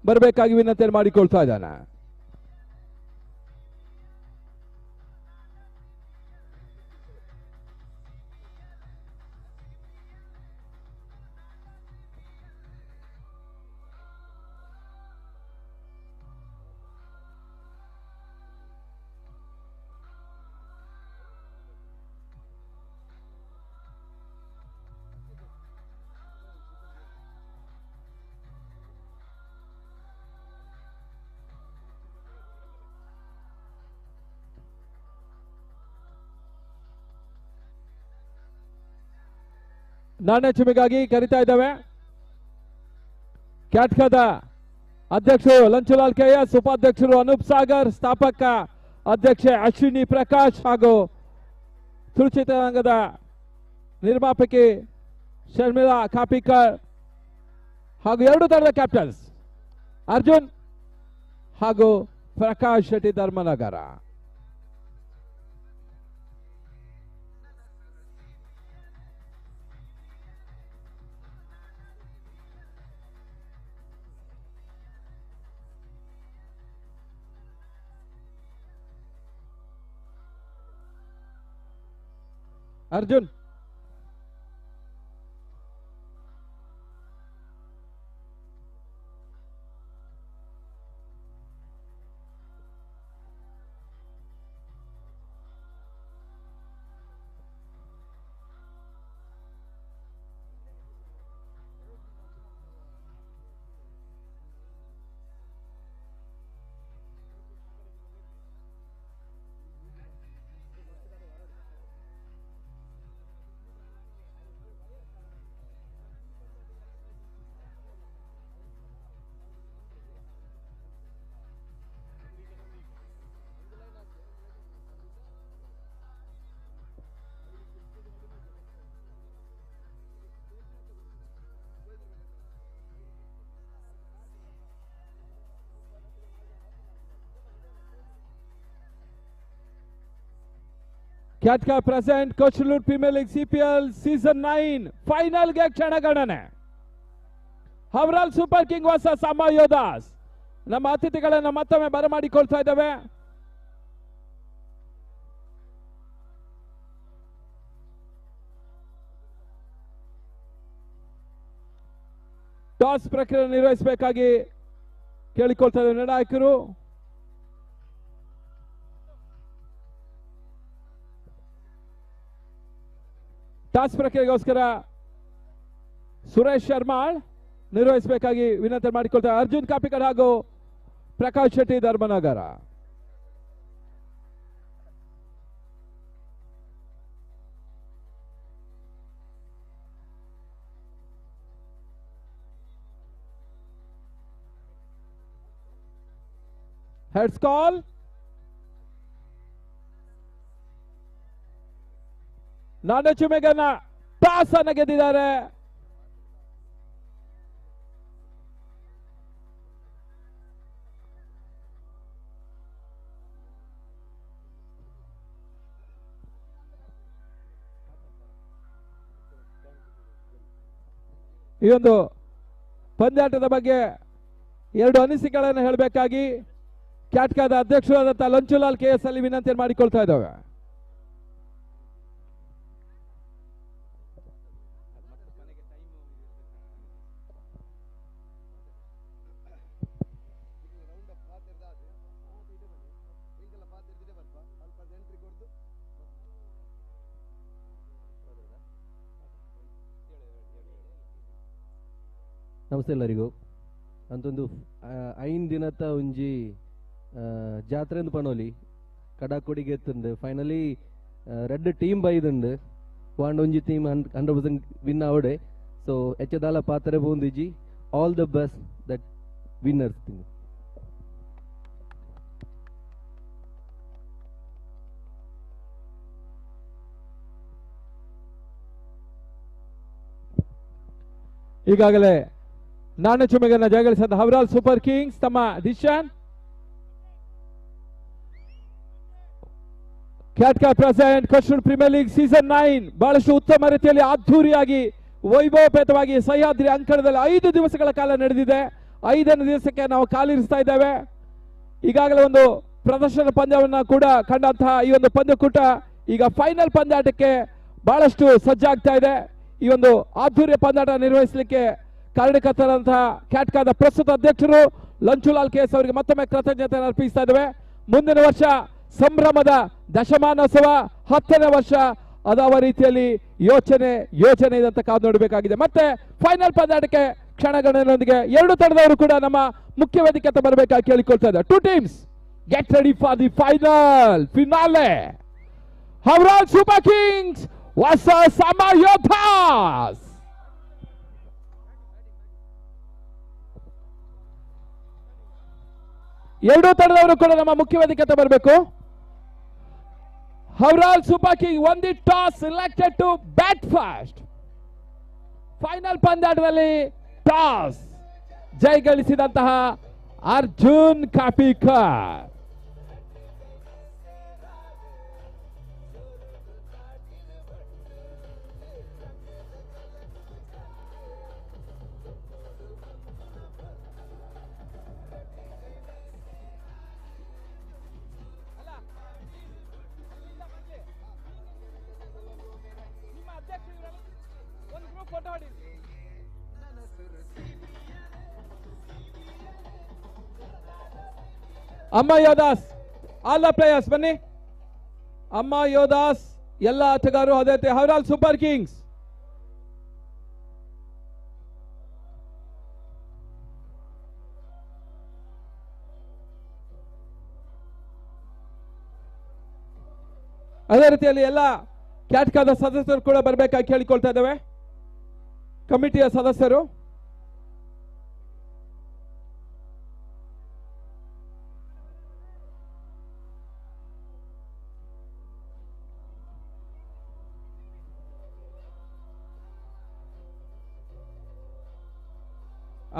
ಬರಬೇಕಾಗಿ ವಿನಂತಿಯನ್ನು ಮಾಡಿಕೊಳ್ತಾ ಇದ್ದಾನೆ. ನಾಣ್ಯ ಚಿಮ್ಮಿಗಾಗಿ ಕರೀತಾ ಇದ್ದಾವೆ. ಕ್ಯಾಟ್ಕಾದ ಅಧ್ಯಕ್ಷರು ಲಂಚುಲಾಲ್ KS, ಉಪಾಧ್ಯಕ್ಷರು ಅನೂಪ್ ಸಾಗರ್, ಸ್ಥಾಪಕ ಅಧ್ಯಕ್ಷೆ ಅಶ್ವಿನಿ ಪ್ರಕಾಶ್ ಹಾಗೂ ತುಳಚಿತಾಂಗದ ನಿರ್ಮಾಪಕಿ ಶರ್ಮಿಳಾ ಕಾಪಿಕರ್ ಹಾಗೂ 2 ತಂಡದ ಕ್ಯಾಪ್ಟನ್ಸ್ ಅರ್ಜುನ್ ಹಾಗೂ ಪ್ರಕಾಶ್ ಶೆಟ್ಟಿ ಧರ್ಮನಗರ. ಅರ್ಜುನ್ ಕ್ಯಾಟ್ಕಾ ಪ್ರೆಸೆಂಟ್ ಕೋಚಲೂರ್ ಪ್ರೀಮಿಯರ್ ಲೀಗ್ CPL ಸೀಸನ್ 9 ಫೈನಲ್ಗೆ ಕ್ಷಣಗಣನೆ. ಹವ್ರಾಲ್ ಸೂಪರ್ ಕಿಂಗ್ ವರ್ಸಸ್ ಅಮ್ಮ ಯೋದಾಸ್. ನಮ್ಮ ಅತಿಥಿಗಳನ್ನು ಮತ್ತೊಮ್ಮೆ ಬರಮಾಡಿಕೊಳ್ತಾ ಇದ್ದೇವೆ. ಟಾಸ್ ಪ್ರಕ್ರಿಯೆ ನಿರ್ವಹಿಸಬೇಕಾಗಿ ಕೇಳಿಕೊಳ್ತಾ ಇದ್ದೇವೆ ನಿರ್ಣಾಯಕರು. ಟಾಸ್ ಪ್ರಕ್ರಿಯೆಗೋಸ್ಕರ ಸುರೇಶ್ ಶರ್ಮಾಳ್ ನಿರ್ವಹಿಸಬೇಕಾಗಿ ವಿನಂತಿ ಮಾಡಿಕೊಳ್ತಾರೆ. ಅರ್ಜುನ್ ಕಾಪಿಕರ್ ಹಾಗೂ ಪ್ರಕಾಶ್ ಶೆಟ್ಟಿ ಧರ್ಮನಗರ. ಹೆಡ್ಸ್ ಕಾಲ್. ನಾಣ್ಯ ಚಿಮ್ಮೆಗನ್ನ ಟಾಸ್ ಅನ್ನು ಗೆದ್ದಿದ್ದಾರೆ. ಈ ಒಂದು ಪಂದ್ಯಾಟದ ಬಗ್ಗೆ ಎರಡು ಅನಿಸಿಕೆಗಳನ್ನು ಹೇಳಬೇಕಾಗಿ ಕ್ಯಾಟ್ಕಾದ ಅಧ್ಯಕ್ಷರಾದಂತಹ ಲಂಚುಲಾಲ್ KS ಅಲ್ಲಿ ವಿನಂತಿಯನ್ನು ಮಾಡಿಕೊಳ್ತಾ ಇದ್ದಾವೆ. ನಮಸ್ತೆ ಎಲ್ಲರಿಗೂ. ಅಂತೊಂದು ಐನ್ ದಿನತ್ತ ಒಂಜಿ ಜಾತ್ರೆಂದು ಪನೋಲಿ ಕಡಾಕೊಡಿಗೆ ಎತ್ತುಂಡು ಫೈನಲಿ ರೆಡ್ ಟೀಮ್ ಬೈದುಂಡು ವಾಂಡ್ ಒಂಜಿ ಟೀಮ್ 100% ವಿನ್ ಆವಡೆ. ಸೊ ಎಚ್ಚದಾಲ ಪಾತ್ರೆ ಬೋಂದಿಜಿ all the best that winners. ಈಗಾಗಲೇ ನಾಣ್ಯ ಚುಮ್ಮೆಗನ್ನ ಜಯಗಳಿಸಿದ ಹವರಾಲ್ ಸೂಪರ್ ಕಿಂಗ್ಸ್ ತಮ್ಮ ದಿಶಾನ್ Katka present Kashmir premier league season 9 ಬಹಳಷ್ಟು ಉತ್ತಮ ರೀತಿಯಲ್ಲಿ ಅದ್ಧೂರಿಯಾಗಿ ವೈಭವಪೇತವಾಗಿ ಸಹ್ಯಾದ್ರಿ ಅಂಕಣದಲ್ಲಿ 5 ದಿವಸಗಳ ಕಾಲ ನಡೆದಿದೆ. 5ನೇ ದಿವಸಕ್ಕೆ ನಾವು ಕಾಲಿರಿಸ್ತಾ ಇದ್ದೇವೆ. ಈಗಾಗಲೇ ಒಂದು ಪ್ರದರ್ಶನ ಪಂದ್ಯವನ್ನ ಕೂಡ ಕಂಡಂತಹ ಈ ಒಂದು ಪಂದ್ಯಕೂಟ ಈಗ ಫೈನಲ್ ಪಂದ್ಯಾಟಕ್ಕೆ ಬಹಳಷ್ಟು ಸಜ್ಜಾಗ್ತಾ ಇದೆ. ಈ ಒಂದು ಅದ್ಧೂರಿಯ ಪಂದ್ಯಾಟ ನಿರ್ವಹಿಸಲಿಕ್ಕೆ ಕಾರಣಕರ್ತರಾದಂತಹ ಕ್ಯಾಟ್ಕಾದ ಪ್ರಸ್ತುತ ಅಧ್ಯಕ್ಷರು ಲಂಚುಲಾಲ್ KS ಅವರಿಗೆ ಮತ್ತೊಮ್ಮೆ ಕೃತಜ್ಞತೆಯನ್ನು ಅರ್ಪಿಸ್ತಾ ಇದ್ದೇವೆ. ಮುಂದಿನ ವರ್ಷ ಸಂಭ್ರಮದ ದಶಮಾನೋತ್ಸವ 10ನೇ ವರ್ಷ ಅದಾವ ರೀತಿಯಲ್ಲಿ ಯೋಚನೆ ಇದೆ ಅಂತ ಕಾದು ನೋಡಬೇಕಾಗಿದೆ. ಮತ್ತೆ ಫೈನಲ್ ಪಂದ್ಯಾಟಕ್ಕೆ ಕ್ಷಣಗಣನೊಂದಿಗೆ ಎರಡು ತಂಡದವರು ಕೂಡ ನಮ್ಮ ಮುಖ್ಯ ವೇದಿಕೆ ಬರಬೇಕಾಗಿ ಕೇಳಿಕೊಳ್ತಾ ಇದ್ದಾರೆ. 2 teams get ready for the finale. Havral Super Kings versus Amma Yodas. ಎರಡು ತಂಡದವರು ಕೂಡ ನಮ್ಮ ಮುಖ್ಯ ವೇದಿಕೆ ಬರಬೇಕು. Havral Super King won the toss, selected to bat first. Final ಪಂದ್ಯಾಟದಲ್ಲಿ ಟಾಸ್ ಜಯಗಳಿಸಿದಂತಹ Arjun Kapikar. Amma Yodhas all the players ಬನ್ನಿ. ಅಮ್ಮ ಯೋದಾಸ್ ಎಲ್ಲ ಆಟಗಾರರು ಅದೇ ರೀತಿ ಹವರಾಲ್ ಸೂಪರ್ ಕಿಂಗ್ಸ್. ಅದೇ ರೀತಿಯಲ್ಲಿ ಎಲ್ಲ ಕ್ಯಾಟ್ಕಾದ ಸದಸ್ಯರು ಕೂಡ ಬರಬೇಕಾಗಿ ಕೇಳಿಕೊಳ್ತಾ ಇದ್ದೇವೆ. ಕಮಿಟಿಯ ಸದಸ್ಯರು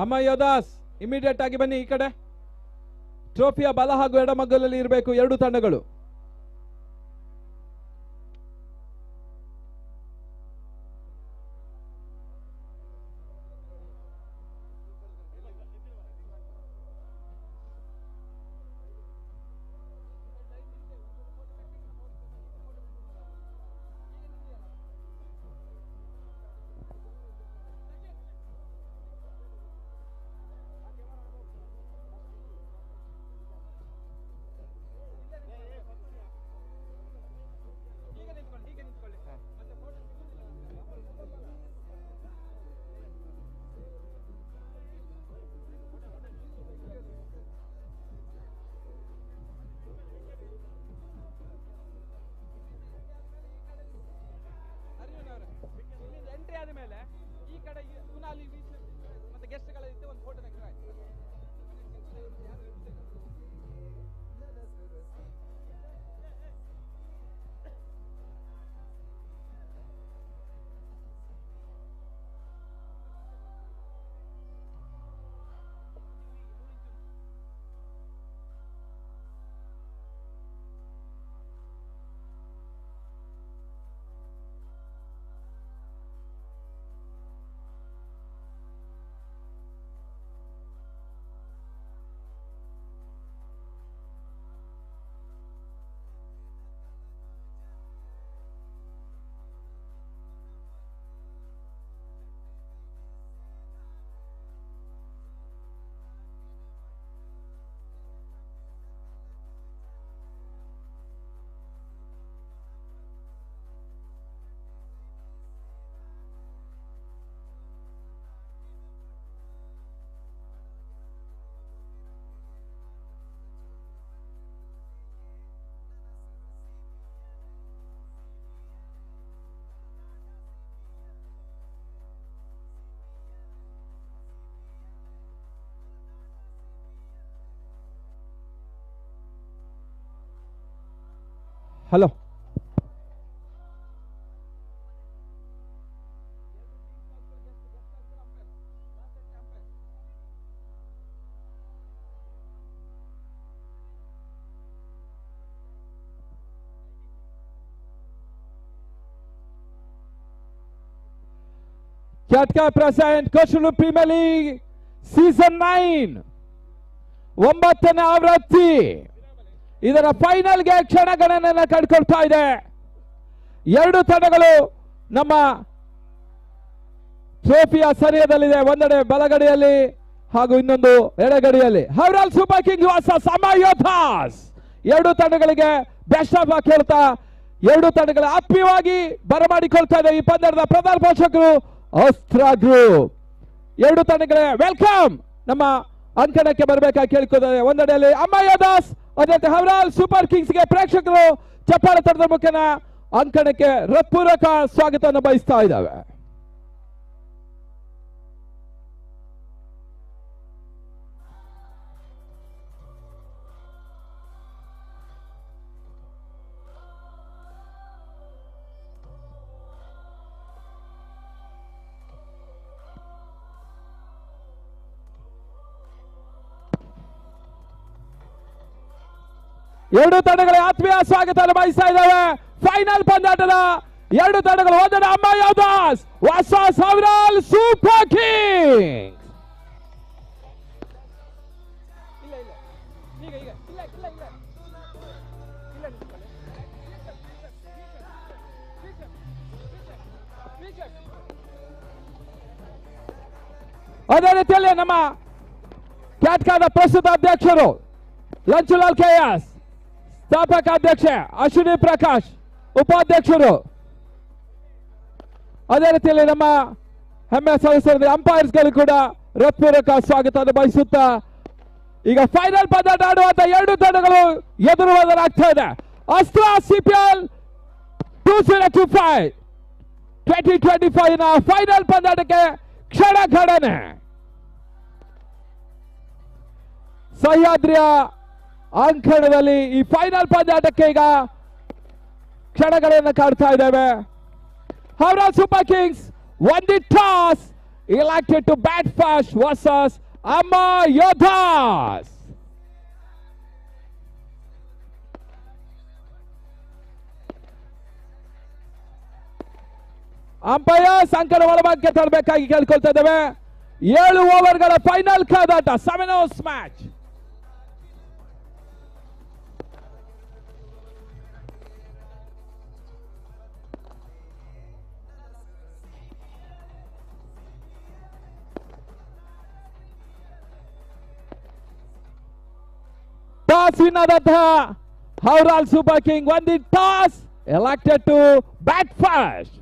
ಅಮ್ಮ ಯೋದಾಸ್ ಇಮಿಡಿಯೇಟ್ ಆಗಿ ಬನ್ನಿ ಈ ಕಡೆ. ಟ್ರೋಫಿಯ ಬಲ ಹಾಗೂ ಎಡಮಗ್ಗಲಲ್ಲಿ ಇರಬೇಕು ಎರಡು ತಂಡಗಳು. Hello Catca present Koshulu Premier League Season 9 9ನೇ ಆವೃತ್ತಿ ಇದರ ಫೈನಲ್ಗೆ ಕ್ಷಣಗಣನೆಯನ್ನು ಕಂಡುಕೊಳ್ತಾ ಇದೆ. ಎರಡು ತಂಡಗಳು ನಮ್ಮ ಟ್ರೋಫಿಯ ಸರಿಯದಲ್ಲಿದೆ. ಒಂದೆಡೆ ಬಲಗಡೆಯಲ್ಲಿ ಹಾಗೂ ಇನ್ನೊಂದು ಎಡಗಡೆಯಲ್ಲಿ. ಹೌರಾಲ್ Super Kings versus Amma Yodhas. ಎರಡು ತಂಡಗಳಿಗೆ ಬೆಸ್ಟ್ ಆಫ್ ಲಕ್ ಹೇಳ್ತಾ ಎರಡು ತಂಡಗಳ ಆತ್ಮೀಯವಾಗಿ ಬರಮಾಡಿಕೊಳ್ತಾ ಇದೆ ಈ ಪಂದ್ಯದ ಪ್ರಧಾನ ಪೋಷಕರು Astra Group. ಎರಡು ತಂಡಗಳೇ ವೆಲ್ಕಮ್ ನಮ್ಮ ಅಂಕಣಕ್ಕೆ ಬರಬೇಕಾಗಿ ಕೇಳಿಕೊಳ್ಳುತ್ತಾರೆ. ಒಂದೆಡೆಯಲ್ಲಿ ಅಮ್ಮ ಯೋಧಾಸ್, ಅದೇ ಹೌರಾಲ್ ಸೂಪರ್ ಕಿಂಗ್ಸ್ಗೆ ಪ್ರೇಕ್ಷಕರು ಚಪ್ಪಾಳೆ ತಟ್ಟದ ಮುಖೇನ ಅಂಕಣಕ್ಕೆ ಹೃತ್ಪೂರ್ವಕ ಸ್ವಾಗತವನ್ನು ಬಯಸ್ತಾ ಇದ್ದಾವೆ. ಎರಡು ತಂಡಗಳ ಆತ್ಮೀಯ ಸ್ವಾಗತ ಬಯಸ್ತಾ ಇದ್ದಾವೆ. ಫೈನಲ್ ಪಂದ್ಯಾಟದ ಎರಡು ತಂಡಗಳು ಒಂದೆಡೆ ಅಮ್ಮ ಯೋಧಾಸ್ ವರ್ಸಸ್ ಹೌರಾಲ್ ಸೂಪರ್ ಕಿಂಗ್ಸ್. ಅದೇ ರೀತಿಯಲ್ಲಿ ನಮ್ಮ ಕ್ಯಾಟ್ಕಾದ ಪ್ರಸ್ತುತ ಅಧ್ಯಕ್ಷರು ಲಂಚುಲಾಲ್ ಕೆಎಸ್, ಸ್ಥಾಪಕ ಅಧ್ಯಕ್ಷ ಅಶ್ವಿನಿ ಪ್ರಕಾಶ್, ಉಪಾಧ್ಯಕ್ಷರು, ಅದೇ ರೀತಿಯಲ್ಲಿ ನಮ್ಮ ಹೆಮ್ಮೆಯ ಸದಸ್ಯರು ಅಂಪೈರ್ಸ್ ಗಳು ಕೂಡ ಹೃತ್ಪೂರ್ವಕ ಸ್ವಾಗತ ಬಯಸುತ್ತಾ ಈಗ ಫೈನಲ್ ಪಂದ್ಯಾಟ ಆಡುವಂತ ಎರಡು ತಂಡಗಳು ಎದುರುವಾದರಾಗ್ತಾ ಇದೆ. ಅಸ್ಟ್ರಾ ಸಿಪಿಎಲ್ 2025 2025 ನ ಫೈನಲ್ ಪಂದ್ಯಾಟಕ್ಕೆ ಕ್ಷಣಗಣನೆ. ಸಹ್ಯಾದ್ರಿಯ ಅಂಕಣದಲ್ಲಿ ಈ ಫೈನಲ್ ಪಂದ್ಯಾಟಕ್ಕೆ ಈಗ ಕ್ಷಣಗಳನ್ನು ಕಾಡ್ತಾ ಇದ್ದೇವೆ. ಹೌರಾಲ್ Super Kings won the toss, elected to bat first versus Amma Yodas. Umpires ಅಂಕಣ ಒಳಭಾಗಕ್ಕೆ ತರಬೇಕಾಗಿ ಕೇಳ್ಕೊಳ್ತಾ ಇದ್ದೇವೆ. 7 ಓವರ್ಗಳ ಫೈನಲ್ ಕಾದಾಟ, 7 overs ಮ್ಯಾಚ್. ಟಾಸ್ ವಿನ್ ಆದಂತಹ ಹೌರಾಲ್ Super King won the toss, elected to bat first.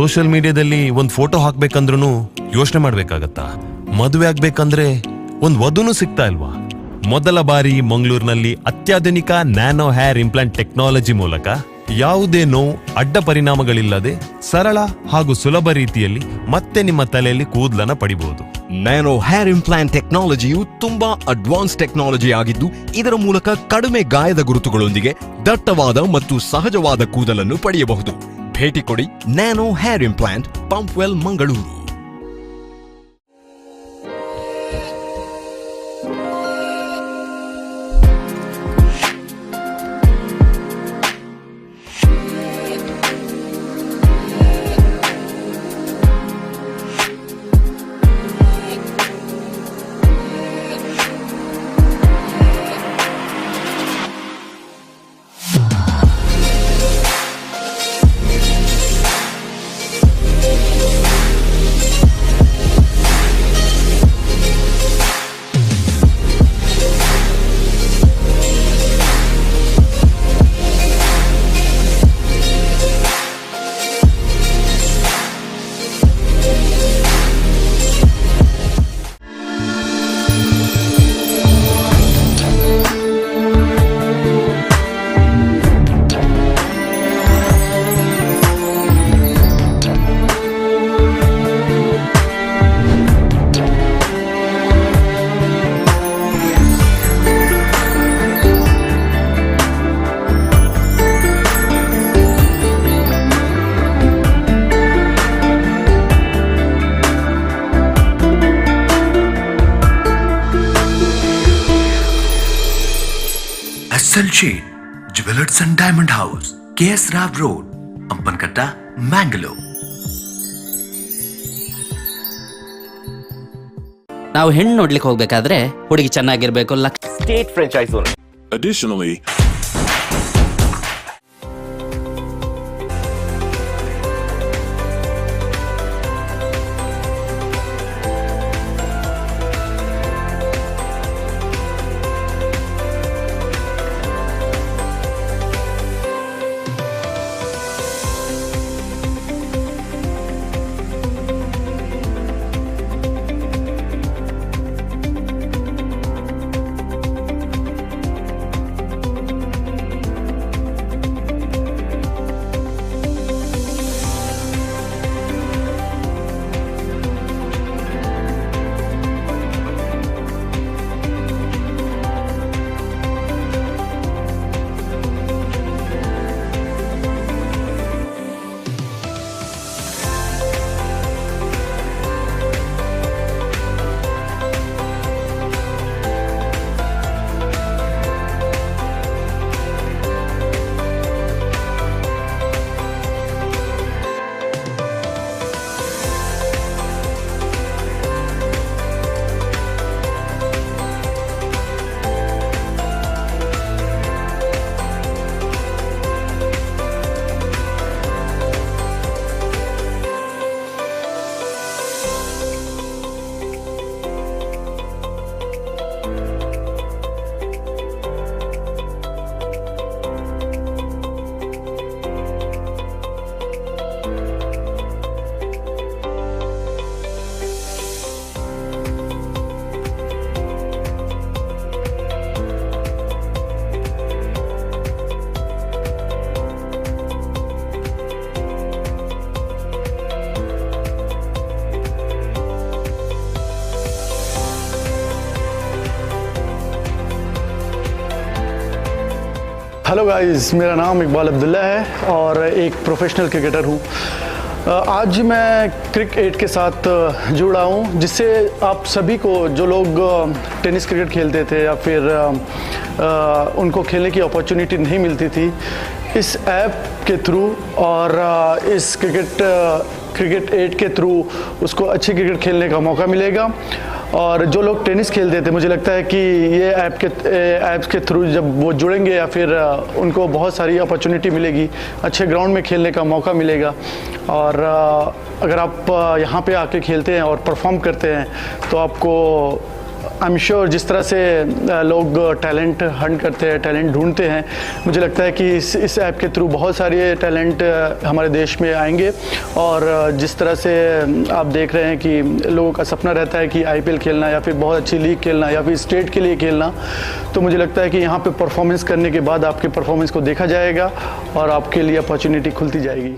Social ಮೀಡಿಯಾದಲ್ಲಿ ಒಂದ್ ಫೋಟೋ ಹಾಕ್ಬೇಕಂದ್ರೂ ಯೋಚನೆ ಮಾಡ್ಬೇಕಾಗತ್ತಾ? ಮದುವೆ ಆಗ್ಬೇಕಂದ್ರೆ ಒಂದ್ ವಧುನು ಸಿಗ್ತಾ ಇಲ್ವಾ? ಮೊದಲ ಬಾರಿ ಮಂಗಳೂರಿನಲ್ಲಿ ಅತ್ಯಾಧುನಿಕ ನ್ಯಾನೋ ಹೇರ್ ಇಂಪ್ಲಾಂಟ್ ಟೆಕ್ನಾಲಜಿ ಮೂಲಕ ಯಾವುದೇ ನೋವು ಅಡ್ಡ ಪರಿಣಾಮಗಳಿಲ್ಲದೆ ಸರಳ ಹಾಗೂ ಸುಲಭ ರೀತಿಯಲ್ಲಿ ಮತ್ತೆ ನಿಮ್ಮ ತಲೆಯಲ್ಲಿ ಕೂದಲನ್ನ ಪಡಿಬಹುದು. ನ್ಯಾನೋ ಹೇರ್ ಇಂಪ್ಲಾಂಟ್ ಟೆಕ್ನಾಲಜಿಯು ತುಂಬಾ ಅಡ್ವಾನ್ಸ್ ಟೆಕ್ನಾಲಜಿ ಆಗಿದ್ದು, ಇದರ ಮೂಲಕ ಕಡಿಮೆ ಗಾಯದ ಗುರುತುಗಳೊಂದಿಗೆ ದಟ್ಟವಾದ ಮತ್ತು ಸಹಜವಾದ ಕೂದಲನ್ನು ಪಡೆಯಬಹುದು. ಭೇಟಿ ಕೊಡಿ nano hair implant, Pumpwell, Mangaluru. Sunshade Jewelers and Diamond House, KS Rav Road, Ampankatta, Mangalore. ನಾವು ಹೆಣ್ಣು ನೋಡ್ಲಿಕ್ಕೆ ಹೋಗ್ಬೇಕಾದ್ರೆ ಹುಡುಗಿ ಚೆನ್ನಾಗಿರ್ಬೇಕು. State franchise owner. Additionally, hello guys, मेरा नाम इकबाल अब्दुल्ला है और एक प्रोफेशनल क्रिकेटर हूँ। आज मैं क्रिक 8 के साथ जुड़ा हूँ, जिससे आप सभी को जो लोग टेनिस क्रिकेट खेलते थे या फिर उनको खेलने की अपॉर्चुनिटी नहीं मिलती थी, इस ऐप के थ्रू और इस क्रिकेट 8 के थ्रू उसको अच्छी क्रिकेट खेलने का मौका मिलेगा। और जो लोग टेनिस खेलते थे, मुझे लगता है कि ये ऐप्स के थ्रू जब वो जुड़ेंगे या फिर उनको बहुत सारी अपॉर्चुनिटी मिलेगी, अच्छे ग्राउंड में खेलने का मौका मिलेगा। और अगर आप यहाँ पे आके खेलते हैं और परफॉर्म करते हैं तो आपको आई एम श्योर जिस तरह से लोग टैलेंट हंट करते हैं, टैलेंट ढूंढते हैं, मुझे लगता है कि इस ऐप के थ्रू बहुत सारे टैलेंट हमारे देश में आएंगे। और जिस तरह से आप देख रहे हैं कि लोगों का सपना रहता है कि आईपीएल खेलना या फिर बहुत अच्छी लीग खेलना या फिर स्टेट के लिए खेलना, तो मुझे लगता है कि यहाँ पे परफॉर्मेंस करने के बाद आपके परफॉर्मेंस को देखा जाएगा और आपके लिए अपॉर्चुनिटी खुलती जाएगी।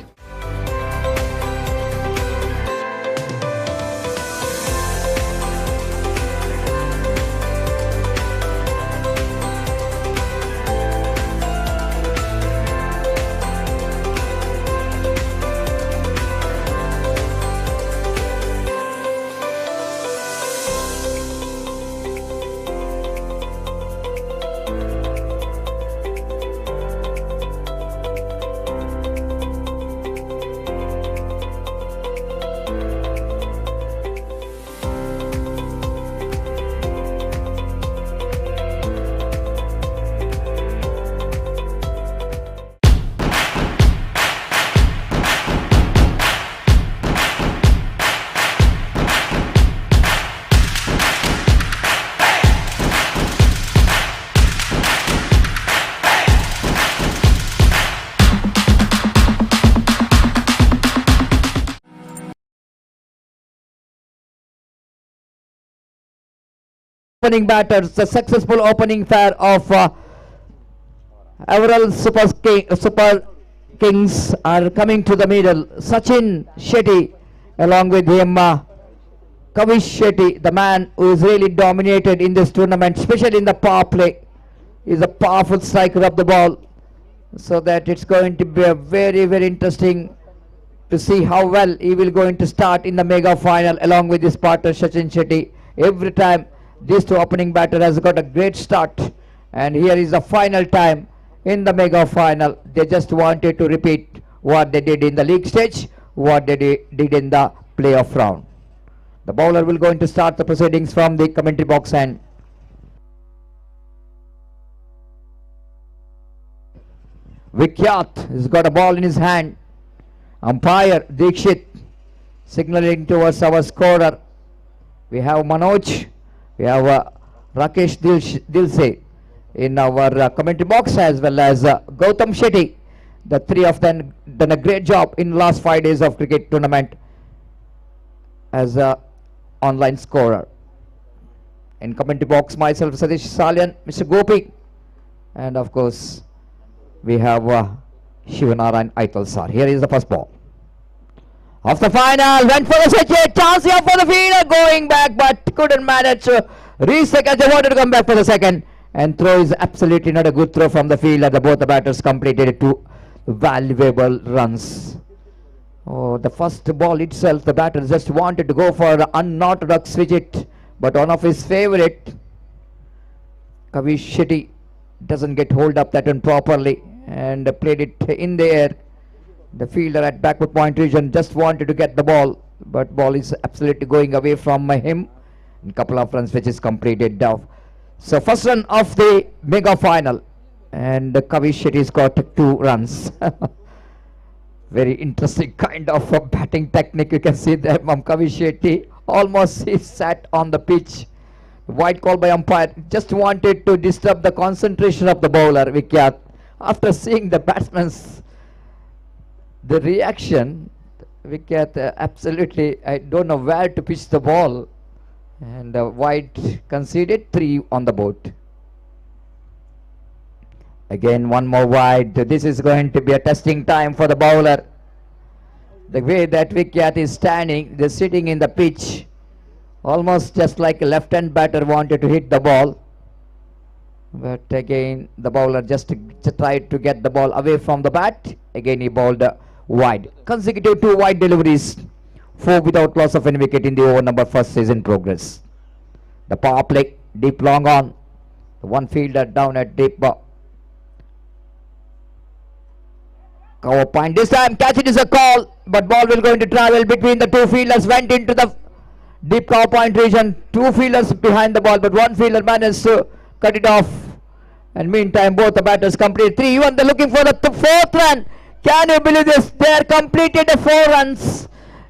Opening batters, the successful opening pair of Everall Super Kings are coming to the middle. Sachin Shetty along with him Kavish Shetty, the man who is really dominated in this tournament, especially in the power play, is a powerful striker of the ball. So that it's going to be a very, very interesting to see how well he will going to start in the mega final along with his partner Sachin Shetty. Every time these two opening batter has got a great start, and here is the final time in the mega final. They just wanted to repeat what they did in the league stage, what they did in the playoff round. The bowler will going to start the proceedings from the commentary box end. Vikyat has got a ball in his hand. Umpire Dikshit signaling towards our scorer. We have Manoj, we have Rakesh Dilse in our commentary box, as well as Gautam Shetty. The three of them done a great job in last 5 days of cricket tournament as a online scorer. In commentary box, myself, Satish Salyan, Mr. Gopi, and of course we have Shivanarayan Aital sir. Here is the first ball of the final. Went for the sachet, chance here for the fielder, going back but couldn't manage to reach second. They wanted to come back for the second, and throw is absolutely not a good throw from the fielder. Both the batters completed 2 valuable runs. Oh, the first ball itself, the batter just wanted to go for an unorthodox wicket, but one of his favorite, Kavish Shetty, doesn't get hold up that one properly and played it in the air. The fielder at backward point region just wanted to get the ball, but ball is absolutely going away from him. A couple of runs which is completed. So first run of the mega final, and Kavish Shetty's got 2 runs. Very interesting kind of a batting technique. You can see that Kavish Shetty almost he sat on the pitch. White call by umpire, just wanted to disturb the concentration of the bowler Vikyat. After seeing the batsman's the reaction, Vikyat absolutely, I don't know where to pitch the ball, and White conceded 3 on the board. Again one more wide. This is going to be a testing time for the bowler. The way that Vikyat is standing, they're sitting in the pitch, almost just like a left-hand batter wanted to hit the ball, but again the bowler just tried to get the ball away from the bat. Again he bowled wide. Consecutive 2 wide deliveries, 4 without loss of any wicket in the over number first is in progress. The power play, deep long on, one fielder down at deep cover point. This time catch it is a call, but ball will going to travel between the 2 fielders, went into the deep cover point region. 2 fielders behind the ball, but 1 fielder managed to cut it off, and meantime both the batters completed 3. Even they're looking for the 4th run. Can you believe this? They are completed 4 runs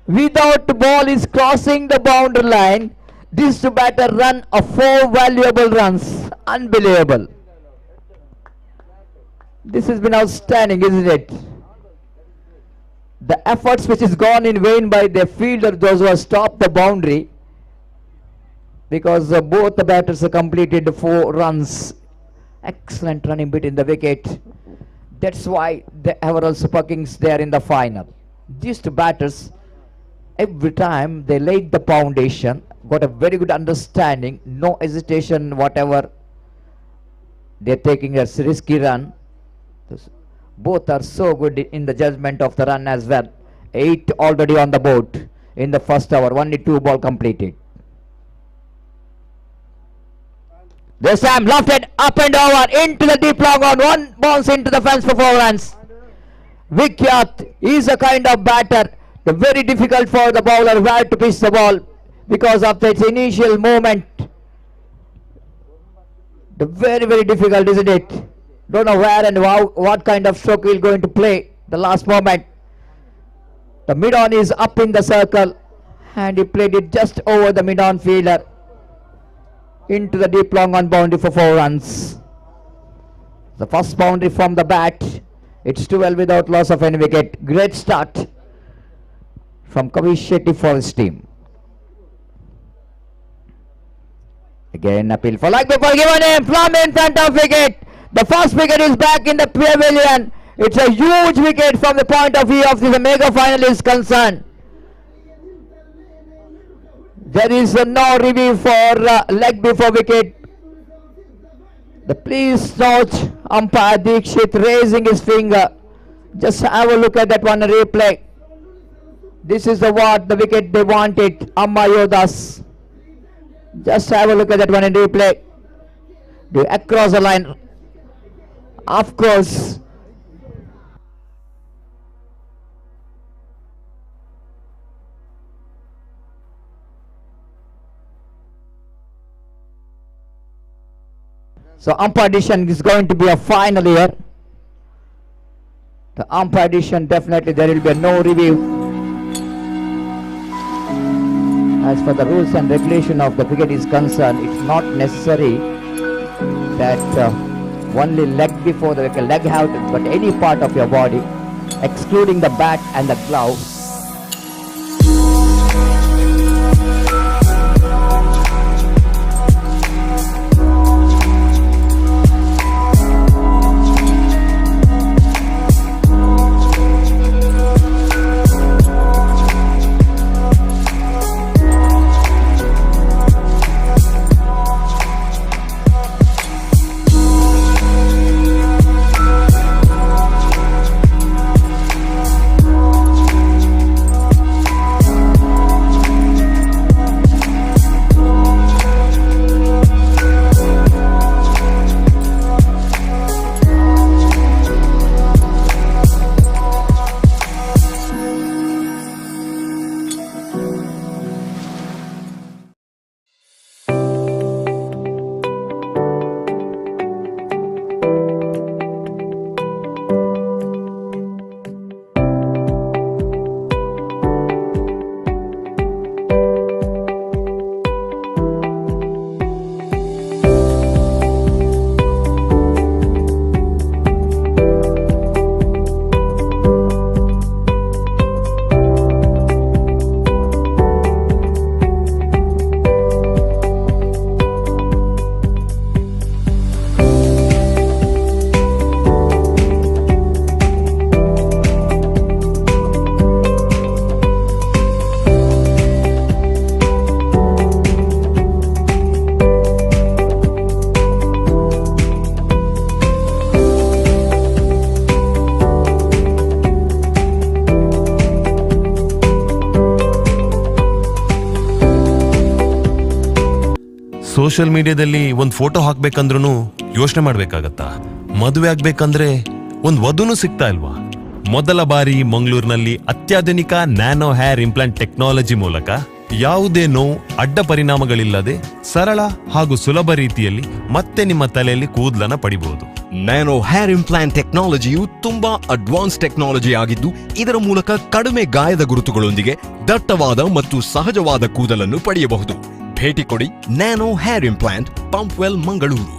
without the ball is crossing the boundary line. This batter run of 4 valuable runs. Unbelievable. This has been outstanding, isn't it? The efforts which is gone in vain by the fielder, those who have stopped the boundary, because both the batters have completed 4 runs. Excellent running between the wicket. That's why the overall Super Kings there in the final. These two batters, every time they laid the foundation, got a very good understanding, no hesitation whatever. They're taking a risky run. Both are so good in the judgment of the run as well. 8 already on the board in the first over, only 2 ball completed. This time lofted up and over into the deep long on, 1 bounce into the fence for 4 runs. Vikyat is a kind of batter, very difficult for the bowler where to pitch the ball because of its initial movement. Very difficult, isn't it? Don't know where and how, what kind of stroke he's going to play the last moment. The mid-on is up in the circle and he played it just over the mid-on fielder into the deep long on boundary for 4 runs. The first boundary from the bat. It's 12 without loss of any wicket. Great start from Kavish Shetty for his team. Again appeal for leg before given him from in front of wicket. The first wicket is back in the pavilion. It's a huge wicket from the point of view of the mega final is concerned. There is no review for leg before wicket. The please note umpire Dikshit raising his finger. Just have a look at that one replay. This is the wicket they wanted, Amma Yodas. Just have a look at that one in replay. Across the line. Of course. So umpire decision is going to be a final here. The umpire decision, definitely there will be no review. As for the rules and regulation of the cricket is concerned, it's not necessary that only leg before the wicket, leg out, but any part of your body, excluding the bat and the glove. Social ಮೀಡಿಯಾದಲ್ಲಿ ಒಂದು photo ಹಾಕ್ಬೇಕಂದ್ರೂ ಯೋಚನೆ ಮಾಡ್ಬೇಕಾಗತ್ತಾ? ಮದುವೆ ಆಗ್ಬೇಕಂದ್ರೆ ಒಂದು ವಧುನೂ ಸಿಗ್ತಾ ಇಲ್ವಾ? ಮೊದಲ ಬಾರಿ ಮಂಗಳೂರಿನಲ್ಲಿ ಅತ್ಯಾಧುನಿಕ ನ್ಯಾನೋ ಹೇರ್ ಇಂಪ್ಲಾಂಟ್ ಟೆಕ್ನಾಲಜಿ ಮೂಲಕ ಯಾವುದೇ ನೋವು ಅಡ್ಡ ಪರಿಣಾಮಗಳಿಲ್ಲದೆ ಸರಳ ಹಾಗೂ ಸುಲಭ ರೀತಿಯಲ್ಲಿ ಮತ್ತೆ ನಿಮ್ಮ ತಲೆಯಲ್ಲಿ ಕೂದಲನ್ನ ಪಡಿಬಹುದು. ನ್ಯಾನೋ ಹೇರ್ ಇಂಪ್ಲಾಂಟ್ ಟೆಕ್ನಾಲಜಿಯು ತುಂಬಾ ಅಡ್ವಾನ್ಸ್ ಟೆಕ್ನಾಲಜಿ ಆಗಿದ್ದು, ಇದರ ಮೂಲಕ ಕಡಿಮೆ ಗಾಯದ ಗುರುತುಗಳೊಂದಿಗೆ ದಟ್ಟವಾದ ಮತ್ತು ಸಹಜವಾದ ಕೂದಲನ್ನು ಪಡೆಯಬಹುದು. ಭೇಟಿ ಕೊಡಿ nano hair implant, Pumpwell, Mangaluru.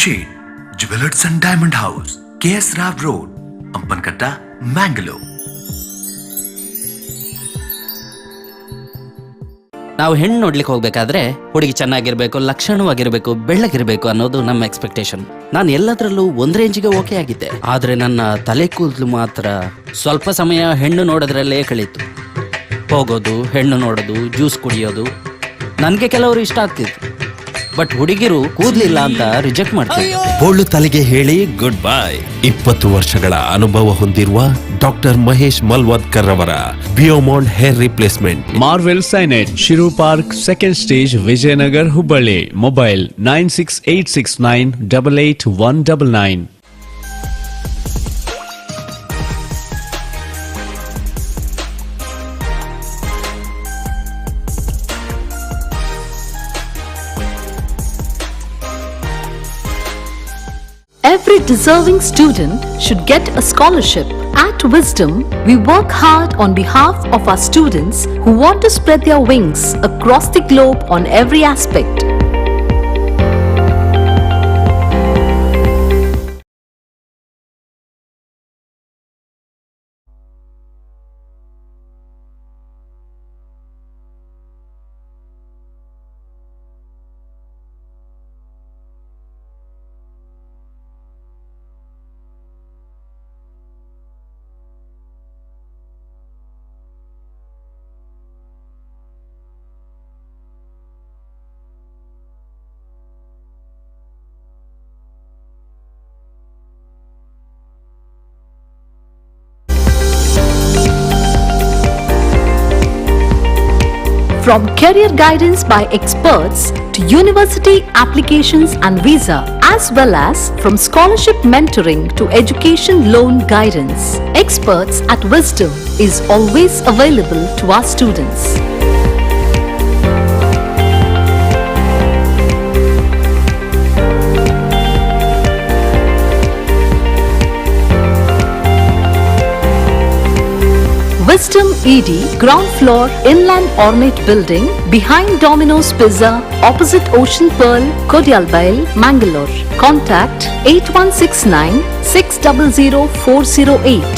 Shade, Jewelers and Diamond House, KS Rav Road, Ampankatta, Mangalore. ನಾವು ಹೆಣ್ಣು ನೋಡ್ಲಿಕ್ಕೆ ಹೋಗ್ಬೇಕಾದ್ರೆ ಹುಡುಗಿ ಚೆನ್ನಾಗಿರ್ಬೇಕು, ಲಕ್ಷಣವಾಗಿರ್ಬೇಕು, ಬೆಳ್ಳಗಿರ್ಬೇಕು ಅನ್ನೋದು ನಮ್ಮ ಎಕ್ಸ್ಪೆಕ್ಟೇಷನ್. ನಾನು ಎಲ್ಲದರಲ್ಲೂ ಒಂದ್ ರೇಂಜಿಗೆ ಓಕೆ ಆಗಿದ್ದೆ, ಆದ್ರೆ ನನ್ನ ತಲೆ ಕೂದಲು ಮಾತ್ರ ಸ್ವಲ್ಪ ಸಮಯ ಹೆಣ್ಣು ನೋಡೋದ್ರಲ್ಲೇ ಕಳೀತು. ಹೋಗೋದು, ಹೆಣ್ಣು ನೋಡೋದು, ಜ್ಯೂಸ್ ಕುಡಿಯೋದು ನನಗೆ ಕೆಲವರು ಇಷ್ಟ ಆಗ್ತಿತ್ತು. ಬಟ್ ಹುಡುಗಿರು ಕೂದ್ಲಿಲ್ಲ ಅಂತ ರಿಜೆಕ್ಟ್ ಮಾಡ್ತಾರೆ. ಬೋಳು ತಲೆಗೆ ಹೇಳಿ ಗುಡ್ ಬೈ. 20 ವರ್ಷಗಳ ಅನುಭವ ಹೊಂದಿರುವ ಡಾಕ್ಟರ್ ಮಹೇಶ್ ಮಲ್ವದ್ಕರ್ ಅವರ ಬಿಯೋಮಾಂಡ್ ಹೇರ್ ರಿಪ್ಲೇಸ್ಮೆಂಟ್. ಮಾರ್ವೆಲ್ ಸೈನೆಟ್, ಶಿರು park, second stage, Vijayanagar, Hubballi. Mobile 9686988199. Every deserving student should get a scholarship. At Wisdom, we work hard on behalf of our students who want to spread their wings across the globe on every aspect. From career guidance by experts to university applications and visa, as well as from scholarship mentoring to education loan guidance, Experts at Wisdom is always available to our students. Wisdom ED, ground floor, Inland Ornate Building, behind Domino's Pizza, opposite Ocean Pearl, Kodialbail, Mangalore. Contact 8169 600 408.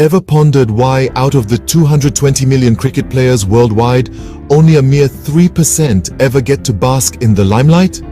ever pondered why out of the 220 million cricket players worldwide, only a mere 3% ever get to bask in the limelight?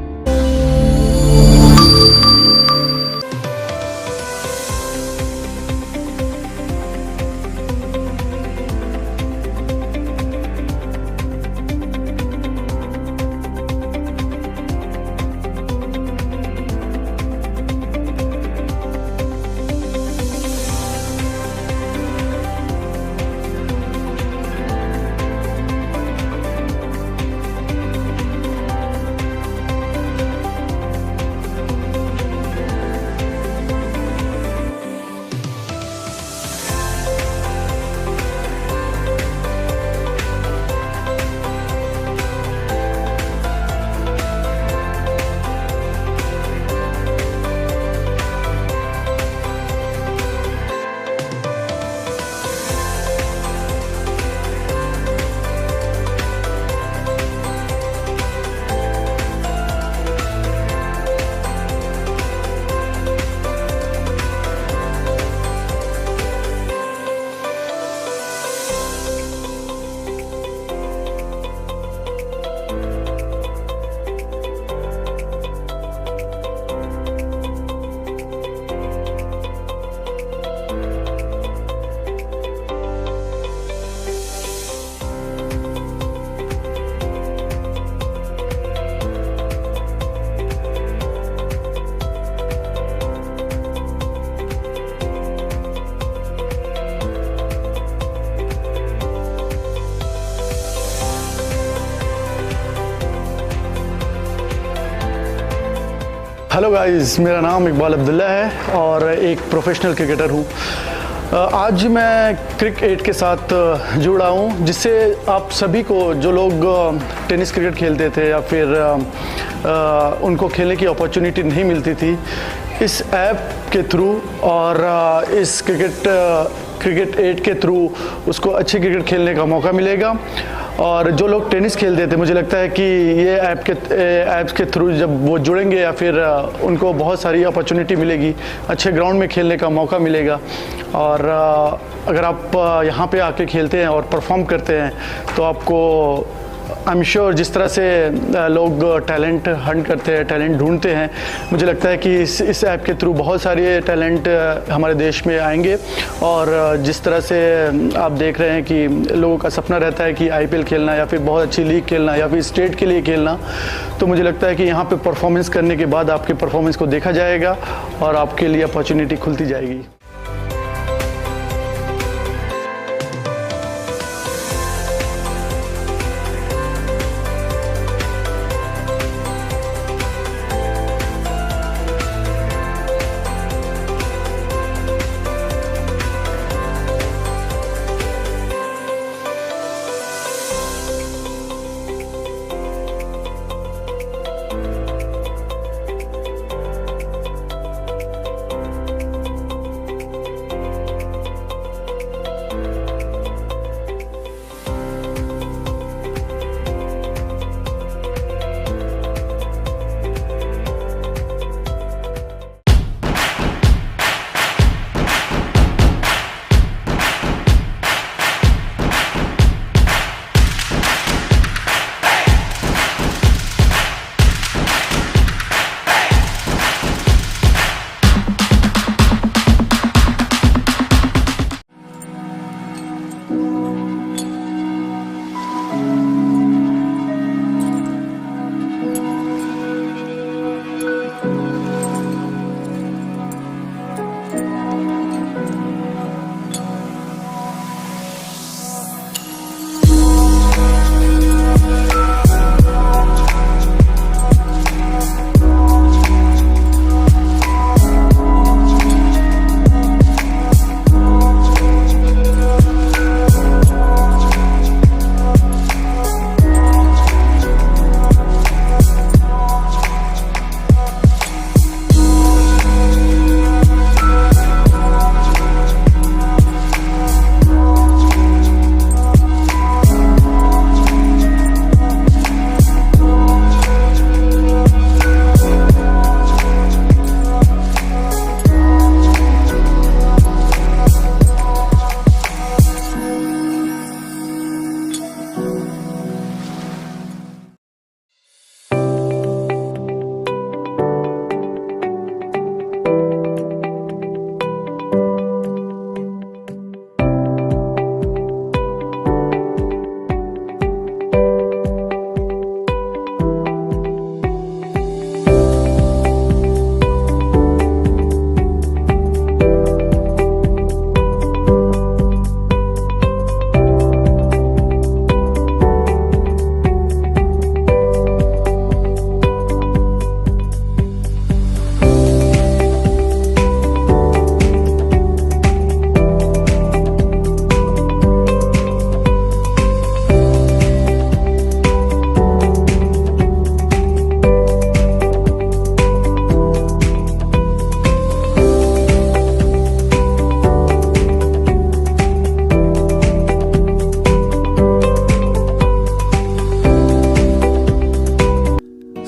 Hello guys, मेरा नाम इकबाल अब्दुल्ला है और एक professional cricketer हूँ। आज मैं क्रिक 8 के साथ जुड़ा हूँ, जिससे आप सभी को जो लोग टेनिस क्रिकेट खेलते थे या फिर उनको खेलने की अपॉर्चुनिटी नहीं मिलती थी, इस ऐप के थ्रू और इस क्रिकेट 8 के थ्रू उसको अच्छी क्रिकेट खेलने का मौका मिलेगा। और जो लोग टेनिस खेलते थे, मुझे लगता है कि ये ऐप्स के थ्रू जब वो जुड़ेंगे या फिर उनको बहुत सारी अपॉर्चुनिटी मिलेगी, अच्छे ग्राउंड में खेलने का मौका मिलेगा। और अगर आप यहाँ पे आके खेलते हैं और परफॉर्म करते हैं तो आपको आई एम श्योर जिस तरह से लोग टैलेंट हंट करते हैं, टैलेंट ढूंढते हैं, मुझे लगता है कि इस ऐप के थ्रू बहुत सारे टैलेंट हमारे देश में आएंगे। और जिस तरह से आप देख रहे हैं कि लोगों का सपना रहता है कि IPL खेलना या फिर बहुत अच्छी लीग खेलना या फिर स्टेट के लिए खेलना, तो मुझे लगता है कि यहाँ पे परफॉर्मेंस करने के बाद आपके परफॉर्मेंस को देखा जाएगा और आपके लिए अपॉर्चुनिटी खुलती जाएगी।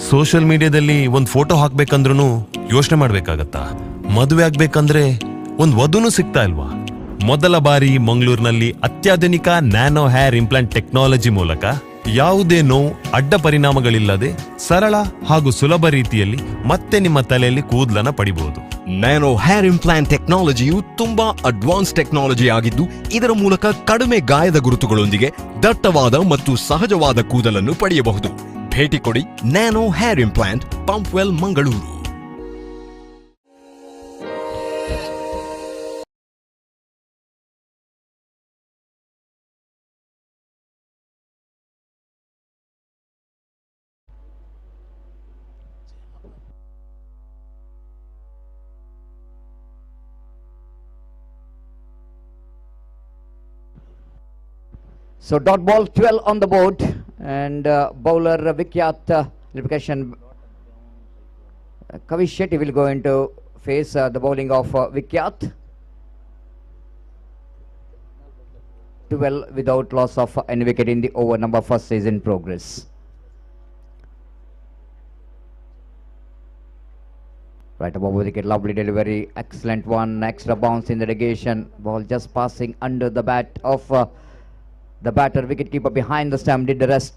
ಸೋಷಿಯಲ್ ಮೀಡಿಯಾದಲ್ಲಿ ಒಂದು ಫೋಟೋ ಹಾಕ್ಬೇಕಂದ್ರೂ ಯೋಚನೆ ಮಾಡ್ಬೇಕಾಗತ್ತಾ? ಮದುವೆ ಆಗ್ಬೇಕಂದ್ರೆ ಒಂದು ವಧುನೂ ಸಿಗ್ತಾ ಇಲ್ವಾ? ಮೊದಲ ಬಾರಿ ಮಂಗಳೂರಿನಲ್ಲಿ ಅತ್ಯಾಧುನಿಕ ನ್ಯಾನೋ ಹೇರ್ ಇಂಪ್ಲಾಂಟ್ ಟೆಕ್ನಾಲಜಿ ಮೂಲಕ ಯಾವುದೇ ನೋವು ಅಡ್ಡ ಪರಿಣಾಮಗಳಿಲ್ಲದೆ ಸರಳ ಹಾಗೂ ಸುಲಭ ರೀತಿಯಲ್ಲಿ ಮತ್ತೆ ನಿಮ್ಮ ತಲೆಯಲ್ಲಿ ಕೂದಲನ್ನ ಪಡಿಬಹುದು. ನ್ಯಾನೋ ಹೇರ್ ಇಂಪ್ಲಾಂಟ್ ಟೆಕ್ನಾಲಜಿಯು ತುಂಬಾ ಅಡ್ವಾನ್ಸ್ ಟೆಕ್ನಾಲಜಿ ಆಗಿದ್ದು, ಇದರ ಮೂಲಕ ಕಡಿಮೆ ಗಾಯದ ಗುರುತುಗಳೊಂದಿಗೆ ದಟ್ಟವಾದ ಮತ್ತು ಸಹಜವಾದ ಕೂದಲನ್ನು ಪಡೆಯಬಹುದು. ಭೇಟಿ ಕೊಡಿ nano hair implant, Pumpwell, Mangaluru. So dot ball 12 on the board, and bowler Vikyat Lipication Kavish Shetty will go into face the bowling of Vikyat. 12 without loss of any wicket in the over number first is in progress. Right above the wicket, lovely delivery, excellent one, extra bounce in the negation, ball just passing under the bat of the batter. Wicketkeeper behind the stump did the rest.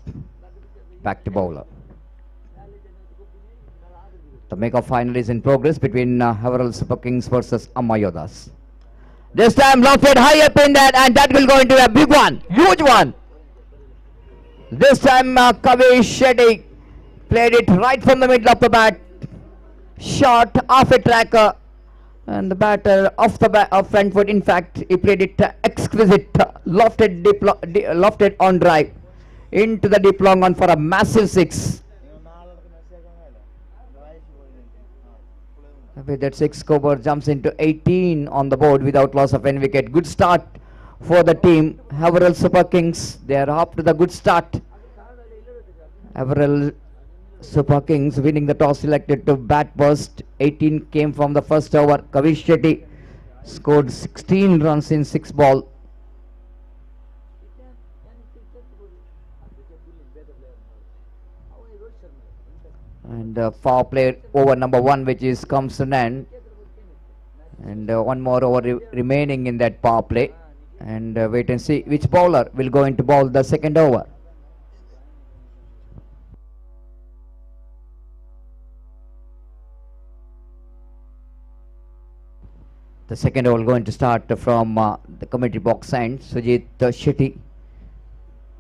Back to bowler. The make-off final is in progress between Haverhill Super Kings versus Amma Yodas. This time lofted high up in that, and that will go into a big one, huge one. This time Kavish Shetty played it right from the middle of the bat. Shot off a tracker, and the batter off the of front foot. In fact, he played it exquisite, lofted on drive into the deep long on for a massive six. With that six, Coburn jumps into 18 on the board without loss of any wicket. Good start for the team. Haverhill Super Kings, they are up to the good start. Haverhill Super Kings winning the toss, selected to bat first. 18 came from the first over. Kavish Shetty scored 16 runs in 6 balls. And foul play over number 1, which is comes to an end. And one more over remaining in that power play. And wait and see which bowler will go into bowl the second over. The second over going to start from the commentary box end. Sujit Shetty,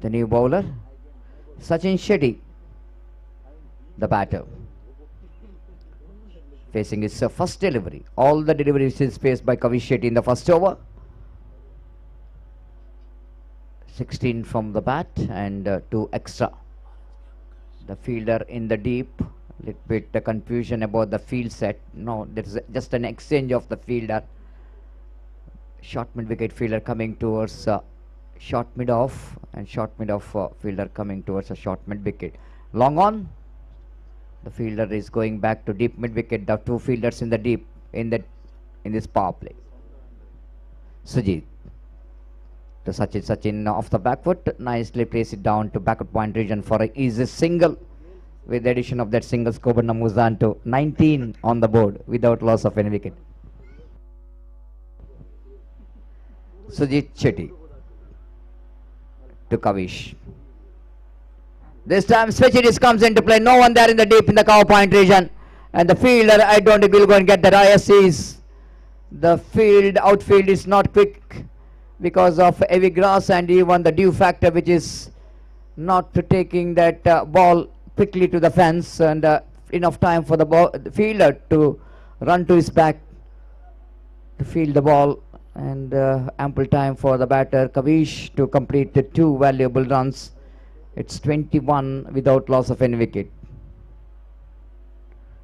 the new bowler. Sachin Shetty, the batter, facing his first delivery. All the deliveries is faced by Kavish Shetty in the first over. 16 from the bat and 2 extra. The fielder in the deep. Little bit confusion about the field set. No, there is just an exchange of the fielder. Short mid wicket fielder coming towards short mid off, and short mid off fielder coming towards a short mid wicket. Long on. The fielder is going back to deep mid wicket. The two fielders in the deep in this power play. Sujit to Sachin off the back foot, nicely place it down to backward point region for an easy single. With the addition of that single, Skobanna moves on to 19 on the board without loss of any wicket. Sujit Shetty to Kavish. This time Switchidis comes into play. No one there in the deep in the cover point region. And the fielder, I don't think will go and get that. ISCs. The outfield is not quick because of heavy grass and even the dew factor, which is not taking that ball quickly to the fence, and enough time for the fielder to run to his back to field the ball, and ample time for the batter Kavish to complete the 2 valuable runs. It's 21 without loss of any wicket.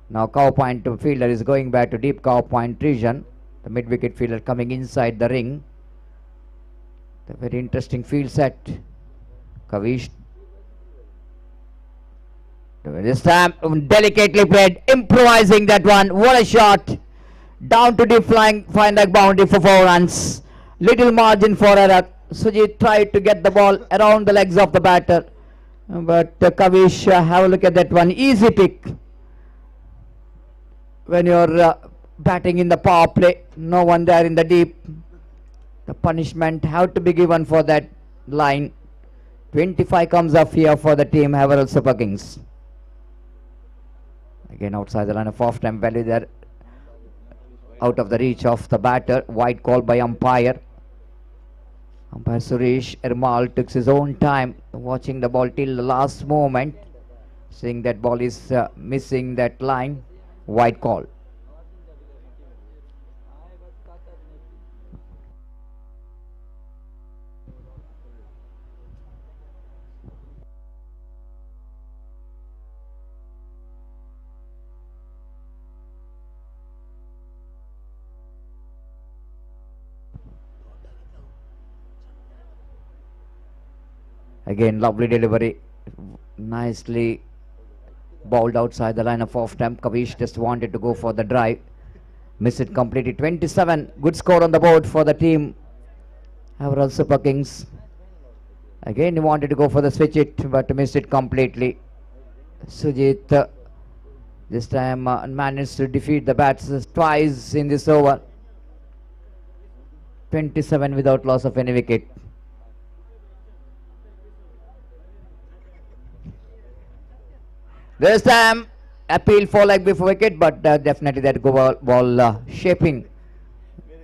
Now cover point fielder is going back to deep cover point region. The mid wicket fielder coming inside the ring. The very interesting field set. Kavish this time delicately played, improvising that one. What a shot! Down to deep flying, find that boundary for 4 runs. Little margin for error. Sujit tried to get the ball around the legs of the batter. But Kavish, have a look at that one. Easy pick. When you're batting in the power play, no one there in the deep. The punishment have to be given for that line. 25 comes up here for the team Haverhill Super Kings. Again outside the line of off-time value there. Out of the reach of the batter. Wide call by umpire. Umpire Suresh Ermal took his own time watching the ball till the last moment. Seeing that ball is missing that line. Wide call. Again, lovely delivery. Nicely bowled outside the line of off-stump. Kavish just wanted to go for the drive. Missed it completely. 27. Good score on the board for the team Haverhill Super Kings. Again, he wanted to go for the switch it, but missed it completely. Sujit this time managed to defeat the bats twice in this over. 27 without loss of any wicket. This time appeal for leg before wicket, but definitely that ball shaping,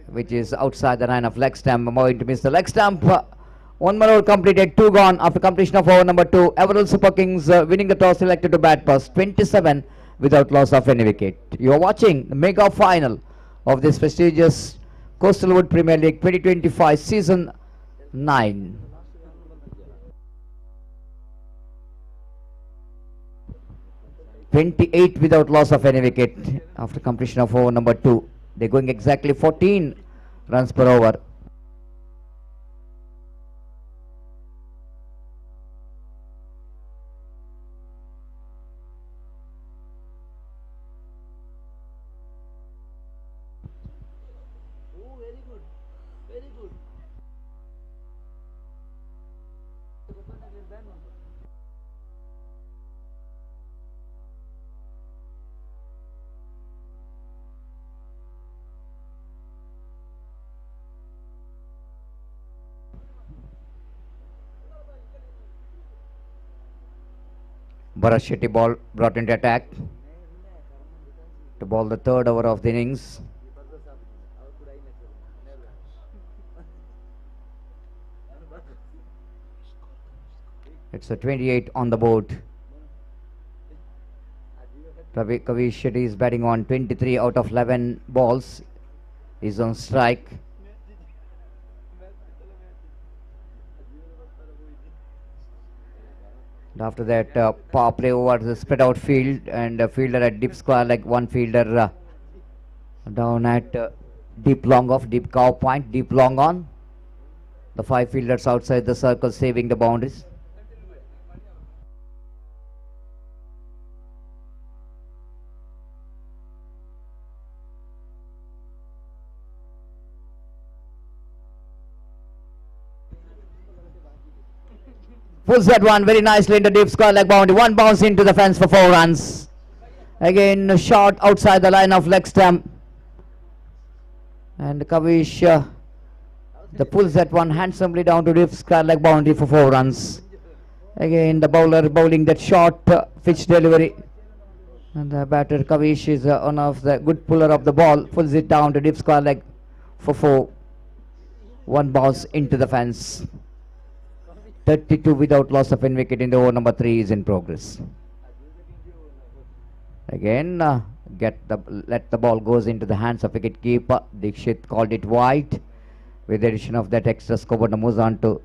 which is outside the line of leg stump. Going to miss the leg stump. One more over completed, 2 gone after completion of over number 2. Haverhill Super Kings winning the toss, selected to bat first. 27 without loss of any wicket. You are watching the mega final of this prestigious Coastal Wood Premier League 2025 season 9. (28) without loss of any wicket after completion of over number 2. They're going exactly 14 runs per over. Bharat Shetty ball brought into attack to bowl the 3rd over of the innings. It's a 28 on the board. Kavish Shetty is batting on 23 out of 11 balls. He's on strike. After that, power play over the spread out field, and a fielder at deep square leg, one fielder down at deep long off, deep cow point, deep long on. The 5 fielders outside the circle saving the boundaries. Pulls that one very nicely into deep square leg boundary. One bounce into the fence for 4 runs. Again, a shot outside the line of leg stump. And Kavish pulls that one handsomely down to deep square leg boundary for 4 runs. Again, the bowler bowling that short pitch delivery. And the batter Kavish is one of the good puller of the ball. Pulls it down to deep square leg for 4. One bounce into the fence. 32 without loss of any wicket in the over number 3 is in progress. Again, let the ball goes into the hands of wicket keeper. Dikshit called it wide. With the addition of that extra scoreboard, moves on to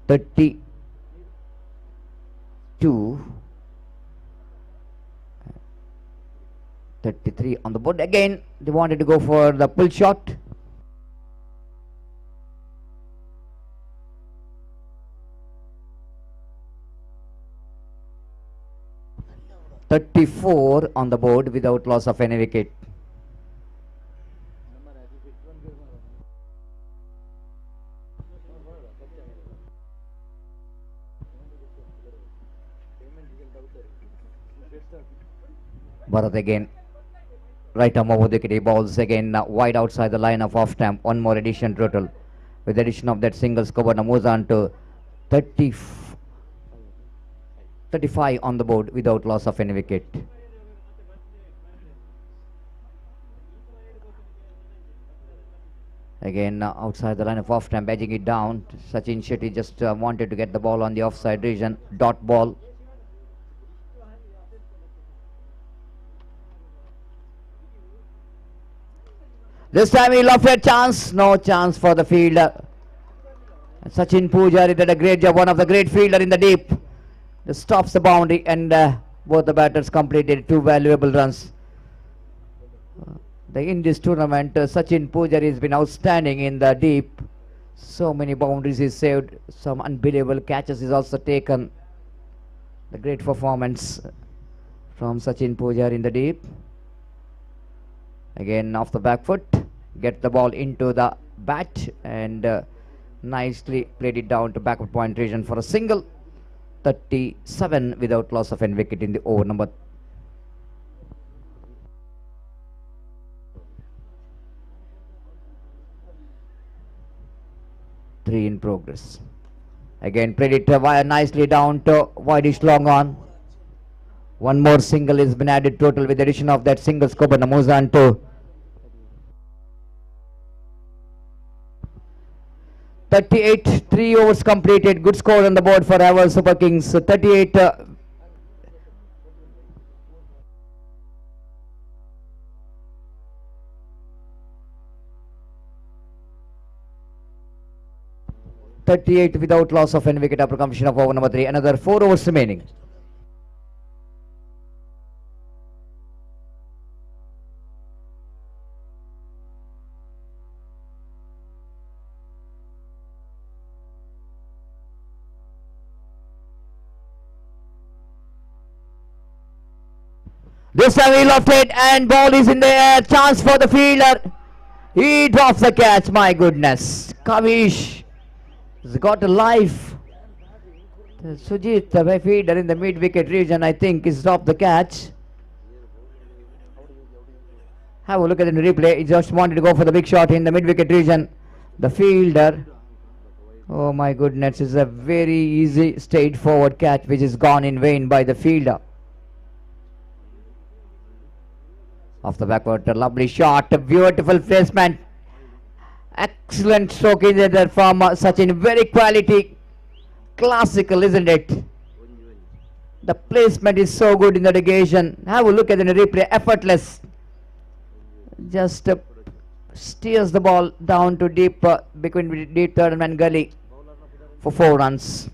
32. 33 on the board. Again, they wanted to go for the pull shot. (34) on the board without loss of any wicket. Bharat again. Right arm over the wicket. He balls again wide outside the line of off stamp. One more addition total. With the addition of that single score, now moves on to 35 on the board without loss of any wicket. Again outside the line of off stamp, edging it down. Sachin Shetty just wanted to get the ball on the offside region. Dot ball. This time he left a chance. No chance for the fielder. Sachin Pujari did a great job. One of the great fielder in the deep. Just stops the boundary, and both the batters completed 2 valuable runs. In this tournament, Sachin Pujari has been outstanding in the deep. So many boundaries he's saved. Some unbelievable catches he's also taken. The great performance from Sachin Pujari in the deep. Again off the back foot. Get the ball into the bat and nicely played it down to backward point region for a single. 37 without loss of any wicket in the over number 3 in progress. Again played it nicely down to wideish long on. One more single has been added total with the addition of that single score, but moves on to 38, 3 overs completed. Good score on the board for our Super Kings. 38 38 without loss of any wicket after completion of over number 3. Another 4 overs remaining. This time he left it and ball is in the air. Chance for the fielder. He drops the catch. My goodness. Kavish has got a life. Sujit, the fielder in the mid-wicket region, I think, has dropped the catch. Have a look at the replay. He just wanted to go for the big shot in the mid-wicket region. The fielder. Oh my goodness. It's a very easy, straightforward catch which is gone in vain by the fielder. Off the backward, a lovely shot, a beautiful placement. Excellent stroke in there from Sachin. Very quality, classical, isn't it? The placement is so good in the occasion. Have a look at the replay, effortless. Just steers the ball down to deep, between deep third man gully for 4 runs.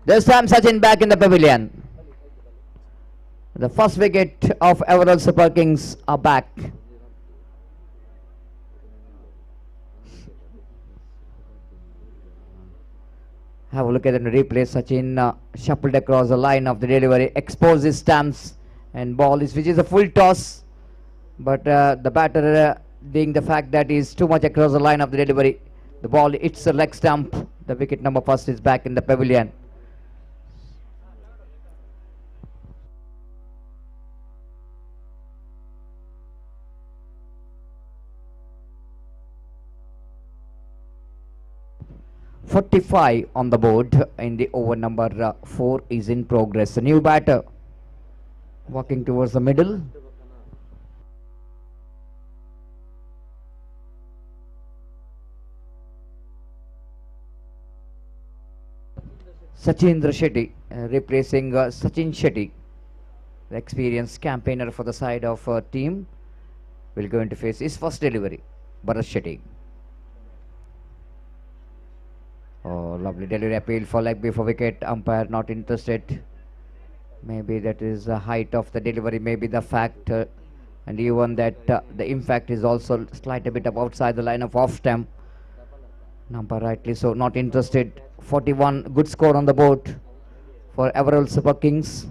This time Sachin back in the pavilion. The first wicket of Everall Super Kings are back. Have a look at the replay. Sachin shuffled across the line of the delivery, exposed his stamps, and ball is, which is a full toss. But the batter, being the fact that he is too much across the line of the delivery, the ball hits the leg stump. The wicket number first is back in the pavilion. .45 on the board in the over number 4 is in progress. A new batter walking towards the middle. Sachindra Shetty replacing Sachin Shetty, the experienced campaigner for the side of team, will go into face his first delivery. Bharat Shetty. Oh, lovely delivery, appeal for leg before wicket. Umpire not interested. Maybe that is the height of the delivery, maybe the fact, and even that the impact is also slight a bit up outside the line of off stamp. Number rightly so, not interested. 41, good score on the board for Everall Super Kings.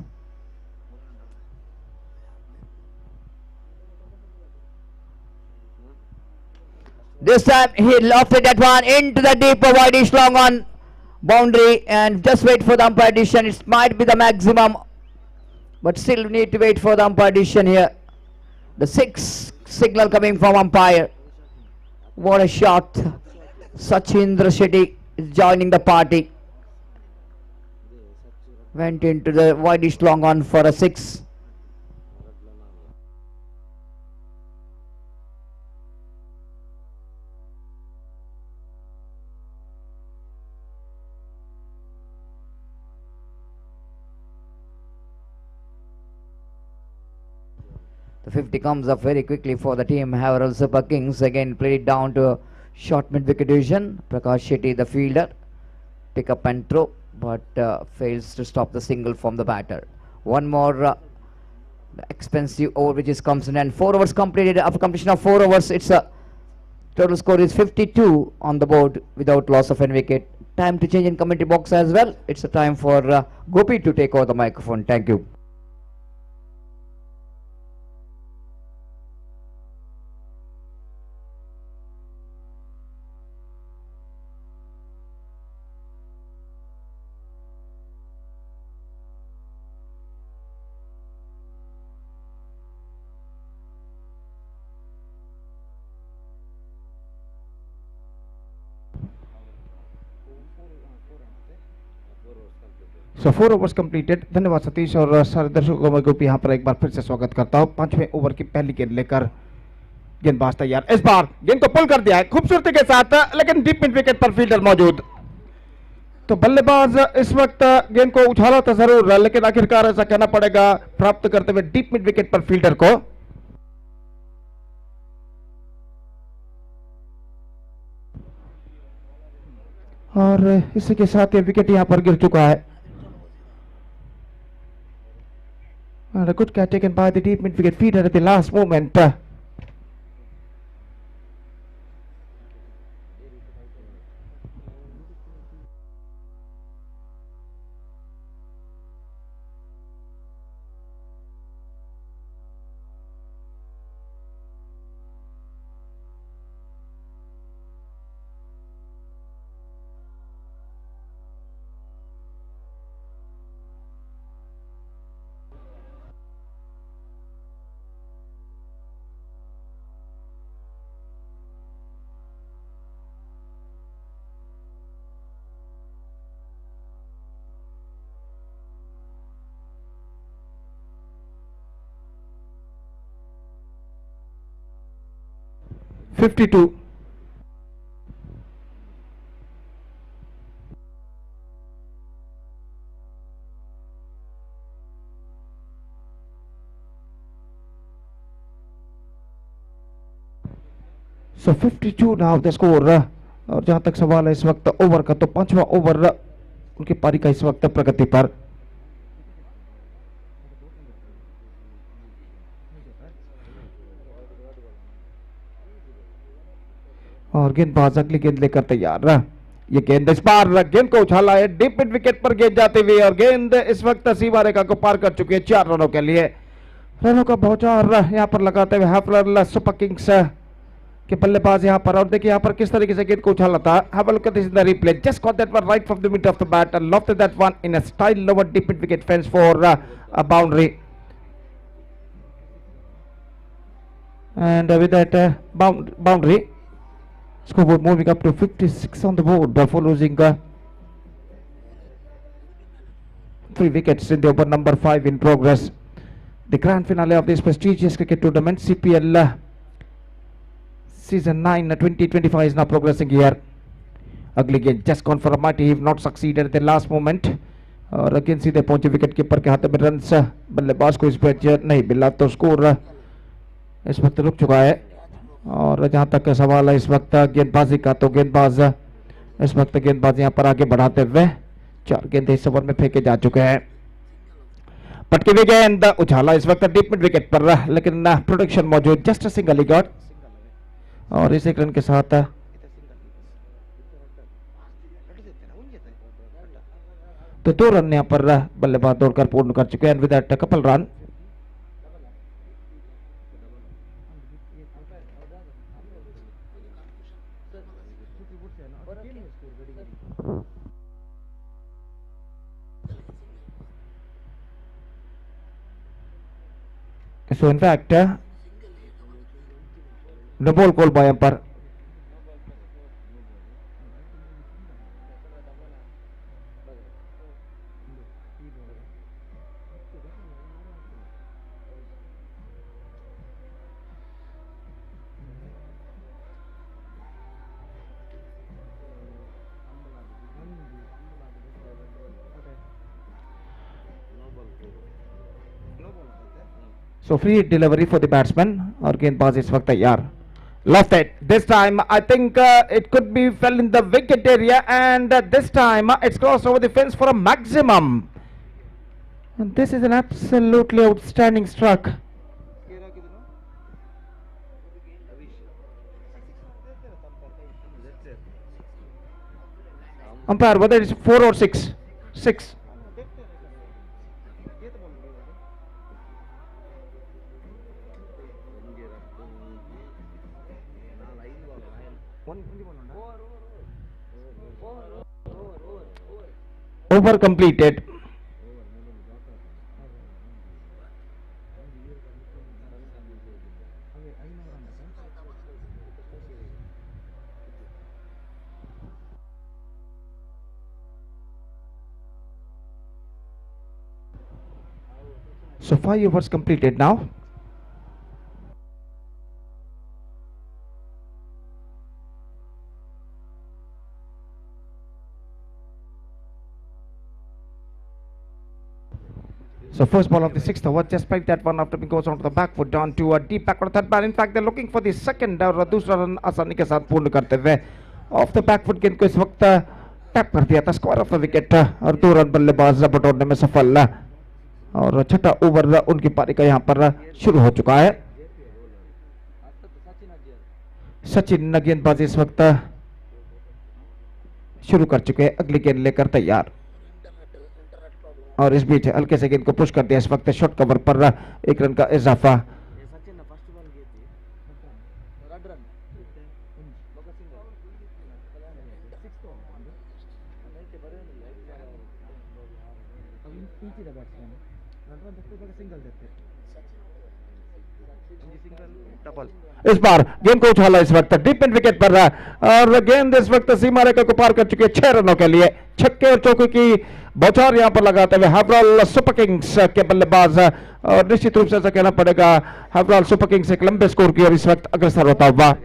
This time he lofted that one into the deep wideish long on boundary, and just wait for the umpire decision. It might be the maximum, but still need to wait for the umpire decision here. The 6 signal coming from umpire. What a shot. Sachindra Shetty is joining the party. Went into the wideish long on for a 6. The 50 comes up very quickly for the team. Everall Super Kings again played it down to short mid wicket division. Prakash Shetty, the fielder, pick up and throw, but fails to stop the single from the batter. One more expensive over which is comes in, and 4 overs completed. After completion of 4 overs, its total score is 52 on the board without loss of any wicket. Time to change in commentary box as well. It's a time for Gopi to take over the microphone. Thank you. So 4 overs completed. धन्यवाद सतीश और सारे दर्शकों को मैं यहाँ पर एक बार फिर से स्वागत करता हूँ। 5वें ओवर की पहली गेंद लेकर गेंदबाज तैयार। इस बार गेंद को पुल कर दिया है खूबसूरती के साथ, लेकिन डीप मिड विकेट पर फील्डर मौजूद। तो बल्लेबाज इस वक्त गेंद को उछाला था जरूर, लेकिन आखिरकार ऐसा कहना पड़ेगा प्राप्त करते हुए डीप मिड विकेट पर फील्डर को। और इसी के साथ ये विकेट यहाँ पर गिर चुका है। And a good catch taken by the deep mid wicket feeder at the last moment. 52. So 52 now the score. और जहां तक सवाल है इस वक्त ओवर का, तो 5वां ओवर उनकी पारी का इस वक्त प्रगति पर। और गेंदबाज अगली गेंद लेकर तैयार। ये गेंद इस बार गेंद को उछाला है डीप मिड विकेट पर गेंद जाती हुई, और गेंद इस वक्त सीमा रेखा को पार कर चुकी है 4 रनों के लिए। रनों का बौछार यहाँ पर लगाते हुए हैफलर सुपर किंग्स के बल्लेबाज यहाँ पर। और देखिए यहाँ पर किस तरीके से गेंद को उछाला था। Have a look at this in the replay. Just caught that one right from the middle of the bat and lofted that one in a style lower deep mid wicket fence for a boundary. And with that boundary, scoreboard moving up to 56 on the board for losing 3 wickets in the over number 5 in progress. The grand finale of this prestigious cricket tournament, CPL Season 9 2025 is now progressing here. Ugly game just gone for a mighty heave, not succeeded at the last moment. और again सीधे पहुंचे wicket keeper के हाथ में runs. बल्लेबाज को इस पर नहीं मिला तो स्कोर इस वक्त रुक चुका है। और जहां तक सवाल है इस वक्त गेंदबाजी का, तो गेंदबाज इस वक्त गेंदबाज यहां पर आगे बढ़ाते हुए 4 गेंद इस ओवर में फेंके जा चुके हैं। पटकी हुई गेंद उछाला इस वक्त डीप मिड विकेट पर, लेकिन प्रोटेक्शन मौजूद, जस्ट सिंगल ही गॉट। और इस 1 रन के साथ तो 2 रन यहाँ पर बल्लेबाज दौड़कर पूर्ण कर चुके हैं with that couple run. So in fact, no ball called by umpire. So free hit delivery for the batsman और गेंदबाज इस वक्त तैयार. Left it. This time I think it could be fell in the wicket area, and this time it's crossed over the fence for a maximum. And this is an absolutely outstanding struck. Umpire, whether it's 4 or 6? 6. Over completed. So 5 overs completed now. So first ball of the 6th over, just like that one after it goes on to the back foot down to a deep backward third ball. In fact, they're looking for the second और दूसरा run आसानी के साथ पूर्ण करते हुए of the back foot गेंद को इस वक्त टैप कर दिया था स्क्वायर ऑफ द विकेट और 2 रन बल्लेबाज बटोरने में सफल और छठा ओवर उनकी पारी का यहाँ पर शुरू हो चुका है. सचिन गेंदबाजी इस वक्त शुरू कर चुके हैं, अगली गेंद लेकर तैयार और इस बीच हल्के से गेंद को पुश कर दिया इस वक्त शॉर्ट कवर पर 1 रन का इजाफा. इस बार गेंद को उछाला इस वक्त डीप इन विकेट पर और गेंद इस वक्त सीमा रेखा को पार कर चुकी है 6 रनों के लिए. छक्के और चौके की बौछार यहां पर लगाते हुए हैवराल सुपर किंग्स के बल्लेबाज और निश्चित रूप से ऐसा कहना पड़ेगा हैवराल सुपर किंग्स एक लंबे स्कोर की ओर इस वक्त अग्रसर होता हुआ.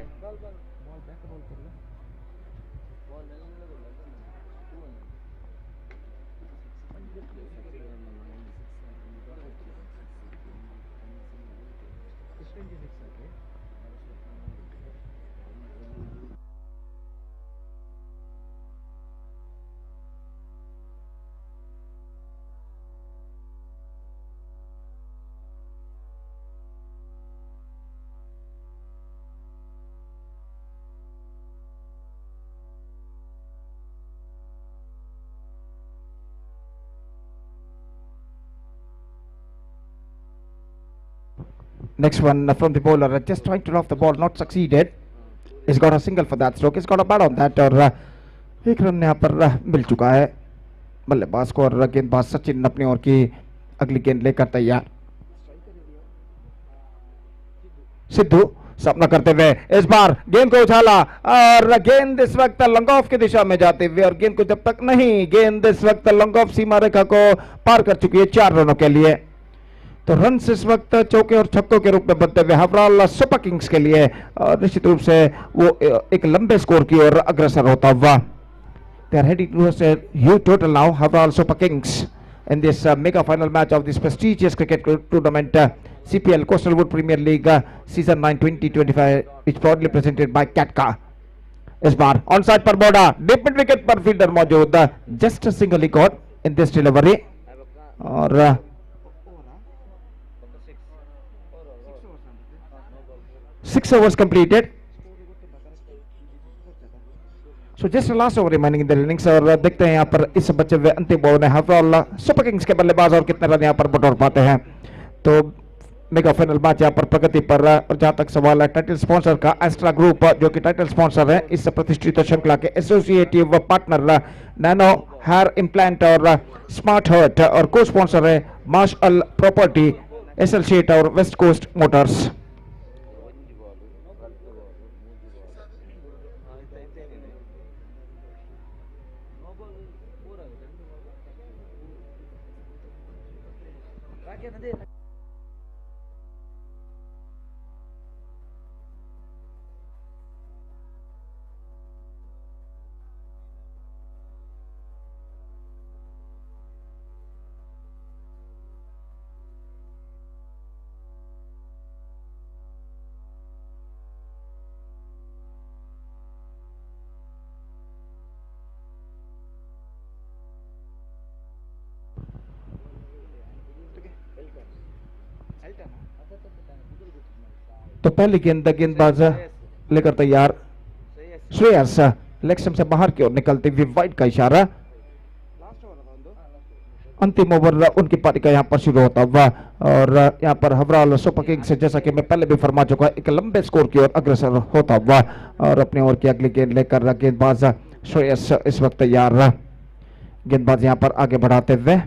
Next one from the bowler, just trying to rough the ball, not succeeded. He's got a single for that stroke. He's got a bat on that और 1 रन यहाँ पर मिल चुका है बल्लेबाज को और गेंदबाज सचिन अपनी ओर की अगली गेंद लेकर तैयार. सिद्धू सामना करते हुए इस बार गेंद को उछाला और गेंद इस वक्त लॉन्ग ऑफ की दिशा में जाते हुए और गेंद को जब तक नहीं, गेंद इस वक्त लॉन्ग ऑफ सीमा रेखा को पार कर चुकी है 4 रनों के लिए. तो रन इस वक्त चौके और छक्कों के रूप में बनते हुए हैवराल सुपर किंग्स के लिए और निश्चित रूप से वो एक लंबे स्कोर की ओर अग्रसर होता हुआ. They are heading towards a huge total now, हैवराल Super Kings in this mega final match of this prestigious cricket tournament, CPL Coastal Wood Premier League season 9 2025, which proudly presented by Catca. इस बार on side पर बोर्डा deep mid wicket पर fielder मौजूद, just single he got in this delivery और 6 overs completed. So just the last over remaining in the innings और देखते हैं यहाँ पर इस बचे हुए अंतिम ओवर में ओवरऑल सुपर किंग्स के बल्लेबाज और कितने रन यहाँ पर बटोर पाते हैं। तो मेगा फाइनल मैच यहाँ पर प्रगति पर और जहाँ तक सवाल है टाइटल स्पॉन्सर का एस्ट्रा ग्रुप जो कि टाइटल स्पॉन्सर है इस प्रतिष्ठित श्रृंखला के associative partner nano hair implant और स्मार्ट हर्ट और को स्पॉन्सर है मार्शल प्रॉपर्टी एसोसिएट और वेस्ट कोस्ट मोटर्स। तो पहली गेंदबाज लेकर तैयार श्रेयस लेग स्टंप से बाहर की ओर निकलते हुए वाइड का इशारा। अंतिम ओवर उनकी पारी का यहाँ पर शुरू होता हुआ और यहाँ पर ओवरऑल सुपर किंग्स से जैसा कि मैं पहले भी फरमा चुका एक लंबे स्कोर की ओर अग्रसर होता हुआ और अपने ओवर की अगली गेंद लेकर गेंदबाज श्रेयस इस वक्त तैयार। गेंदबाज यहाँ पर आगे बढ़ाते हुए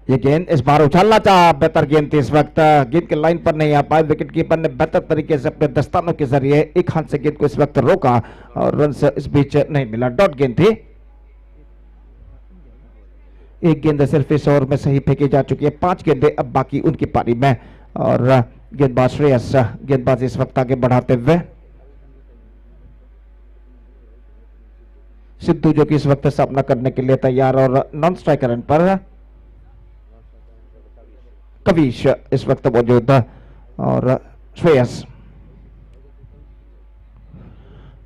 ये गेंद इस बार उछालना चाहा, बेहतर गेंद थी इस वक्त, गेंद के लाइन पर नहीं आ पाए, विकेट कीपर ने बेहतर तरीके से अपने दस्तानों के जरिए एक हाथ से गेंद को इस वक्त रोका और रन से इस बीच नहीं मिला, डॉट गेंद थी। एक गेंद सिर्फ इस ओवर में सही फेंकी जा चुकी है, 5 गेंदें अब बाकी उनकी पारी में और गेंदबाज श्रेयस गेंदबाज इस वक्त आगे बढ़ाते हुए सिद्धू जो कि इस वक्त सामना करने के लिए तैयार और नॉन स्ट्राइकर रन पर कविश इस वक्त मौजूद और Shreyas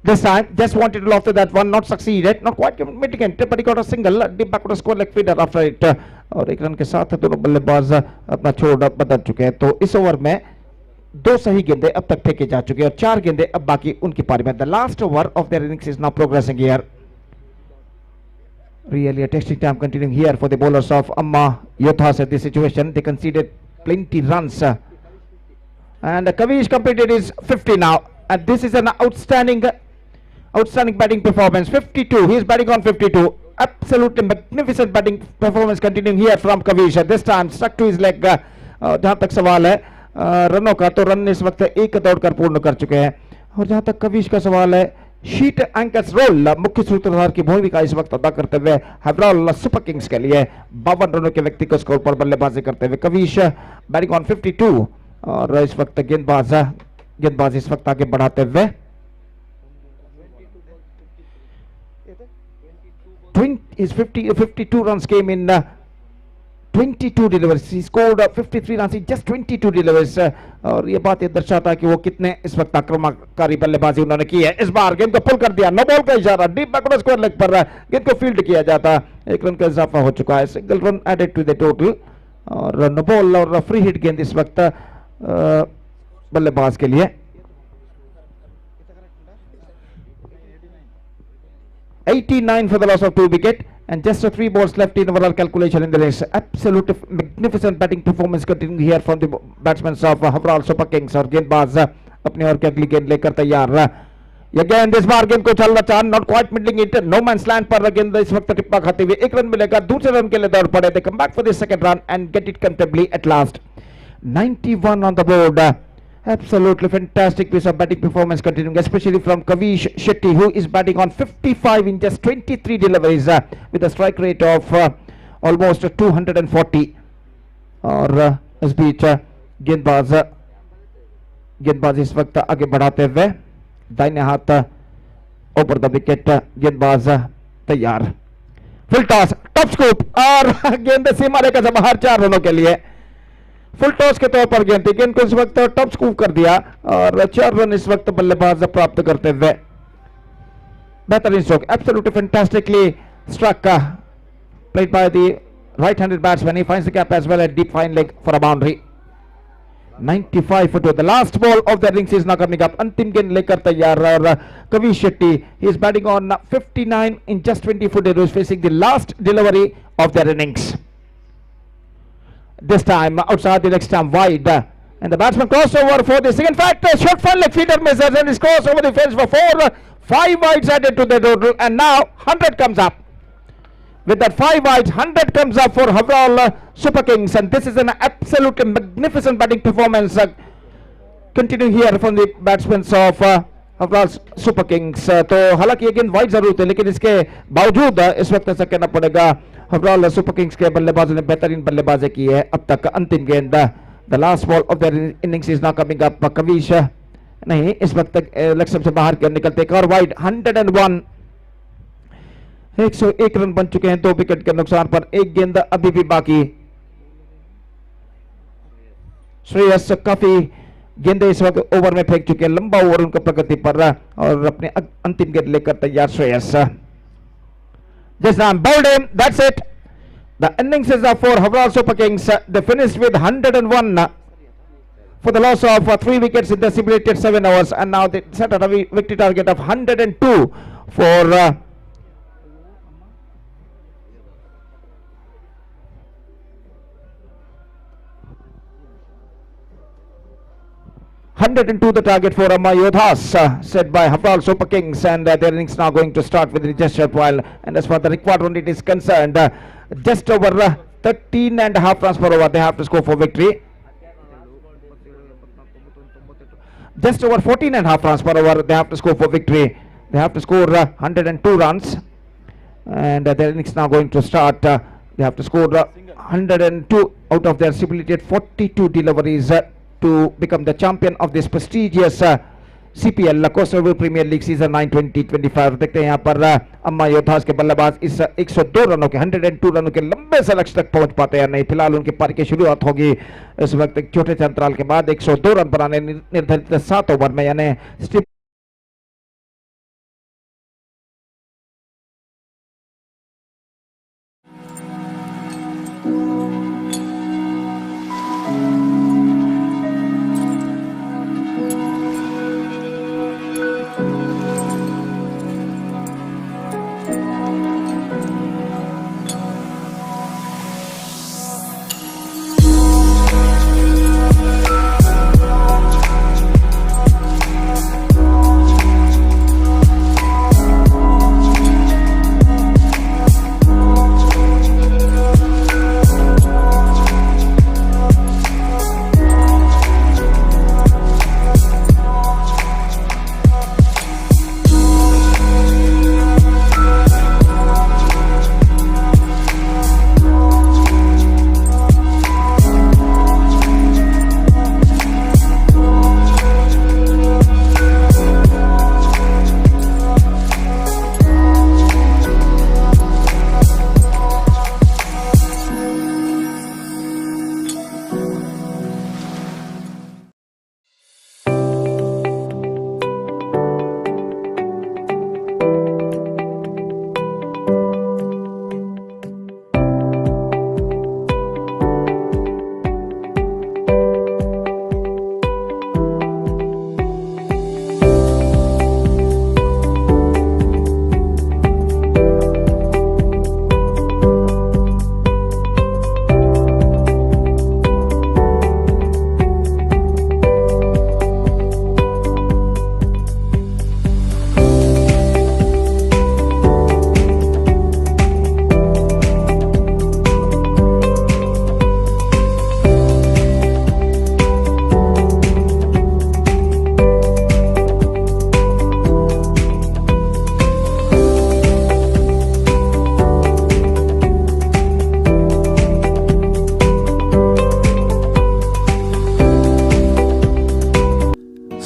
this time just wanted to loft that one, not succeeded, not quite mitigant, but he got a single deep backward score leg feeder after it और एक रन के साथ दोनों बल्लेबाज अपना छोड़ बदल चुके हैं। तो इस ओवर में 2 सही गेंदें अब तक फेंकी जा चुकी है और 4 गेंदें अब बाकी उनकी पारी में। The last over of their innings is now progressing here. Really a testing time continuing here for the bowlers of Amma Yodas at this situation. They conceded plenty runs and Kavish completed his 50 now and this is an outstanding batting performance. 52, he is batting on 52. Absolutely magnificent batting performance continuing here from Kavish. This time stuck to his leg. जहाँ तक सवाल है रनों का, तो run इस वक्त एक दौड़कर पूर्ण कर चुके हैं और जहाँ तक कविश का सवाल है शीट एंकर्स रोल मुख्य सूत्रधार की भूमिका इस वक्त अदा करते हुए ओवरऑल सुपर किंग्स के लिए 52 रनों के व्यक्तिगत स्कोर पर बल्लेबाजी करते हुए कविश बैटिंग ऑन 52 और इस वक्त गेंदबाज इस वक्त आगे बढ़ाते हुए 52 runs came in 22 deliveries. He scored 53 runs in just 22 deliveries. और ये बात ये दर्शाता है कि वो कितने इस वक्त आक्रामककारी बल्लेबाजी उन्होंने की है। इस बार गेंद को पुल कर दिया, नो बॉल का इशारा, डीप बैकवर्ड स्क्वायर लेग पर गेंद को फील्ड किया जाता, 1 रन का इजाफा हो चुका है, single run added to the total और नो बॉल और फ्री हिट गेंद इस वक्त बल्लेबाज के लिए। 89 for the loss of 2 wicket and just 3 balls left in overall calculation in the race. Absolute magnificent batting performance continuing here from the batsmen of overall Super Kings और गेंदबाज अपने ओर की अगली गेंद लेकर तैयार। ये गेंद इस बार गेंद को चलना चाह, not quite middling it, no man's land पर गेंद इस वक्त टिप्पा खाते हुए 1 रन मिलेगा, दूसरे रन के लिए दौड़ पड़े, they come back for the second run and get it comfortably at last. 91 on the board. Absolutely fantastic piece of batting performance continuing, especially from Kavish Shetty, who is batting on 55 in just 23 deliveries with a strike rate of almost 240 और इस बीच गेंदबाज इस वक्त आगे बढ़ाते हुए दाहिने हाथ ओवर द विकेट, गेंदबाज तैयार, फुल टॉस, टॉप स्कूप और गेंद सीमा रेखा से बाहर 4 रनों के लिए। फुल टॉस के तौर पर गेंद थी, गेंद को इस वक्त टॉप स्कूप कर दिया और 4 रन इस वक्त बल्लेबाज प्राप्त करते हुए। बेहतरीन stroke, absolutely fantastically struck played by the right-handed batsman. He finds the gap as well at deep fine leg for a boundary. 95 for 2. The last ball of the innings is now coming up. अंतिम गेंद लेकर तैयार और Kavish Shetty, he is batting on 59 in just 24 days, facing the last delivery of their innings. This time outside, the next time wide, and the batsman crossover for the second fact, short fun leg feeder misses and is crossed over the fence for 4. 5 wides added to the total, and now 100 comes up. With that 5 wides, 100 comes up for Havral Super Kings, and this is an absolutely magnificent batting performance continuing here from the batsmen of Havral Super Kings. तो हालांकि ये गेंद wide जरूर थे, लेकिन इसके बावजूद इस वक्त ऐसा कहना पड़ेगा Havral Super Kings के बल्लेबाजों ने बेहतरीन बल्लेबाजी की है अब तक. अंतिम गेंद, the last ball of their innings is now coming up. Kavish नहीं, इस वक्त तक लक्ष्य से बाहर के निकलते एक और वाइड. 101, 101 रन बन चुके हैं 2 विकेट के नुकसान पर. एक गेंद अभी भी बाकी. श्रेयस काफी गेंदे इस वक्त ओवर में फेंक चुके हैं, लंबा ओवर उनका प्रगति पर, और अपने अंतिम गेंद लेकर तैयार Shreyas. Just now bowled him, that's it. The innings is up for Havral Super Kings. They finished with 101 for the loss of 3 wickets in the simulated 7 hours, and now they set a victory target of 102 for 102 the target for Amma Yodas, set by Havral Super Kings, and their innings now going to start with the gesture while, and as far as the required run it is concerned, just over 13.5 runs per over they have to score for victory. Just over 14.5 runs per over they have to score for victory. They have to score 102 runs, and their innings now going to start. They have to score 102 out of their stipulated 42 deliveries to become the champion of this prestigious CPL Coastal Premier League season 9-20-25. देखते हैं यहाँ पर अम्मा योद्धास के बल्लेबाज इस 102 रनों के 102 रनों के लंबे से लक्ष्य तक पहुंच पाते हैं नहीं. फिलहाल उनकी पारी की शुरुआत होगी इस वक्त एक छोटे से अंतराल के बाद 102 रन बनाने निर्धारित 7 ओवर में, यानी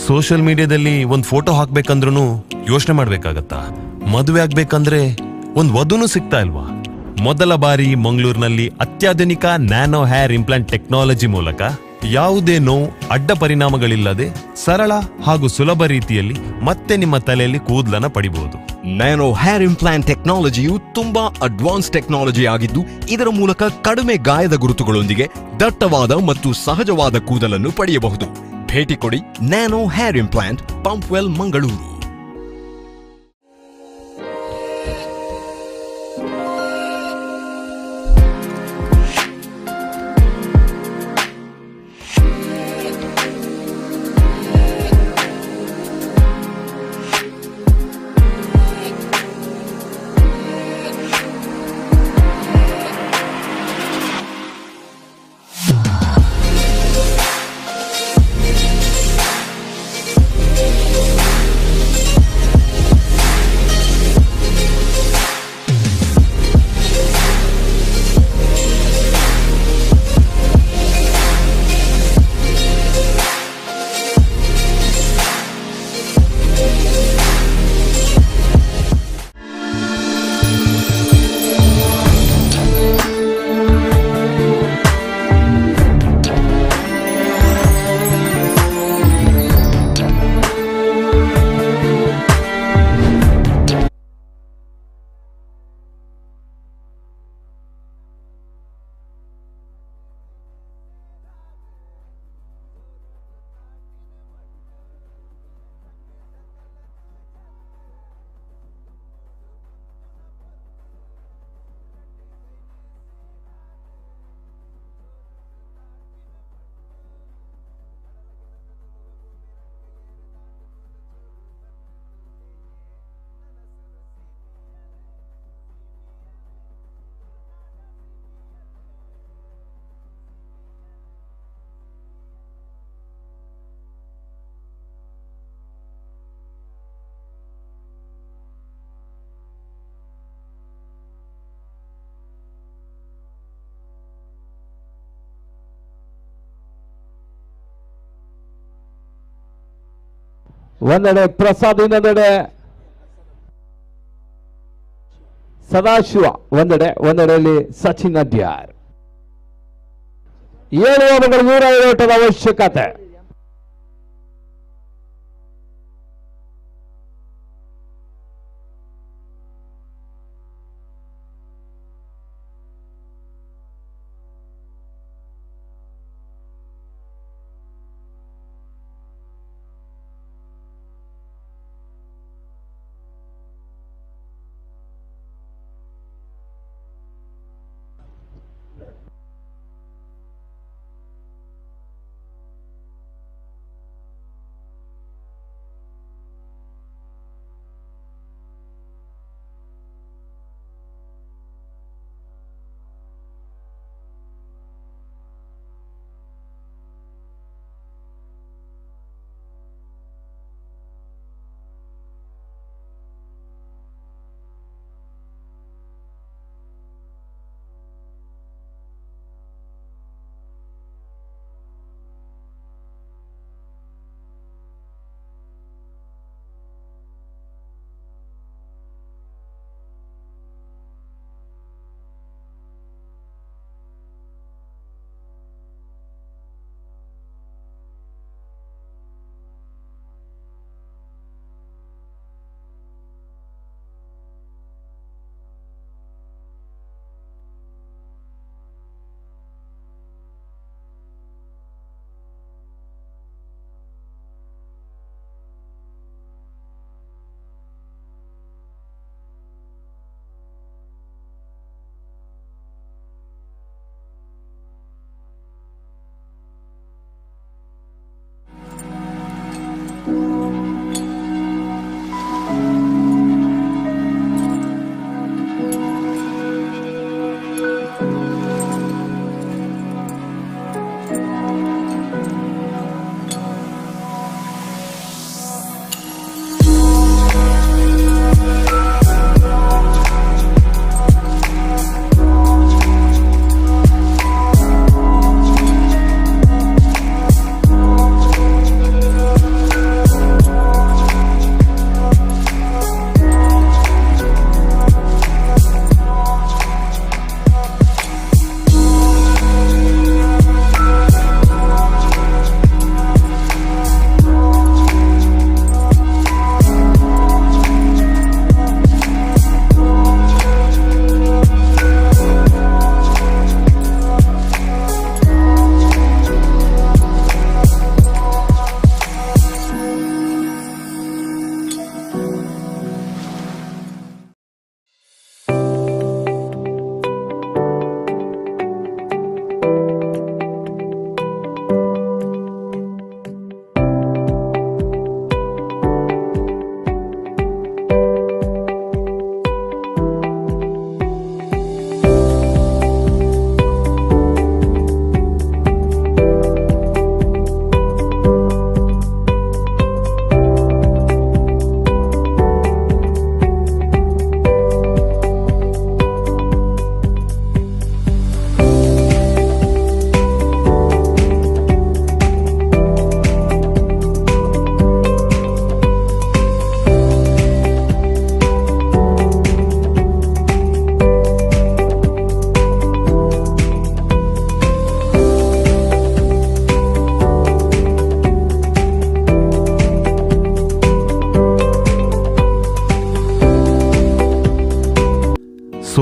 ಸೋಷಿಯಲ್ ಮೀಡಿಯಾದಲ್ಲಿ ಒಂದು ಫೋಟೋ ಹಾಕ್ಬೇಕಂದ್ರೂ ಯೋಚನೆ ಮಾಡ್ಬೇಕಾಗತ್ತಾ? ಮದುವೆ ಆಗ್ಬೇಕಂದ್ರೆ ಒಂದು ವಧುನು ಸಿಗ್ತಾ ಇಲ್ವಾ? ಮೊದಲ ಬಾರಿ ಮಂಗಳೂರಿನಲ್ಲಿ ಅತ್ಯಾಧುನಿಕ ನ್ಯಾನೋ ಹೇರ್ ಇಂಪ್ಲಾಂಟ್ ಟೆಕ್ನಾಲಜಿ ಮೂಲಕ ಯಾವುದೇ ನೋವು ಅಡ್ಡ ಪರಿಣಾಮಗಳಿಲ್ಲದೆ ಸರಳ ಹಾಗೂ ಸುಲಭ ರೀತಿಯಲ್ಲಿ ಮತ್ತೆ ನಿಮ್ಮ ತಲೆಯಲ್ಲಿ ಕೂದಲನ್ನ ಪಡಿಬಹುದು. ನ್ಯಾನೋ ಹೇರ್ ಇಂಪ್ಲಾಂಟ್ ಟೆಕ್ನಾಲಜಿಯು ತುಂಬಾ ಅಡ್ವಾನ್ಸ್ ಟೆಕ್ನಾಲಜಿ ಆಗಿದ್ದು ಇದರ ಮೂಲಕ ಕಡಿಮೆ ಗಾಯದ ಗುರುತುಗಳೊಂದಿಗೆ ದಟ್ಟವಾದ ಮತ್ತು ಸಹಜವಾದ ಕೂದಲನ್ನು ಪಡೆಯಬಹುದು. ಭೇಟಿ ಕೊಡಿ nano hair implant, Pumpwell, Mangaluru. ಒಂದೆಡೆ ಪ್ರಸಾದ್, ಇನ್ನೊಂದೆಡೆ ಸದಾಶಿವ, ಒಂದೆಡೆಯಲ್ಲಿ ಸಚಿನ್ ಅಡ್ಯಾರ್. 7 ಓವರ್ಗಳು 105 ಓಟದ ಅವಶ್ಯಕತೆ.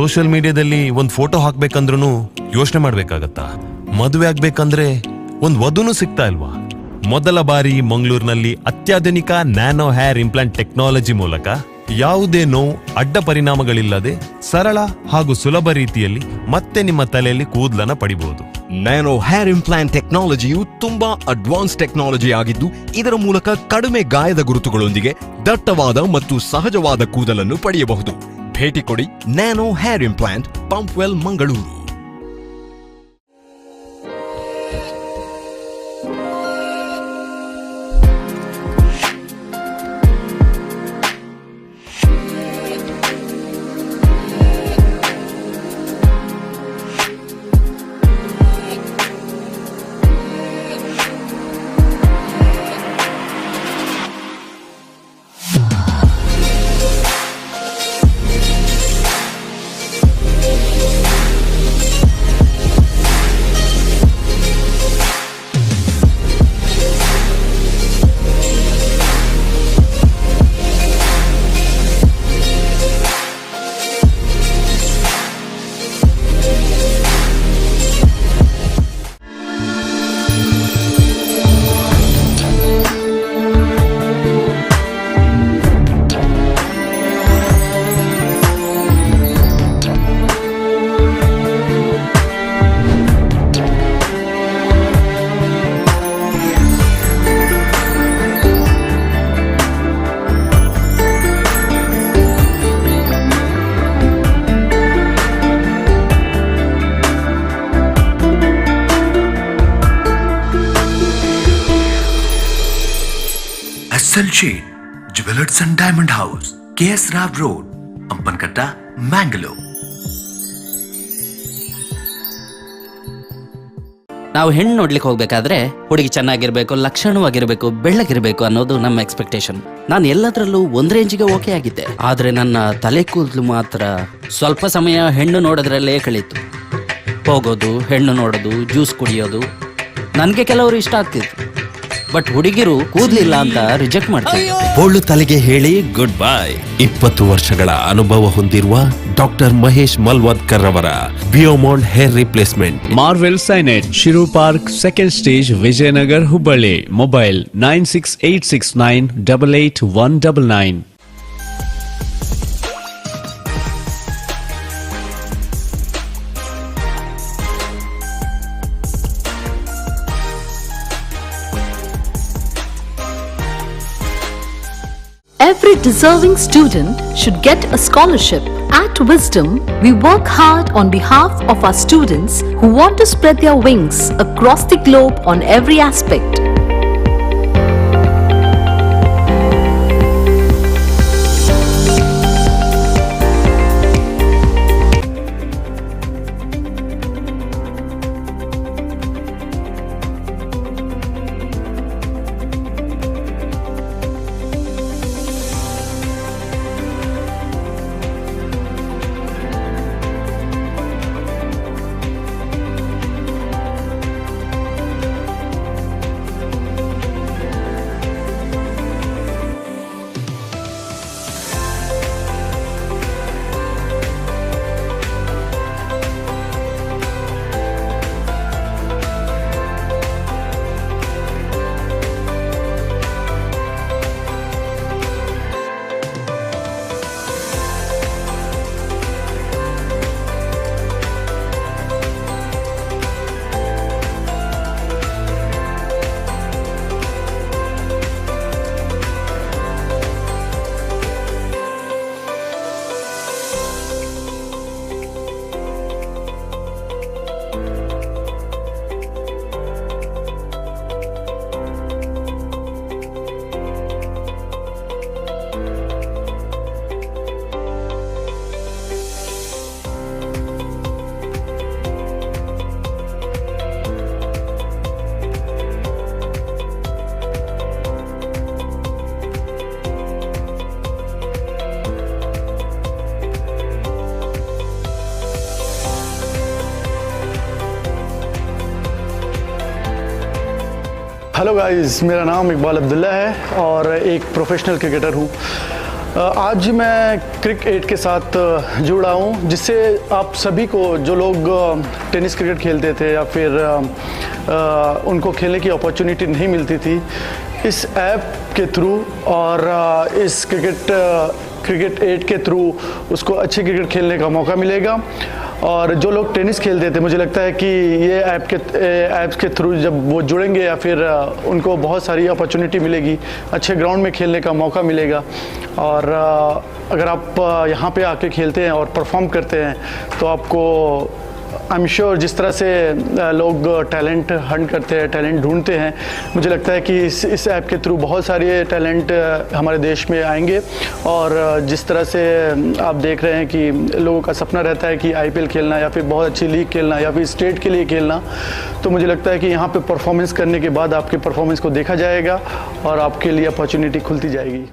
ಸೋಷಿಯಲ್ ಮೀಡಿಯಾದಲ್ಲಿ ಒಂದ್ ಫೋಟೋ ಹಾಕ್ಬೇಕಂದ್ರೂ ಯೋಚನೆ ಮಾಡ್ಬೇಕಾಗತ್ತಾ? ಮದುವೆ ಆಗ್ಬೇಕಂದ್ರೆ ಒಂದ್ ವಧುನು ಸಿಗ್ತಾ ಇಲ್ವಾ? ಮೊದಲ ಬಾರಿ ಮಂಗಳೂರಿನಲ್ಲಿ ಅತ್ಯಾಧುನಿಕ ನ್ಯಾನೋ ಹೇರ್ ಇಂಪ್ಲಾಂಟ್ ಟೆಕ್ನಾಲಜಿ ಮೂಲಕ ಯಾವುದೇ ನೋವು ಅಡ್ಡ ಪರಿಣಾಮಗಳಿಲ್ಲದೆ ಸರಳ ಹಾಗೂ ಸುಲಭ ರೀತಿಯಲ್ಲಿ ಮತ್ತೆ ನಿಮ್ಮ ತಲೆಯಲ್ಲಿ ಕೂದಲನ್ನ ಪಡಿಬಹುದು. ನ್ಯಾನೋ ಹೇರ್ ಇಂಪ್ಲಾಂಟ್ ಟೆಕ್ನಾಲಜಿಯು ತುಂಬಾ ಅಡ್ವಾನ್ಸ್ ಟೆಕ್ನಾಲಜಿ ಆಗಿದ್ದು, ಇದರ ಮೂಲಕ ಕಡಿಮೆ ಗಾಯದ ಗುರುತುಗಳೊಂದಿಗೆ ದಟ್ಟವಾದ ಮತ್ತು ಸಹಜವಾದ ಕೂದಲನ್ನು ಪಡೆಯಬಹುದು. ಭೇಟಿ ಕೊಡಿ nano hair implant, Pumpwell, Mangaluru. Shade, Jewelers and Diamond House, KS Rab Road, Ampankatta, Mangalore. ನಾವು ಹೆಣ್ಣು ನೋಡ್ಲಿಕ್ಕೆ ಹೋಗ್ಬೇಕಾದ್ರೆ ಹುಡುಗಿ ಚೆನ್ನಾಗಿರ್ಬೇಕು, ಲಕ್ಷಣವಾಗಿರ್ಬೇಕು, ಬೆಳ್ಳಗಿರ್ಬೇಕು ಅನ್ನೋದು ನಮ್ಮ ಎಕ್ಸ್ಪೆಕ್ಟೇಷನ್. ನಾನು ಎಲ್ಲದರಲ್ಲೂ ಒಂದ್ ರೇಂಜಿಗೆ ಓಕೆ ಆಗಿದ್ದೆ, ಆದ್ರೆ ನನ್ನ ತಲೆ ಕೂದಲು ಮಾತ್ರ ಸ್ವಲ್ಪ ಸಮಯ ಹೆಣ್ಣು ನೋಡೋದ್ರಲ್ಲೇ ಕಳೀತು. ಹೋಗೋದು, ಹೆಣ್ಣು ನೋಡೋದು, ಜ್ಯೂಸ್ ಕುಡಿಯೋದು ನನಗೆ ಕೆಲವರು ಇಷ್ಟ ಆಗ್ತಿತ್ತು. ಬಟ್ ಹುಡುಗಿರು ಕೂದಲಿಲ್ಲ ಅಂತ ರಿಜೆಕ್ಟ್ ಮಾಡ್ತಾರೆ. ಬೋಳು ತಲೆಗೆ ಹೇಳಿ ಗುಡ್ ಬೈ. 20 ವರ್ಷಗಳ ಅನುಭವ ಹೊಂದಿರುವ ಡಾಕ್ಟರ್ ಮಹೇಶ್ ಮಲ್ವಾದ್ಕರ್ ಅವರ ಬಿಯೋಮಾಂಡ್ ಹೇರ್ ರಿಪ್ಲೇಸ್ಮೆಂಟ್. ಮಾರ್ವೆಲ್ ಸೈನೆಟ್, ಶಿರು park, second stage, Vijayanagar, Hubballi. Mobile 9686988199. Every deserving student should get a scholarship. At Wisdom, we work hard on behalf of our students who want to spread their wings across the globe on every aspect. Hello guys, मेरा नाम इकबाल अब्दुल्ला है और एक professional cricketer हूँ. आज मैं क्रिक 8 के साथ जुड़ा हूँ, जिससे आप सभी को जो लोग टेनिस क्रिकेट खेलते थे या फिर उनको खेलने की अपॉर्चुनिटी नहीं मिलती थी, इस ऐप के थ्रू और इस क्रिकेट 8 के थ्रू उसको अच्छी क्रिकेट खेलने का मौका मिलेगा। और जो लोग टेनिस खेलते थे, मुझे लगता है कि ये ऐप्स के थ्रू जब वो जुड़ेंगे या फिर उनको बहुत सारी अपॉर्चुनिटी मिलेगी, अच्छे ग्राउंड में खेलने का मौका मिलेगा। और अगर आप यहाँ पे आके खेलते हैं और परफॉर्म करते हैं तो आपको आई एम श्योर जिस तरह से लोग टैलेंट हंट करते हैं, टैलेंट ढूंढते हैं, मुझे लगता है कि इस ऐप के थ्रू बहुत सारे टैलेंट हमारे देश में आएंगे। और जिस तरह से आप देख रहे हैं कि लोगों का सपना रहता है कि IPL खेलना या फिर बहुत अच्छी लीग खेलना या फिर स्टेट के लिए खेलना, तो मुझे लगता है कि यहाँ पे परफॉर्मेंस करने के बाद आपके परफॉर्मेंस को देखा जाएगा और आपके लिए अपॉर्चुनिटी खुलती जाएगी।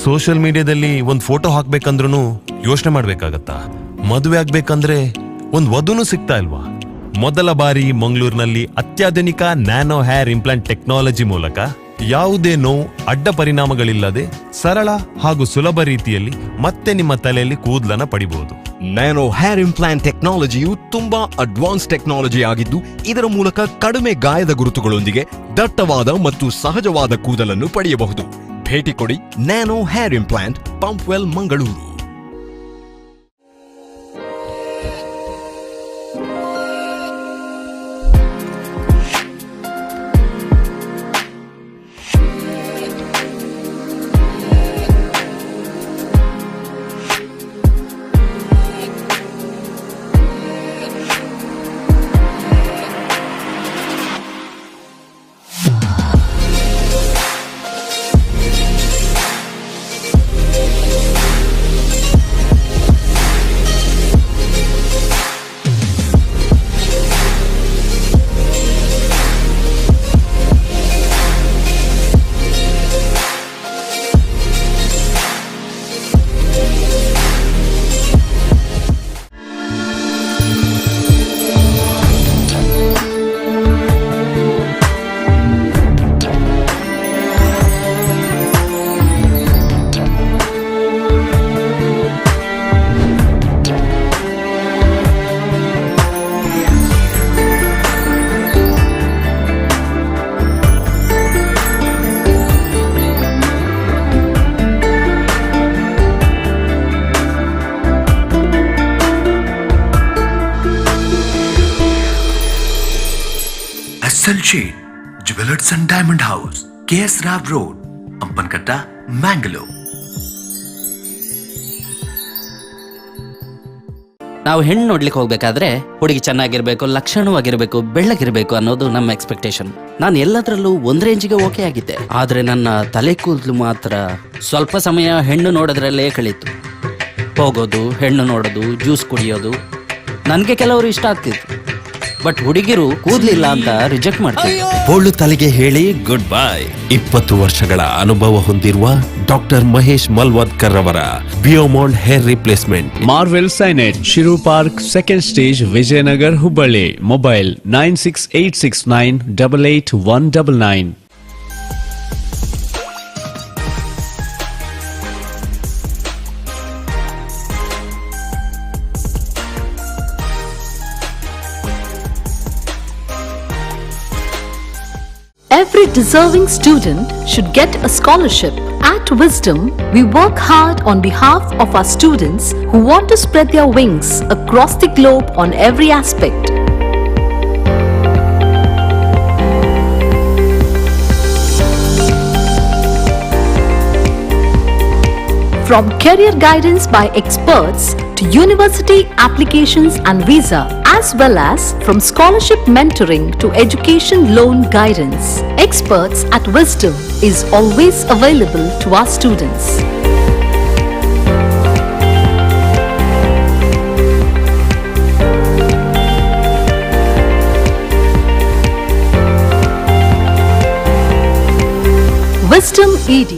ಸೋಷಿಯಲ್ ಮೀಡಿಯಾದಲ್ಲಿ ಒಂದು ಫೋಟೋ ಹಾಕ್ಬೇಕಂದ್ರೂ ಯೋಚನೆ ಮಾಡ್ಬೇಕಾಗತ್ತಾ? ಮದುವೆ ಆಗ್ಬೇಕಂದ್ರೆ ಒಂದು ವಧುನು ಸಿಗ್ತಾ ಇಲ್ವಾ? ಮೊದಲ ಬಾರಿ ಮಂಗಳೂರಿನಲ್ಲಿ ಅತ್ಯಾಧುನಿಕ ನ್ಯಾನೋ ಹೇರ್ ಇಂಪ್ಲಾಂಟ್ ಟೆಕ್ನಾಲಜಿ ಮೂಲಕ ಯಾವುದೇ ನೋವು ಅಡ್ಡ ಪರಿಣಾಮಗಳಿಲ್ಲದೆ ಸರಳ ಹಾಗೂ ಸುಲಭ ರೀತಿಯಲ್ಲಿ ಮತ್ತೆ ನಿಮ್ಮ ತಲೆಯಲ್ಲಿ ಕೂದಲನ್ನ ಪಡಿಬಹುದು. ನ್ಯಾನೋ ಹೇರ್ ಇಂಪ್ಲಾಂಟ್ ಟೆಕ್ನಾಲಜಿಯು ತುಂಬಾ ಅಡ್ವಾನ್ಸ್ ಟೆಕ್ನಾಲಜಿ ಆಗಿದ್ದು, ಇದರ ಮೂಲಕ ಕಡಿಮೆ ಗಾಯದ ಗುರುತುಗಳೊಂದಿಗೆ ದಟ್ಟವಾದ ಮತ್ತು ಸಹಜವಾದ ಕೂದಲನ್ನು ಪಡೆಯಬಹುದು. ಭೇಟಿ ಕೊಡಿ nano hair implant, Pumpwell, Mangaluru. Wholesale chain, Jewelers and Diamond House, KS Rab Road, Ampankatta, Mangalore. ನಾವು ಹೆಣ್ಣು ನೋಡ್ಲಿಕ್ಕೆ ಹೋಗ್ಬೇಕಾದ್ರೆ ಹುಡುಗಿ ಚೆನ್ನಾಗಿರ್ಬೇಕು, ಲಕ್ಷಣವಾಗಿರ್ಬೇಕು, ಬೆಳ್ಳಗಿರ್ಬೇಕು ಅನ್ನೋದು ನಮ್ಮ ಎಕ್ಸ್ಪೆಕ್ಟೇಷನ್. ನಾನು ಎಲ್ಲದರಲ್ಲೂ ಒಂದ್ ರೇಂಜಿಗೆ ಓಕೆ ಆಗಿದ್ದೆ, ಆದ್ರೆ ನನ್ನ ತಲೆ ಕೂದಲು ಮಾತ್ರ ಸ್ವಲ್ಪ ಸಮಯ ಹೆಣ್ಣು ನೋಡೋದ್ರಲ್ಲೇ ಕಳೀತು. ಹೋಗೋದು, ಹೆಣ್ಣು ನೋಡೋದು, ಜ್ಯೂಸ್ ಕುಡಿಯೋದು ನನಗೆ ಕೆಲವರು ಇಷ್ಟ ಆಗ್ತಿತ್ತು. ಬಟ್ ಹುಡುಗಿರು ಕೂದ್ಲಿಲ್ಲ ಅಂತ ರಿಜೆಕ್ಟ್ ಮಾಡ್ತಿದ್ರು. ಬೋಳು ತಲೆಗೆ ಹೇಳಿ ಗುಡ್ ಬೈ. 20 ವರ್ಷಗಳ ಅನುಭವ ಹೊಂದಿರುವ ಡಾಕ್ಟರ್ ಮಹೇಶ್ ಮಲ್ವಾದ್ಕರ್ ಅವರ ಬಿಯೋಮಾಂಡ್ ಹೇರ್ ರಿಪ್ಲೇಸ್ಮೆಂಟ್. ಮಾರ್ವೆಲ್ ಸೈನೆಟ್, ಶಿರು park, second stage, Vijayanagar, Hubballi. Mobile 9686988199. Every deserving student should get a scholarship. At Wisdom, we work hard on behalf of our students who want to spread their wings across the globe on every aspect. From career guidance by experts to university applications and visa, as well as from scholarship mentoring to education loan guidance, Experts at Wisdom is always available to our students. Wisdom ED